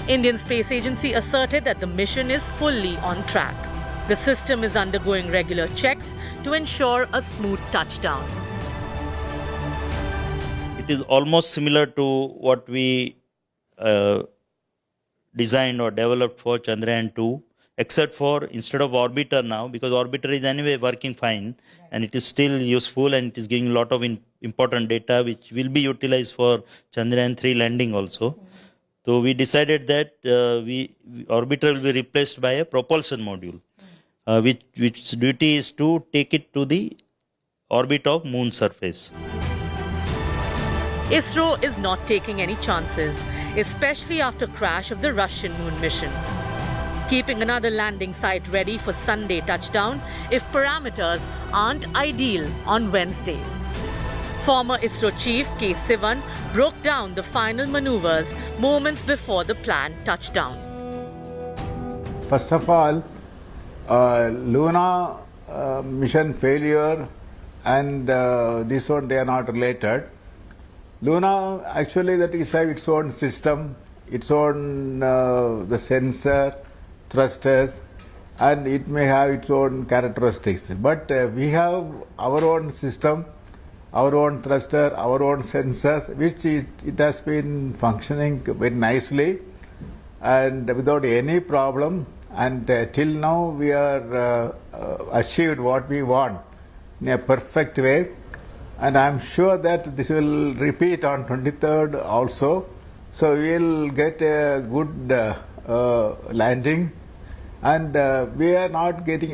Indian Space Agency asserted that the mission is fully on track. The system is undergoing regular checks to ensure a smooth touchdown. It is almost similar to what we designed or developed for Chandrayaan-2, except for instead of orbiter now, because orbiter is anyway working fine and it is still useful and it is giving a lot of important data which will be utilized for Chandrayaan-3 landing also. So we decided that orbiter will be replaced by a propulsion module, which duty is to take it to the orbit of moon surface. Isro is not taking any chances, especially after crash of the Russian moon mission. Keeping another landing site ready for Sunday touchdown if parameters aren't ideal on Wednesday. Former Isro chief K. Sivan broke down the final maneuvers moments before the planned touchdown. First of all, Luna mission failure and this one, they are not related. Luna actually that is have its own system, its own the sensor, thrusters, and it may have its own characteristics. But we have our own system, our own thruster, our own sensors, which it has been functioning very nicely and without any problem. And till now we are achieved what we want in a perfect way. And I am sure that this will repeat on 23rd also. So we will get a good landing. And we are not getting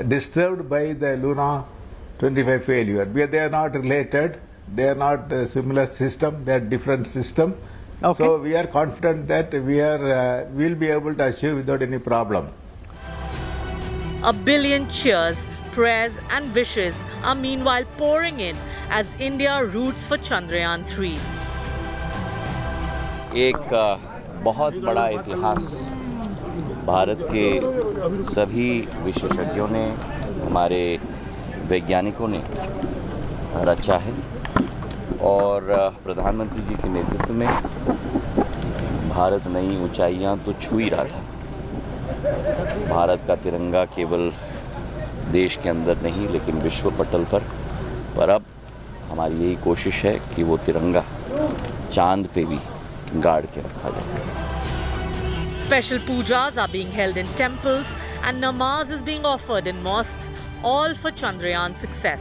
disturbed by the Luna 25 failure. They are not related. They are not a similar system. They are different system. Okay. So we are confident that we will be able to achieve without any problem. A billion cheers, prayers and wishes are meanwhile pouring in as India roots for Chandrayaan-3. एक बहुत बड़ा इतिहास भारत के सभी विशेषज्ञों ने, हमारे वैज्ञानिकों ने रचा है और प्रधानमंत्री जी के नेतृत्व में भारत नई ऊंचाइयां तो छू ही रहा था। भारत का तिरंगा केवल देश के अंदर नहीं लेकिन विश्व पटल पर अब हमारी यही कोशिश है कि वो तिरंगा चांद पे भी गाड़ के रखा जाए। Special pujas are being held in temples and namaz is being offered in mosques, all for Chandrayaan's success.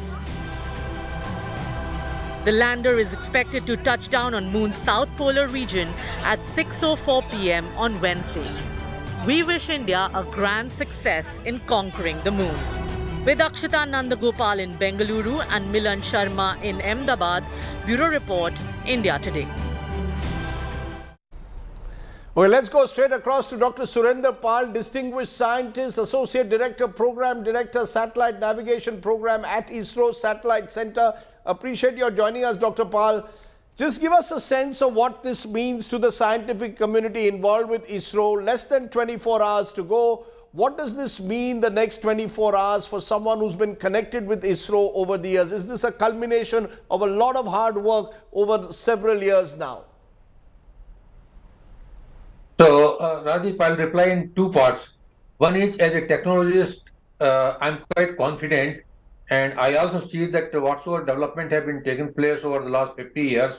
The lander is expected to touch down on Moon's south polar region at 6:04 p.m. on Wednesday. We wish India a grand success in conquering the moon. With Akshita Nandagopal in Bengaluru and Milan Sharma in Ahmedabad, Bureau Report, India Today. Well, let's go straight across to Dr. Surinder Pal, Distinguished Scientist, Associate Director, Program Director, Satellite Navigation Program at ISRO Satellite Center. Appreciate your joining us, Dr. Pal. Just give us a sense of what this means to the scientific community involved with ISRO. Less than 24 hours to go. What does this mean the next 24 hours for someone who's been connected with ISRO over the years? Is this a culmination of a lot of hard work over several years now? So, Rajeev, I'll reply in two parts. One is, as a technologist, I'm quite confident, and I also see that whatsoever development have been taking place over the last 50 years,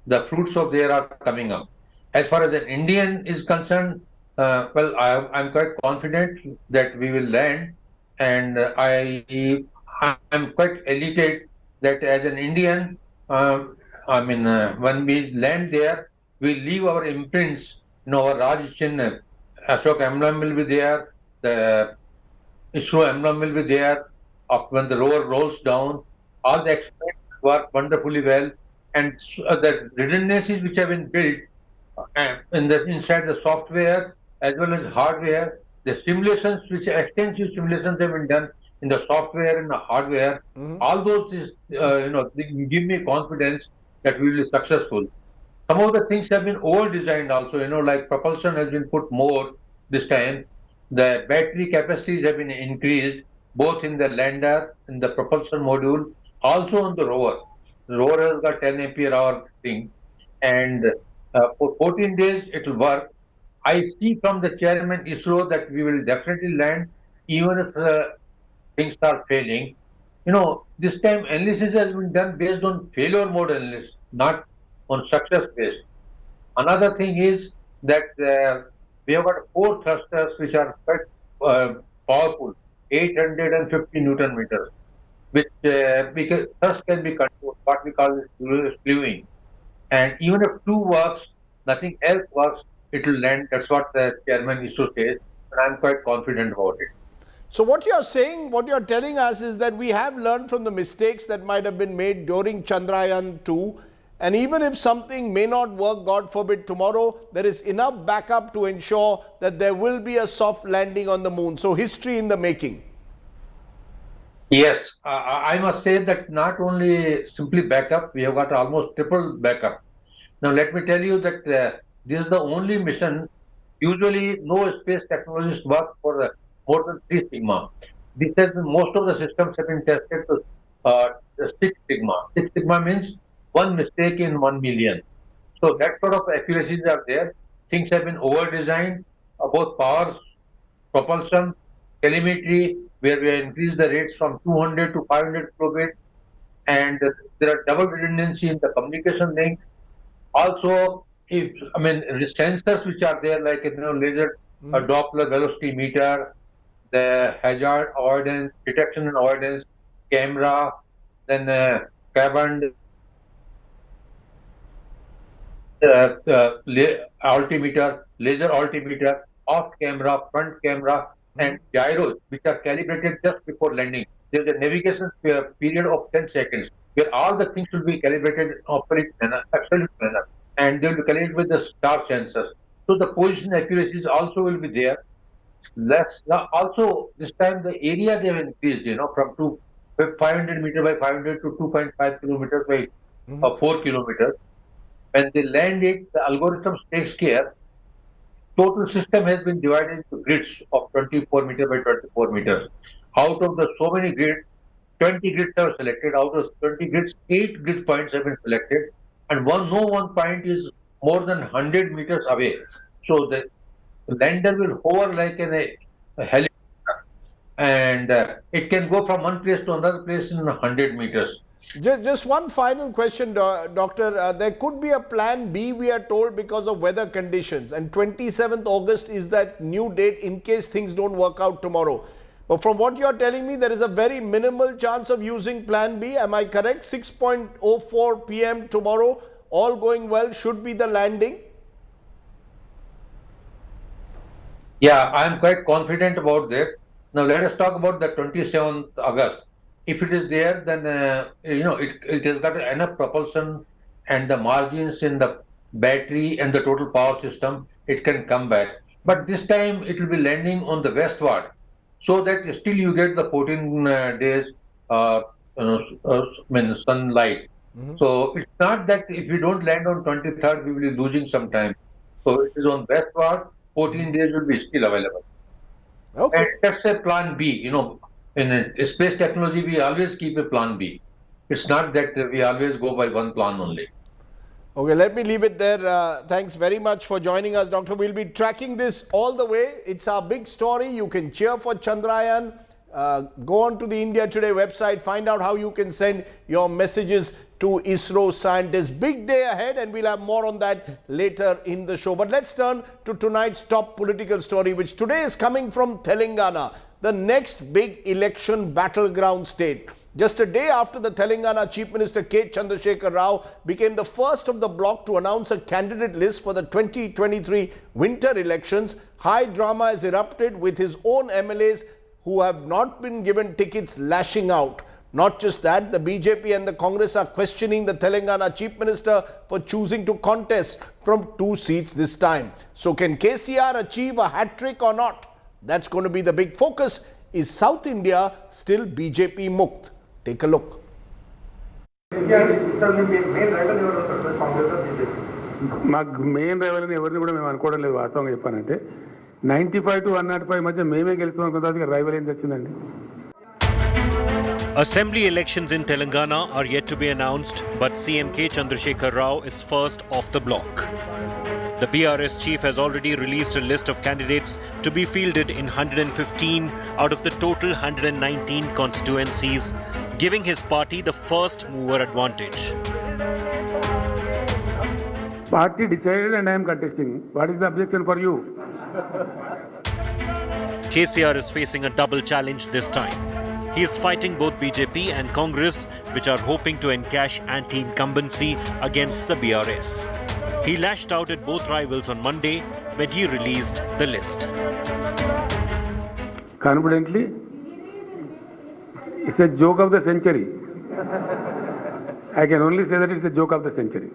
the fruits of there are coming up. As far as an Indian is concerned, well, I'm quite confident that we will land, and I'm quite elated that as an Indian, when we land there, we leave our imprints, our Raj Chinna, Ashok emblem will be there, the Isro emblem will be there. When the rover rolls down, all the experiments work wonderfully well, and the redundancies which have been built inside the software as well as hardware, the simulations, which extensive simulations have been done in the software and the hardware, all those they give me confidence that we will be successful. Some of the things have been over-designed also, like propulsion has been put more this time. The battery capacities have been increased, both in the lander, in the propulsion module, also on the rover. The rover has got 10 ampere hour thing, and for 14 days it will work. I see from the chairman ISRO that we will definitely land, even if things are failing. This time analysis has been done based on failure mode analysis, not on success based. Another thing is that we have got 4 thrusters which are quite powerful, 850 Newton meters, which because thrust can be controlled, what we call slewing. And even if 2 works, nothing else works, it will land. That's what the chairman ISRO says, and I'm quite confident about it. So what you're saying, what you're telling us is that we have learned from the mistakes that might have been made during Chandrayaan-2, and even if something may not work, God forbid, tomorrow, there is enough backup to ensure that there will be a soft landing on the moon. So history in the making. Yes, I must say that not only simply backup, we have got almost triple backup. Now let me tell you that this is the only mission. Usually no space technologists work for more than 3 sigma. This has been, most of the systems have been tested to 6 sigma. 6 sigma means 1 mistake in 1 million. So that sort of accuracies are there. Things have been over-designed, both powers, propulsion, telemetry, where we have increased the rates from 200 to 500 kilobits, and there are double redundancy in the communication link. Also, sensors which are there, like laser Doppler velocity meter, the hazard avoidance, detection and avoidance, camera, then cabin altimeter, laser altimeter, off camera, front camera, and gyros, which are calibrated just before landing. There is a navigation period of 10 seconds, where all the things will be calibrated in absolute manner, and they will be calibrated with the star sensors. So the position accuracies also will be there. Also, this time the area they have increased, from 500 meter by 500 to 2.5 kilometers by 4 kilometers. When they land it, the algorithm takes care. Total system has been divided into grids of 24 meter by 24 meters. Out of the so many grids, 20 grids are selected. Out of 20 grids, 8 grid points have been selected, and no one point is more than 100 meters away. So the lander will hover like a helicopter, and it can go from one place to another place in 100 meters. Just one final question, Doctor. There could be a plan B, we are told, because of weather conditions, and 27th August is that new date in case things don't work out tomorrow. But from what you are telling me, there is a very minimal chance of using plan B. Am I correct? 6:04 p.m. tomorrow, all going well, should be the landing? Yeah, I am quite confident about that. Now let us talk about the 27th August. If it is there, then it has got enough propulsion and the margins in the battery and the total power system, it can come back. But this time it will be landing on the westward, so that still you get the 14 days sunlight. So it's not that if we don't land on 23rd, we will be losing some time. So it is on westward, 14 days will be still available. Okay. And that's a plan B, In space technology, we always keep a plan B. It's not that we always go by one plan only. Okay, let me leave it there. Thanks very much for joining us, Doctor. We'll be tracking this all the way. It's our big story. You can cheer for Chandrayaan. Go on to the India Today website. Find out how you can send your messages to ISRO scientists. Big day ahead, and we'll have more on that later in the show. But let's turn to tonight's top political story, which today is coming from Telangana, the next big election battleground state. just a day after the Telangana Chief Minister K. Chandrasekhar Rao became the first of the bloc to announce a candidate list for the 2023 winter elections, high drama has erupted with his own MLAs who have not been given tickets lashing out. Not just that, the BJP and the Congress are questioning the Telangana Chief Minister for choosing to contest from 2 seats this time. So can KCR achieve a hat-trick or not? That's going to be the big focus. Is South India still BJP mukt? Take a look. మాకు main రైవల్ని ఎవరిని కూడా మేము అనుకోవడం లేదు. వాస్తవంగా చెప్పానంటే 95 to 105 మధ్య మేమే గెలుస్తాం అనుకున్న రైవల్ ఏం తెచ్చిందండి. Assembly elections in Telangana are yet to be announced, but CM K. Chandrasekhar Rao is first off the block. The BRS chief has already released a list of candidates to be fielded in 115 out of the total 119 constituencies, giving his party the first mover advantage. Party decided and I am contesting. What is the objection for you? KCR is facing a double challenge this time. He is fighting both BJP and Congress, which are hoping to encash anti-incumbency against the BRS. He lashed out at both rivals on Monday when he released the list. Confidently, it's a joke of the century. I can only say that it's a joke of the century.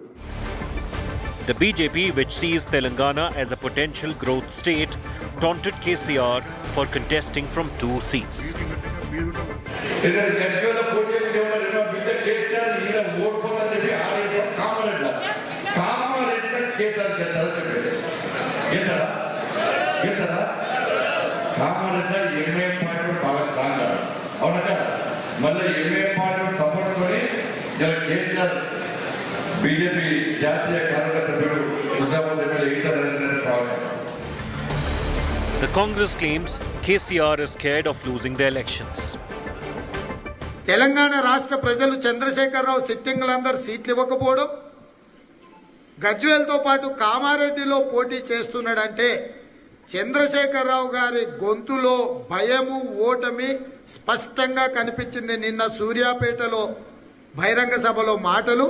The BJP, which sees Telangana as a potential growth state, taunted KCR for contesting from 2 seats. The Congress claims KCR is scared of losing the elections. Telangana రాష్ట్ర ప్రజలు చంద్రశేఖరరావు సిట్టింగ్లందరూ సీట్లు ఇవ్వకపోవడం, గజ్వేల్తో పాటు కామారెడ్డిలో పోటీ చేస్తున్నాడంటే చంద్రశేఖరరావు గారి గొంతులో భయము ఓటమి స్పష్టంగా కనిపించింది. నిన్న సూర్యాపేటలో బహిరంగ సభలో మాటలు.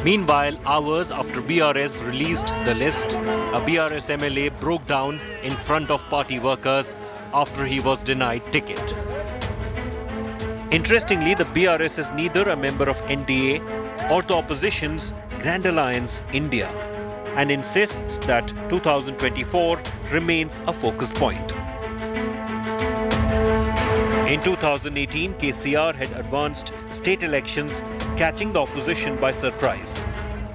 Meanwhile, hours after BRS released the list, a BRS MLA broke down in front of party workers after he was denied ticket. Interestingly, the BRS is neither a member of NDA or the opposition's Grand Alliance India and insists that 2024 remains a focus point. In 2018, KCR had advanced state elections, catching the opposition by surprise,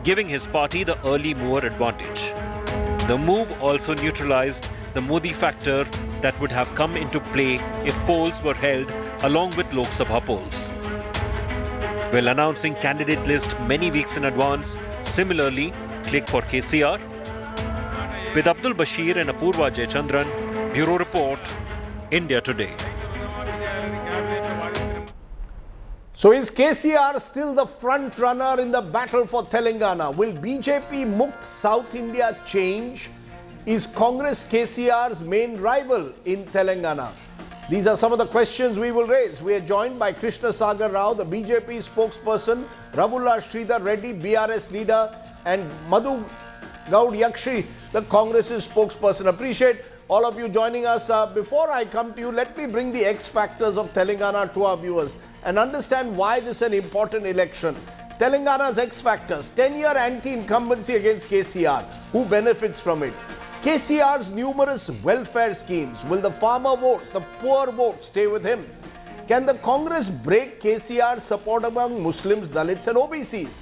giving his party the early mover advantage. The move also neutralized the Modi factor that would have come into play if polls were held along with Lok Sabha polls. While announcing candidate list many weeks in advance, similarly, click for KCR. With Abdul Bashir and Apurva Jayachandran, Bureau Report, India Today. So is KCR still the front runner in the battle for Telangana? Will BJP Mukt South India change? Is Congress KCR's main rival in Telangana? These are some of the questions we will raise. We are joined by Krishna Sagar Rao, the BJP spokesperson, Ravula Sridhar Reddy, BRS leader, and Madhu Gaud Yakshi, the Congress's spokesperson. Appreciate all of you joining us. Before I come to you, let me bring the X factors of Telangana to our viewers and understand why this is an important election. Telangana's X factors: 10-year anti-incumbency against KCR. Who benefits from it? KCR's numerous welfare schemes. Will the farmer vote, the poor vote, stay with him? Can the Congress break KCR's support among Muslims, Dalits and OBCs?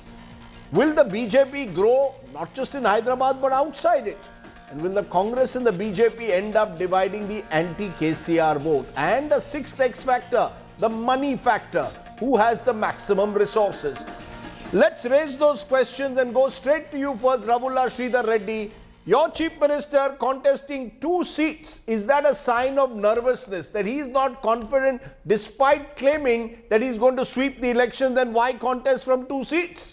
Will the BJP grow not just in Hyderabad but outside it? And will the Congress and the BJP end up dividing the anti-KCR vote? And the sixth X factor, the money factor. Who has the maximum resources? Let's raise those questions and go straight to you first, Ravula Sridhar Reddy. Your Chief Minister contesting 2 seats. Is that a sign of nervousness, that he is not confident despite claiming that he is going to sweep the election? Then why contest from 2 seats?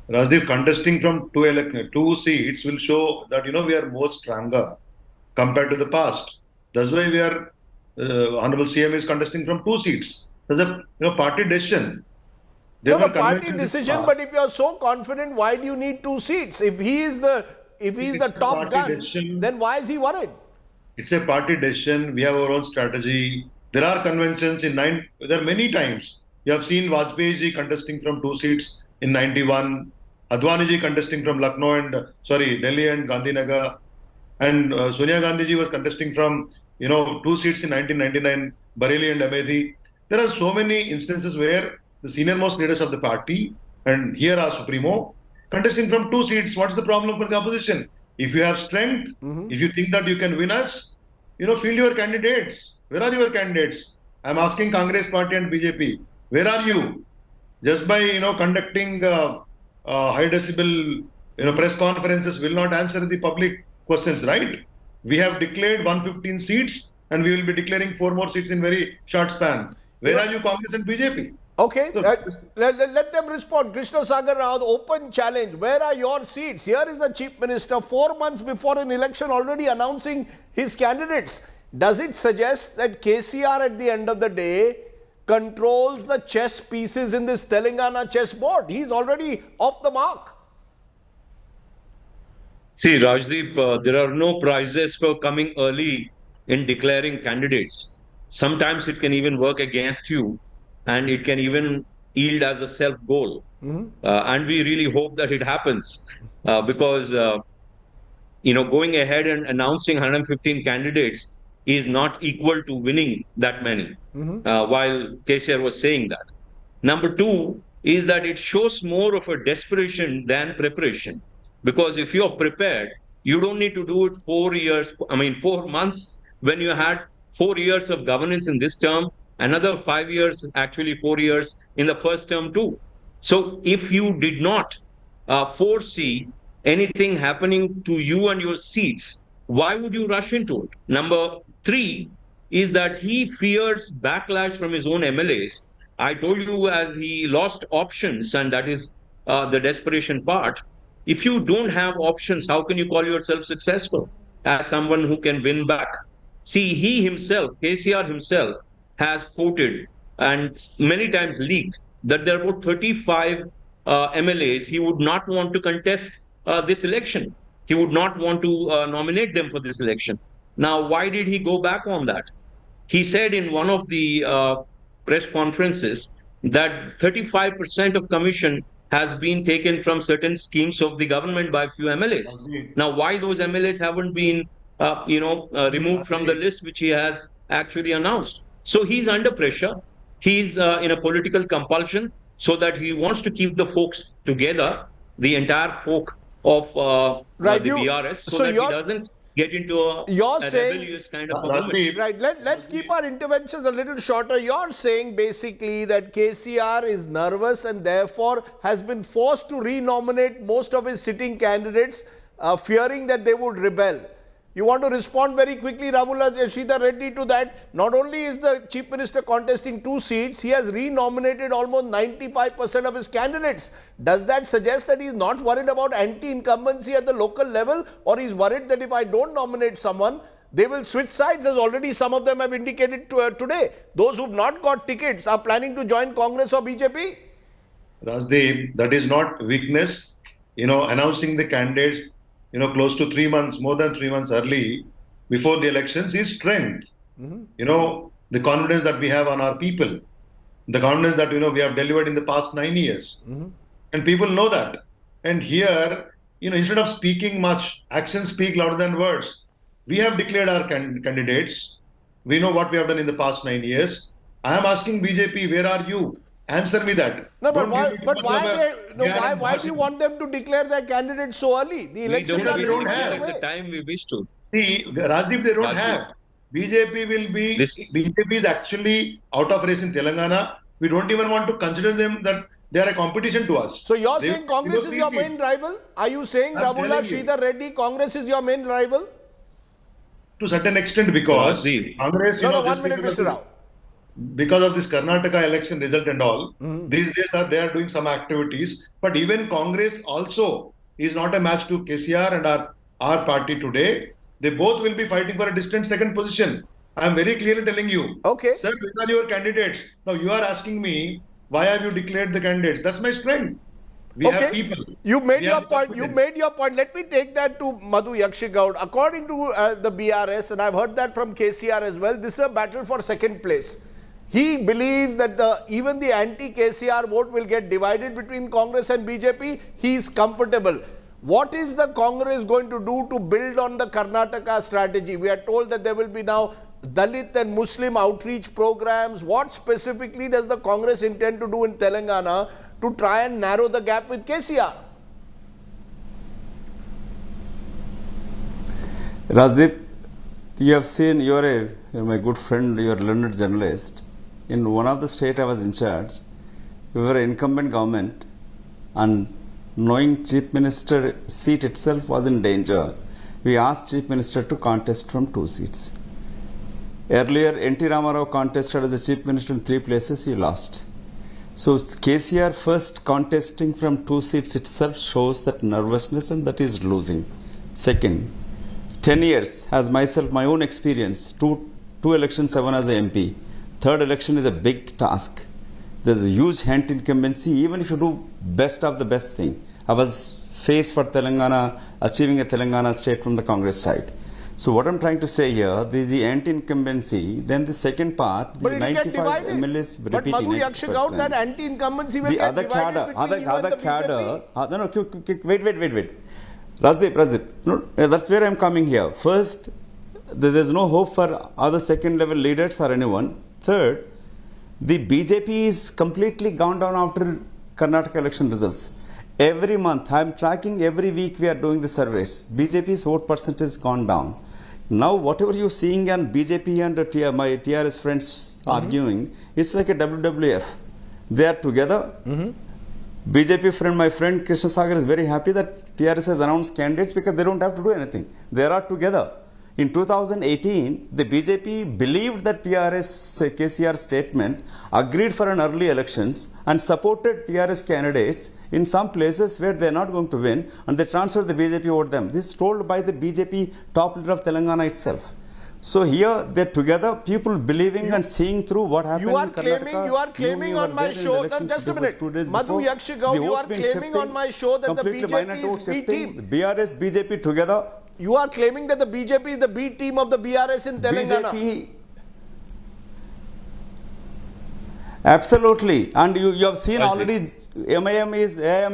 Rajdev, contesting from 2 seats will show that, we are more stronger compared to the past. That's why we are Honorable CM is contesting from 2 seats. There's a party decision. No, the party decision, but if you are so confident, why do you need 2 seats? If he is the top gun, then why is he worried? It's a party decision. We have our own strategy. There are conventions there are many times. You have seen Vajpayee ji contesting from 2 seats in 91, Advani ji contesting from Delhi and Gandhinagar, and Sonia Gandhi ji was contesting from 2 seats in 1999, Bareilly and Amethi. There are so many instances where the senior most leaders of the party, and here are Supremo, contesting from 2 seats. What's the problem for the opposition? If you have strength, if you think that you can win us, field your candidates. Where are your candidates? I'm asking Congress party and BJP, where are you? Just by conducting high decibel press conferences will not answer the public questions, right? We have declared 115 seats and we will be declaring 4 more seats in very short span. Where are you, Congress and BJP? Okay, let them respond. Krishna Sagar Rao, the open challenge. Where are your seats? Here is the Chief Minister 4 months before an election already announcing his candidates. Does it suggest that KCR at the end of the day controls the chess pieces in this Telangana chessboard? He's already off the mark. See, Rajdeep, there are no prizes for coming early in declaring candidates. Sometimes it can even work against you, and it can even yield as a self-goal. And we really hope that it happens because, going ahead and announcing 115 candidates is not equal to winning that many, while KCR was saying that. Number 2 is that it shows more of a desperation than preparation. Because if you're prepared, you don't need to do it 4 months when you had 4 years of governance in this term, another 5 years, actually 4 years in the first term too. So if you did not foresee anything happening to you and your seats, why would you rush into it? Number 3 is that he fears backlash from his own MLAs. I told you, as he lost options, and that is the desperation part. If you don't have options, how can you call yourself successful as someone who can win back? See, he himself, KCR himself, has quoted and many times leaked that there are about 35 MLAs he would not want to contest this election. He would not want to nominate them for this election. Now, why did he go back on that? He said in one of the press conferences that 35% of commission has been taken from certain schemes of the government by a few MLAs. Now, why those MLAs haven't been removed from the list which he has actually announced? So he's under pressure. He's in a political compulsion so that he wants to keep the folks together, the entire folk of the BRS, so that he doesn't get into a rebellious kind of a moment. Right, let's keep our interventions a little shorter. You're saying basically that KCR is nervous and therefore has been forced to renominate most of his sitting candidates, fearing that they would rebel. You want to respond very quickly, Rahul Sridhar Reddy, to that? Not only is the Chief Minister contesting 2 seats, he has renominated almost 95% of his candidates. Does that suggest that he's not worried about anti-incumbency at the local level, or he's worried that if I don't nominate someone, they will switch sides, as already some of them have indicated today? Those who've not got tickets are planning to join Congress or BJP? Rajdeep, that is not weakness. Announcing the candidates close to 3 months, more than 3 months early before the elections is strength. The confidence that we have on our people, the confidence that, we have delivered in the past 9 years. And people know that. And here, instead of speaking much, actions speak louder than words. We have declared our candidates. We know what we have done in the past 9 years. I am asking BJP, where are you? Answer me that. No, but why do you want them to declare their candidates so early? The election we don't have at the time we wish to. See, Rajdeep, they don't have. BJP is actually out of race in Telangana. We don't even want to consider them that they are a competition to us. So you're saying Congress is your main rival? Are you saying, Rahul Sridhar Reddy, Congress is your main rival? To a certain extent, because Congress, one minute, Mr. Rao. Because of this Karnataka election result and all, these days they are doing some activities. But even Congress also is not a match to KCR and our party today. They both will be fighting for a distant second position. I'm very clearly telling you. Okay. Sir, these are your candidates. Now you are asking me, why have you declared the candidates? That's my strength. We have people. You made We your have point. You made your point. Let me take that to Madhu Yakshigaud. According to the BRS, and I've heard that from KCR as well, this is a battle for second place. He believes that even the anti-KCR vote will get divided between Congress and BJP. He is comfortable. What is the Congress going to do to build on the Karnataka strategy? We are told that there will be now Dalit and Muslim outreach programs. What specifically does the Congress intend to do in Telangana to try and narrow the gap with KCR? Rajdeep, you have seen, you're my good friend, you're a learned journalist. In one of the state I was in charge, we were an incumbent government, and knowing Chief Minister seat itself was in danger, we asked Chief Minister to contest from 2 seats. Earlier, N.T. Ramarao contested as the Chief Minister in 3 places, he lost. So KCR first contesting from 2 seats itself shows that nervousness, and that is losing. Second, 10 years, as myself, my own experience, two elections I won as a MP. Third election is a big task. There's a huge anti-incumbency, even if you do best of the best thing. I was faced for Telangana, achieving a Telangana state from the Congress side. So what I'm trying to say here, the anti-incumbency, then the second part, but the it 95 get divided. MLAs But repeating Madhu Yakshigaud, that anti-incumbency will the get other divided cadre, between you and the BJP. wait. Rajdeep, no, that's where I'm coming here. First, there's no hope for other second level leaders or anyone. Third, the BJP is completely gone down after Karnataka election results. Every month, I'm tracking, every week we are doing the surveys. BJP's vote percentage has gone down. Now, whatever you're seeing on BJP and my TRS friends arguing, it's like a WWF. They are together. BJP friend, my friend Krishna Sagar is very happy that TRS has announced candidates because they don't have to do anything. They are together. In 2018, the BJP believed that TRS KCR statement, agreed for an early elections and supported TRS candidates in some places where they are not going to win, and they transferred the BJP over them. This is told by the BJP top leader of Telangana itself. So here they're together, people believing and seeing through what happened in Karnataka. You are claiming on my show, just a minute, Madhu Yakshigaud, you are claiming on my show that the BJP is B team. BRS, BJP together. You are claiming that the BJP is the B team of the BRS in Telangana. BJP, absolutely. And you have seen already KCR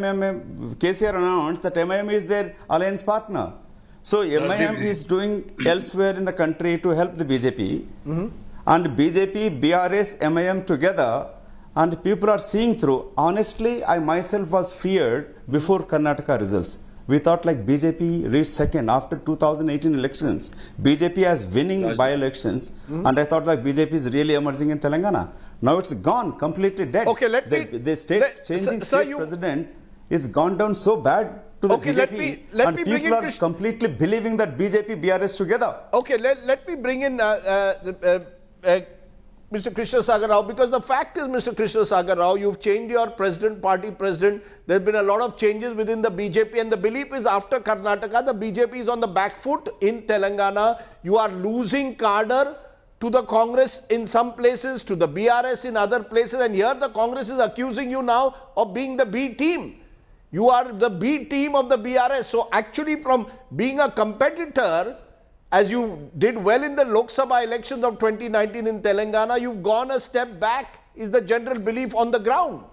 announced that MIM is their alliance partner. So MIM is doing elsewhere in the country to help the BJP. And BJP, BRS, MIM together, and people are seeing through. Honestly, I myself was feared before Karnataka results. We thought like BJP reached second after 2018 elections. BJP has winning by-elections, and I thought like BJP is really emerging in Telangana. Now it's gone, completely dead. Okay, the state president is gone down so bad to the BJP, and people are completely believing that BJP, BRS together. Okay, let me bring in Mr. Krishna Sagar Rao, because the fact is, Mr. Krishna Sagar Rao, you've changed your party president. There have been a lot of changes within the BJP, and the belief is after Karnataka, the BJP is on the back foot in Telangana. You are losing cadre to the Congress in some places, to the BRS in other places, and here the Congress is accusing you now of being the B team. You are the B team of the BRS. So actually, from being a competitor, as you did well in the Lok Sabha elections of 2019 in Telangana, you've gone a step back, is the general belief on the ground.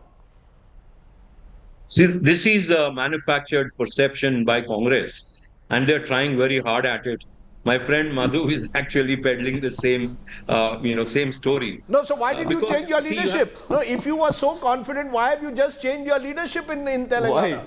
See, this is a manufactured perception by Congress, and they're trying very hard at it. My friend Madhu is actually peddling the same, same story. No, so why did you change your leadership? No, if you were so confident, why have you just changed your leadership in Telangana? Why?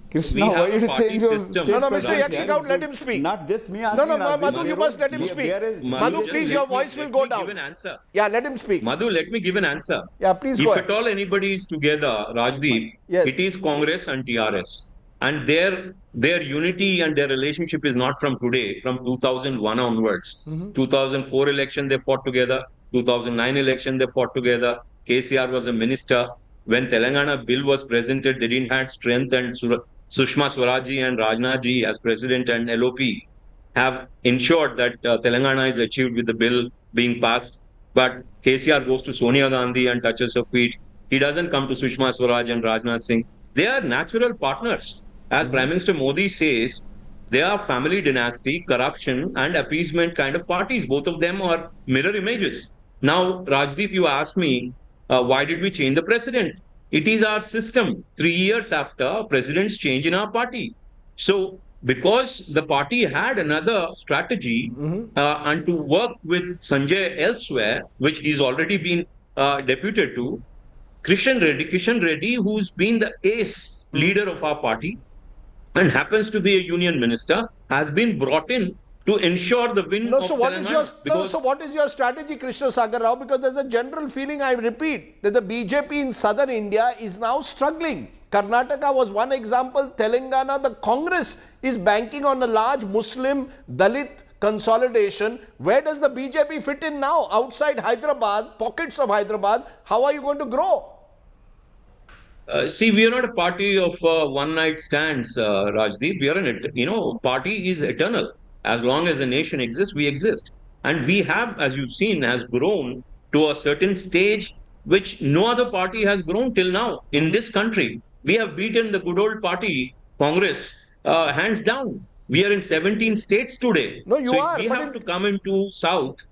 Krishna, why did you change your system? No, Mr. Yakshigaud, let him speak. Not just me asking. No, Madhu, you must let him speak. Madhu, please, your voice will go down. Give an answer. Yeah, let him speak. Madhu, let me give an answer. Yeah, please go ahead. If at all anybody is together, Rajdeep, it is Congress and TRS. And their unity and their relationship is not from today, from 2001 onwards. 2004 election, they fought together. 2009 election, they fought together. KCR was a minister. When Telangana bill was presented, they didn't have strength, and Sushma Swaraji and Rajnath as president and LOP have ensured that Telangana is achieved with the bill. being passed. But KCR goes to Sonia Gandhi and touches her feet. He doesn't come to Sushma Swaraj and Rajnath Singh. They are natural partners. As Prime Minister Modi says, they are family dynasty, corruption, and appeasement kind of parties. Both of them are mirror images. Now, Rajdeep, you asked me, why did we change the president? It is our system. 3 years after president's change in our party. So, because the party had another strategy and to work with Sanjay elsewhere, which he's already been deputed to, Kishan Reddy, who's been the ace leader of our party and happens to be a union minister, has been brought in to ensure the win of So what is your strategy, Krishna Sagar Rao? Because there's a general feeling, I repeat, that the BJP in southern India is now struggling. Karnataka was one example. Telangana, the Congress is banking on a large Muslim Dalit consolidation. Where does the BJP fit in now? Outside Hyderabad, pockets of Hyderabad, how are you going to grow? See, we are not a party of one-night stands, Rajdeep. We are party is eternal. As long as a nation exists, we exist. And we have, as you've seen, has grown to a certain stage which no other party has grown till now in this country. We have beaten the good old party, Congress, hands down. We are in 17 states today. No, you are. If we have to come into South,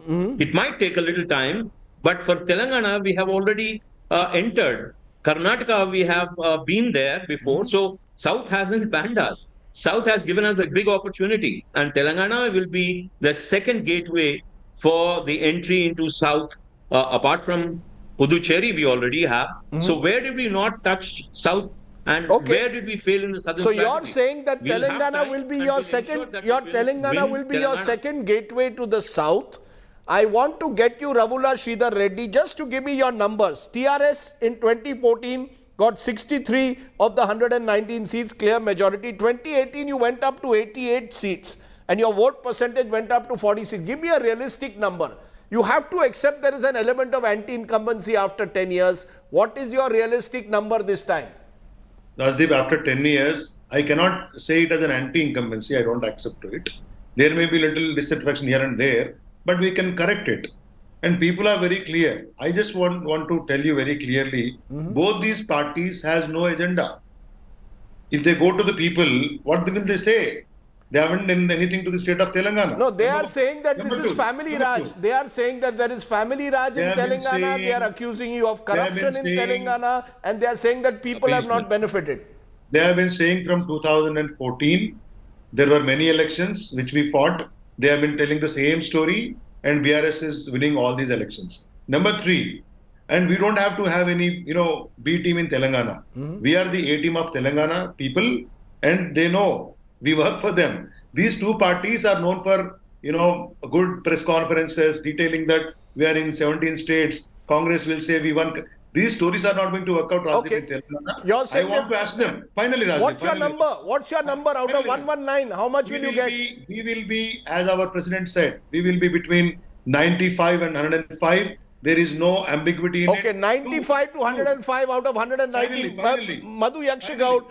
it might take a little time. But for Telangana, we have already entered. Karnataka, we have been there before. So South hasn't banned us. South has given us a big opportunity. And Telangana will be the second gateway for the entry into South. Apart from Puducherry, we already have. So where did we not touch South? And where did we fail in the southern strategy? You're saying that Telangana will be your second gateway to the South. I want to get you, Ravula Sridhar Reddy, just to give me your numbers. TRS in 2014 got 63 of the 119 seats, clear majority. 2018, you went up to 88 seats and your vote percentage went up to 46. Give me a realistic number. You have to accept there is an element of anti-incumbency after 10 years. What is your realistic number this time? Rajdeep, after 10 years, I cannot say it as an anti-incumbency. I don't accept it. There may be little dissatisfaction here and there, but we can correct it. And people are very clear. I just want to tell you very clearly, both these parties has no agenda. If they go to the people, what will they say? They haven't done anything to the state of Telangana. No, they are saying that this is family Raj. They are saying that there is family Raj in Telangana. They are accusing you of corruption in Telangana. And they are saying that people have not benefited. They have been saying from 2014, there were many elections which we fought. They have been telling the same story and BRS is winning all these elections. Number 3, and we don't have to have any, B team in Telangana. We are the A team of Telangana people and they know. We work for them. These two parties are known for, good press conferences detailing that we are in 17 states. Congress will say we won. These stories are not going to work out. Okay. You're saying I want to ask them. Finally, Rajdeep. What's your number out of 119? How much will you get? We will be, as our president said, we will be between 95 and 105. There is no ambiguity in it. Okay, 95 to 105 out of 190. Finally. Madhu Yakshagaud.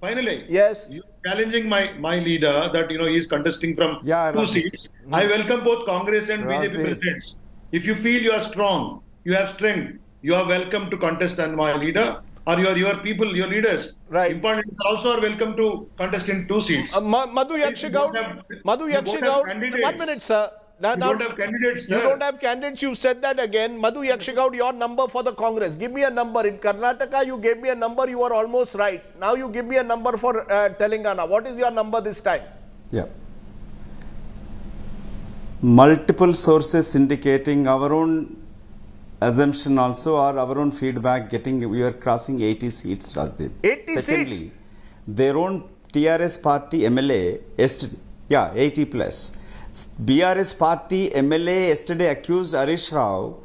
Finally. Yes. You're challenging my leader that, he is contesting from 2 seats. I welcome both Congress and BJP presidents. If you feel you are strong, you have strength, you are welcome to contest and my leader or your people, your leaders. Right. Important also are welcome to contest in 2 seats. Madhu Yakshagaud, 1 minute, sir. You don't have candidates, sir. You don't have candidates. You said that again. Madhu Yakshagaud, your number for the Congress. Give me a number. In Karnataka, you gave me a number. You are almost right. Now you give me a number for Telangana. What is your number this time? Yeah. Multiple sources indicating our own assumption also or our own feedback we are crossing 80 seats, Rajdeep. 80 Secondly, seats? their own TRS party MLA, 80 plus. BRS party MLA yesterday accused Harish Rao.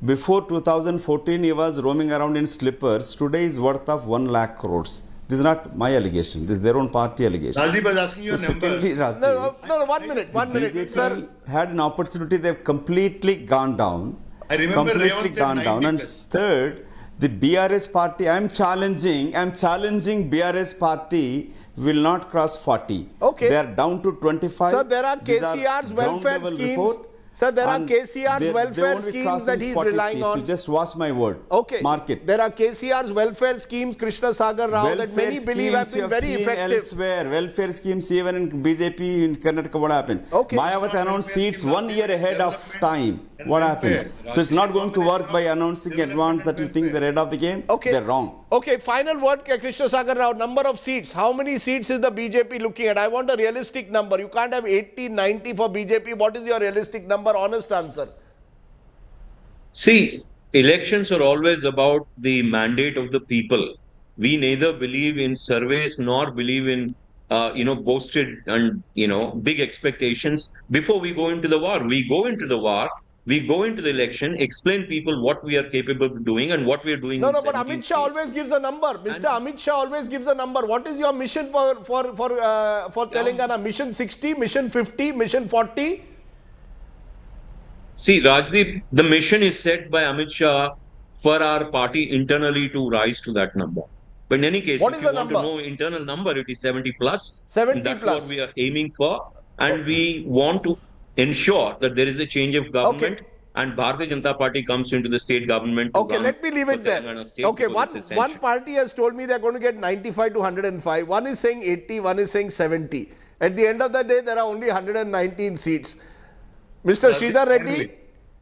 Before 2014, he was roaming around in slippers. Today is worth of 1 lakh crores. This is not my allegation. This is their own party allegation. Rajdeep was asking you secondly, numbers. No, 1 minute. 1 minute, BJP sir. had an opportunity. They've completely gone down. I remember completely gone down. And third, the BRS party, I'm challenging BRS party will not cross 40. Okay. They are down to 25. Sir, there are These KCR's ground welfare level schemes. report, Sir, there are and KCR's they welfare won't be schemes crossing that he's 40 relying seats. on. So just watch my word. Okay. Mark it. There are KCR's welfare schemes, Krishna Sagar Rao, that many believe have been very effective. Elsewhere, welfare schemes even in BJP in Karnataka, what happened? Okay. Mayawati announced seats 1 year ahead of time. What happened? So it's not going to work by announcing in advance that you think they're ahead of the game. Okay. They're wrong. Okay, final word, Krishna Sagar Rao. Number of seats. How many seats is the BJP looking at? I want a realistic number. You can't have 80, 90 for BJP. What is your realistic number? Honest answer. See, elections are always about the mandate of the people. We neither believe in surveys nor believe in, boasted and, big expectations before we go into the war. We go into the war. We go into the election, explain people what we are capable of doing and what we are doing. No, but Amit Shah always gives a number. Amit Shah always gives a number. What is your mission for Telangana? Mission 60, mission 50, mission 40? See, Rajdeep, the mission is set by Amit Shah for our party internally to rise to that number. But in any case, What if is you the want number? to know internal number, it is 70 plus. 70 That's plus. what we are aiming for. And we want to ensure that there is a change of government and Bharatiya Janata Party comes into the state government. Okay, let me leave it there. Okay, one party has told me they're going to get 95 to 105. One is saying 80, one is saying 70. At the end of the day, there are only 119 seats. Mr. Sridhar Reddy?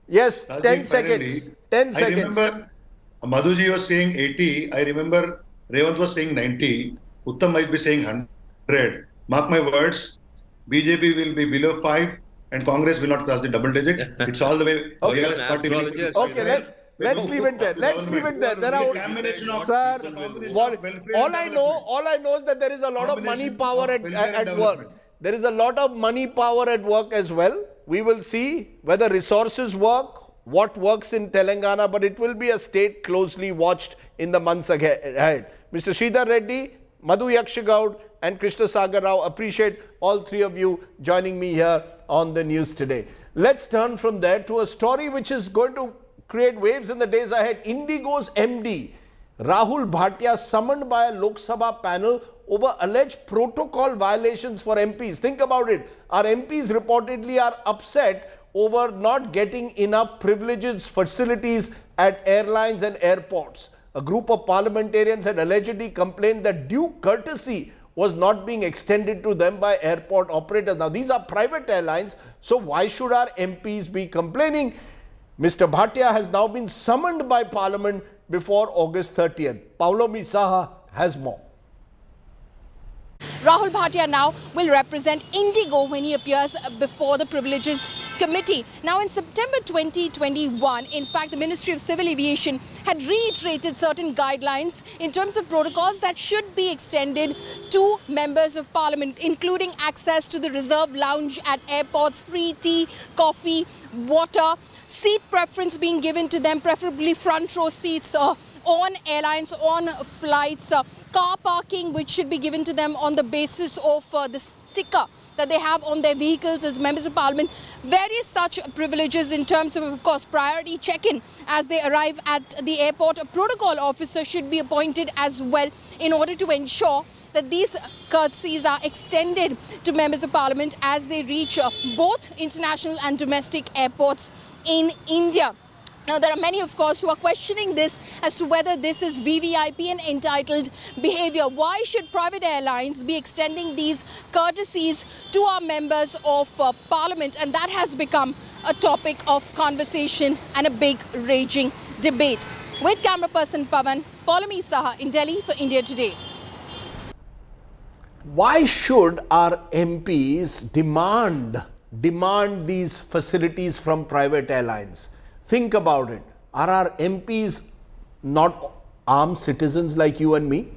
Yes, 10 seconds. 10 seconds. I remember Madhuji was saying 80. I remember Revant was saying 90. Uttam might be saying 100. Mark my words, BJP will be below 5 and Congress will not cross the double digit. It's all the way. Okay, let's leave it there. Let's leave it there. There are, sir, all I know is that there is a lot of money power at work. There is a lot of money power at work as well. We will see whether resources work, what works in Telangana, but it will be a state closely watched in the months ahead. Mr. Sridhar Reddy, Madhu Yakshagaud and Krishna Sagar Rao, appreciate all three of you joining me here on the news today. Let's turn from there to a story which is going to create waves in the days ahead. Indigo's MD, Rahul Bhatia, summoned by a Lok Sabha panel over alleged protocol violations for MPs. Think about it. Our MPs reportedly are upset over not getting enough privileges, facilities at airlines and airports. A group of parliamentarians had allegedly complained that due courtesy was not being extended to them by airport operators. Now, these are private airlines, so why should our MPs be complaining? Mr. Bhatia has now been summoned by Parliament before August 30th. Paulomi Saha has more. Rahul Bhatia now will represent Indigo when he appears before the Privileges Committee. Now, in September 2021, in fact, the Ministry of Civil Aviation had reiterated certain guidelines in terms of protocols that should be extended to members of Parliament, including access to the reserve lounge at airports, free tea, coffee, water, seat preference being given to them, preferably front row seats on airlines, on flights, car parking which should be given to them on the basis of the sticker that they have on their vehicles as members of Parliament. Various such privileges in terms of course, priority check-in as they arrive at the airport. A protocol officer should be appointed as well in order to ensure that these courtesies are extended to members of Parliament as they reach both international and domestic airports in India. Now, there are many, of course, who are questioning this as to whether this is VVIP and entitled behavior. Why should private airlines be extending these courtesies to our members of Parliament? And that has become a topic of conversation and a big raging debate. With camera person Pavan, Paulomi Saha in Delhi for India Today. Why should our MPs demand these facilities from private airlines? Think about it. Are our MPs not armed citizens like you and me?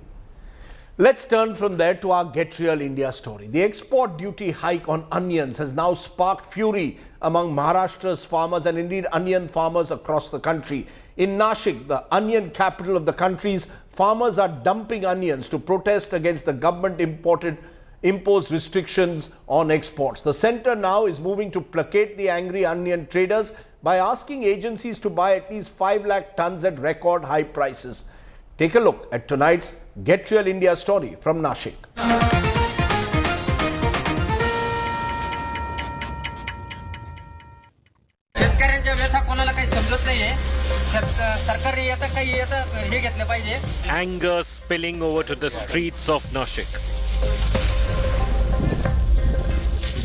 Let's turn from there to our Get Real India story. The export duty hike on onions has now sparked fury among Maharashtra's farmers and indeed onion farmers across the country. In Nashik, the onion capital of the country's farmers are dumping onions to protest against the government imposed restrictions on exports. The centre now is moving to placate the angry onion traders by asking agencies to buy at least 5 lakh tons at record high prices. Take a look at tonight's Get Real India story from Nashik. Anger spilling over to the streets of Nashik.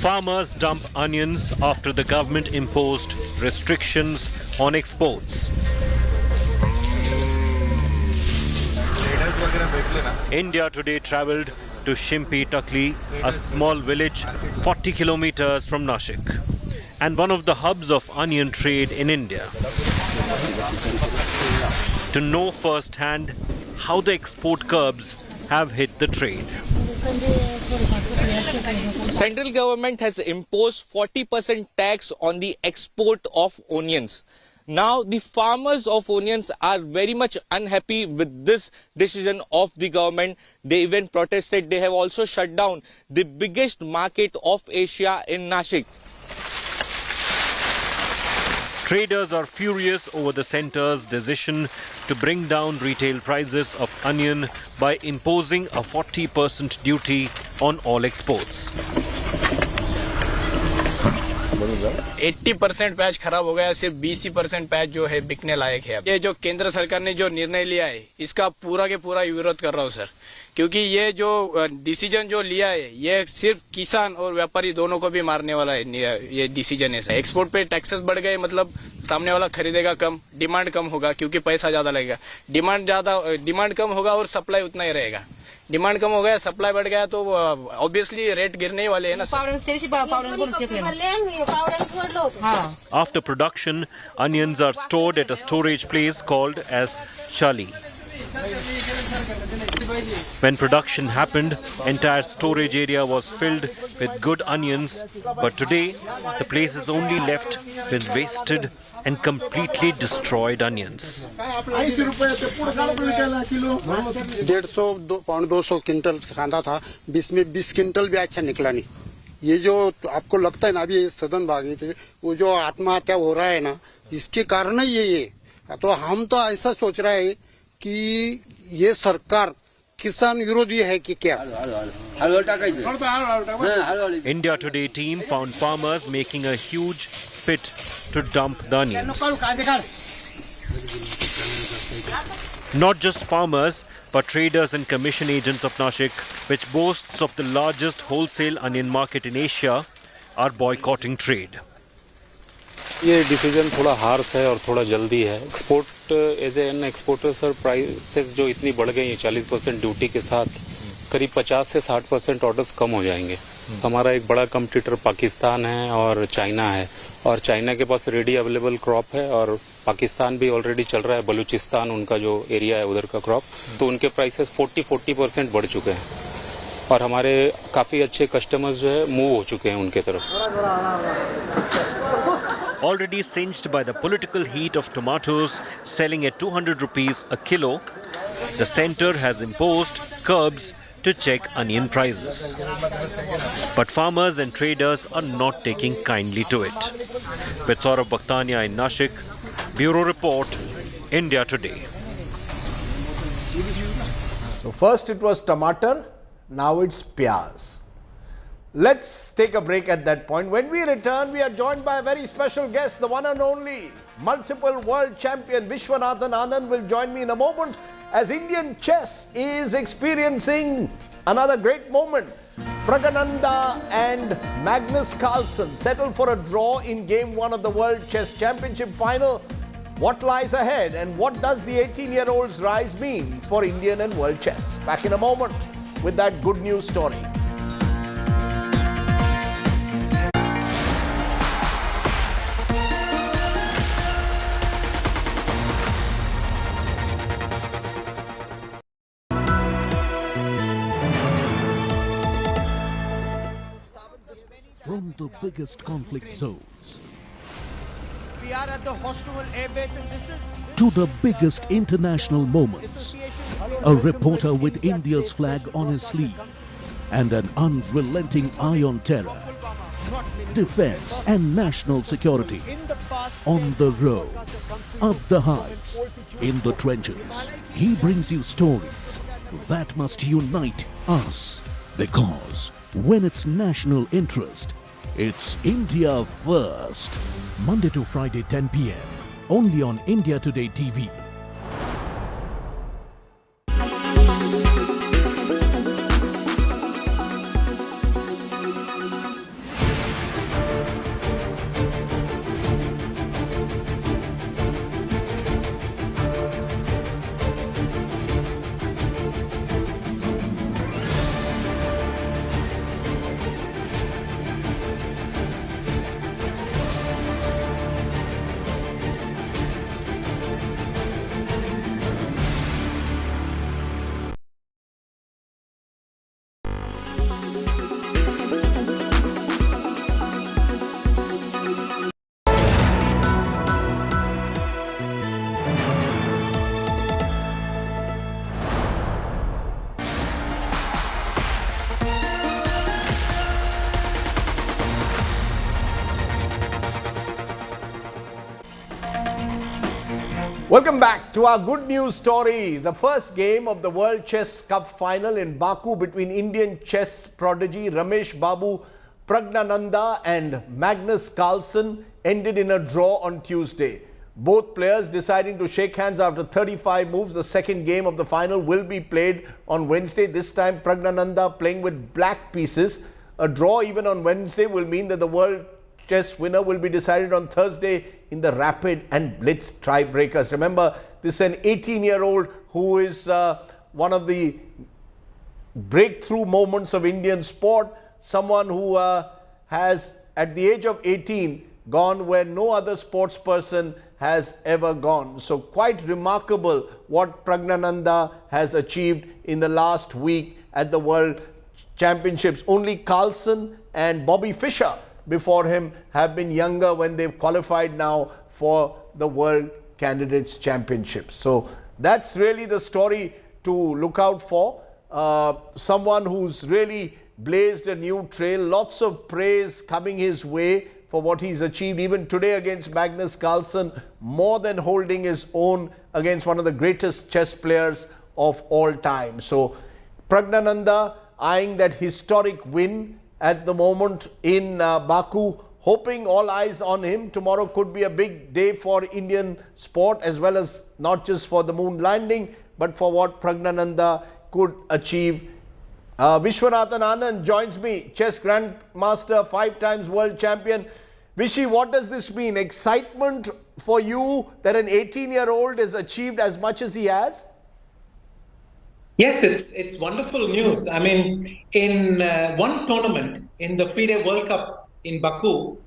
Farmers dump onions after the government imposed restrictions on exports. India Today travelled to Shimpi Takli, a small village 40 kilometers from Nashik, and one of the hubs of onion trade in India, to know firsthand how the export curbs have hit the trade. Central government has imposed 40% tax on the export of onions. Now the farmers of onions are very much unhappy with this decision of the government. They even protested. They have also shut down the biggest market of Asia in Nashik. Traders are furious over the centre's decision to bring down retail prices of onion by imposing a 40% duty on all exports. 80% प्याज खराब हो गया, सिर्फ 20% प्याज जो है बिकने लायक है। ये जो केंद्र सरकार ने जो निर्णय लिया है, इसका पूरा के पूरा विरोध कर रहा हूँ सर, क्योंकि ये जो डिसीजन जो लिया है, ये सिर्फ किसान और व्यापारी दोनों को भी मारने वाला है। ये डिसीजन है। एक्सपोर्ट पे टैक्सेस बढ़ गए, मतलब सामने वाला खरीदेगा कम, डिमांड कम होगा क्योंकि पैसा ज्यादा लगेगा। डिमांड कम होगा और सप्लाई उतना ही रहेगा। डिमांड कम हो गया, सप्लाई बढ़ गया तो ऑब्वियसली रेट गिरने ही वाले हैं ना। After production, onions are stored at a storage place called as Chali. When production happened, entire storage area was filled with good onions, but today the place is only left with wasted and completely destroyed onions. 150-200 quintal खाना था, 20 में 20 quintal भी अच्छा निकला नहीं। ये जो आपको लगता है ना, अभी सदन भागी थे, वो जो आत्महत्या हो रहा है ना, इसके कारण ही ये तो हम तो ऐसा सोच रहे हैं कि ये सरकार किसान विरोधी है कि क्या? India Today team found farmers making a huge pit to dump the onions. Not just farmers, but traders and commission agents of Nashik, which boasts of the largest wholesale onion market in Asia, are boycotting trade. ये decision थोड़ा harsh है और थोड़ा जल्दी है। Export as an exporter sir, prices जो इतनी बढ़ गई हैं 40% ड्यूटी के साथ, करीब 50 से 60% ऑर्डर्स कम हो जाएंगे। हमारा एक बड़ा कॉम्पिटिटर पाकिस्तान है और चाइना है, और चाइना के पास रेडी अवेलेबल क्रॉप है, और पाकिस्तान भी ऑलरेडी चल रहा है, बलूचिस्तान उनका जो एरिया है उधर का क्रॉप, तो उनके प्राइसेस 40% बढ़ चुके हैं, और हमारे काफी अच्छे कस्टमर्स जो है मूव हो चुके हैं उनके तरफ। Already singed by the political heat of tomatoes selling at 200 rupees a kilo, the centre has imposed curbs to check onion prices. But farmers and traders are not taking kindly to it. With Saurabh Bhaktania in Nashik, Bureau Report, India Today. So first it was tomato, now it's piyaz. Let's take a break at that point. When we return, we are joined by a very special guest, the one and only multiple world champion Vishwanathan Anand will join me in a moment as Indian chess is experiencing another great moment. Pragyan and Magnus Carlsen settled for a draw in Game 1 of the World Chess Championship final. What lies ahead and what does the 18-year-old's rise mean for Indian and world chess? Back in a moment with that good news story. From the biggest conflict zones we are at the Hostel Air Base and this is to the biggest international moments, a reporter with India's flag on his sleeve and an unrelenting eye on terror, defense and national security, on the road, up the heights, in the trenches. He brings you stories that must unite us, because when it's national interest, it's India first. Monday to Friday 10 p.m. only on India Today TV. Welcome back to our good news story. The first game of the World Chess Cup final in Baku between Indian chess prodigy Ramesh Babu Pragnananda and Magnus Carlsen ended in a draw on Tuesday. Both players deciding to shake hands after 35 moves. The second game of the final will be played on Wednesday. This time Pragnananda playing with black pieces. A draw even on Wednesday will mean that the World Chess winner will be decided on Thursday in the rapid and blitz tiebreakers. Remember, this is an 18-year-old who is one of the breakthrough moments of Indian sport. Someone who has, at the age of 18, gone where no other sports person has ever gone. So quite remarkable what Pragnananda has achieved in the last week at the World Championships. Only Carlsen and Bobby Fischer before him have been younger when they've qualified now for the World Candidates Championships. So that's really the story to look out for. Someone who's really blazed a new trail. Lots of praise coming his way for what he's achieved. Even today against Magnus Carlsen, more than holding his own against one of the greatest chess players of all time. So Pragnananda eyeing that historic win at the moment in Baku, hoping all eyes on him. Tomorrow could be a big day for Indian sport, as well as not just for the moon landing, but for what Pragnananda could achieve. Vishwanathan Anand joins me, chess grandmaster, 5 times world champion. Vishy, what does this mean? Excitement for you that an 18-year-old has achieved as much as he has? Yes, it's wonderful news. I mean, in one tournament, in the FIDE World Cup in Baku,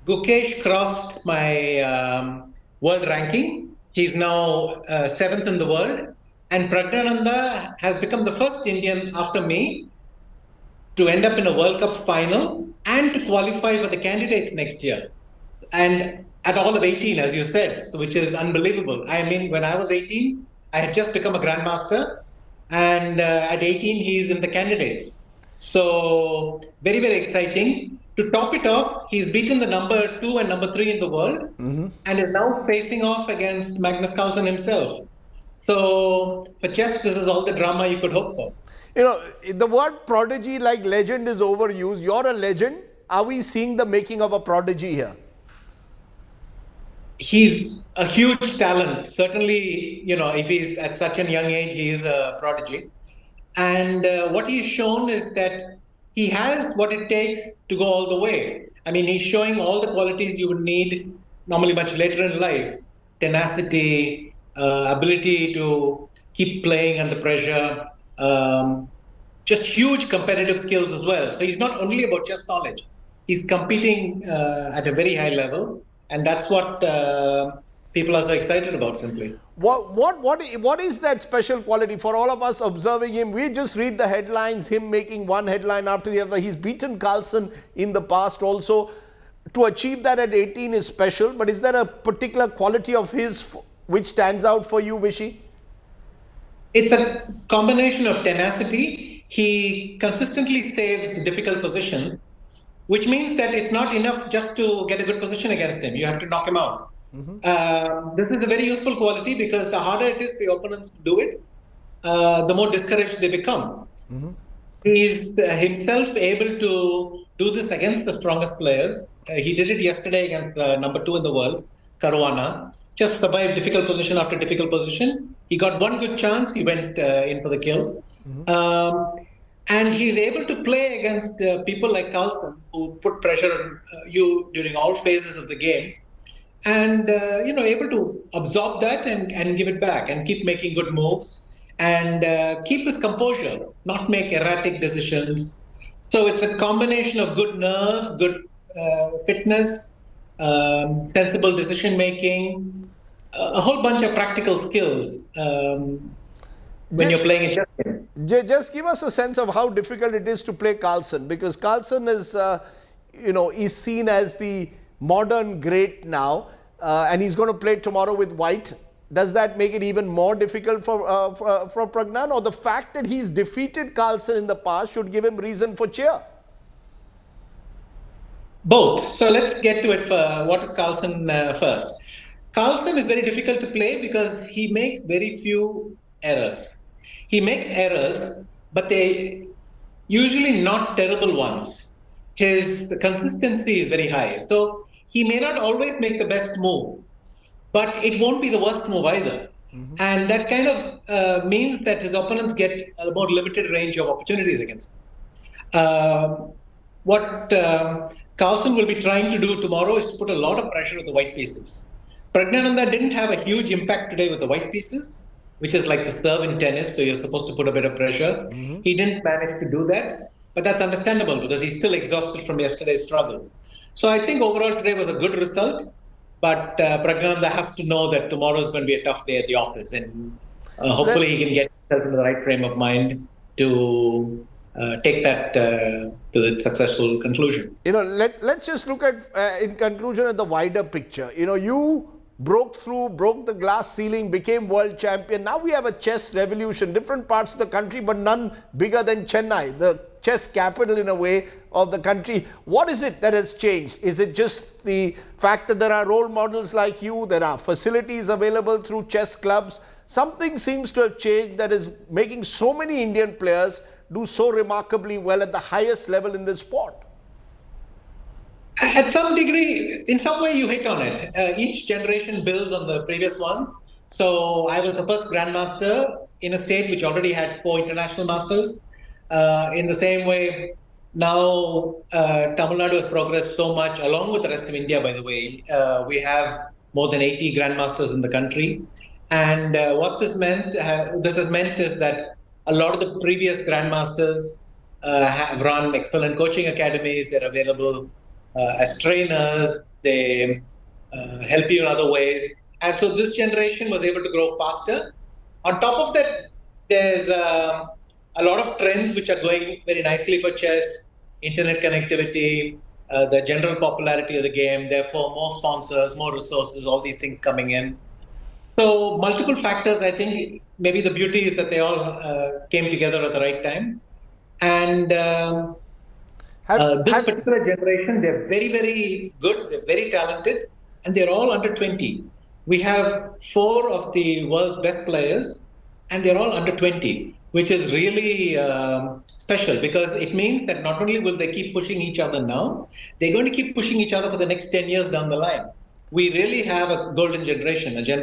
Gukesh crossed my world ranking. He's now 7th in the world. And Pragnananda has become the first Indian after me to end up in a World Cup final and to qualify for the candidates next year. And at all of 18, as you said, so which is unbelievable. I mean, when I was 18, I had just become a grandmaster, and at 18, he's in the candidates. So very, very exciting. To top it off, he's beaten the number 2 and number 3 in the world, and is now facing off against Magnus Carlsen himself. So for chess, this is all the drama you could hope for. You know, the word prodigy, like legend, is overused. You're a legend. Are we seeing the making of a prodigy here? He's a huge talent. Certainly, you know, if he's at such a young age, he is a prodigy. And what he's shown is that he has what it takes to go all the way. I mean, he's showing all the qualities you would need normally much later in life. Tenacity, ability to keep playing under pressure, just huge competitive skills as well. So he's not only about chess knowledge. He's competing at a very high level. And that's what people are so excited about, simply. What is that special quality for all of us observing him? We just read the headlines, him making one headline after the other. He's beaten Carlsen in the past also. To achieve that at 18 is special, but is there a particular quality of his which stands out for you, Vishy? It's a combination of tenacity. He consistently saves difficult positions, which means that it's not enough just to get a good position against him. You have to knock him out. This is a very useful quality because the harder it is for your opponents to do it, the more discouraged they become. He's himself able to do this against the strongest players. He did it yesterday against the number 2 in the world, Caruana. Just survived difficult position after difficult position. He got one good chance. He went in for the kill. And he's able to play against people like Carlsen, who put pressure on you during all phases of the game, and you know, able to absorb that and give it back and keep making good moves and keep his composure, not make erratic decisions. So it's a combination of good nerves, good fitness, sensible decision making, a whole bunch of practical skills when you're playing a chess game. Just give us a sense of how difficult it is to play Carlsen, because Carlsen is, you know, is seen as the modern great now, and he's going to play tomorrow with White. Does that make it even more difficult for Pragyan, or the fact that he's defeated Carlsen in the past should give him reason for cheer? Both. So let's get to it. What is Carlsen first? Carlsen is very difficult to play because he makes very few errors. He makes errors, but they usually not terrible ones. His consistency is very high. So he may not always make the best move, but it won't be the worst move either. And that kind of means that his opponents get a more limited range of opportunities against him. What Carlsen will be trying to do tomorrow is to put a lot of pressure on the white pieces. Pragyananda didn't have a huge impact today with the white pieces, which is like the serve in tennis, so you're supposed to put a bit of pressure. He didn't manage to do that, but that's understandable because he's still exhausted from yesterday's struggle. So I think overall today was a good result, but Pragyananda has to know that tomorrow is going to be a tough day at the office, and hopefully he can get himself in the right frame of mind to take that to its successful conclusion. Let's just look at, in conclusion, at the wider picture. You broke the glass ceiling, became world champion. Now we have a chess revolution, different parts of the country, but none bigger than Chennai, the chess capital in a way of the country. What is it that has changed? Is it just the fact that there are role models like you, there are facilities available through chess clubs? Something seems to have changed that is making so many Indian players do so remarkably well at the highest level in this sport. At some degree, in some way you hit on it. Each generation builds on the previous one. So I was the first grandmaster in a state which already had 4 international masters. In the same way, now Tamil Nadu has progressed so much, along with the rest of India, by the way. We have more than 80 grandmasters in the country. And what this has meant is that a lot of the previous grandmasters have run excellent coaching academies. They're available as trainers. They help you in other ways. And so this generation was able to grow faster. On top of that, there's a lot of trends which are going very nicely for chess, internet connectivity, the general popularity of the game, therefore more sponsors, more resources, all these things coming in. So multiple factors, I think maybe the beauty is that they all came together at the right time. And this particular generation, they're very, very good, they're very talented, and they're all under 20. We have 4 of the world's best players, and they're all under 20, which is really special because it means that not only will they keep pushing each other now, they're going to keep pushing each other for the next 10 years down the line. We really have a golden generation, which I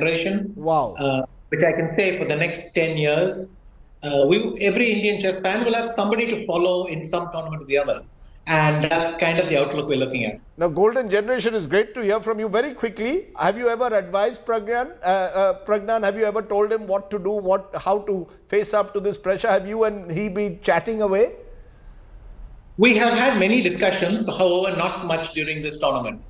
can say for the next 10 years, every Indian chess fan will have somebody to follow in some tournament or the other. And that's kind of the outlook we're looking at. Now, golden generation is great to hear from you. Very quickly, have you ever advised Pragyan? Pragyan, have you ever told him what to do, how to face up to this pressure? Have you and he been chatting away? We have had many discussions, however, not much during this tournament.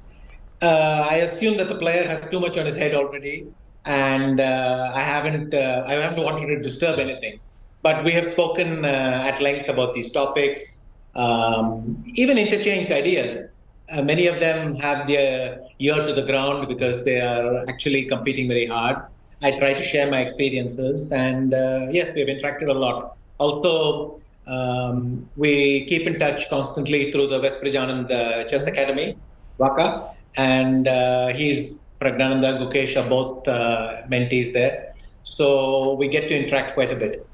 I assume that the player has too much on his head already, and I haven't wanted to disturb anything. But we have spoken at length about these topics, even interchanged ideas. Many of them have their ear to the ground because they are actually competing very hard. I try to share my experiences, and yes, we have interacted a lot. Also, we keep in touch constantly through the West Prajanand Chess Academy, Waka. And Pragyananda, Gukesh are both mentees there. So we get to interact quite a bit.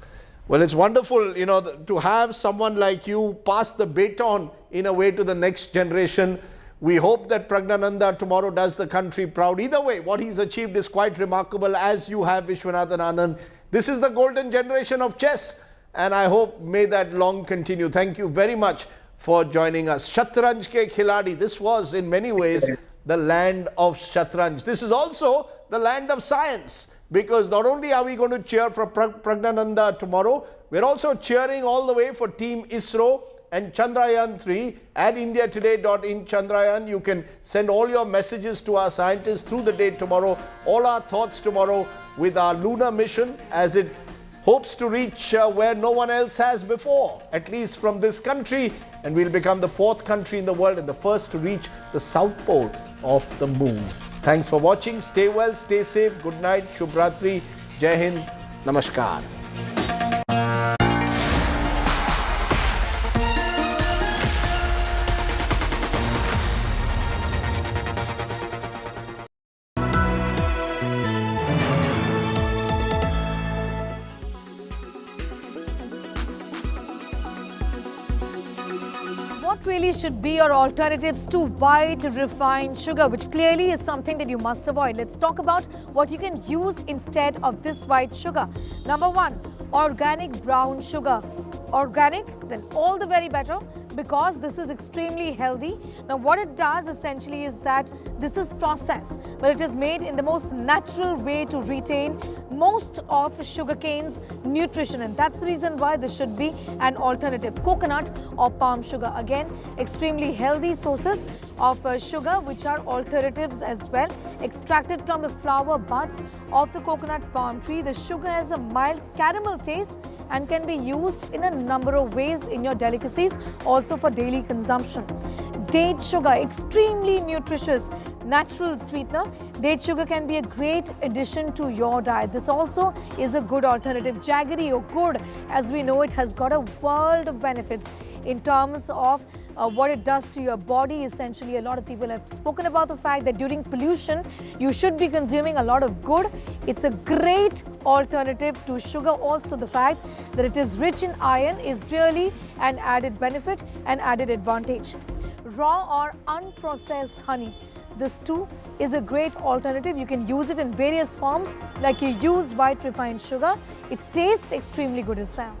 Well, it's wonderful, to have someone like you pass the baton in a way to the next generation. We hope that Pragyananda tomorrow does the country proud. Either way, what he's achieved is quite remarkable, as you have, Vishwanathan Anand. This is the golden generation of chess, and I hope may that long continue. Thank you very much for joining us. Shatranj ke Khiladi. This was in many ways the land of Shatranj. This is also the land of science, because not only are we going to cheer for Pragyananda tomorrow, we're also cheering all the way for Team Isro and Chandrayaan-3 at indiatoday.in Chandrayaan. You can send all your messages to our scientists through the day tomorrow, all our thoughts tomorrow with our lunar mission as it hopes to reach where no one else has before, at least from this country, and we'll become the 4th country in the world and the first to reach the south pole of the moon. Thanks for watching. Stay well, stay safe. Good night. Shubh Ratri. Jai Hind. Namaskar. what really should be your alternatives to white refined sugar, which clearly is something that you must avoid. Let's talk about what you can use instead of this white sugar. Number one, organic brown sugar. Organic, then all the very better, because this is extremely healthy. Now what it does essentially is that this is processed, but it is made in the most natural way to retain most of sugarcane's nutrition, and that's the reason why this should be an alternative. Coconut or palm sugar, again extremely healthy sources of sugar, which are alternatives as well. Extracted from the flower buds of the coconut palm tree, the sugar has a mild caramel taste and can be used in a number of ways in your delicacies, also for daily consumption. Date sugar, extremely nutritious natural sweetener. Date sugar can be a great addition to your diet. This also is a good alternative. Jaggery or gur, as we know, it has got a world of benefits in terms of what it does to your body. Essentially, a lot of people have spoken about the fact that during pollution, you should be consuming a lot of gur. It's a great alternative to sugar. Also, the fact that it is rich in iron is really an added benefit and added advantage. Raw or unprocessed honey. This too is a great alternative. You can use it in various forms, like you use white refined sugar. It tastes extremely good as well.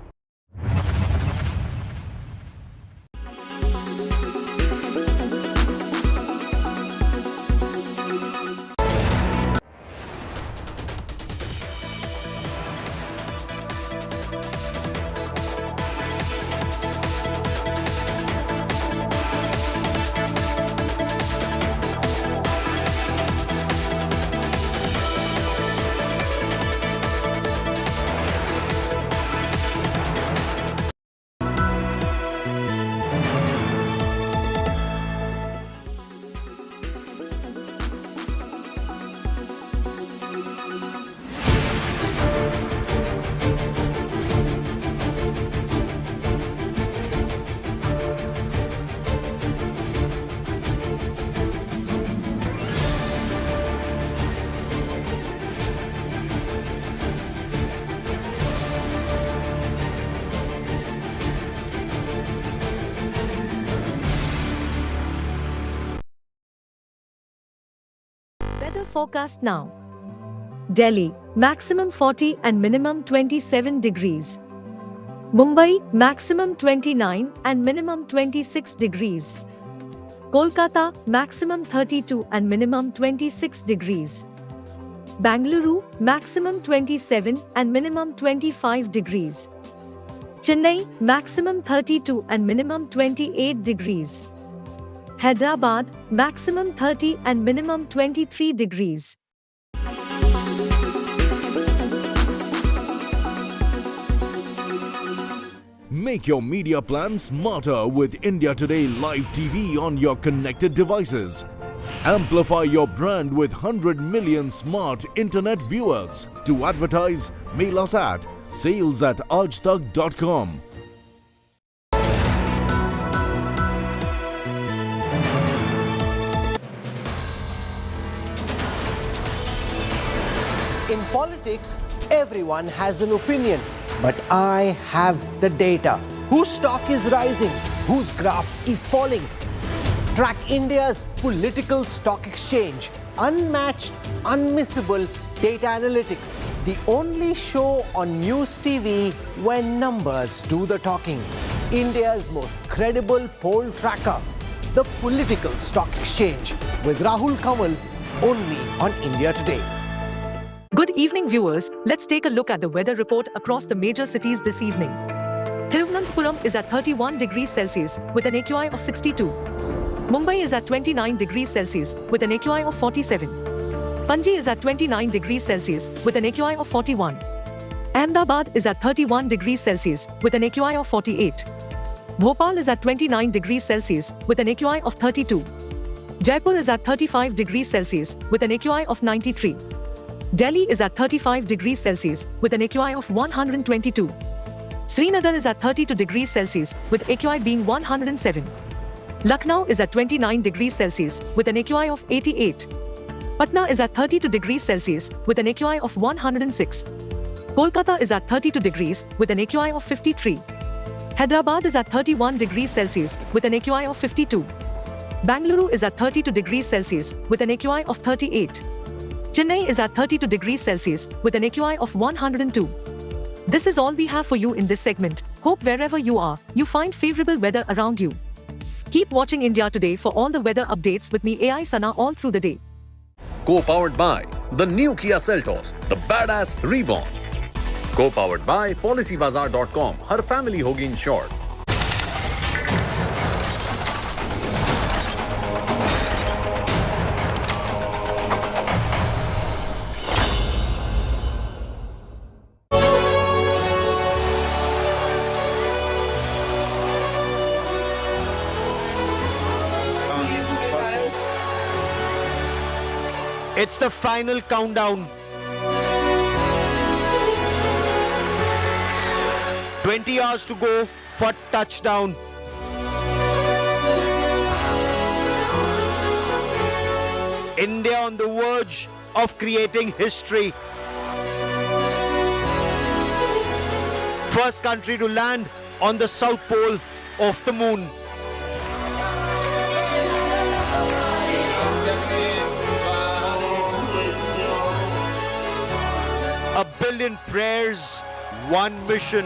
Weather forecast now. Delhi, maximum 40 and minimum 27 degrees. Mumbai, maximum 29 and minimum 26 degrees. Kolkata, maximum 32 and minimum 26 degrees. Bangalore, maximum 27 and minimum 25 degrees. Chennai, maximum 32 and minimum 28 degrees. Hyderabad, maximum 30 and minimum 23 degrees. Make your media plan smarter with India Today Live TV on your connected devices. Amplify your brand with 100 million smart internet viewers. To advertise, mail us at sales@aajtak.com. In politics, everyone has an opinion, but I have the data. Whose stock is rising? Whose graph is falling? Track India's political stock exchange. Unmatched, unmissable data analytics. The only show on News TV when numbers do the talking. India's most credible poll tracker. The Political Stock Exchange with Rahul Kamal, only on India Today. Good evening, viewers. Let's take a look at the weather report across the major cities this evening. Thiruvananthapuram is at 31 degrees Celsius with an AQI of 62. Mumbai is at 29 degrees Celsius with an AQI of 47. Panji is at 29 degrees Celsius with an AQI of 41. Ahmedabad is at 31 degrees Celsius with an AQI of 48. Bhopal is at 29 degrees Celsius with an AQI of 32. Jaipur is at 35 degrees Celsius with an AQI of 93. Delhi is at 35 degrees Celsius with an AQI of 122. Srinagar is at 32 degrees Celsius with AQI being 107. Lucknow is at 29 degrees Celsius with an AQI of 88. Patna is at 32 degrees Celsius with an AQI of 106. Kolkata is at 32 degrees with an AQI of 53. Hyderabad is at 31 degrees Celsius with an AQI of 52. Bangalore is at 32 degrees Celsius with an AQI of 38. Chennai is at 32 degrees Celsius with an AQI of 102. This is all we have for you in this segment. Hope wherever you are, you find favorable weather around you. Keep watching India Today for all the weather updates with me AI Sana all through the day. Co-powered by the new Kia Seltos, the badass reborn. Co-powered by PolicyBazaar.com. Har family hogi insured. It's the final countdown. 20 hours to go for touchdown. India on the verge of creating history. First country to land on the south pole of the moon. A billion prayers, one mission.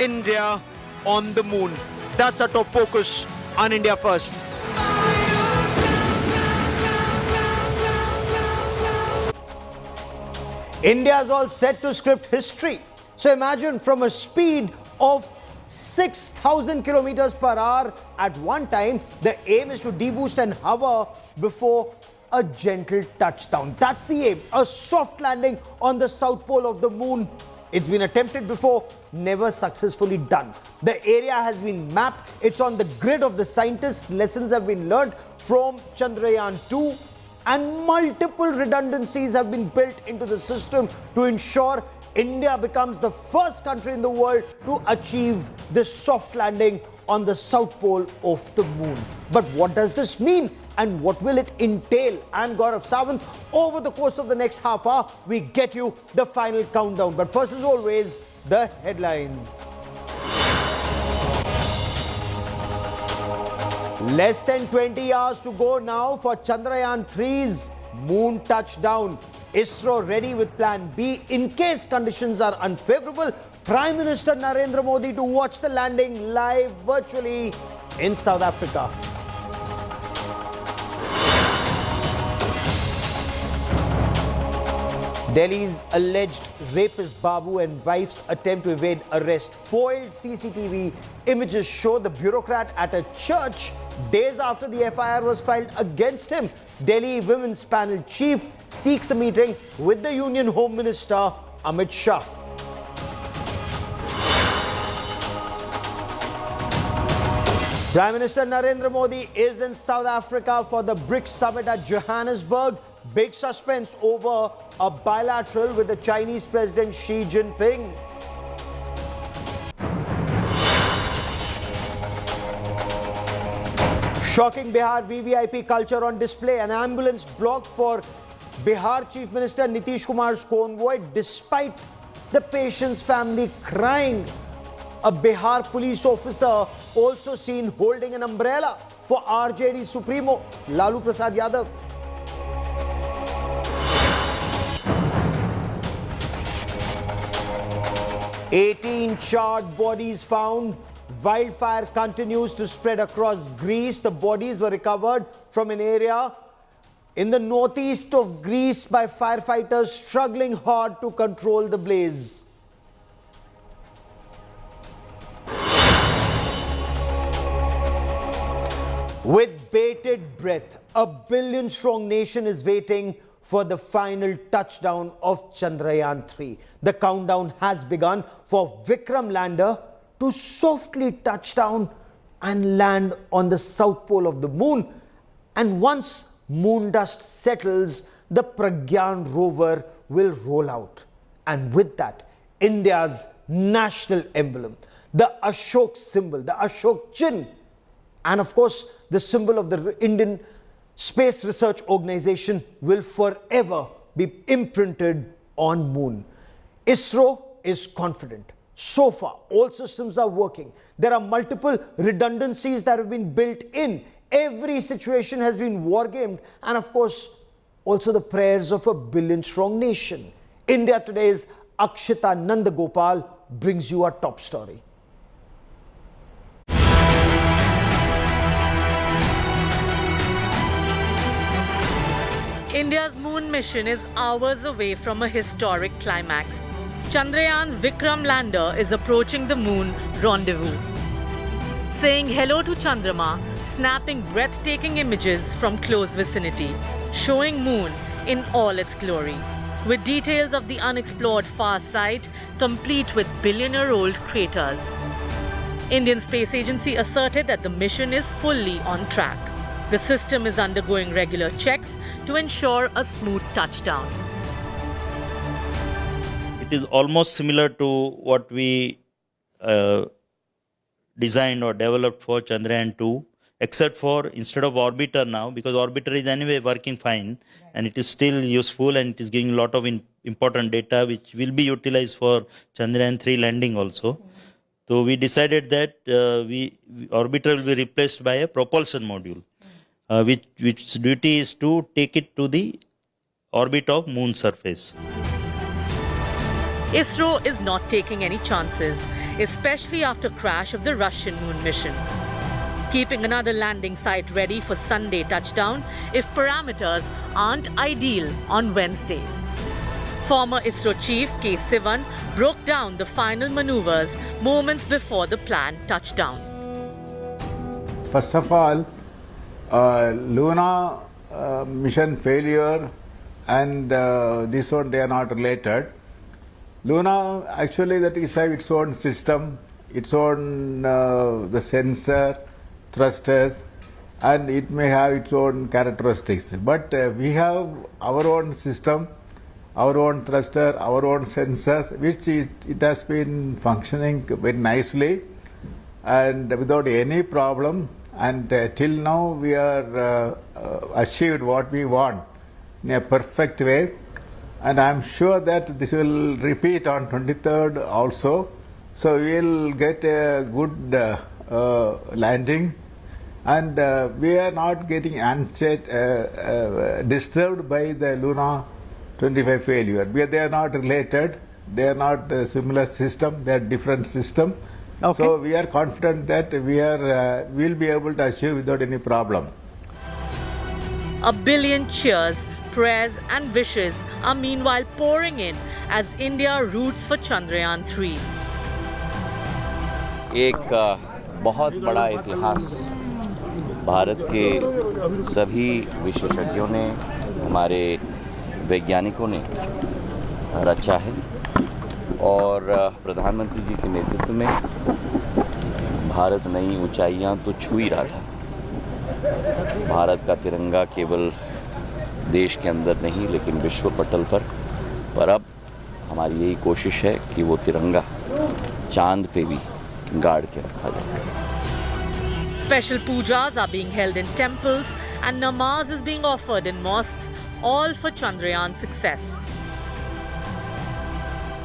India on the moon. That's our top focus on India First. India is all set to script history. So imagine from a speed of 6,000 kilometers per hour at one time, the aim is to deboost and hover before a gentle touchdown. That's the aim, a soft landing on the south pole of the moon. It's been attempted before, never successfully done. The area has been mapped, it's on the grid of the scientists, lessons have been learned from Chandrayaan-2, and multiple redundancies have been built into the system to ensure India becomes the first country in the world to achieve this soft landing on the south pole of the moon. But what does this mean and what will it entail? I'm Gaurav Sawant. Over the course of the next half hour, we get you the final countdown. But first, as always, the headlines. Less than 20 hours to go now for Chandrayaan-3's moon touchdown. Isro ready with plan B in case conditions are unfavorable. Prime Minister Narendra Modi to watch the landing live virtually in South Africa. Delhi's alleged rapist Babu and wife's attempt to evade arrest foiled. CCTV images show the bureaucrat at a church days after the FIR was filed against him. Delhi Women's Panel Chief seeks a meeting with the Union Home Minister Amit Shah. Prime Minister Narendra Modi is in South Africa for the BRICS summit at Johannesburg. Big suspense over a bilateral with the Chinese President Xi Jinping. Shocking Bihar VVIP culture on display. An ambulance blocked for Bihar Chief Minister Nitish Kumar's convoy despite the patient's family crying. A Bihar police officer also seen holding an umbrella for RJD Supremo Lalu Prasad Yadav. "18 charred bodies found. Wildfire continues to spread across Greece. The bodies were recovered from an area in the northeast of Greece by firefighters struggling hard to control the blaze. With bated breath, a billion-strong nation is waiting for the final touchdown of Chandrayaan-3. The countdown has begun for Vikram lander to softly touch down and land on the south pole of the moon. And once moon dust settles, the Pragyan rover will roll out. And with that, India's national emblem, the Ashok symbol, the Ashok chin, and of course, the symbol of the Indian Space Research Organization will forever be imprinted on moon. ISRO is confident. So far, all systems are working. There are multiple redundancies that have been built in. Every situation has been war-gamed, and of course, also the prayers of a billion-strong nation. India Today's Akshita Nandagopal brings you our top story. India's moon mission is hours away from a historic climax. Chandrayaan's Vikram lander is approaching the moon rendezvous. Saying hello to Chandrama, snapping breathtaking images from close vicinity, showing moon in all its glory, with details of the unexplored far side, complete with billion-year-old craters. Indian Space Agency asserted that the mission is fully on track. The system is undergoing regular checks to ensure a smooth touchdown. It is almost similar to what we designed or developed for Chandrayaan-2, except for instead of orbiter now, because orbiter is anyway working fine and it is still useful and it is giving a lot of important data which will be utilized for Chandrayaan-3 landing also. So we decided that orbiter will be replaced by a propulsion module, which duty is to take it to the orbit of moon surface. ISRO is not taking any chances, especially after crash of the Russian moon mission. Keeping another landing site ready for Sunday touchdown if parameters aren't ideal on Wednesday. Former ISRO chief K. Sivan broke down the final maneuvers moments before the planned touchdown. First of all, lunar mission failure and this one, they are not related. Luna, actually, that is have its own system, its own the sensor, thrusters, and it may have its own characteristics. But we have our own system, our own thruster, our own sensors, which it has been functioning very nicely and without any problem. And till now, we are achieved what we want in a perfect way. And I'm sure that this will repeat on 23rd also. So we'll get a good landing. And we are not getting disturbed by the Luna 25 failure. They are not related. They are not a similar system. They are different system. Okay. So we are confident that we'll be able to achieve without any problem. A billion cheers, prayers and wishes are meanwhile pouring in as India roots for Chandrayaan-3. एक बहुत बड़ा इतिहास भारत के सभी विशेषज्ञों ने, हमारे वैज्ञानिकों ने रचा है और प्रधानमंत्री जी के नेतृत्व में भारत नई ऊंचाइयां तो छू ही रहा था। भारत का तिरंगा केवल देश के अंदर नहीं लेकिन विश्व पटल पर अब हमारी यही कोशिश है कि वो तिरंगा चांद पे भी गाड़ के रखा जाए। Special pujas are being held in temples and namaz is being offered in mosques, all for Chandrayaan's success.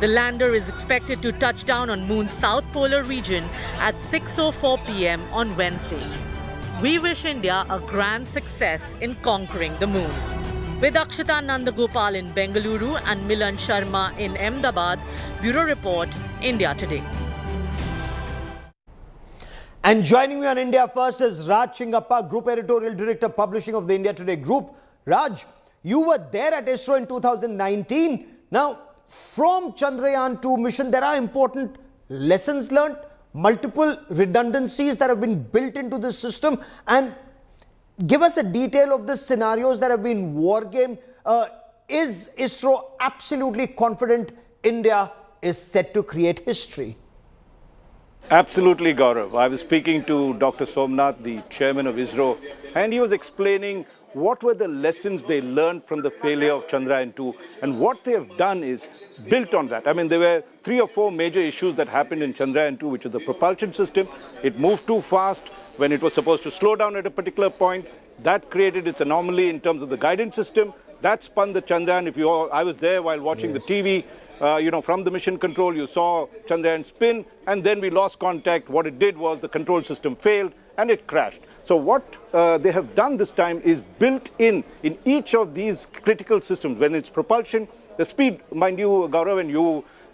The lander is expected to touch down on Moon's south polar region at 6:04 p.m. on Wednesday. We wish India a grand success in conquering the moon. With Akshita Nandagopal in Bengaluru and Milan Sharma in Ahmedabad, Bureau Report, India Today. And joining me on India First is Raj Chingappa, Group Editorial Director, Publishing of the India Today Group. Raj, you were there at ISRO in 2019. Now, from Chandrayaan-2 mission, there are important lessons learned, multiple redundancies that have been built into the system. And give us a detail of the scenarios that have been war game. Is ISRO absolutely confident India is set to create history? Absolutely, Gaurav. I was speaking to Dr. Somnath, the chairman of ISRO, and he was explaining what were the lessons they learned from the failure of Chandrayaan-2, and what they have done is built on that. I mean, there were 3 or 4 major issues that happened in Chandrayaan-2, which was the propulsion system. It moved too fast when it was supposed to slow down at a particular point. That created its anomaly in terms of the guidance system. that spun the Chandrayaan. I was there while watching the TV. From the mission control, you saw Chandrayaan spin, and then we lost contact. What it did was the control system failed, and it crashed. So what they have done this time is built in each of these critical systems. When it's propulsion, the speed, mind you, Gaurav, and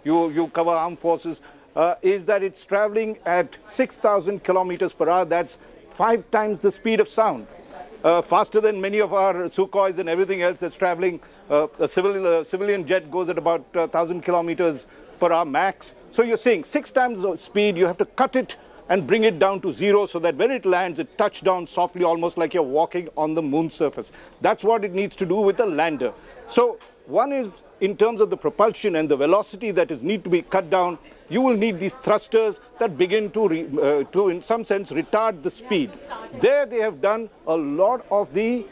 you cover armed forces, is that it's traveling at 6,000 kilometers per hour. That's 5 times the speed of sound. Faster than many of our Sukhois and everything else that's traveling. A civilian jet goes at about 1,000 kilometers per hour max. So you're saying 6 times the speed, you have to cut it and bring it down to 0 so that when it lands, it touches down softly, almost like you're walking on the moon's surface. That's what it needs to do with the lander. So one is in terms of the propulsion and the velocity that is need to be cut down. You will need these thrusters that begin to in some sense, retard the speed. There they have done a lot of the,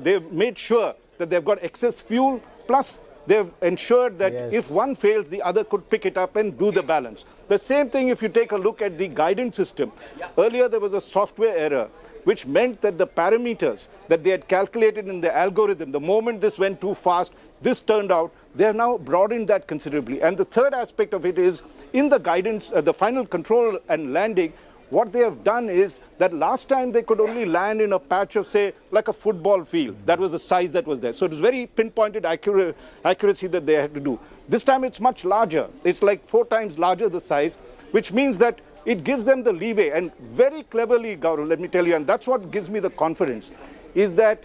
they've made sure that they've got excess fuel, plus they've ensured that if one fails, the other could pick it up and do the balance. The same thing if you take a look at the guidance system. Earlier there was a software error, which meant that the parameters that they had calculated in the algorithm, the moment this went too fast, this turned out, they have now broadened that considerably. And the third aspect of it is, in the guidance, the final control and landing, what they have done is that last time they could only land in a patch of, say, like a football field. That was the size that was there. So it was very pinpointed accuracy that they had to do. This time it's much larger. It's like 4 times larger the size, which means that it gives them the leeway. And very cleverly, Gaurav, let me tell you, and that's what gives me the confidence, is that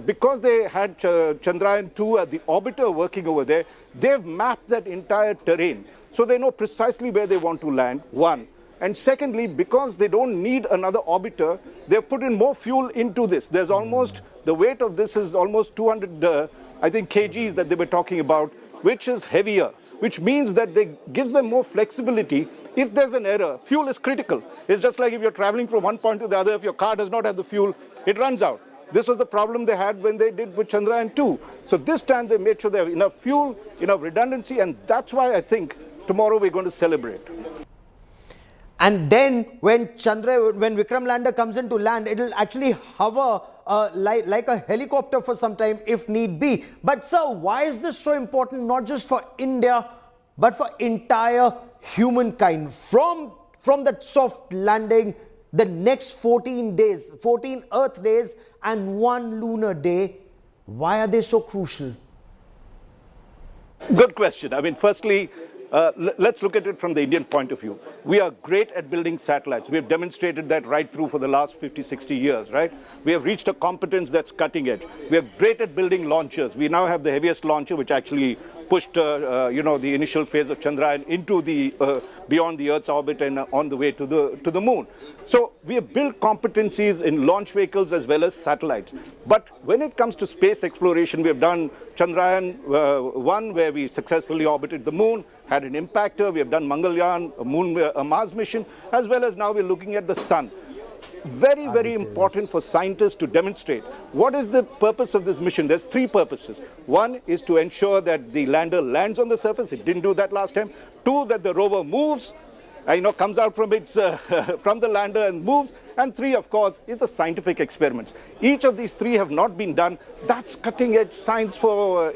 because they had Chandrayaan-2 the orbiter working over there, they've mapped that entire terrain. So they know precisely where they want to land, one. And secondly, because they don't need another orbiter, they've put in more fuel into this. There's almost, the weight of this is almost 200, kgs that they were talking about, which is heavier, which means that they gives them more flexibility. If there's an error, fuel is critical. It's just like if you're traveling from one point to the other, if your car does not have the fuel, it runs out. This was the problem they had when they did with Chandrayaan-2. So this time they made sure they have enough fuel, enough redundancy, and that's why I think tomorrow we're going to celebrate. And then when Vikram lander comes in to land, it will actually hover like a helicopter for some time if need be. But sir, why is this so important, not just for India, but for entire humankind? From that soft landing, the next 14 days, 14 Earth days and 1 lunar day, why are they so crucial? Good question. I mean, firstly, let's look at it from the Indian point of view. We are great at building satellites. We have demonstrated that right through for the last 50, 60 years, right? We have reached a competence that's cutting edge. We are great at building launchers. We now have the heaviest launcher, which actually pushed, the initial phase of Chandrayaan into the beyond the Earth's orbit and on the way to the moon. So we have built competencies in launch vehicles as well as satellites. But when it comes to space exploration, we have done Chandrayaan-1, where we successfully orbited the moon, had an impactor. We have done Mangalyaan, a Mars mission, as well as now we're looking at the sun. Very, very important for scientists to demonstrate. What is the purpose of this mission? There's 3 purposes. One is to ensure that the lander lands on the surface. It didn't do that last time. 2, that the rover moves, comes out from its from the lander and moves. And 3, of course, is the scientific experiments. Each of these 3 have not been done. That's cutting-edge science for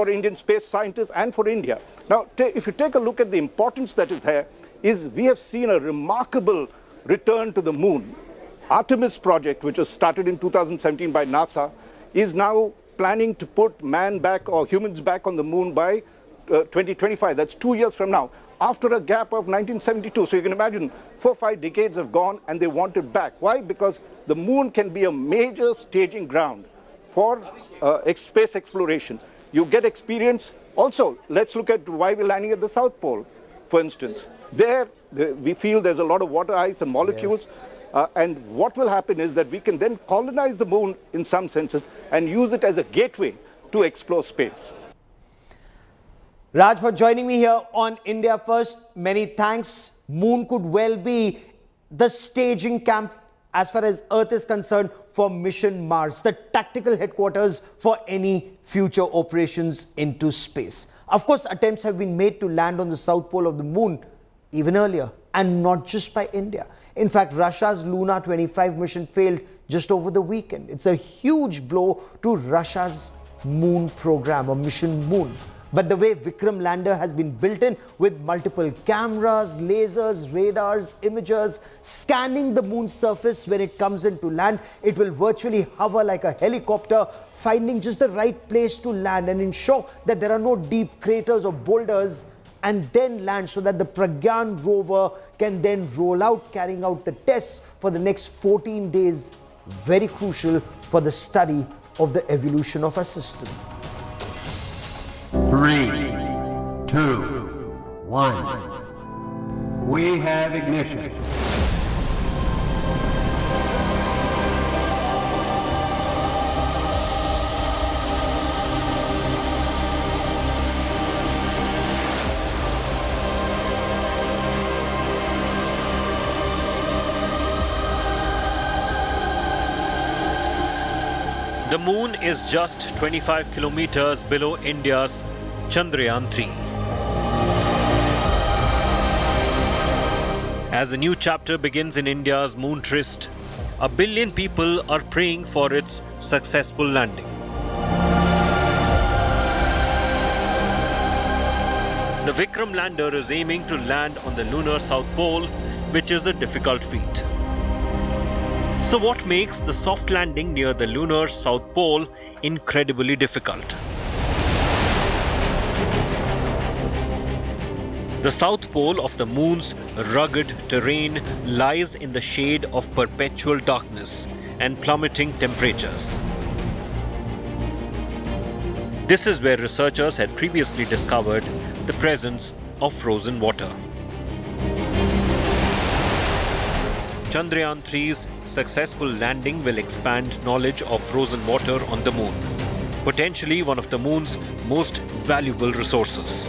Indian space scientists and for India. Now, if you take a look at the importance that is there, is we have seen a remarkable return to the moon. Artemis project, which was started in 2017 by NASA, is now planning to put man back or humans back on the moon by 2025. That's 2 years from now, after a gap of 1972. So you can imagine 4 or 5 decades have gone and they want it back. Why? Because the moon can be a major staging ground for space exploration. You get experience. Also, let's look at why we're landing at the South Pole, for instance. There, we feel there's a lot of water ice and molecules. And what will happen is that we can then colonize the moon in some senses and use it as a gateway to explore space. Raj, for joining me here on India First, many thanks. Moon could well be the staging camp as far as Earth is concerned for Mission Mars, the tactical headquarters for any future operations into space. Of course, attempts have been made to land on the South Pole of the moon even earlier, and not just by India. In fact, Russia's Luna 25 mission failed just over the weekend. It's a huge blow to Russia's moon program, or mission Moon. But the way Vikram lander has been built in with multiple cameras, lasers, radars, imagers, scanning the moon's surface when it comes into land, it will virtually hover like a helicopter, finding just the right place to land and ensure that there are no deep craters or boulders, and then land so that the Pragyan rover can then roll out, carrying out the tests for the next 14 days. Very crucial for the study of the evolution of our system. 3, 2, 1. We have ignition. The moon is just 25 kilometers below India's Chandrayaan-3. As a new chapter begins in India's moon tryst, 1 billion people are praying for its successful landing. The Vikram lander is aiming to land on the lunar South Pole, which is a difficult feat. So what makes the soft landing near the lunar South Pole incredibly difficult? The South Pole of the moon's rugged terrain lies in the shade of perpetual darkness and plummeting temperatures. This is where researchers had previously discovered the presence of frozen water. Chandrayaan-3's successful landing will expand knowledge of frozen water on the moon, potentially one of the moon's most valuable resources.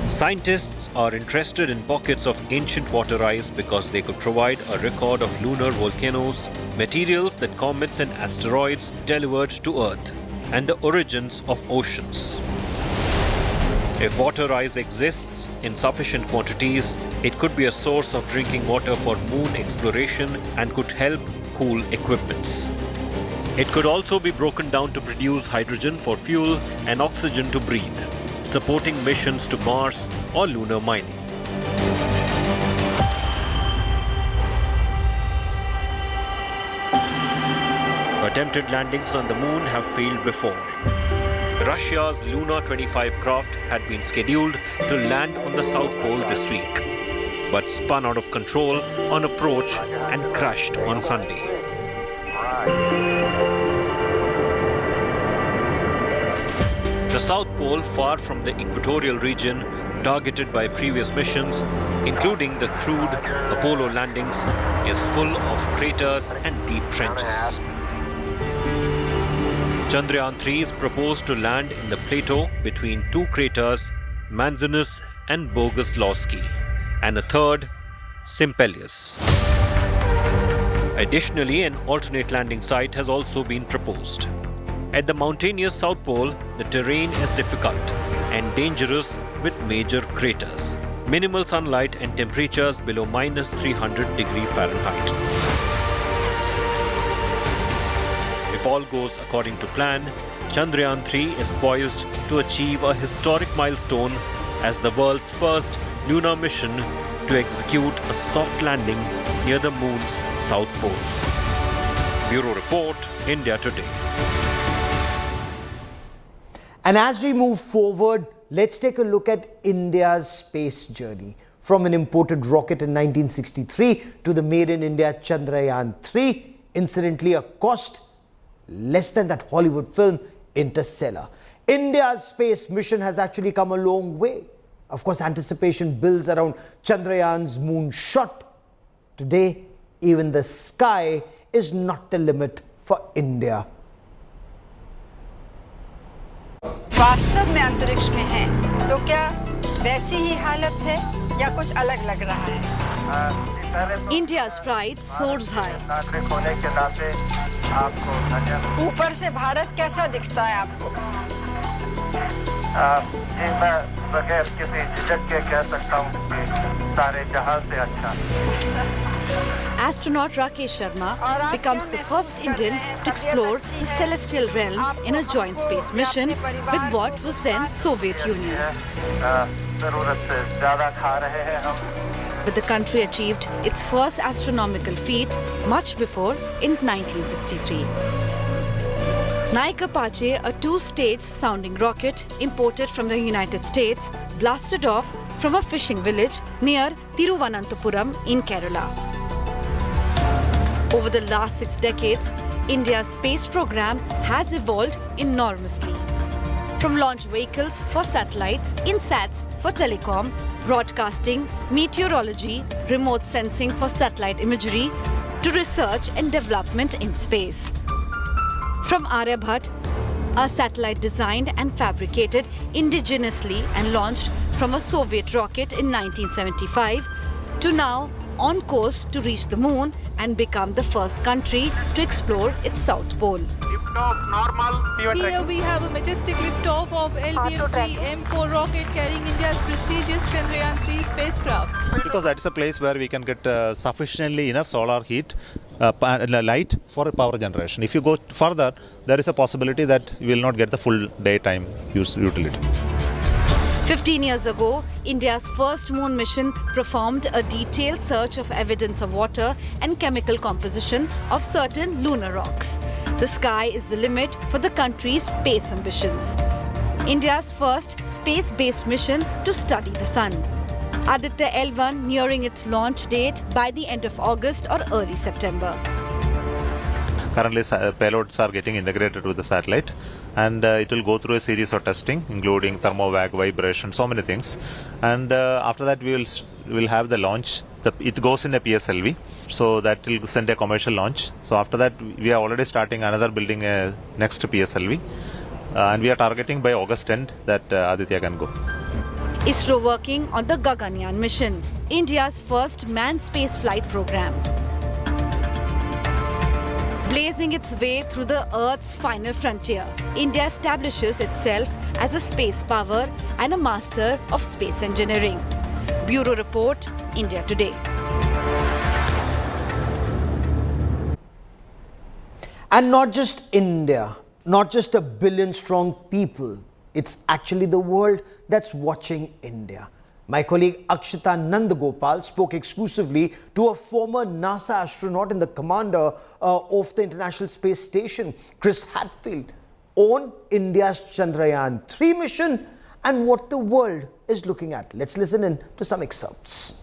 Scientists are interested in pockets of ancient water ice because they could provide a record of lunar volcanoes, materials that comets and asteroids delivered to Earth, and the origins of oceans. If water ice exists in sufficient quantities, it could be a source of drinking water for moon exploration and could help cool equipments. It could also be broken down to produce hydrogen for fuel and oxygen to breathe, supporting missions to Mars or lunar mining. Attempted landings on the moon have failed before. Russia's Luna 25 craft had been scheduled to land on the South Pole this week, but spun out of control on approach and crashed on Sunday. The South Pole, far from the equatorial region targeted by previous missions, including the crewed Apollo landings, is full of craters and deep trenches. Chandrayaan-3 is proposed to land in the plateau between two craters, Manzinus and Boguslawski, and a third, Simpelius. Additionally, an alternate landing site has also been proposed. At the mountainous South Pole, the terrain is difficult and dangerous with major craters, minimal sunlight and temperatures below -300°F. If all goes according to plan, Chandrayaan-3 is poised to achieve a historic milestone as the world's first lunar mission to execute a soft landing near the moon's South Pole. Bureau Report, India Today. And as we move forward, let's take a look at India's space journey. From an imported rocket in 1963 to the made in India Chandrayaan-3, incidentally a cost less than that Hollywood film Interstellar. India's space mission has actually come a long way. Of course, anticipation builds around Chandrayaan's moonshot. Today, even the sky is not the limit for India. वास्तव में अंतरिक्ष में हैं, तो क्या वैसी ही हालत है या कुछ अलग लग रहा है? India's pride soars high. नागरिक होने के नाते आपको धन्यवाद। ऊपर से भारत कैसा दिखता है आपको? जी मैं बगैर किसी झिझक के कह सकता हूँ कि सारे जहां से अच्छा। Astronaut Rakesh Sharma becomes the first Indian to explore the celestial realm in a joint space mission with what was then Soviet Union. But the country achieved its first astronomical feat much before in 1963. Nike Apache, a two-stage sounding rocket imported from the United States, blasted off from a fishing village near Thiruvananthapuram in Kerala. Over the last 6 decades, India's space program has evolved enormously. From launch vehicles for satellites, INSATs for telecom, broadcasting, meteorology, remote sensing for satellite imagery, to research and development in space. From Aryabhat, a satellite designed and fabricated indigenously and launched from a Soviet rocket in 1975, to now on course to reach the moon and become the first country to explore its south pole. Here we have a majestic liftoff of LPM-3 M4 rocket carrying India's prestigious Chandrayaan-3 spacecraft. Because that's a place where we can get sufficiently enough solar heat, light for power generation. If you go further, there is a possibility that you will not get the full daytime utility. 15 years ago, India's first moon mission performed a detailed search of evidence of water and chemical composition of certain lunar rocks. The sky is the limit for the country's space ambitions. India's first space-based mission to study the sun. Aditya L1 nearing its launch date by the end of August or early September. Currently, payloads are getting integrated with the satellite, and it will go through a series of testing, including thermovag, vibration, so many things. And after that, we will have the launch. It goes in a PSLV, so that will send a commercial launch. So after that, we are already starting another building a next PSLV, and we are targeting by August end that Aditya can go. Isro working on the Gaganyaan mission, India's first manned space flight program. Blazing its way through the Earth's final frontier, India establishes itself as a space power and a master of space engineering. Bureau Report, India Today. And not just India, not just 1 billion strong people, it's actually the world that's watching India. My colleague Akshita Nandagopal spoke exclusively to a former NASA astronaut and the commander of the International Space Station, Chris Hadfield, on India's Chandrayaan-3 mission and what the world is looking at. Let's listen in to some excerpts.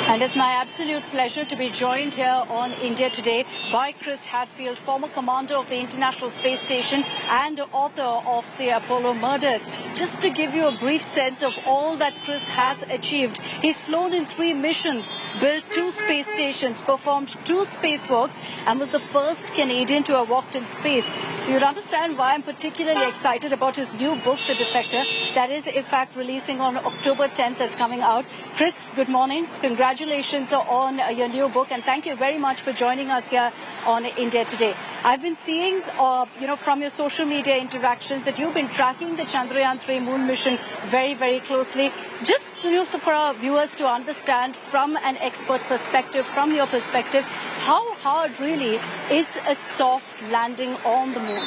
And it's my absolute pleasure to be joined here on India Today by Chris Hadfield, former commander of the International Space Station and author of the Apollo murders. Just to give you a brief sense of all that Chris has achieved, he's flown in 3 missions, built 2 space stations, performed 2 spacewalks, and was the first Canadian to have walked in space. So you'd understand why I'm particularly excited about his new book, The Defector, that is in fact releasing on October 10th. That's coming out. Chris, good morning. Congratulations on your new book, and thank you very much for joining us here on India Today. I've been seeing, from your social media interactions that you've been tracking the Chandrayaan-3 moon mission very, very closely. Just so for our viewers to understand from an expert perspective, from your perspective, how hard really is a soft landing on the moon?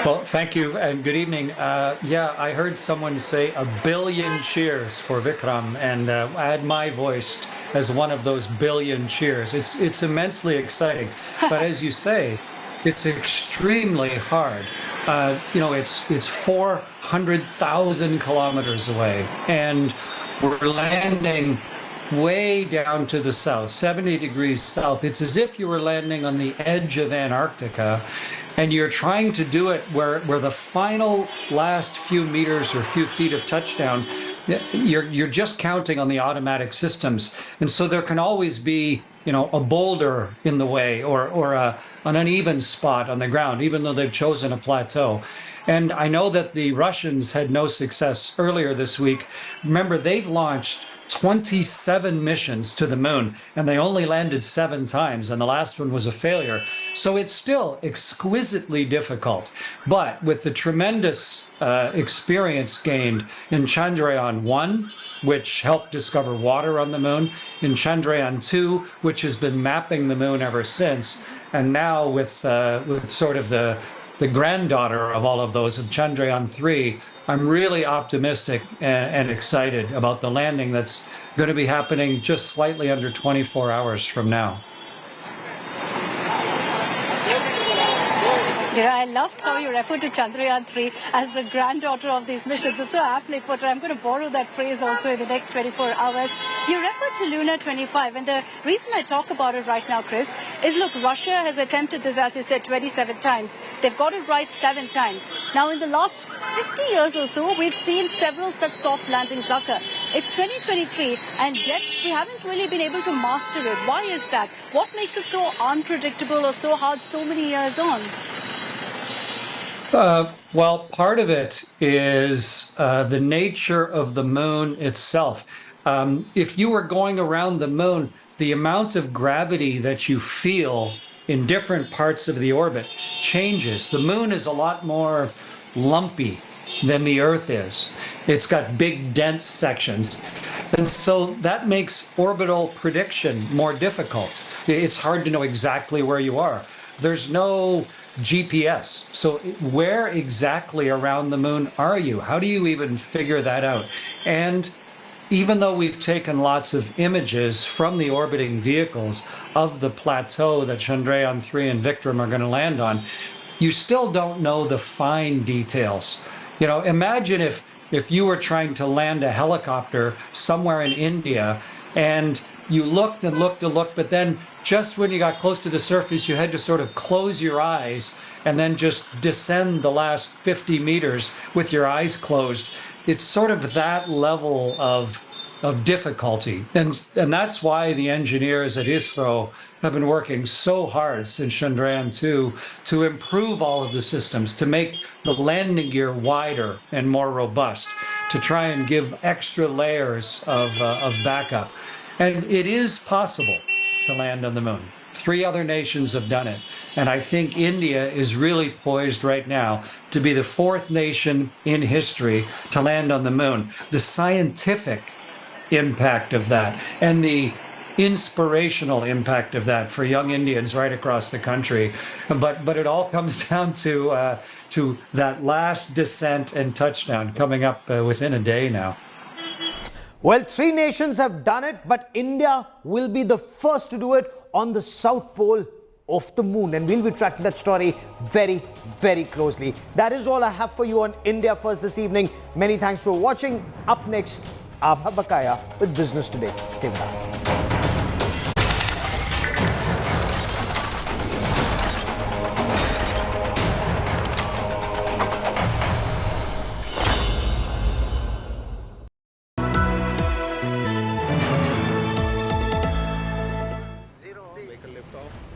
Well, thank you and good evening. I heard someone say 1 billion cheers for Vikram, and add my voice as one of those billion cheers. It's immensely exciting, but as you say, it's extremely hard. It's 400,000 kilometers away, and we're landing way down to the south, 70 degrees south. It's as if you were landing on the edge of Antarctica, and you're trying to do it where the final last few meters or few feet of touchdown, you're just counting on the automatic systems. And so there can always be, a boulder in the way or an uneven spot on the ground, even though they've chosen a plateau. And I know that the Russians had no success earlier this week. Remember, they've launched 27 missions to the moon, and they only landed 7 times, and the last one was a failure. So it's still exquisitely difficult. But with the tremendous experience gained in Chandrayaan-3, which helped discover water on the moon, in Chandrayaan-2, which has been mapping the moon ever since, and now with sort of the granddaughter of all of those, of Chandrayaan-3, I'm really optimistic and excited about the landing that's going to be happening just slightly under 24 hours from now. You know, I loved how you referred to Chandrayaan-3 as the granddaughter of these missions. It's so aptly put. I'm going to borrow that phrase also in the next 24 hours. You referred to Lunar 25, and the reason I talk about it right now, Chris, is look, Russia has attempted this, as you said, 27 times. They've got it right 7 times. Now, in the last 50 years or so, we've seen several such soft landings occur. It's 2023, and yet we haven't really been able to master it. Why is that? What makes it so unpredictable or so hard so many years on? Well, part of it is the nature of the moon itself. If you were going around the moon, the amount of gravity that you feel in different parts of the orbit changes. The moon is a lot more lumpy than the Earth is. It's got big, dense sections. And so that makes orbital prediction more difficult. It's hard to know exactly where you are. There's no GPS. So where exactly around the moon are you? How do you even figure that out? And even though we've taken lots of images from the orbiting vehicles of the plateau that Chandrayaan-3 and Vikram are going to land on, you still don't know the fine details. You know, imagine if you were trying to land a helicopter somewhere in India and you looked and looked and looked, but then just when you got close to the surface, you had to sort of close your eyes and then just descend the last 50 meters with your eyes closed. It's sort of that level of difficulty. And that's why the engineers at Isro have been working so hard since Chandrayaan-2 to improve all of the systems, to make the landing gear wider and more robust, to try and give extra layers of backup. And it is possible to land on the moon. 3 other nations have done it. And I think India is really poised right now to be the 4th nation in history to land on the moon. The scientific impact of that and the inspirational impact of that for young Indians right across the country. But it all comes down to that last descent and touchdown coming up within a day now. Well, 3 nations have done it, but India will be the first to do it on the South Pole of the moon. And we'll be tracking that story very, very closely. That is all I have for you on India First this evening. Many thanks for watching. Up next, Abha Bakaya with Business Today. Stay with us.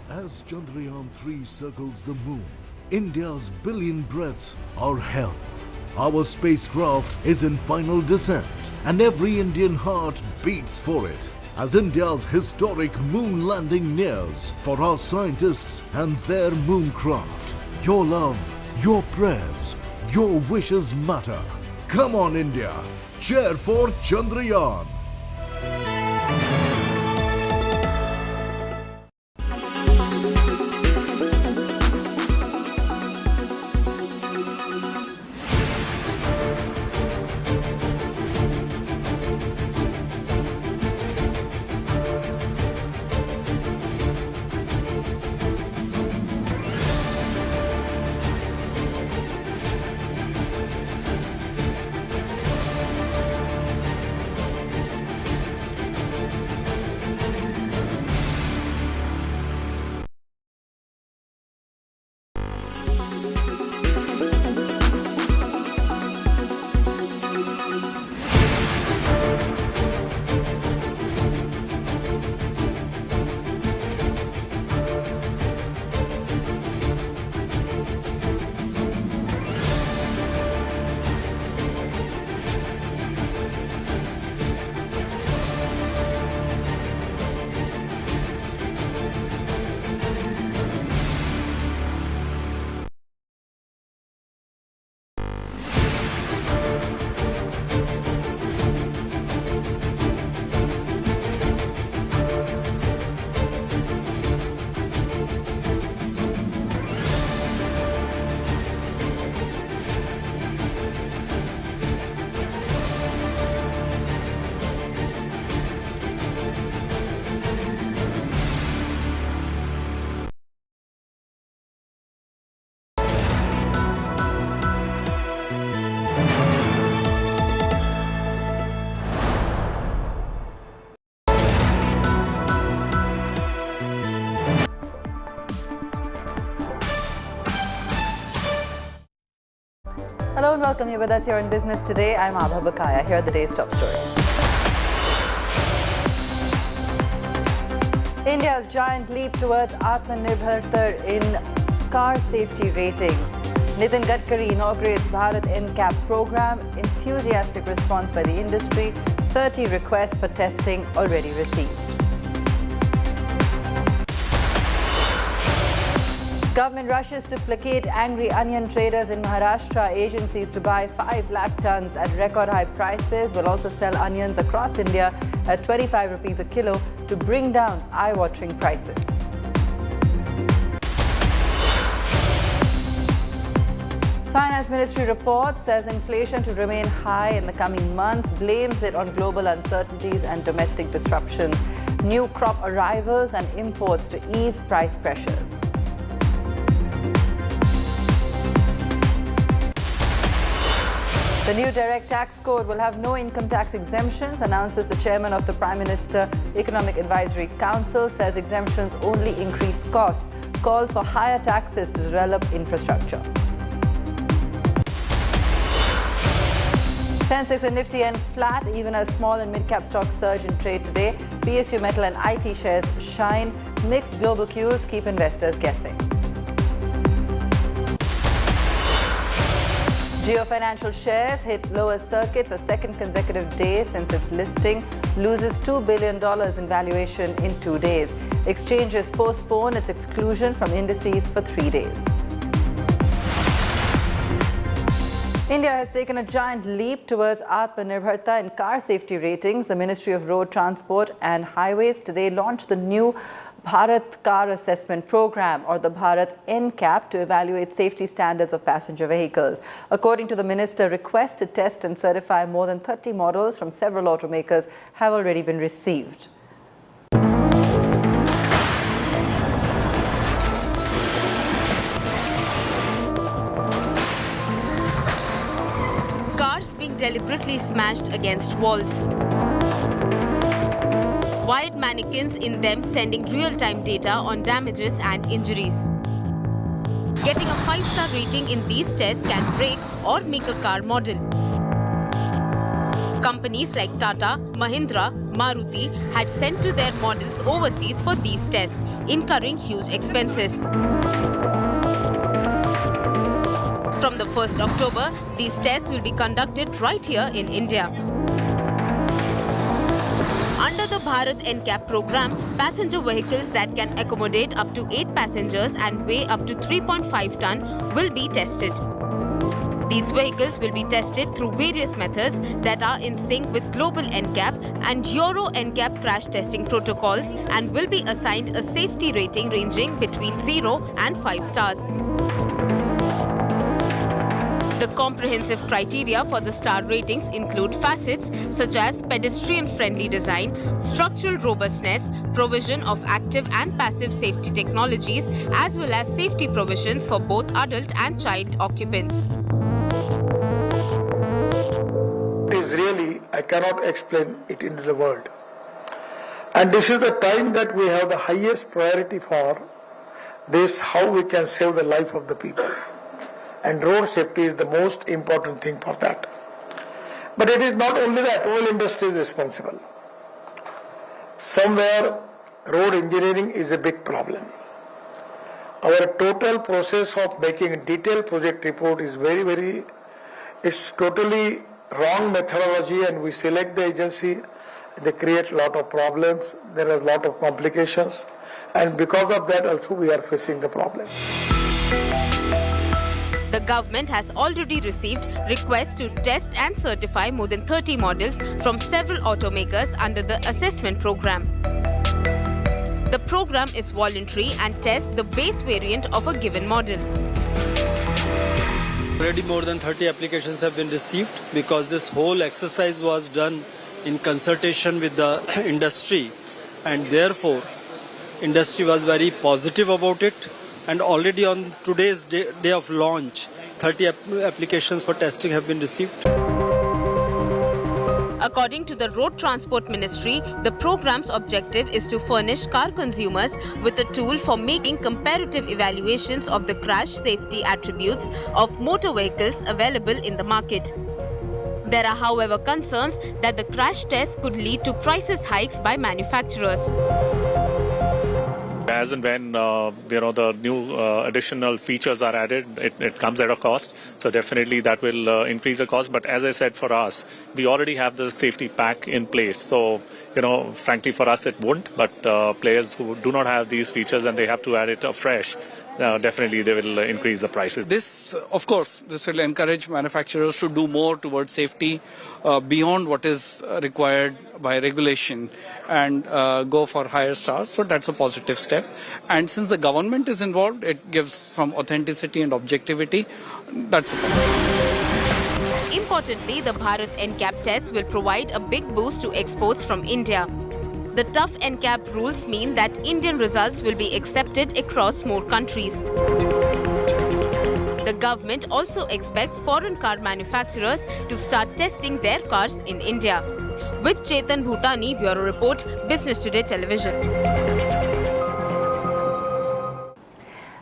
As Chandrayaan-3 circles the moon, India's billion breaths are held. Our spacecraft is in final descent, and every Indian heart beats for it as India's historic moon landing nears for our scientists and their mooncraft. Your love, your prayers, your wishes matter. Come on, India, cheer for Chandrayaan. Hello and welcome. You're with us here in Business Today. I'm Abha Bakaya. Here are the day's top stories. India's giant leap towards Atmanirbharta in car safety ratings. Nitin Gadkari inaugurates Bharat NCAP program. Enthusiastic response by the industry. 30 requests for testing already received. Government rushes to placate angry onion traders in Maharashtra. Agencies to buy 5 lakh tons at record high prices will also sell onions across India at 25 rupees a kilo to bring down eye-watering prices. Finance Ministry report says inflation to remain high in the coming months, blames it on global uncertainties and domestic disruptions. New crop arrivals and imports to ease price pressures. The new direct tax code will have no income tax exemptions, announces the chairman of the Prime Minister Economic Advisory Council, says exemptions only increase costs, calls for higher taxes to develop infrastructure. Sensex and Nifty end flat, even as small and mid-cap stocks surge in trade today. PSU metal and IT shares shine. Mixed global cues keep investors guessing. Jio Financial shares hit lowest circuit for second consecutive day since its listing, loses $2 billion in valuation in 2 days. Exchanges postpone its exclusion from indices for 3 days. India has taken a giant leap towards Atmanirbharta in car safety ratings. The Ministry of Road Transport and Highways today launched the new Bharat Car Assessment Program, or the Bharat NCAP, to evaluate safety standards of passenger vehicles. According to the minister, requests to test and certify more than 30 models from several automakers have already been received. Cars being deliberately smashed against walls. Wired mannequins in them sending real-time data on damages and injuries. Getting a 5-star rating in these tests can break or make a car model. Companies like Tata, Mahindra, Maruti had sent to their models overseas for these tests, incurring huge expenses. From the 1st October, these tests will be conducted right here in India. Under the Bharat NCAP program, passenger vehicles that can accommodate up to 8 passengers and weigh up to 3.5 ton will be tested. These vehicles will be tested through various methods that are in sync with global NCAP and Euro NCAP crash testing protocols and will be assigned a safety rating ranging between 0 and 5 stars. The comprehensive criteria for the star ratings include facets such as pedestrian-friendly design, structural robustness, provision of active and passive safety technologies, as well as safety provisions for both adult and child occupants. It is really, I cannot explain it into the world. And this is the time that we have the highest priority for this, how we can save the life of the people. And road safety is the most important thing for that. But it is not only the automobile industry is responsible. Somewhere road engineering is a big problem. Our total process of making a detailed project report is it's totally wrong methodology, and we select the agency, they create a lot of problems, there are a lot of complications, and because of that also we are facing the problem. The government has already received requests to test and certify more than 30 models from several automakers under the assessment program. The program is voluntary and tests the base variant of a given model. Already more than 30 applications have been received because this whole exercise was done in consultation with the industry, and therefore industry was very positive about it. And already on today's day of launch, 30 applications for testing have been received. According to the Road Transport Ministry, the program's objective is to furnish car consumers with a tool for making comparative evaluations of the crash safety attributes of motor vehicles available in the market. There are, however, concerns that the crash test could lead to prices hikes by manufacturers. As and when the new additional features are added, it comes at a cost. So definitely that will increase the cost. But as I said, for us, we already have the safety pack in place. So frankly, for us it won't. But players who do not have these features and they have to add it afresh, definitely they will increase the prices. This, of course, this will encourage manufacturers to do more towards safety beyond what is required by regulation and go for higher stars. So that's a positive step. And since the government is involved, it gives some authenticity and objectivity. That's a positive. Importantly, the Bharat NCAP test will provide a big boost to exports from India. The tough NCAP rules mean that Indian results will be accepted across more countries. The government also expects foreign car manufacturers to start testing their cars in India. With Chetan Bhutani, Bureau Report, Business Today Television.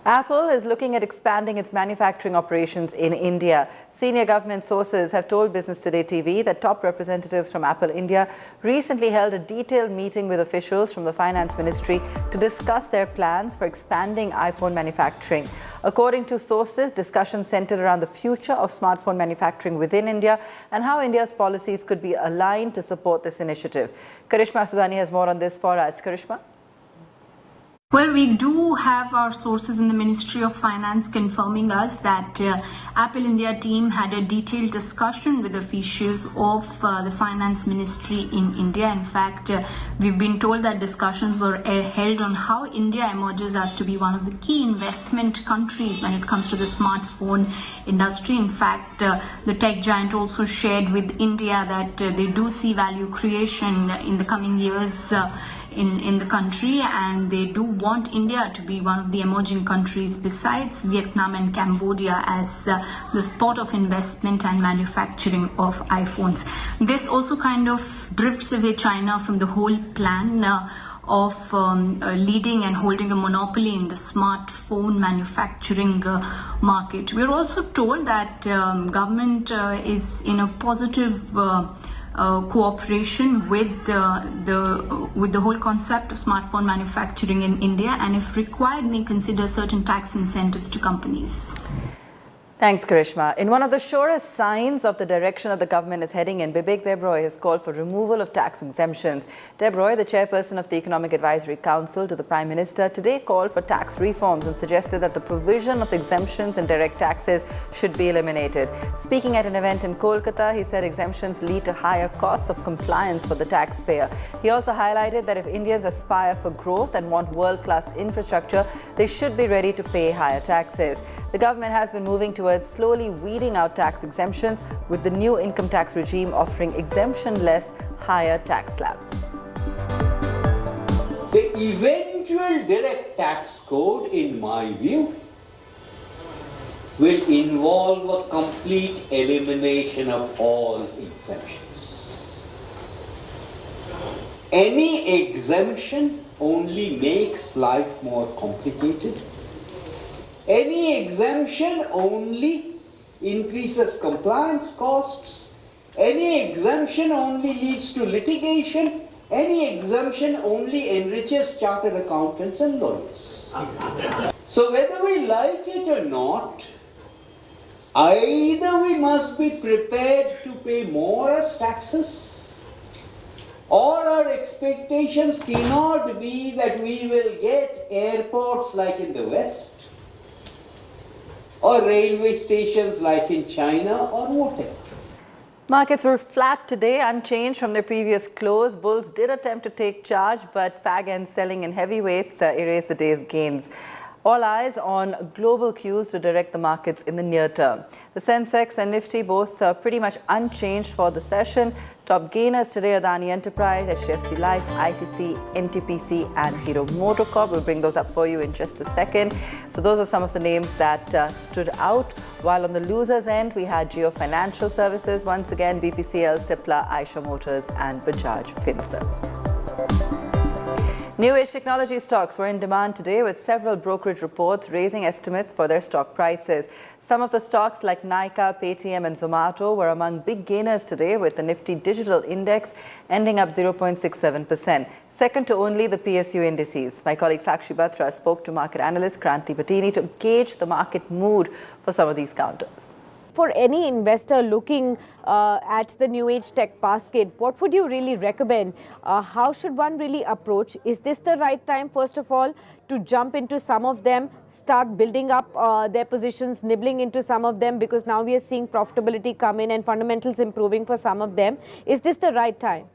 Apple is looking at expanding its manufacturing operations in India. Senior government sources have told Business Today TV that top representatives from Apple India recently held a detailed meeting with officials from the Finance Ministry to discuss their plans for expanding iPhone manufacturing. According to sources, discussions centered around the future of smartphone manufacturing within India and how India's policies could be aligned to support this initiative. Karishma Sudani has more on this for us. Karishma? Well, we do have our sources in the Ministry of Finance confirming us that Apple India team had a detailed discussion with officials of the Finance Ministry in India. In fact, we've been told that discussions were held on how India emerges as to be one of the key investment countries when it comes to the smartphone industry. In fact, the tech giant also shared with India that they do see value creation in the coming years in the country, and they do want India to be one of the emerging countries besides Vietnam and Cambodia as the spot of investment and manufacturing of iPhones. This also kind of drifts away China from the whole plan of leading and holding a monopoly in the smartphone manufacturing market. We're also told that government is in a positive cooperation with the whole concept of smartphone manufacturing in India, and if required may consider certain tax incentives to companies. Thanks, Karishma. In one of the surest signs of the direction that the government is heading in, Bibek Debroy has called for removal of tax exemptions. Debroy, the chairperson of the Economic Advisory Council to the Prime Minister, today called for tax reforms and suggested that the provision of exemptions and direct taxes should be eliminated. Speaking at an event in Kolkata, he said exemptions lead to higher costs of compliance for the taxpayer. He also highlighted that if Indians aspire for growth and want world-class infrastructure, they should be ready to pay higher taxes. The government has been moving towards slowly weeding out tax exemptions, with the new income tax regime offering exemption-less higher tax slabs. The eventual direct tax code, in my view, will involve a complete elimination of all exemptions. Any exemption only makes life more complicated. Any exemption only increases compliance costs. Any exemption only leads to litigation. Any exemption only enriches chartered accountants and lawyers. So whether we like it or not, either we must be prepared to pay more as taxes, or our expectations cannot be that we will get airports like in the West, or railway stations like in China, or whatever. Markets were flat today, unchanged from their previous close. Bulls did attempt to take charge, but fag and selling in heavyweights erased the day's gains. All eyes on global cues to direct the markets in the near term. The Sensex and Nifty both pretty much unchanged for the session. Top gainers today, Adani Enterprise, HDFC Life, ITC, NTPC and Hero MotoCorp. We'll bring those up for you in just a second. So those are some of the names that stood out While on the losers' end, we had Jio Financial Services, once again BPCL, Cipla, Eicher Motors and Bajaj Finserv. New age technology stocks were in demand today, with several brokerage reports raising estimates for their stock prices. Some of the stocks like Nykaa, Paytm and Zomato were among big gainers today, with the Nifty Digital Index ending up 0.67%, second to only the PSU indices. My colleague Sakshi Batra spoke to market analyst Kranti Patini to gauge the market mood for some of these counters. For any investor looking at the new age tech basket, what would you really recommend? How should one really approach? Is this the right time, first of all, to jump into some of them, start building up their positions, nibbling into some of them, because now we are seeing profitability come in and fundamentals improving for some of them. Is this the right time?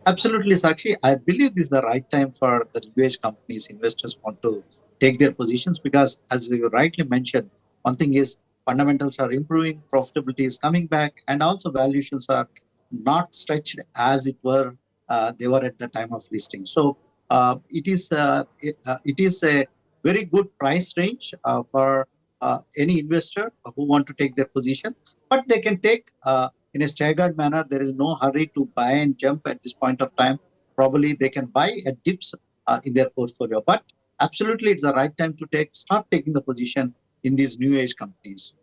Absolutely, Sakshi. I believe this is the right time for the new age companies. Investors want to take their positions because, as you rightly mentioned, one thing is fundamentals are improving, profitability is coming back, and also valuations are not stretched as they were at the time of listing. So it is a very good price range for any investor who want to take their position, but they can take in a staggered manner. There is no hurry to buy and jump at this point of time. Probably they can buy at dips in their portfolio, but absolutely it's the right time to start taking the position in these new age companies.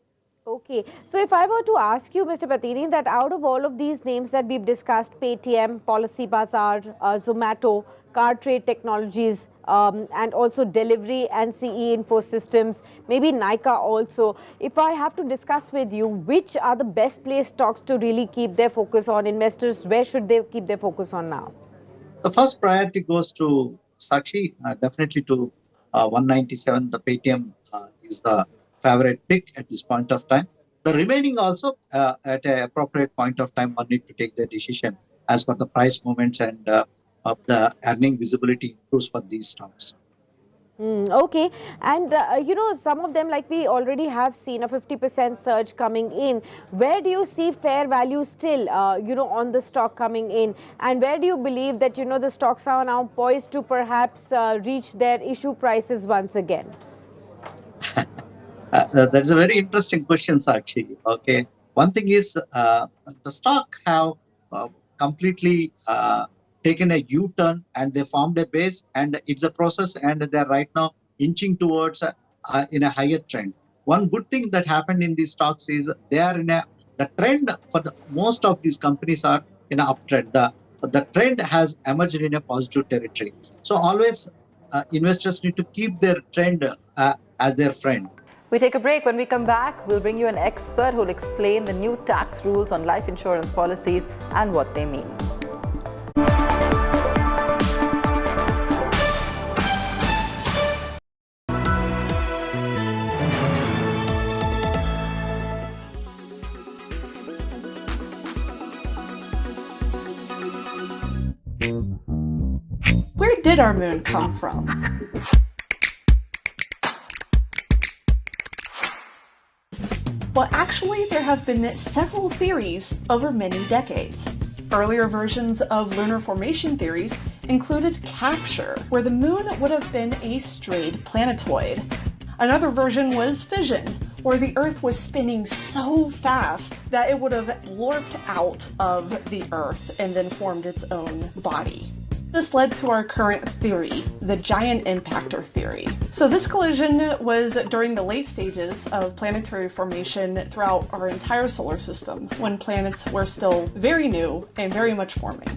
Okay, so if I were to ask you, Mr. Patini, that out of all of these names that we've discussed, Paytm, Policy Bazaar, Zomato, Car Trade Technologies, and also Delivery and CE Info Systems, maybe Nykaa also, if I have to discuss with you, which are the best placed stocks to really keep their focus on? Investors, where should they keep their focus on now? The first priority goes to Sakshi, definitely to 197. The Paytm is the favorite pick at this point of time. The remaining also at an appropriate point of time, one need to take the decision as per the price movements and the earning visibility improves for these stocks. Okay, and some of them, like we already have seen a 50% surge coming in. Where do you see fair value still, on the stock coming in? And where do you believe that, the stocks are now poised to perhaps reach their issue prices once again? That's a very interesting question, Sakshi. Okay, one thing is the stock have completely taken a U-turn and they formed a base, and it's a process, and they're right now inching towards in a higher trend. One good thing that happened in these stocks is they are in the trend for most of these companies are in an uptrend. The trend has emerged in a positive territory. So always investors need to keep their trend as their friend. We take a break. When we come back, we'll bring you an expert who will explain the new tax rules on life insurance policies and what they mean. Where did our moon come from? Well, actually, there have been several theories over many decades. Earlier versions of lunar formation theories included capture, where the moon would have been a strayed planetoid. Another version was fission, where the Earth was spinning so fast that it would have warped out of the Earth and then formed its own body. This led to our current theory, the giant impactor theory. So this collision was during the late stages of planetary formation throughout our entire solar system, when planets were still very new and very much forming.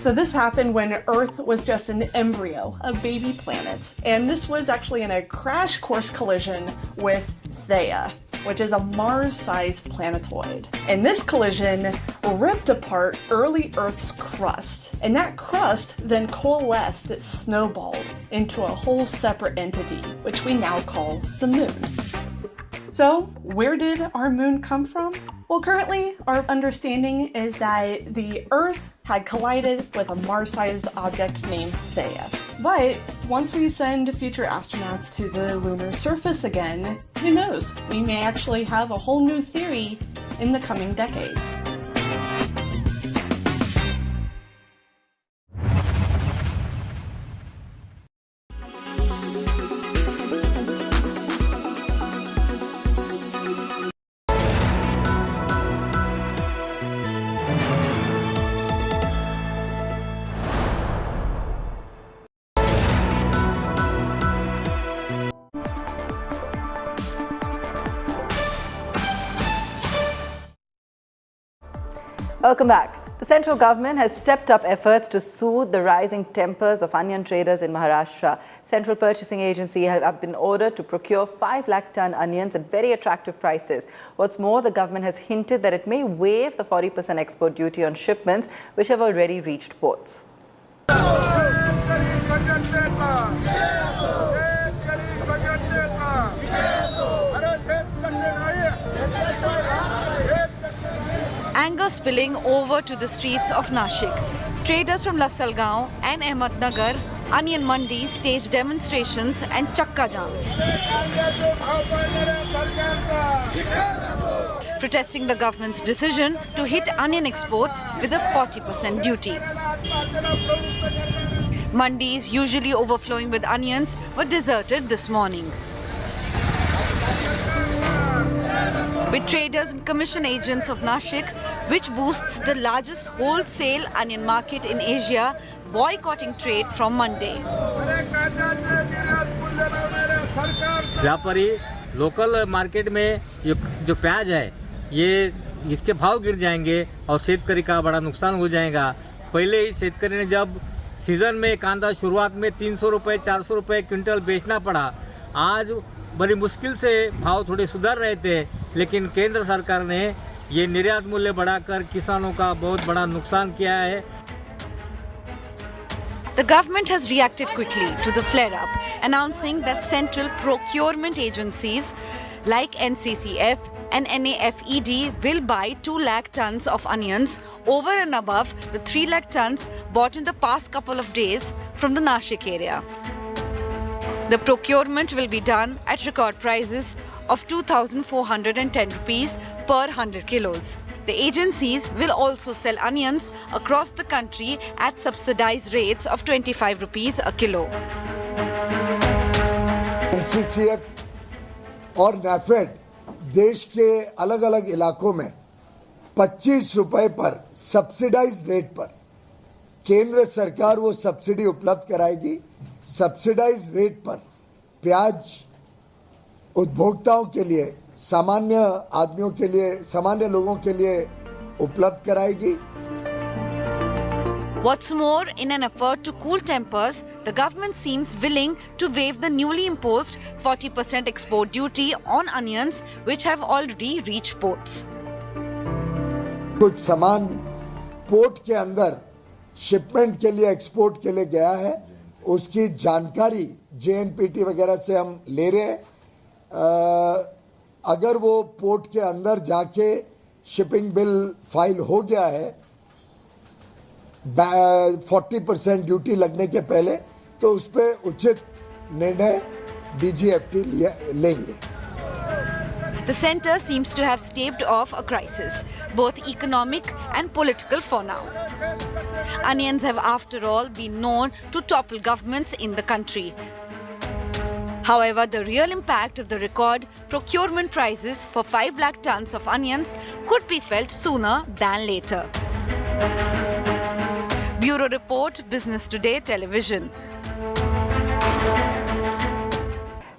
So this happened when Earth was just an embryo, a baby planet. And this was actually in a crash course collision with Theia, which is a Mars-sized planetoid. And this collision ripped apart early Earth's crust. And that crust then coalesced, it snowballed into a whole separate entity, which we now call the moon. So where did our moon come from? Well, currently our understanding is that the Earth had collided with a Mars-sized object named Theia. But once we send future astronauts to the lunar surface again, who knows? We may actually have a whole new theory in the coming decades. Welcome back. The central government has stepped up efforts to soothe the rising tempers of onion traders in Maharashtra. Central Purchasing Agency have been ordered to procure 5 lakh ton onions at very attractive prices. What's more, the government has hinted that it may waive the 40% export duty on shipments which have already reached ports. Anger spilling over to the streets of Nashik. Traders from Lasalgaon and Ahmednagar, onion mandi staged demonstrations and chakka jams, protesting the government's decision to hit onion exports with a 40% duty. Mandis, usually overflowing with onions, were deserted this morning, with traders and commission agents of Nashik, which boasts the largest wholesale onion market in Asia, boycotting trade from Monday. व्यापारी local market में जो प्याज है ये इसके भाव गिर जाएंगे और शेतकरी का बड़ा नुकसान हो जाएगा। पहले ही शेतकरी ने जब सीजन में कांदा शुरुआत में 300 रुपए 400 रुपए क्विंटल बेचना पड़ा, आज बड़ी मुश्किल से भाव थोड़े सुधर रहे थे, लेकिन केंद्र सरकार ने ये निर्यात मूल्य बढ़ाकर किसानों का बहुत बड़ा नुकसान किया है। The government has reacted quickly to the flare-up, announcing that central procurement agencies like NCCF and NAFED will buy 2 lakh tons of onions over and above the 3 lakh tons bought in the past couple of days from the Nashik area. The procurement will be done at record prices of 2,410 rupees per 100 kilos. The agencies will also sell onions across the country at subsidized rates of 25 rupees a kilo. NCCF और NAFED देश के अलग अलग इलाकों में 25 रुपए पर subsidised rate पर केंद्र सरकार वो सब्सिडी उपलब्ध कराएगी। सब्सिडाइज्ड रेट पर प्याज उपभोक्ताओं के लिए, सामान्य आदमियों के लिए, सामान्य लोगों के लिए उपलब्ध कराएगी। What's more, in an effort to cool tempers, the government seems willing to waive the newly imposed 40% export duty on onions which have already reached ports. कुछ सामान पोर्ट के अंदर शिपमेंट के लिए, एक्सपोर्ट के लिए गया है, उसकी जानकारी JNPT वगैरह से हम ले रहे हैं। अगर वो पोर्ट के अंदर जाके शिपिंग बिल फाइल हो गया है 40% ड्यूटी लगने के पहले, तो उस पे उचित निर्णय DGFT लेंगे। The centre seems to have staved off a crisis, both economic and political for now. Onions have after all been known to topple governments in the country. However, the real impact of the record procurement prices for 5 lakh tons of onions could be felt sooner than later. Bureau Report, Business Today Television.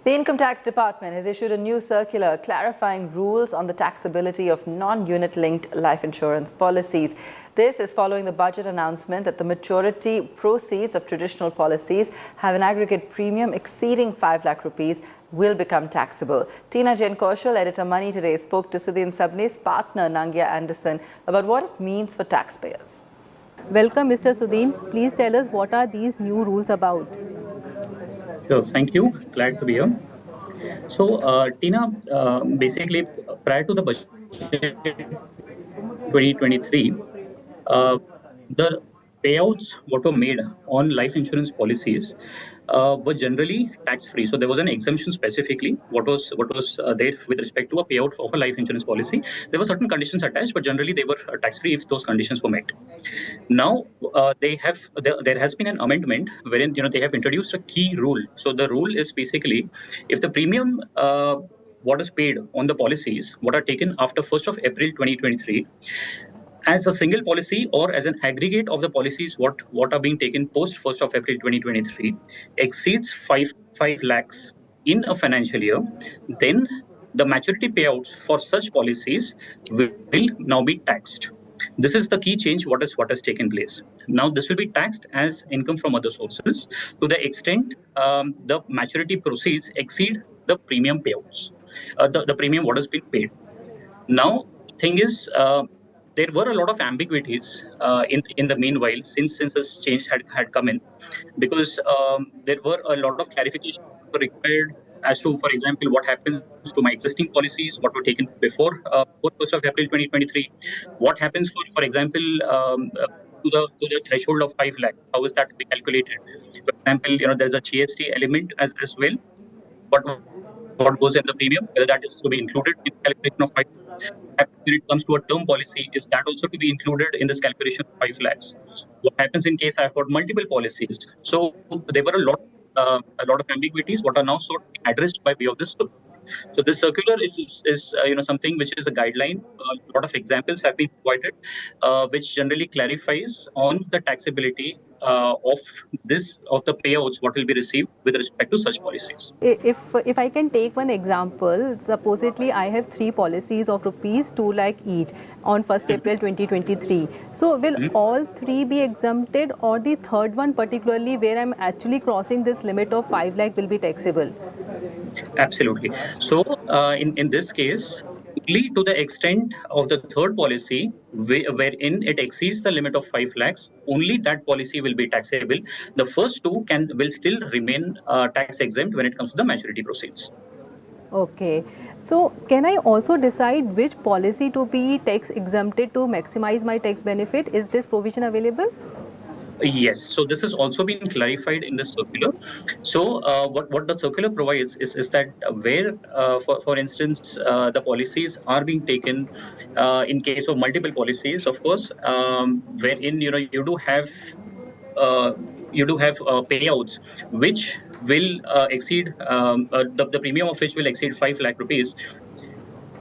The Income Tax Department has issued a new circular clarifying rules on the taxability of non-unit linked life insurance policies. This is following the budget announcement that the maturity proceeds of traditional policies have an aggregate premium exceeding 5 lakh rupees will become taxable. Tina Jain Kaushal, editor Money Today, spoke to Sudhin Sabni's partner Nangya Anderson about what it means for taxpayers. Welcome, Mr. Sudhin. Please tell us what are these new rules about? Sure, thank you. Glad to be here. So, Tina, basically, prior to the budget 2023, the payouts what were made on life insurance policies were generally tax-free. So there was an exemption specifically what was there with respect to a payout of a life insurance policy. There were certain conditions attached, but generally they were tax-free if those conditions were met. Now there has been an amendment wherein they have introduced a key rule. So the rule is basically if the premium what is paid on the policies what are taken after 1st of April 2023 as a single policy or as an aggregate of the policies what are being taken post 1st of April 2023 exceeds 5 lakhs in a financial year, then the maturity payouts for such policies will now be taxed. This is the key change what has taken place. Now this will be taxed as income from other sources to the extent the maturity proceeds exceed the premium payouts, the premium what has been paid. Now, thing is, there were a lot of ambiguities in the meanwhile since this change had come in, because there were a lot of clarifications required as to, for example, what happens to my existing policies, what were taken before 1st of April 2023, what happens for example, to the threshold of 5 lakh, how is that to be calculated? For example, there's a GST element as well. What goes in the premium, whether that is to be included in the calculation of 5 lakhs. When it comes to a term policy, is that also to be included in this calculation of 5 lakhs? What happens in case I've got multiple policies? So there were a lot of ambiguities what are now sort of addressed by way of this circular. So this circular is something which is a guideline. A lot of examples have been provided, which generally clarifies on the taxability of the payouts what will be received with respect to such policies. If I can take one example, supposedly I have 3 policies of rupees 2 lakh each on 1st April 2023. So will all 3 be exempted, or the third one particularly where I'm actually crossing this limit of 5 lakh will be taxable? Absolutely. So in this case, only to the extent of the third policy wherein it exceeds the limit of 5 lakhs, only that policy will be taxable. The first two will still remain tax exempt when it comes to the maturity proceeds. Okay. So can I also decide which policy to be tax exempted to maximize my tax benefit? Is this provision available? Yes, so this has also been clarified in the circular. So what the circular provides is that where, for instance, the policies are being taken in case of multiple policies, of course, wherein you do have payouts which will exceed the premium of which will exceed 5 lakh rupees.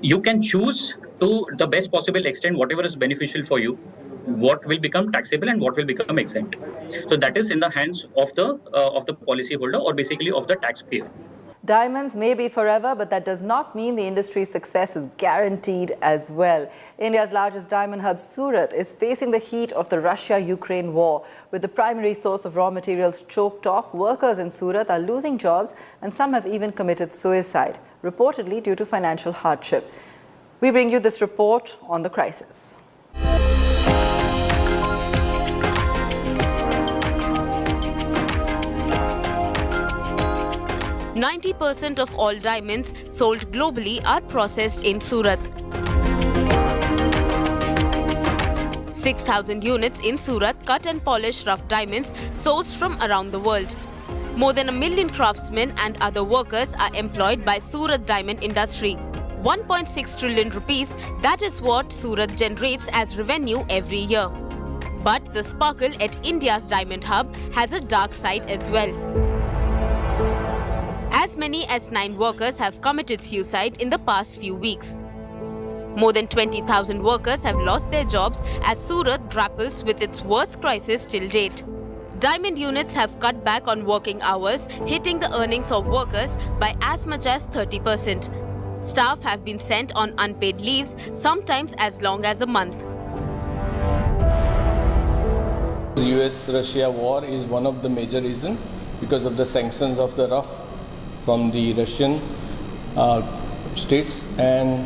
You can choose to the best possible extent whatever is beneficial for you, what will become taxable and what will become exempt. So that is in the hands of the policyholder, or basically of the taxpayer. Diamonds may be forever, but that does not mean the industry's success is guaranteed as well. India's largest diamond hub, Surat, is facing the heat of the Russia-Ukraine war. With the primary source of raw materials choked off, workers in Surat are losing jobs, and some have even committed suicide, reportedly due to financial hardship. We bring you this report on the crisis. 90% of all diamonds sold globally are processed in Surat. 6,000 units in Surat cut and polish rough diamonds sourced from around the world. More than 1 million craftsmen and other workers are employed by Surat diamond industry. 1.6 trillion rupees, that is what Surat generates as revenue every year. But the sparkle at India's diamond hub has a dark side as well. As many as 9 workers have committed suicide in the past few weeks. More than 20,000 workers have lost their jobs as Surat grapples with its worst crisis till date. Diamond units have cut back on working hours, hitting the earnings of workers by as much as 30%. Staff have been sent on unpaid leaves, sometimes as long as a month. The US-Russia war is one of the major reasons because of the sanctions of the rough from the Russian states, and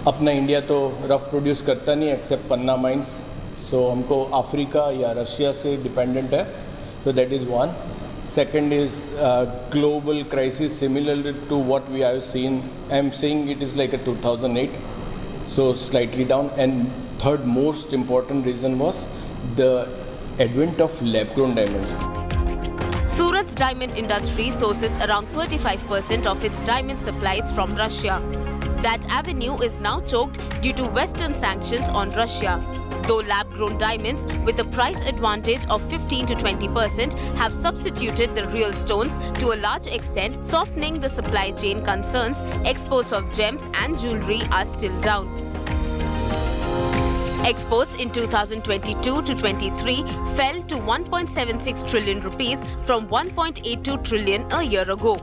अपना India तो rough produce करता नहीं accept पन्ना mines, सो हमको Africa या Russia से dependent है, so that is one. Second is global crisis similar to what we have seen. I am saying it is like a 2008, so slightly down. And third most important reason was the advent of lab-grown diamonds. Surat's diamond industry sources around 35% of its diamond supplies from Russia. That avenue is now choked due to Western sanctions on Russia. Though lab-grown diamonds with a price advantage of 15 to 20% have substituted the real stones to a large extent, softening the supply chain concerns, exports of gems and jewellery are still down. Exports in 2022 to 23 fell to 1.76 trillion rupees from 1.82 trillion a year ago.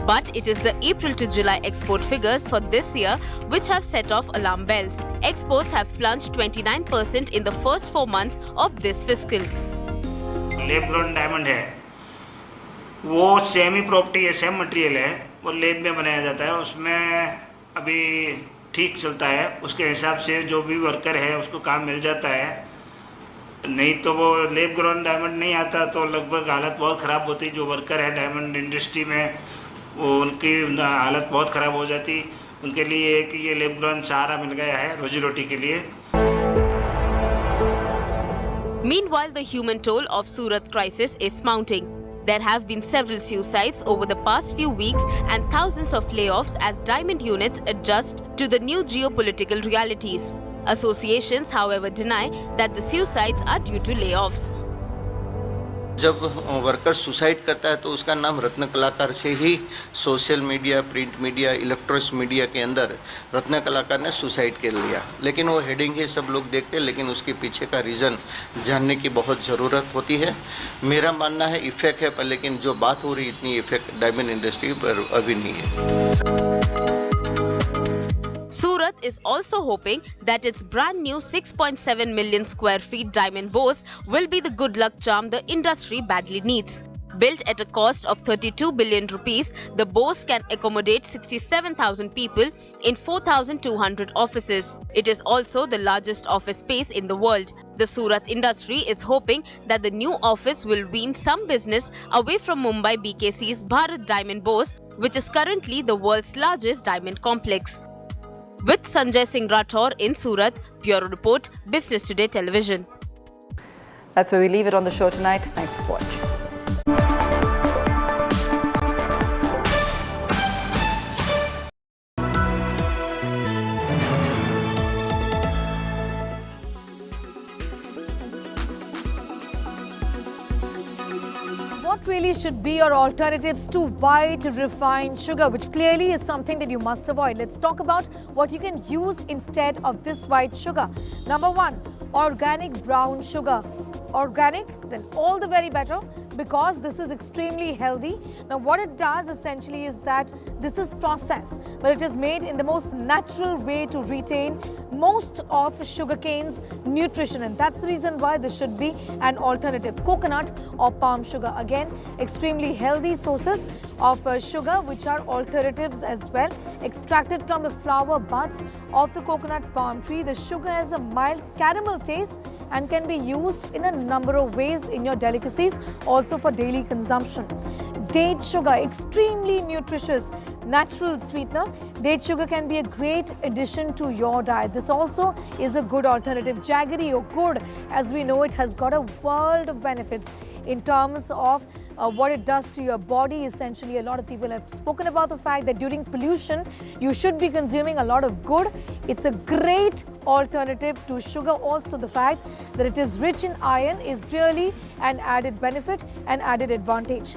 But it is the April to July export figures for this year which have set off alarm bells. Exports have plunged 29% in the first 4 months of this fiscal. Lab grown diamond है, वो same ही property है, same material है, वो lab में बनाया जाता है, उसमें अभी ठीक चलता है, उसके हिसाब से जो भी वर्कर है उसको काम मिल जाता है, नहीं तो वो लैब ग्रोन डायमंड नहीं आता तो लगभग हालत बहुत ख़राब होती। जो वर्कर है डायमंड इंडस्ट्री में वो उनकी हालत बहुत ख़राब हो जाती। उनके लिए एक ये लैब ग्रोन सहारा मिल गया है रोजी रोटी के लिए। Meanwhile, the human toll of Surat crisis is mounting. There have been several suicides over the past few weeks and thousands of layoffs as diamond units adjust to the new geopolitical realities. Associations, however, deny that the suicides are due to layoffs. जब worker suicide करता है तो उसका नाम रत्न कलाकार से ही social media, print media, electronics media के अंदर रत्न कलाकार ने सुसाइड कर लिया, लेकिन वो हेडिंग ही सब लोग देखते हैं, लेकिन उसके पीछे का रीज़न जानने की बहुत ज़रूरत होती है। मेरा मानना है इफेक्ट है, पर लेकिन जो बात हो रही इतनी इफेक्ट डायमंड इंडस्ट्री पर अभी नहीं है। Surat is also hoping that its brand new 6.7 million square feet diamond bourse will be the good luck charm the industry badly needs. Built at a cost of 32 billion rupees, the bourse can accommodate 67,000 people in 4,200 offices. It is also the largest office space in the world. The Surat industry is hoping that the new office will wean some business away from Mumbai BKC's Bharat Diamond Bourse, which is currently the world's largest diamond complex. With Sanjay Singh Rathore in Surat, Bureau Report, Business Today Television. That's where we leave it on the show tonight. Thanks for watching. What really should be your alternatives to white refined sugar, which clearly is something that you must avoid? Let's talk about what you can use instead of this white sugar. Number one, organic brown sugar. Organic, then all the very better, because this is extremely healthy. Now what it does essentially is that this is processed, but it is made in the most natural way to retain most of sugarcane's nutrition, and that's the reason why this should be an alternative. Coconut or palm sugar, again extremely healthy sources of sugar, which are alternatives as well, extracted from the flower buds of the coconut palm tree. The sugar has a mild caramel taste and can be used in a number of ways in your delicacies, also for daily consumption. Date sugar, extremely nutritious natural sweetener. Date sugar can be a great addition to your diet. This also is a good alternative. Jaggery or gur, as we know, it has got a world of benefits in terms of what it does to your body. Essentially, a lot of people have spoken about the fact that during pollution, you should be consuming a lot of gur. It's a great alternative to sugar. Also, the fact that it is rich in iron is really an added benefit and added advantage.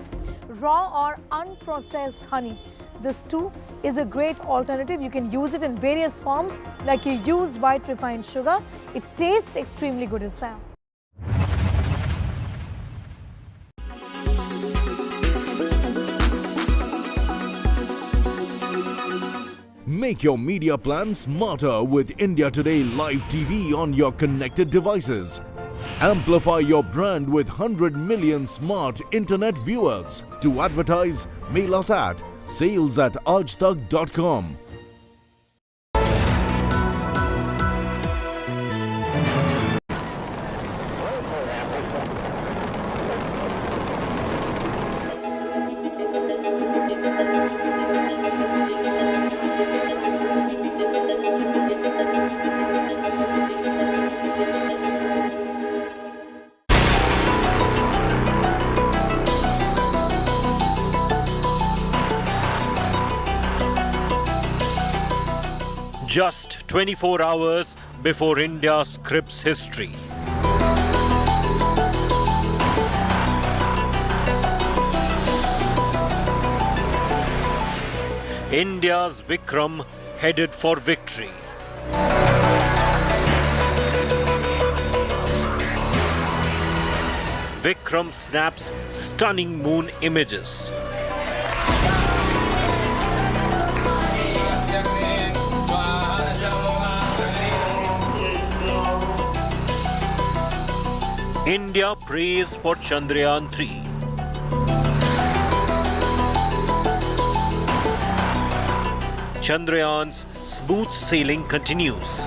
Raw or unprocessed honey. This too is a great alternative. You can use it in various forms, like you use white refined sugar. It tastes extremely good as well. Make your media plan smarter with India Today Live TV on your connected devices. Amplify your brand with 100 million smart internet viewers. To advertise, mail us at sales@aajtak.com. Just 24 hours before India scripts history. India's Vikram headed for victory. Vikram snaps stunning moon images. India prays for Chandrayaan-3. Chandrayaan's smooth sailing continues.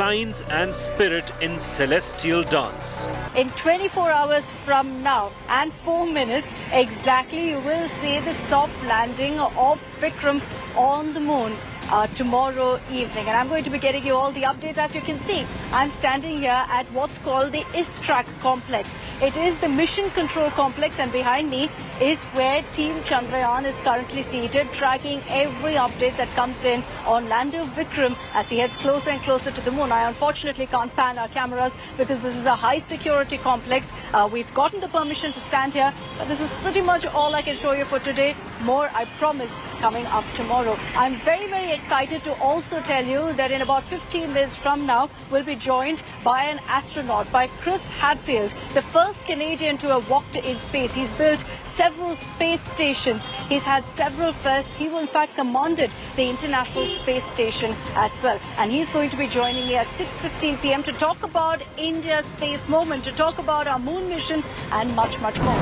Science and spirit in celestial dance. In 24 hours from now and 4 minutes exactly, you will see the soft landing of Vikram on the moon tomorrow evening. And I'm going to be getting you all the updates. As you can see, I'm standing here at what's called the Isro complex. It is the mission control complex, and behind me is where Team Chandrayaan is currently seated, tracking every update that comes in on lander Vikram as he heads closer and closer to the moon. I unfortunately can't pan our cameras because this is a high security complex. We've gotten the permission to stand here, but this is pretty much all I can show you for today. More, I promise, coming up tomorrow. I'm very, very excited to also tell you that in about 15 minutes from now, we'll be joined by an astronaut, by Chris Hadfield, the first Canadian to have walked in space. He's built several space stations. He's had several firsts. He will in fact commanded the International Space Station as well. And he's going to be joining me at 6:15 p.m. to talk about India's space moment, to talk about our moon mission and much, much more.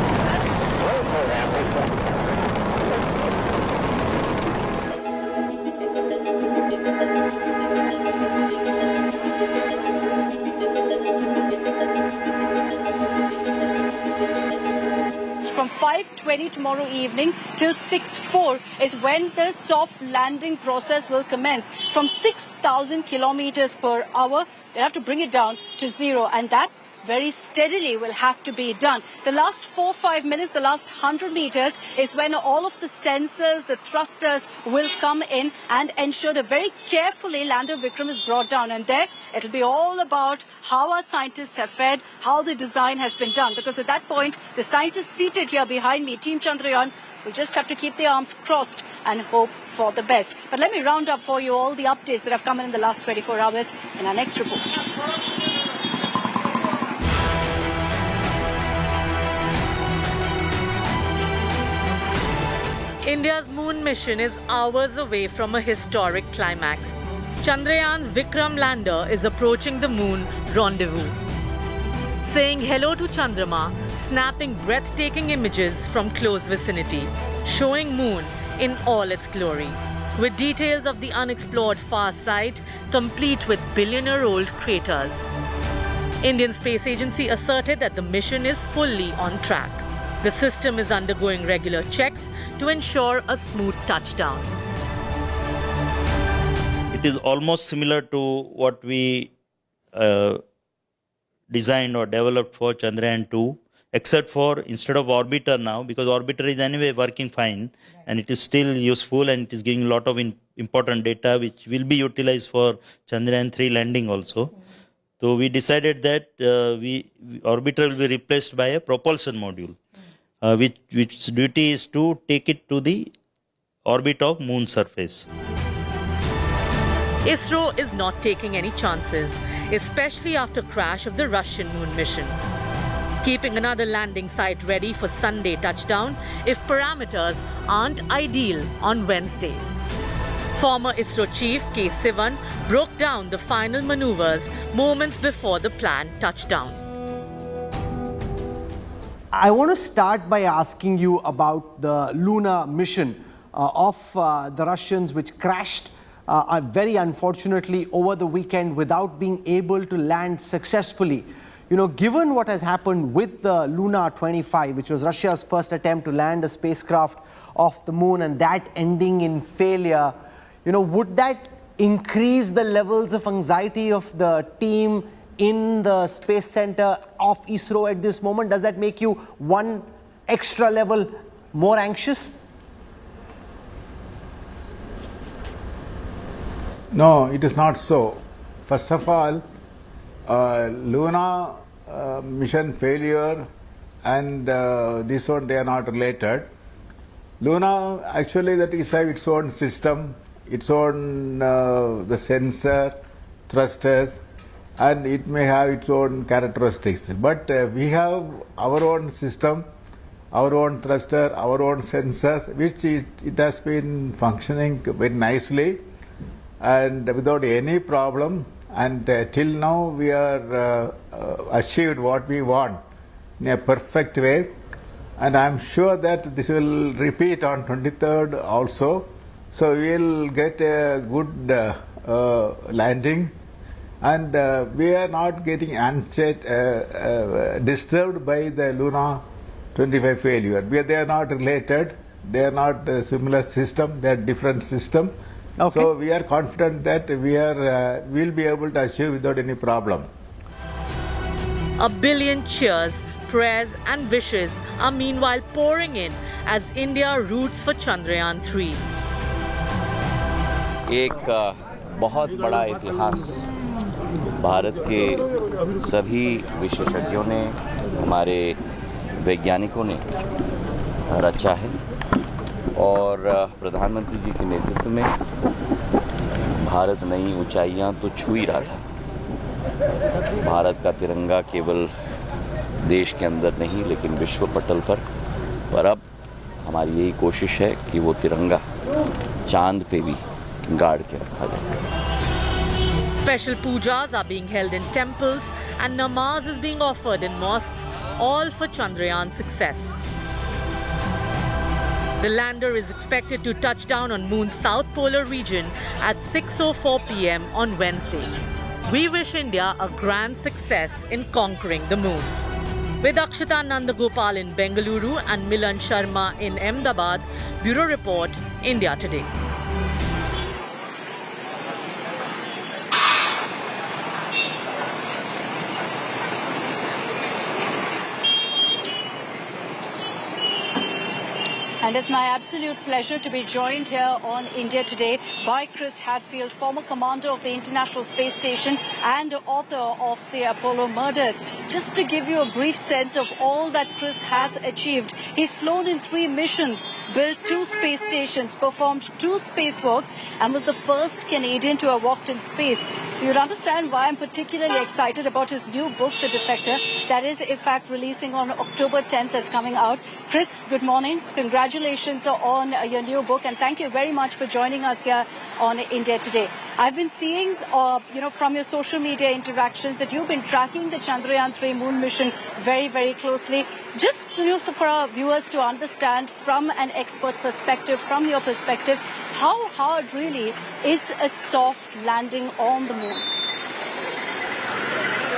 From 5:20 tomorrow evening till 6:04 is when the soft landing process will commence. From 6,000 kilometers per hour, they have to bring it down to zero, and that very steadily will have to be done. The last 4-5 minutes, the last 100 meters is when all of the sensors, the thrusters will come in and ensure that very carefully lander Vikram is brought down. And there, it'll be all about how our scientists have fared, how the design has been done. Because at that point, the scientists seated here behind me, Team Chandrayaan, will just have to keep their arms crossed and hope for the best. But let me round up for you all the updates that have come in the last 24 hours in our next report. India's moon mission is hours away from a historic climax. Chandrayaan's Vikram lander is approaching the moon rendezvous. Saying hello to Chandrama, snapping breathtaking images from close vicinity, showing moon in all its glory. With details of the unexplored far side, complete with billionaire-old craters. Indian Space Agency asserted that the mission is fully on track. The system is undergoing regular checks to ensure a smooth touchdown. It is almost similar to what we designed or developed for Chandrayaan-2, except for instead of orbiter now, because orbiter is anyway working fine and it is still useful and it is giving a lot of important data which will be utilized for Chandrayaan-3 landing also. So we decided that orbiter will be replaced by a propulsion module. Which duty is to take it to the orbit of moon surface. Isro is not taking any chances, especially after crash of the Russian moon mission. Keeping another landing site ready for Sunday touchdown if parameters aren't ideal on Wednesday. Former Isro chief K. Sivan broke down the final maneuvers moments before the planned touchdown. I want to start by asking you about the lunar mission of the Russians, which crashed very unfortunately over the weekend without being able to land successfully. You know, given what has happened with the Lunar 25, which was Russia's first attempt to land a spacecraft off the moon, and that ending in failure, you know, would that increase the levels of anxiety of the team in the Space Center of Isro at this moment? Does that make you one extra level more anxious? No, it is not so. First of all, Luna mission failure and this one, they are not related. Luna, actually, that is its own system, its own the sensor, thrusters, and it may have its own characteristics. But we have our own system our own thruster, our own sensors, which it has been functioning very nicely and without any problem. And till now we are achieved what we want in a perfect way. And I'm sure that this will repeat on 23rd also. So we'll get a good landing. And we are not getting disturbed by the Luna 25 failure. They are not related. They are not a similar system. They are different system. Okay. So we are confident that we'll be able to achieve without any problem. A billion cheers, prayers and wishes are meanwhile pouring in as India roots for Chandrayaan-3. एक बहुत बड़ा इतिहास भारत के सभी विशेषज्ञों ने, हमारे वैज्ञानिकों ने रचा है और प्रधानमंत्री जी के नेतृत्व में भारत नई ऊंचाइयां तो छू ही रहा था। भारत का तिरंगा केवल देश के अंदर नहीं लेकिन विश्व पटल पर अब हमारी यही कोशिश है कि वो तिरंगा चांद पे भी गाड़ के रखा जाए। Special pujas are being held in temples and namaz is being offered in mosques, all for Chandrayaan success. The lander is expected to touch down on Moon's south polar region at 6:04 p.m. on Wednesday. We wish India a grand success in conquering the Moon. With Akshita Nandagopal in Bengaluru and Milan Sharma in Ahmedabad, Bureau Report, India Today. And it's my absolute pleasure to be joined here on India Today by Chris Hadfield, former commander of the International Space Station and author of the Apollo murders. Just to give you a brief sense of all that Chris has achieved, he's flown in 3 missions, built 2 space stations, performed 2 spacewalks, and was the first Canadian to have walked in space. So you'd understand why I'm particularly excited about his new book, The Defector, that is in fact releasing on October 10th. That's coming out. Chris, good morning. Congratulations on your new book, and thank you very much for joining us here on India Today. I've been seeing, from your social media interactions that you've been tracking the Chandrayaan-3 moon mission very, very closely. Just so for our viewers to understand from an expert perspective, from your perspective, how hard really is a soft landing on the moon?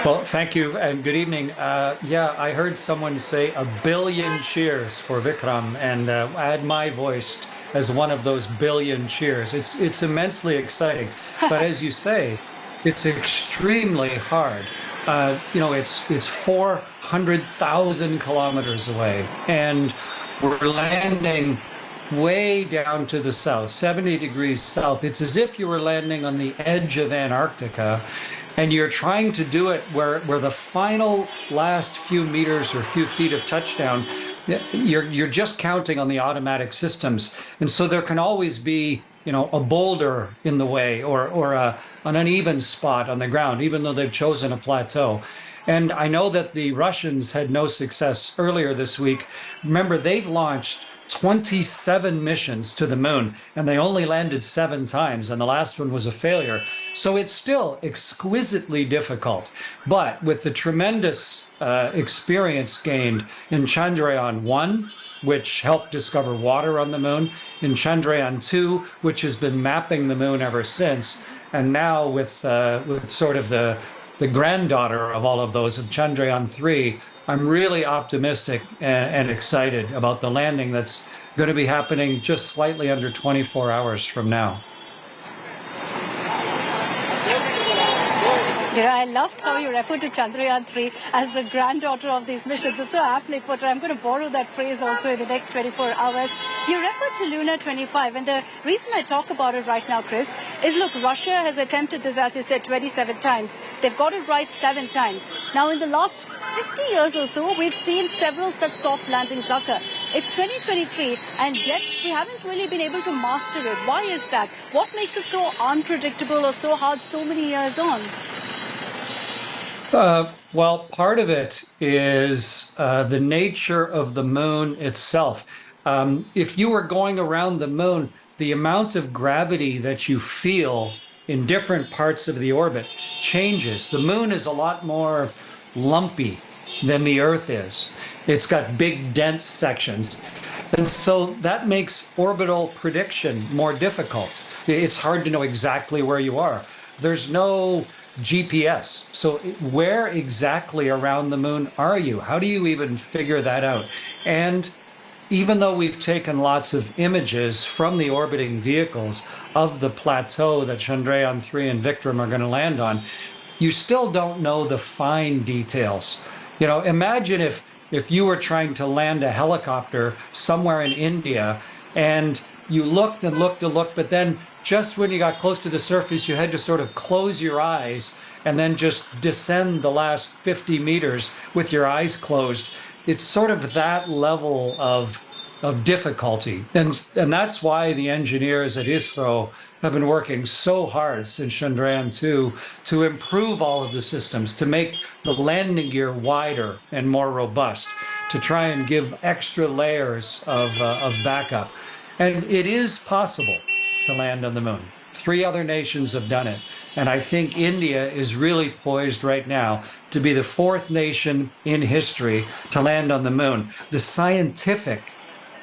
Well, thank you and good evening. I heard someone say 1 billion cheers for Vikram, and add my voice as one of those billion cheers. It's immensely exciting, but as you say, it's extremely hard. It's 400,000 kilometers away, and we're landing way down to the south, 70 degrees south. It's as if you were landing on the edge of Antarctica, and you're trying to do it where the final last few meters or few feet of touchdown, you're just counting on the automatic systems. And so there can always be, a boulder in the way or an uneven spot on the ground, even though they've chosen a plateau. And I know that the Russians had no success earlier this week. Remember, they've launched 27 missions to the moon, and they only landed 7 times, and the last one was a failure. So it's still exquisitely difficult. But with the tremendous experience gained in Chandrayaan-1, which helped discover water on the moon, in Chandrayaan-2, which has been mapping the moon ever since, and now with sort of the granddaughter of all of those, of Chandrayaan-3, I'm really optimistic and excited about the landing that's going to be happening just slightly under 24 hours from now. I loved how you referred to Chandrayaan-3 as the granddaughter of these missions. It's so aptly put. I'm going to borrow that phrase also in the next 24 hours. You referred to Lunar 25, and the reason I talk about it right now, Chris, is look, Russia has attempted this, as you said, 27 times. They've got it right 7 times. Now, in the last 50 years or so, we've seen several such soft landings occur. It's 2023, and yet we haven't really been able to master it. Why is that? What makes it so unpredictable or so hard so many years on? Well, part of it is the nature of the moon itself. If you were going around the moon, the amount of gravity that you feel in different parts of the orbit changes. The moon is a lot more lumpy than the Earth is. It's got big, dense sections. And so that makes orbital prediction more difficult. It's hard to know exactly where you are. There's no GPS. So where exactly around the moon are you? How do you even figure that out? And even though we've taken lots of images from the orbiting vehicles of the plateau that Chandrayaan-3 and Vikram are going to land on, you still don't know the fine details. You know, imagine if you were trying to land a helicopter somewhere in India and you looked and looked and looked, but then just when you got close to the surface, you had to sort of close your eyes and then just descend the last 50 meters with your eyes closed. It's sort of that level of difficulty. And that's why the engineers at Isro have been working so hard since Chandrayaan-2 to improve all of the systems, to make the landing gear wider and more robust, to try and give extra layers of backup. And it is possible to land on the moon. 3 other nations have done it. And I think India is really poised right now to be the 4th nation in history to land on the moon. The scientific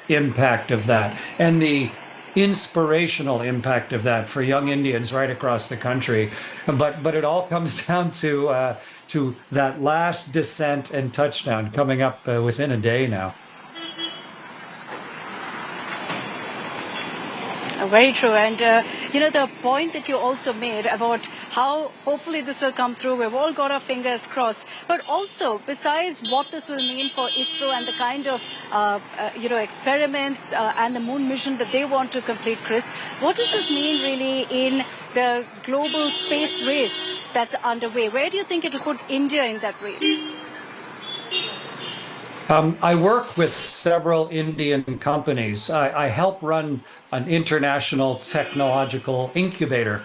impact of that and the inspirational impact of that for young Indians right across the country. But it all comes down to that last descent and touchdown coming up within a day now. Very true. And, the point that you also made about how hopefully this will come through, we've all got our fingers crossed. But also, besides what this will mean for ISRO and the kind of, experiments and the moon mission that they want to complete, Chris, what does this mean really in the global space race that's underway? Where do you think it'll put India in that race? I work with several Indian companies. I help run an international technological incubator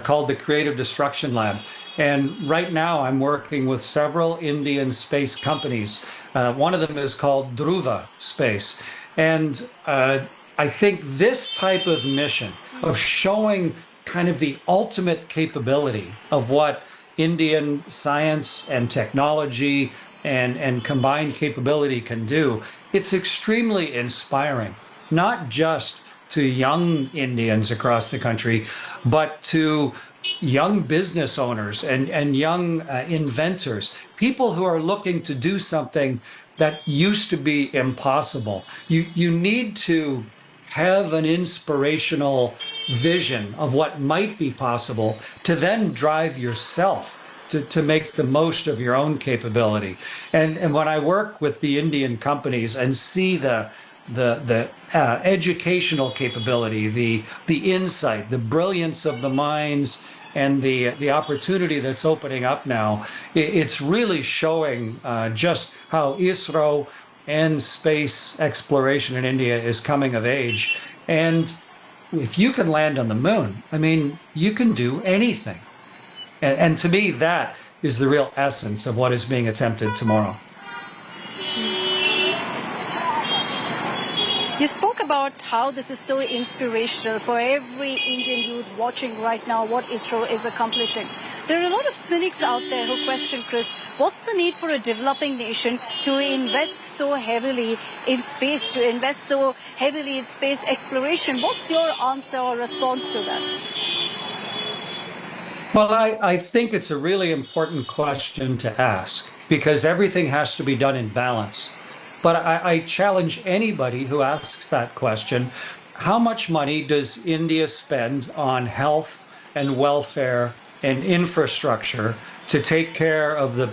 called the Creative Destruction Lab. And right now I'm working with several Indian space companies. One of them is called Dhruva Space. And I think this type of mission of showing kind of the ultimate capability of what Indian science and technology and combined capability can do, it's extremely inspiring, not just to young Indians across the country, but to young business owners and young inventors, people who are looking to do something that used to be impossible. You need to have an inspirational vision of what might be possible to then drive yourself to make the most of your own capability. And when I work with the Indian companies and see the educational capability, the insight, the brilliance of the minds, and the opportunity that's opening up now, it's really showing just how ISRO and space exploration in India is coming of age. And if you can land on the moon, I mean, you can do anything. And to me, that is the real essence of what is being attempted tomorrow. You spoke about how this is so inspirational for every Indian youth watching right now what ISRO is accomplishing. There are a lot of cynics out there who question, Chris, what's the need for a developing nation to invest so heavily in space, to invest so heavily in space exploration? What's your answer or response to that? Well, I think it's a really important question to ask because everything has to be done in balance. But I challenge anybody who asks that question, how much money does India spend on health and welfare and infrastructure to take care of the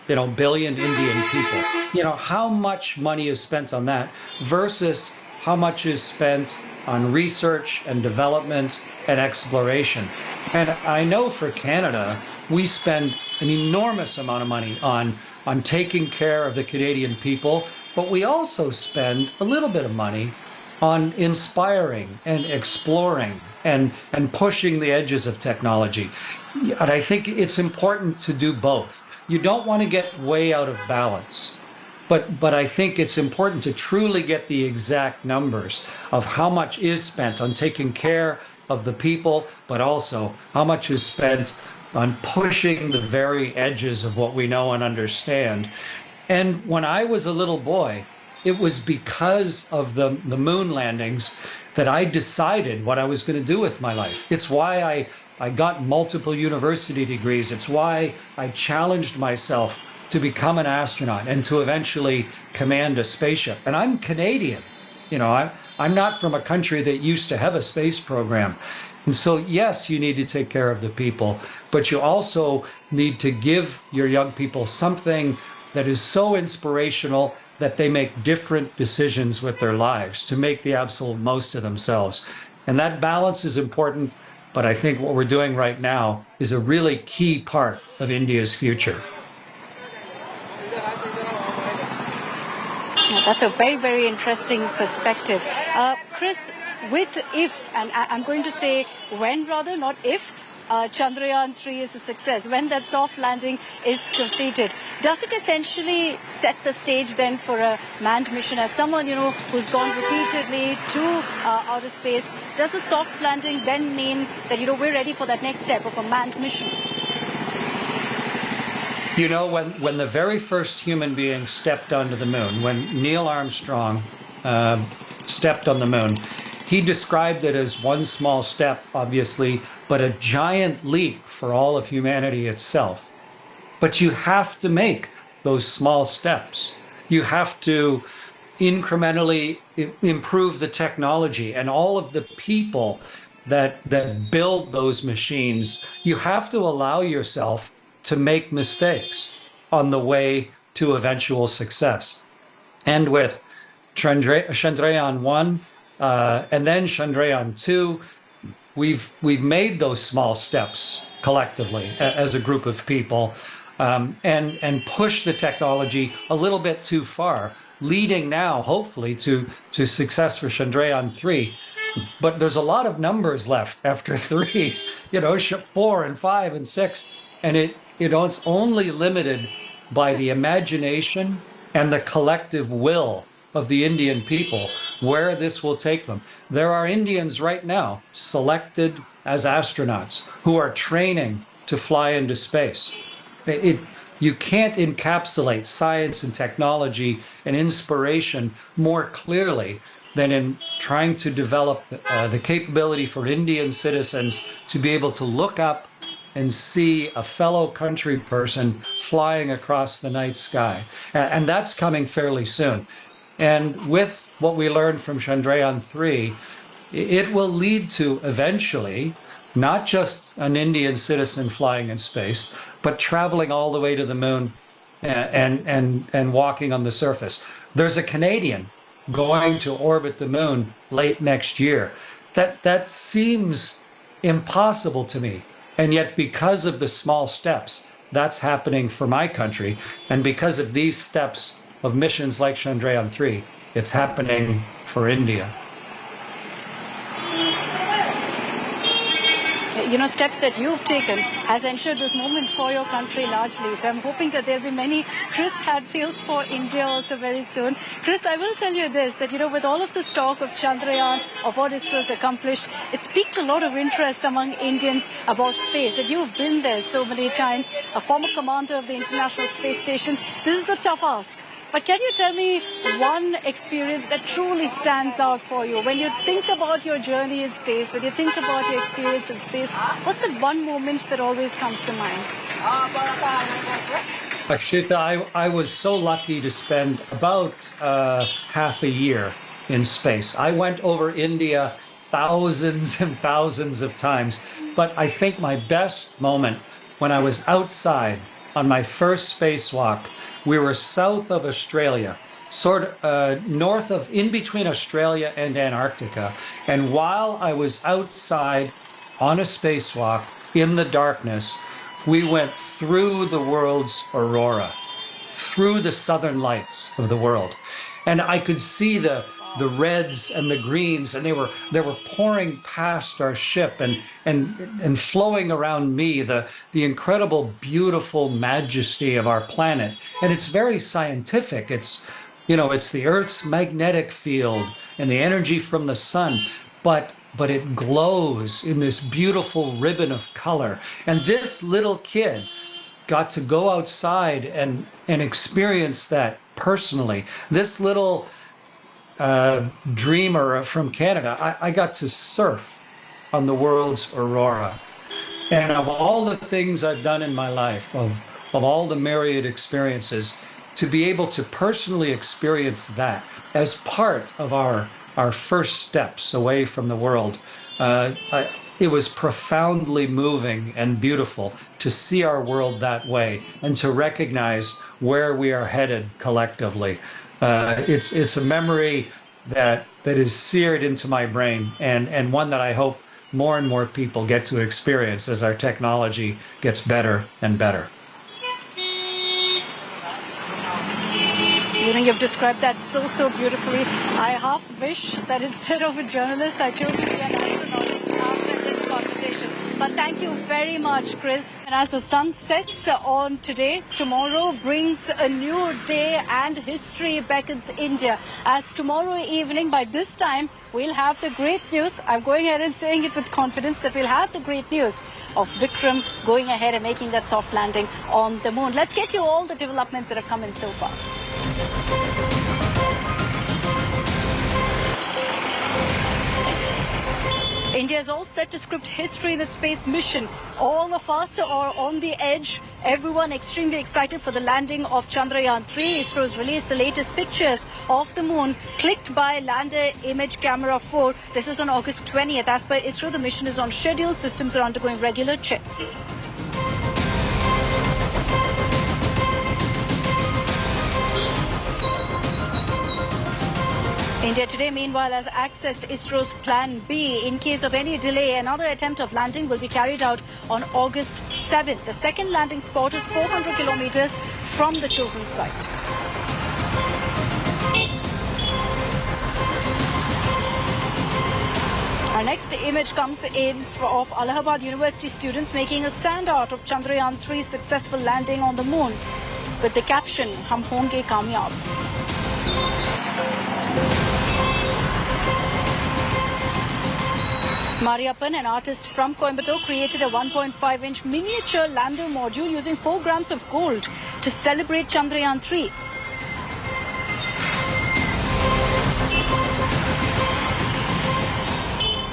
billion Indian people? How much money is spent on that versus how much is spent on research and development and exploration? And I know for Canada, we spend an enormous amount of money on taking care of the Canadian people, but we also spend a little bit of money on inspiring and exploring and pushing the edges of technology. And I think it's important to do both. you don't want to get way out of balance. But I think it's important to truly get the exact numbers of how much is spent on taking care of the people, but also how much is spent on pushing the very edges of what we know and understand. And when I was a little boy, it was because of the moon landings that I decided what I was going to do with my life. It's why I got multiple university degrees. It's why I challenged myself to become an astronaut and to eventually command a spaceship. And I'm Canadian. You know, I'm not from a country that used to have a space program. And so, yes, you need to take care of the people, but you also need to give your young people something that is so inspirational that they make different decisions with their lives to make the absolute most of themselves. And that balance is important, but I think what we're doing right now is a really key part of India's future. That's a very, very interesting perspective. Chris, with if, and I'm going to say when rather, not if, Chandrayaan-3 is a success, when that soft landing is completed, does it essentially set the stage then for a manned mission? As someone, you know, who's gone repeatedly to outer space, does a soft landing then mean that, you know, we're ready for that next step of a manned mission? You know, when the very first human being stepped onto the moon, when Neil Armstrong stepped on the moon, he described it as one small step, obviously, but a giant leap for all of humanity itself. But you have to make those small steps. You have to incrementally improve the technology and all of the people that build those machines. You have to allow yourself to make mistakes on the way to eventual success. And with Chandrayaan-1 and then Chandrayaan-2, we've made those small steps collectively as a group of people and push the technology a little bit too far, leading now, hopefully, to success for Chandrayaan-3. But there's a lot of numbers left after 3, you know, 4 and 5 and 6, and it's only limited by the imagination and the collective will of the Indian people, where this will take them. There are Indians right now selected as astronauts who are training to fly into space. You can't encapsulate science and technology and inspiration more clearly than in trying to develop the capability for Indian citizens to be able to look up and see a fellow country person flying across the night sky. And that's coming fairly soon. And with what we learned from Chandrayaan-3, it will lead to eventually not just an Indian citizen flying in space, but traveling all the way to the moon and walking on the surface. There's a Canadian going to orbit the moon late next year. That seems impossible to me. And yet, because of the small steps, that's happening for my country. And because of these steps of missions like Chandrayaan-3, it's happening for India. You know, steps that you've taken has ensured this moment for your country largely. So I'm hoping that there'll be many Chris Hadfields for India also very soon. Chris, I will tell you this, that, you know, with all of this talk of Chandrayaan, of what Isro has accomplished, it's piqued a lot of interest among Indians about space. And you've been there so many times, a former commander of the International Space Station. This is a tough ask. But can you tell me one experience that truly stands out for you? When you think about your journey in space, when you think about your experience in space, what's the one moment that always comes to mind? Akshita, I was so lucky to spend about half a year in space. I went over India thousands and thousands of times, but I think my best moment when I was outside on my first spacewalk. We were south of Australia, sort of north of, in between Australia and Antarctica. And while I was outside on a spacewalk in the darkness, we went through the world's aurora, through the southern lights of the world. And I could see the the reds and the greens, and they were pouring past our ship and flowing around me, the incredible, beautiful majesty of our planet. And it's very scientific. It's the Earth's magnetic field and the energy from the sun, but it glows in this beautiful ribbon of color. And this little kid got to go outside and experience that personally. This little dreamer from Canada, I got to surf on the world's aurora. And of all the things I've done in my life, of all the myriad experiences, to be able to personally experience that as part of our first steps away from the world, it was profoundly moving and beautiful to see our world that way and to recognize where we are headed collectively. It's a memory that is seared into my brain, and one that I hope more and more people get to experience as our technology gets better and better. You've described that so beautifully. I half wish that instead of a journalist, I chose to be an astronaut after this conversation. But thank you very much, Chris. And as the sun sets on today, tomorrow brings a new day and history beckons India. As tomorrow evening, by this time, we'll have the great news. I'm going ahead and saying it with confidence that we'll have the great news of Vikram going ahead and making that soft landing on the moon. Let's get you all the developments that have come in so far. India is all set to script history in its space mission. All of us are on the edge. Everyone extremely excited for the landing of Chandrayaan-3. ISRO has released the latest pictures of the moon clicked by lander image camera 4. This is on August 20th. As per ISRO, the mission is on schedule. Systems are undergoing regular checks. India today, meanwhile, has accessed ISRO's Plan B. In case of any delay, another attempt of landing will be carried out on August 7th. The second landing spot is 400 kilometers from the chosen site. Our next image comes in of Allahabad University students making a sand art of Chandrayaan-3's successful landing on the moon with the caption, "Hum honge kamyab." Mariappan, an artist from Coimbatore, created a 1.5-inch miniature lander module using 4 grams of gold to celebrate Chandrayaan-3.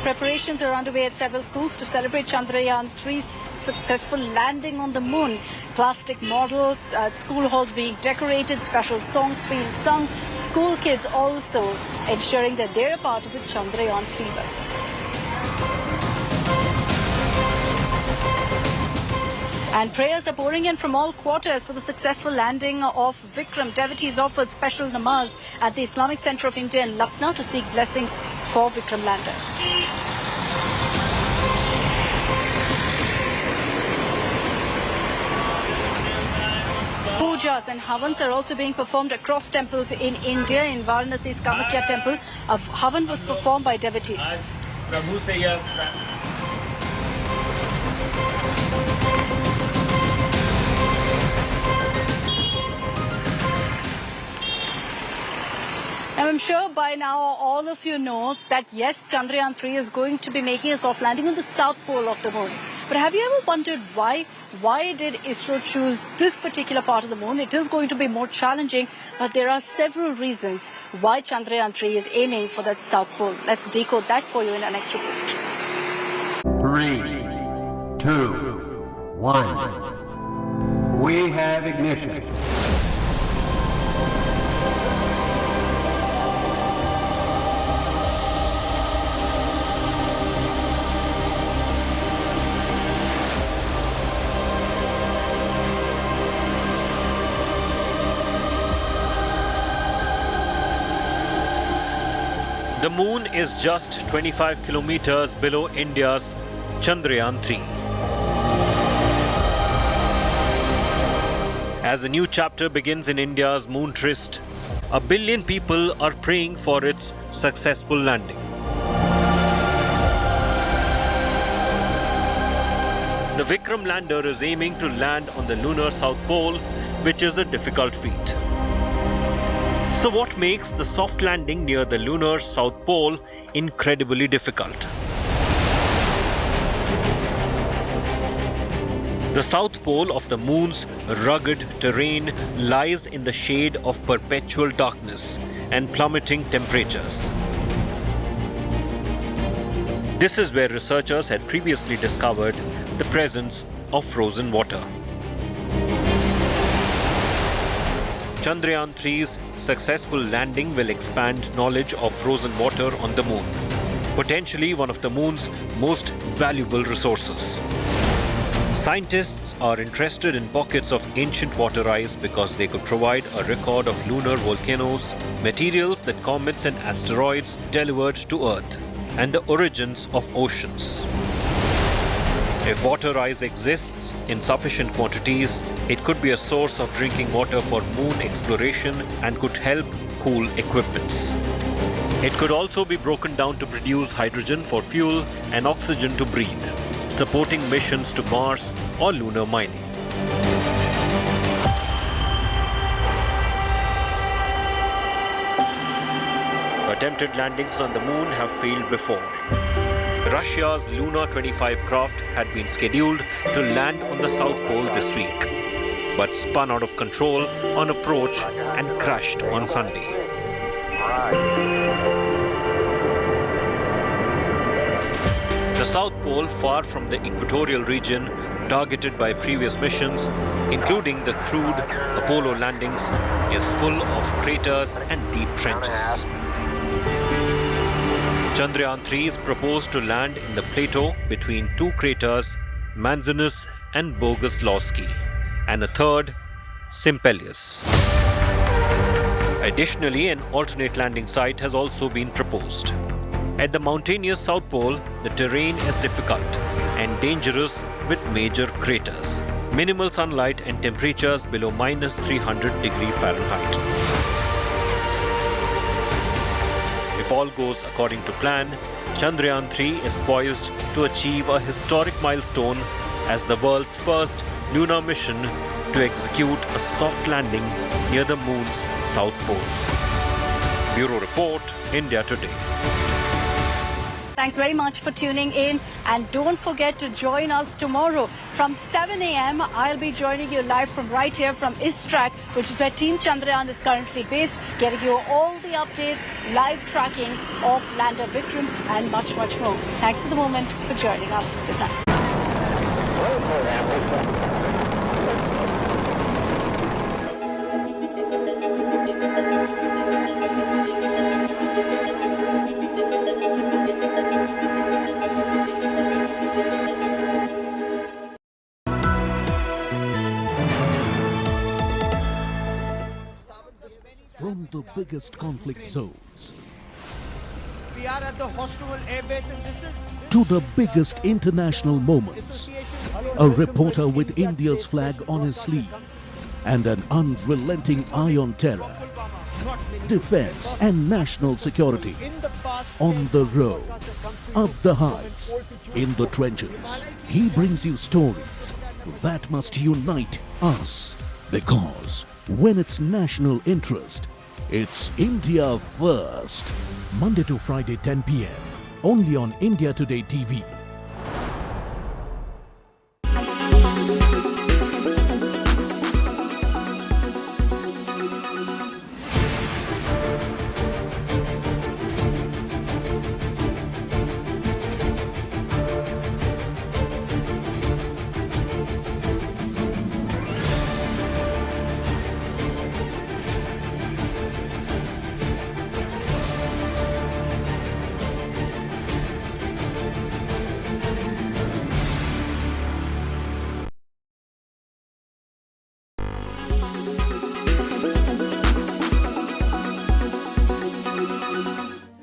Preparations are underway at several schools to celebrate Chandrayaan-3's successful landing on the moon. Plastic models at school halls being decorated, special songs being sung, school kids also ensuring that they're a part of the Chandrayaan fever. And prayers are pouring in from all quarters for the successful landing of Vikram. Devotees offered special namaz at the Islamic Center of India in Lucknow to seek blessings for Vikram lander. Pujas and havans are also being performed across temples in India. In Varanasi's Kamakhya temple, a havan was performed by devotees. Now, I'm sure by now all of you know that yes, Chandrayaan-3 is going to be making a soft landing on the south pole of the moon. But have you ever wondered why? Why did ISRO choose this particular part of the moon? It is going to be more challenging, but there are several reasons why Chandrayaan-3 is aiming for that south pole. Let's decode that for you in our next report. 3, 2, 1. We have ignition. The moon is just 25 kilometers below India's Chandrayaan-3. As a new chapter begins in India's moon tryst, 1 billion people are praying for its successful landing. The Vikram lander is aiming to land on the lunar South Pole, which is a difficult feat. So what makes the soft landing near the lunar South Pole incredibly difficult? The South Pole of the Moon's rugged terrain lies in the shade of perpetual darkness and plummeting temperatures. This is where researchers had previously discovered the presence of frozen water. Chandrayaan-3's successful landing will expand knowledge of frozen water on the Moon, potentially one of the Moon's most valuable resources. Scientists are interested in pockets of ancient water ice because they could provide a record of lunar volcanoes, materials that comets and asteroids delivered to Earth, and the origins of oceans. If water ice exists in sufficient quantities, it could be a source of drinking water for Moon exploration and could help cool equipments. It could also be broken down to produce hydrogen for fuel and oxygen to breathe, supporting missions to Mars or lunar mining. Attempted landings on the Moon have failed before. Russia's Luna 25 craft had been scheduled to land on the South Pole this week, but spun out of control on approach and crashed on Sunday. The South Pole, far from the equatorial region targeted by previous missions, including the crewed Apollo landings, is full of craters and deep trenches. Chandrayaan-3 is proposed to land in the plateau between two craters, Manzinus and Boguslawski, and a third, Simpelius. Additionally, an alternate landing site has also been proposed. At the mountainous South Pole, the terrain is difficult and dangerous with major craters, minimal sunlight and temperatures below -300°F. If all goes according to plan, Chandrayaan-3 is poised to achieve a historic milestone as the world's first lunar mission to execute a soft landing near the Moon's South Pole. Bureau Report, India Today. Thanks very much for tuning in, and don't forget to join us tomorrow from 7 a.m. I'll be joining you live from right here from Isro, which is where Team Chandrayaan is currently based, getting you all the updates, live tracking of lander Vikram and much, much more. Thanks for the moment for joining us. Good night. From the biggest conflict zones We are at the Hostel Air Base and this is to the biggest international moments, a reporter with India's flag on his sleeve and an unrelenting eye on terror, defense and national security, on the road, up the heights, in the trenches. He brings you stories that must unite us, because when it's national interest, it's India first. Monday to Friday 10 p.m. only on India Today TV.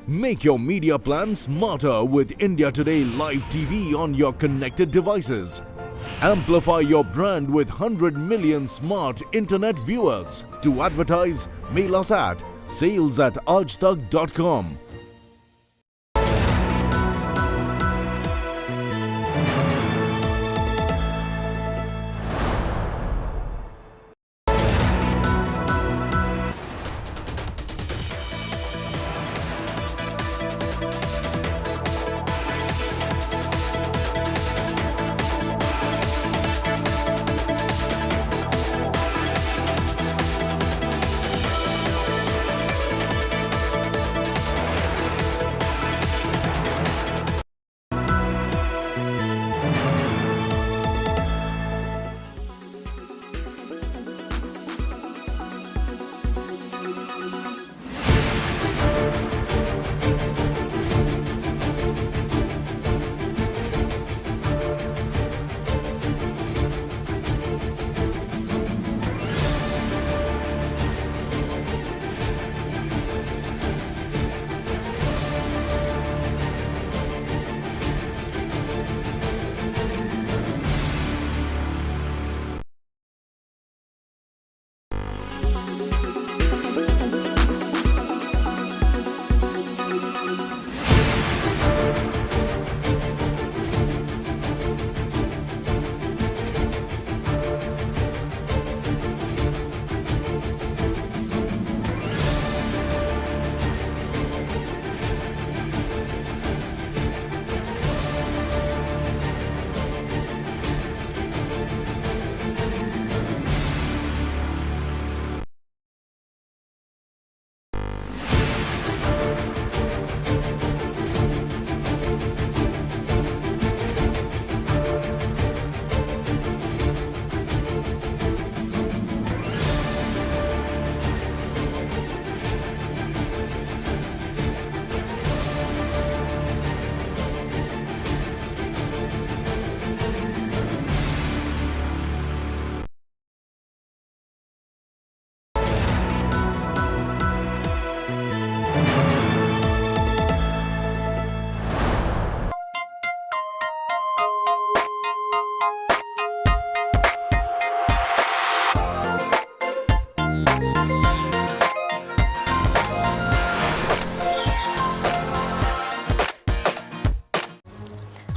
Make your media plan smarter with India Today Live TV on your connected devices. Amplify your brand with 100 million smart internet viewers. To advertise, mail us at sales@aajtak.com.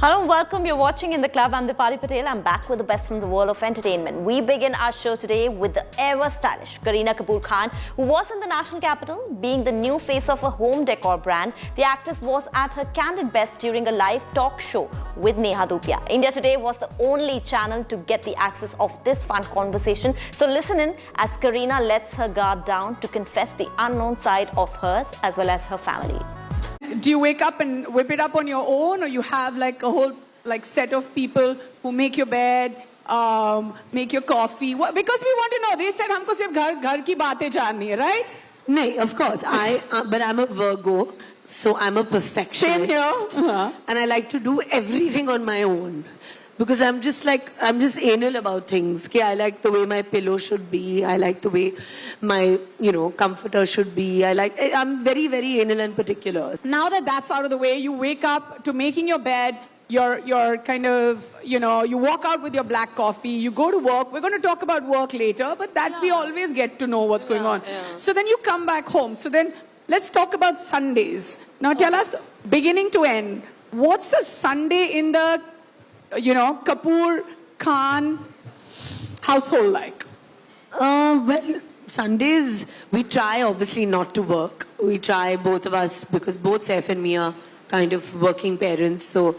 Hello and welcome. You're watching In the Club. I'm Dipali Patel. I'm back with the best from the world of entertainment. We begin our show today with the ever-stylish Kareena Kapoor Khan, who was in the national capital. Being the new face of a home decor brand, the actress was at her candid best during a live talk show with Neha Dupia. India Today was the only channel to get the access of this fun conversation. So listen in as Kareena lets her guard down to confess the unknown side of hers as well as her family. Do you wake up and whip it up on your own, or you have like a whole set of people who make your bed, make your coffee? Because we want to know. They said हमको सिर्फ घर की बातें जाननी है, right? No, of course. But I'm a Virgo, so I'm a perfectionist. Same here. And I like to do everything on my own. Because I'm just anal about things. I like the way my pillow should be. I like the way my, comforter should be. I'm very, very anal and particular. Now that that's out of the way, you wake up to making your bed. You're kind of, you walk out with your black coffee. You go to work. We're going to talk about work later, but we always get to know what's going on. Yeah. So then you come back home. So then let's talk about Sundays. Now tell us, beginning to end, what's a Sunday in the Kapoor Khan household like? Well, Sundays, we try obviously not to work. We try, both of us, because both Saif and me are kind of working parents. So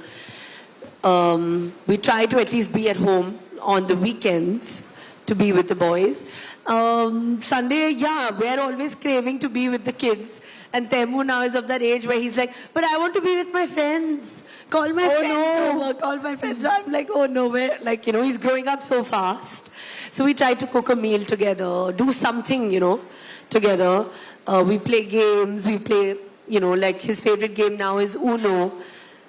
we try to at least be at home on the weekends to be with the boys. Sunday, we're always craving to be with the kids. And Temu now is of that age where he's like, but I want to be with my friends. Call my friends over, call my friends. So I'm like, oh no, where? He's growing up so fast. So we try to cook a meal together, do something, together. We play games, we play, his favorite game now is Uno.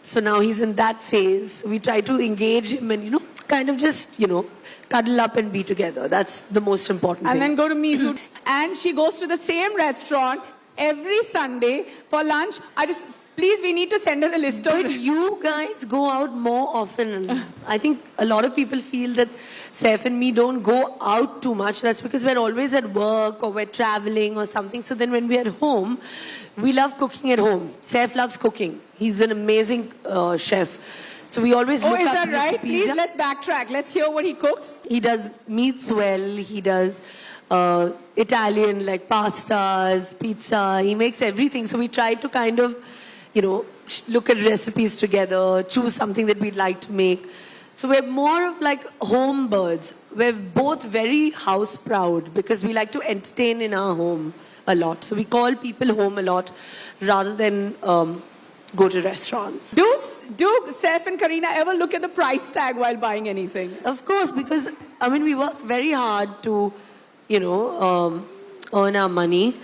So now he's in that phase. We try to engage him and, kind of just, cuddle up and be together. That's the most important thing. And then go to And she goes to the same restaurant every Sunday for lunch. Please, we need to send her a list of But you guys go out more often. I think a lot of people feel that Saif and me don't go out too much. That's because we're always at work or we're traveling or something. So then when we're at home, we love cooking at home. Saif loves cooking. He's an amazing chef. So we always look up. Oh, is that right? Please, let's backtrack. Let's hear what he cooks. He does meats well. He does Italian, like pastas, pizza. He makes everything. So we try to kind of, you know, look at recipes together, choose something that we'd like to make. So we're more of like home birds. We're both very house proud because we like to entertain in our home a lot. So we call people home a lot rather than go to restaurants. Do Saif and Kareena ever look at the price tag while buying anything? Of course, because, I mean, we work very hard to, you know, earn our money.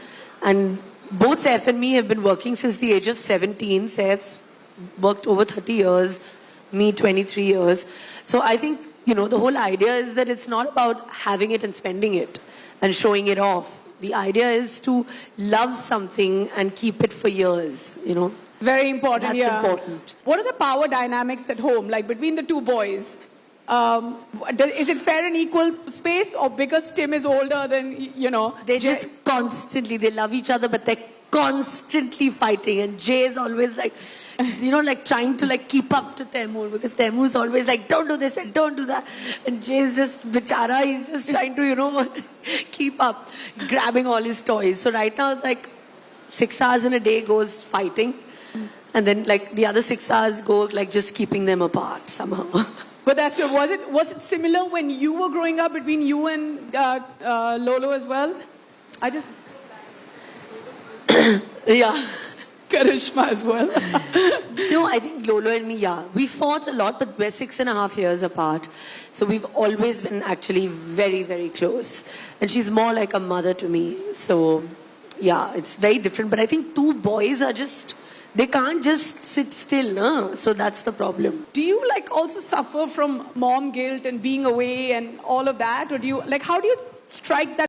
And both Saif and me have been working since the age of 17. Saif's worked over 30 years, me 23 years. So I think, you know, the whole idea is that it's not about having it and spending it and showing it off. The idea is to love something and keep it for years, you know. Very important, That's important. What are the power dynamics at home, like between the two boys? Is it fair and equal space, or because Tim is older than, you know? They just constantly, they love each other, but they're constantly fighting. And Jay is always like, you know, like trying to like keep up to Taimur, because Taimur is always like, don't do this and don't do that. And Jay is just, bichara, he's just trying to, you know, keep up, grabbing all his toys. So right now, like 6 hours in a day goes fighting. And then like the other 6 hours go like just keeping them apart somehow. But that's good. Was it similar when you were growing up between you and Lolo as well? Yeah. Karishma as well. No, I think Lolo and me, yeah. We fought a lot, but we're 6.5 years apart. So we've always been actually very, very close. And she's more like a mother to me. So yeah, it's very different. But I think two boys are just, they can't just sit still. Huh? So that's the problem. Do you like also suffer from mom guilt and being away and all of that? Or do you, like, how do you strike that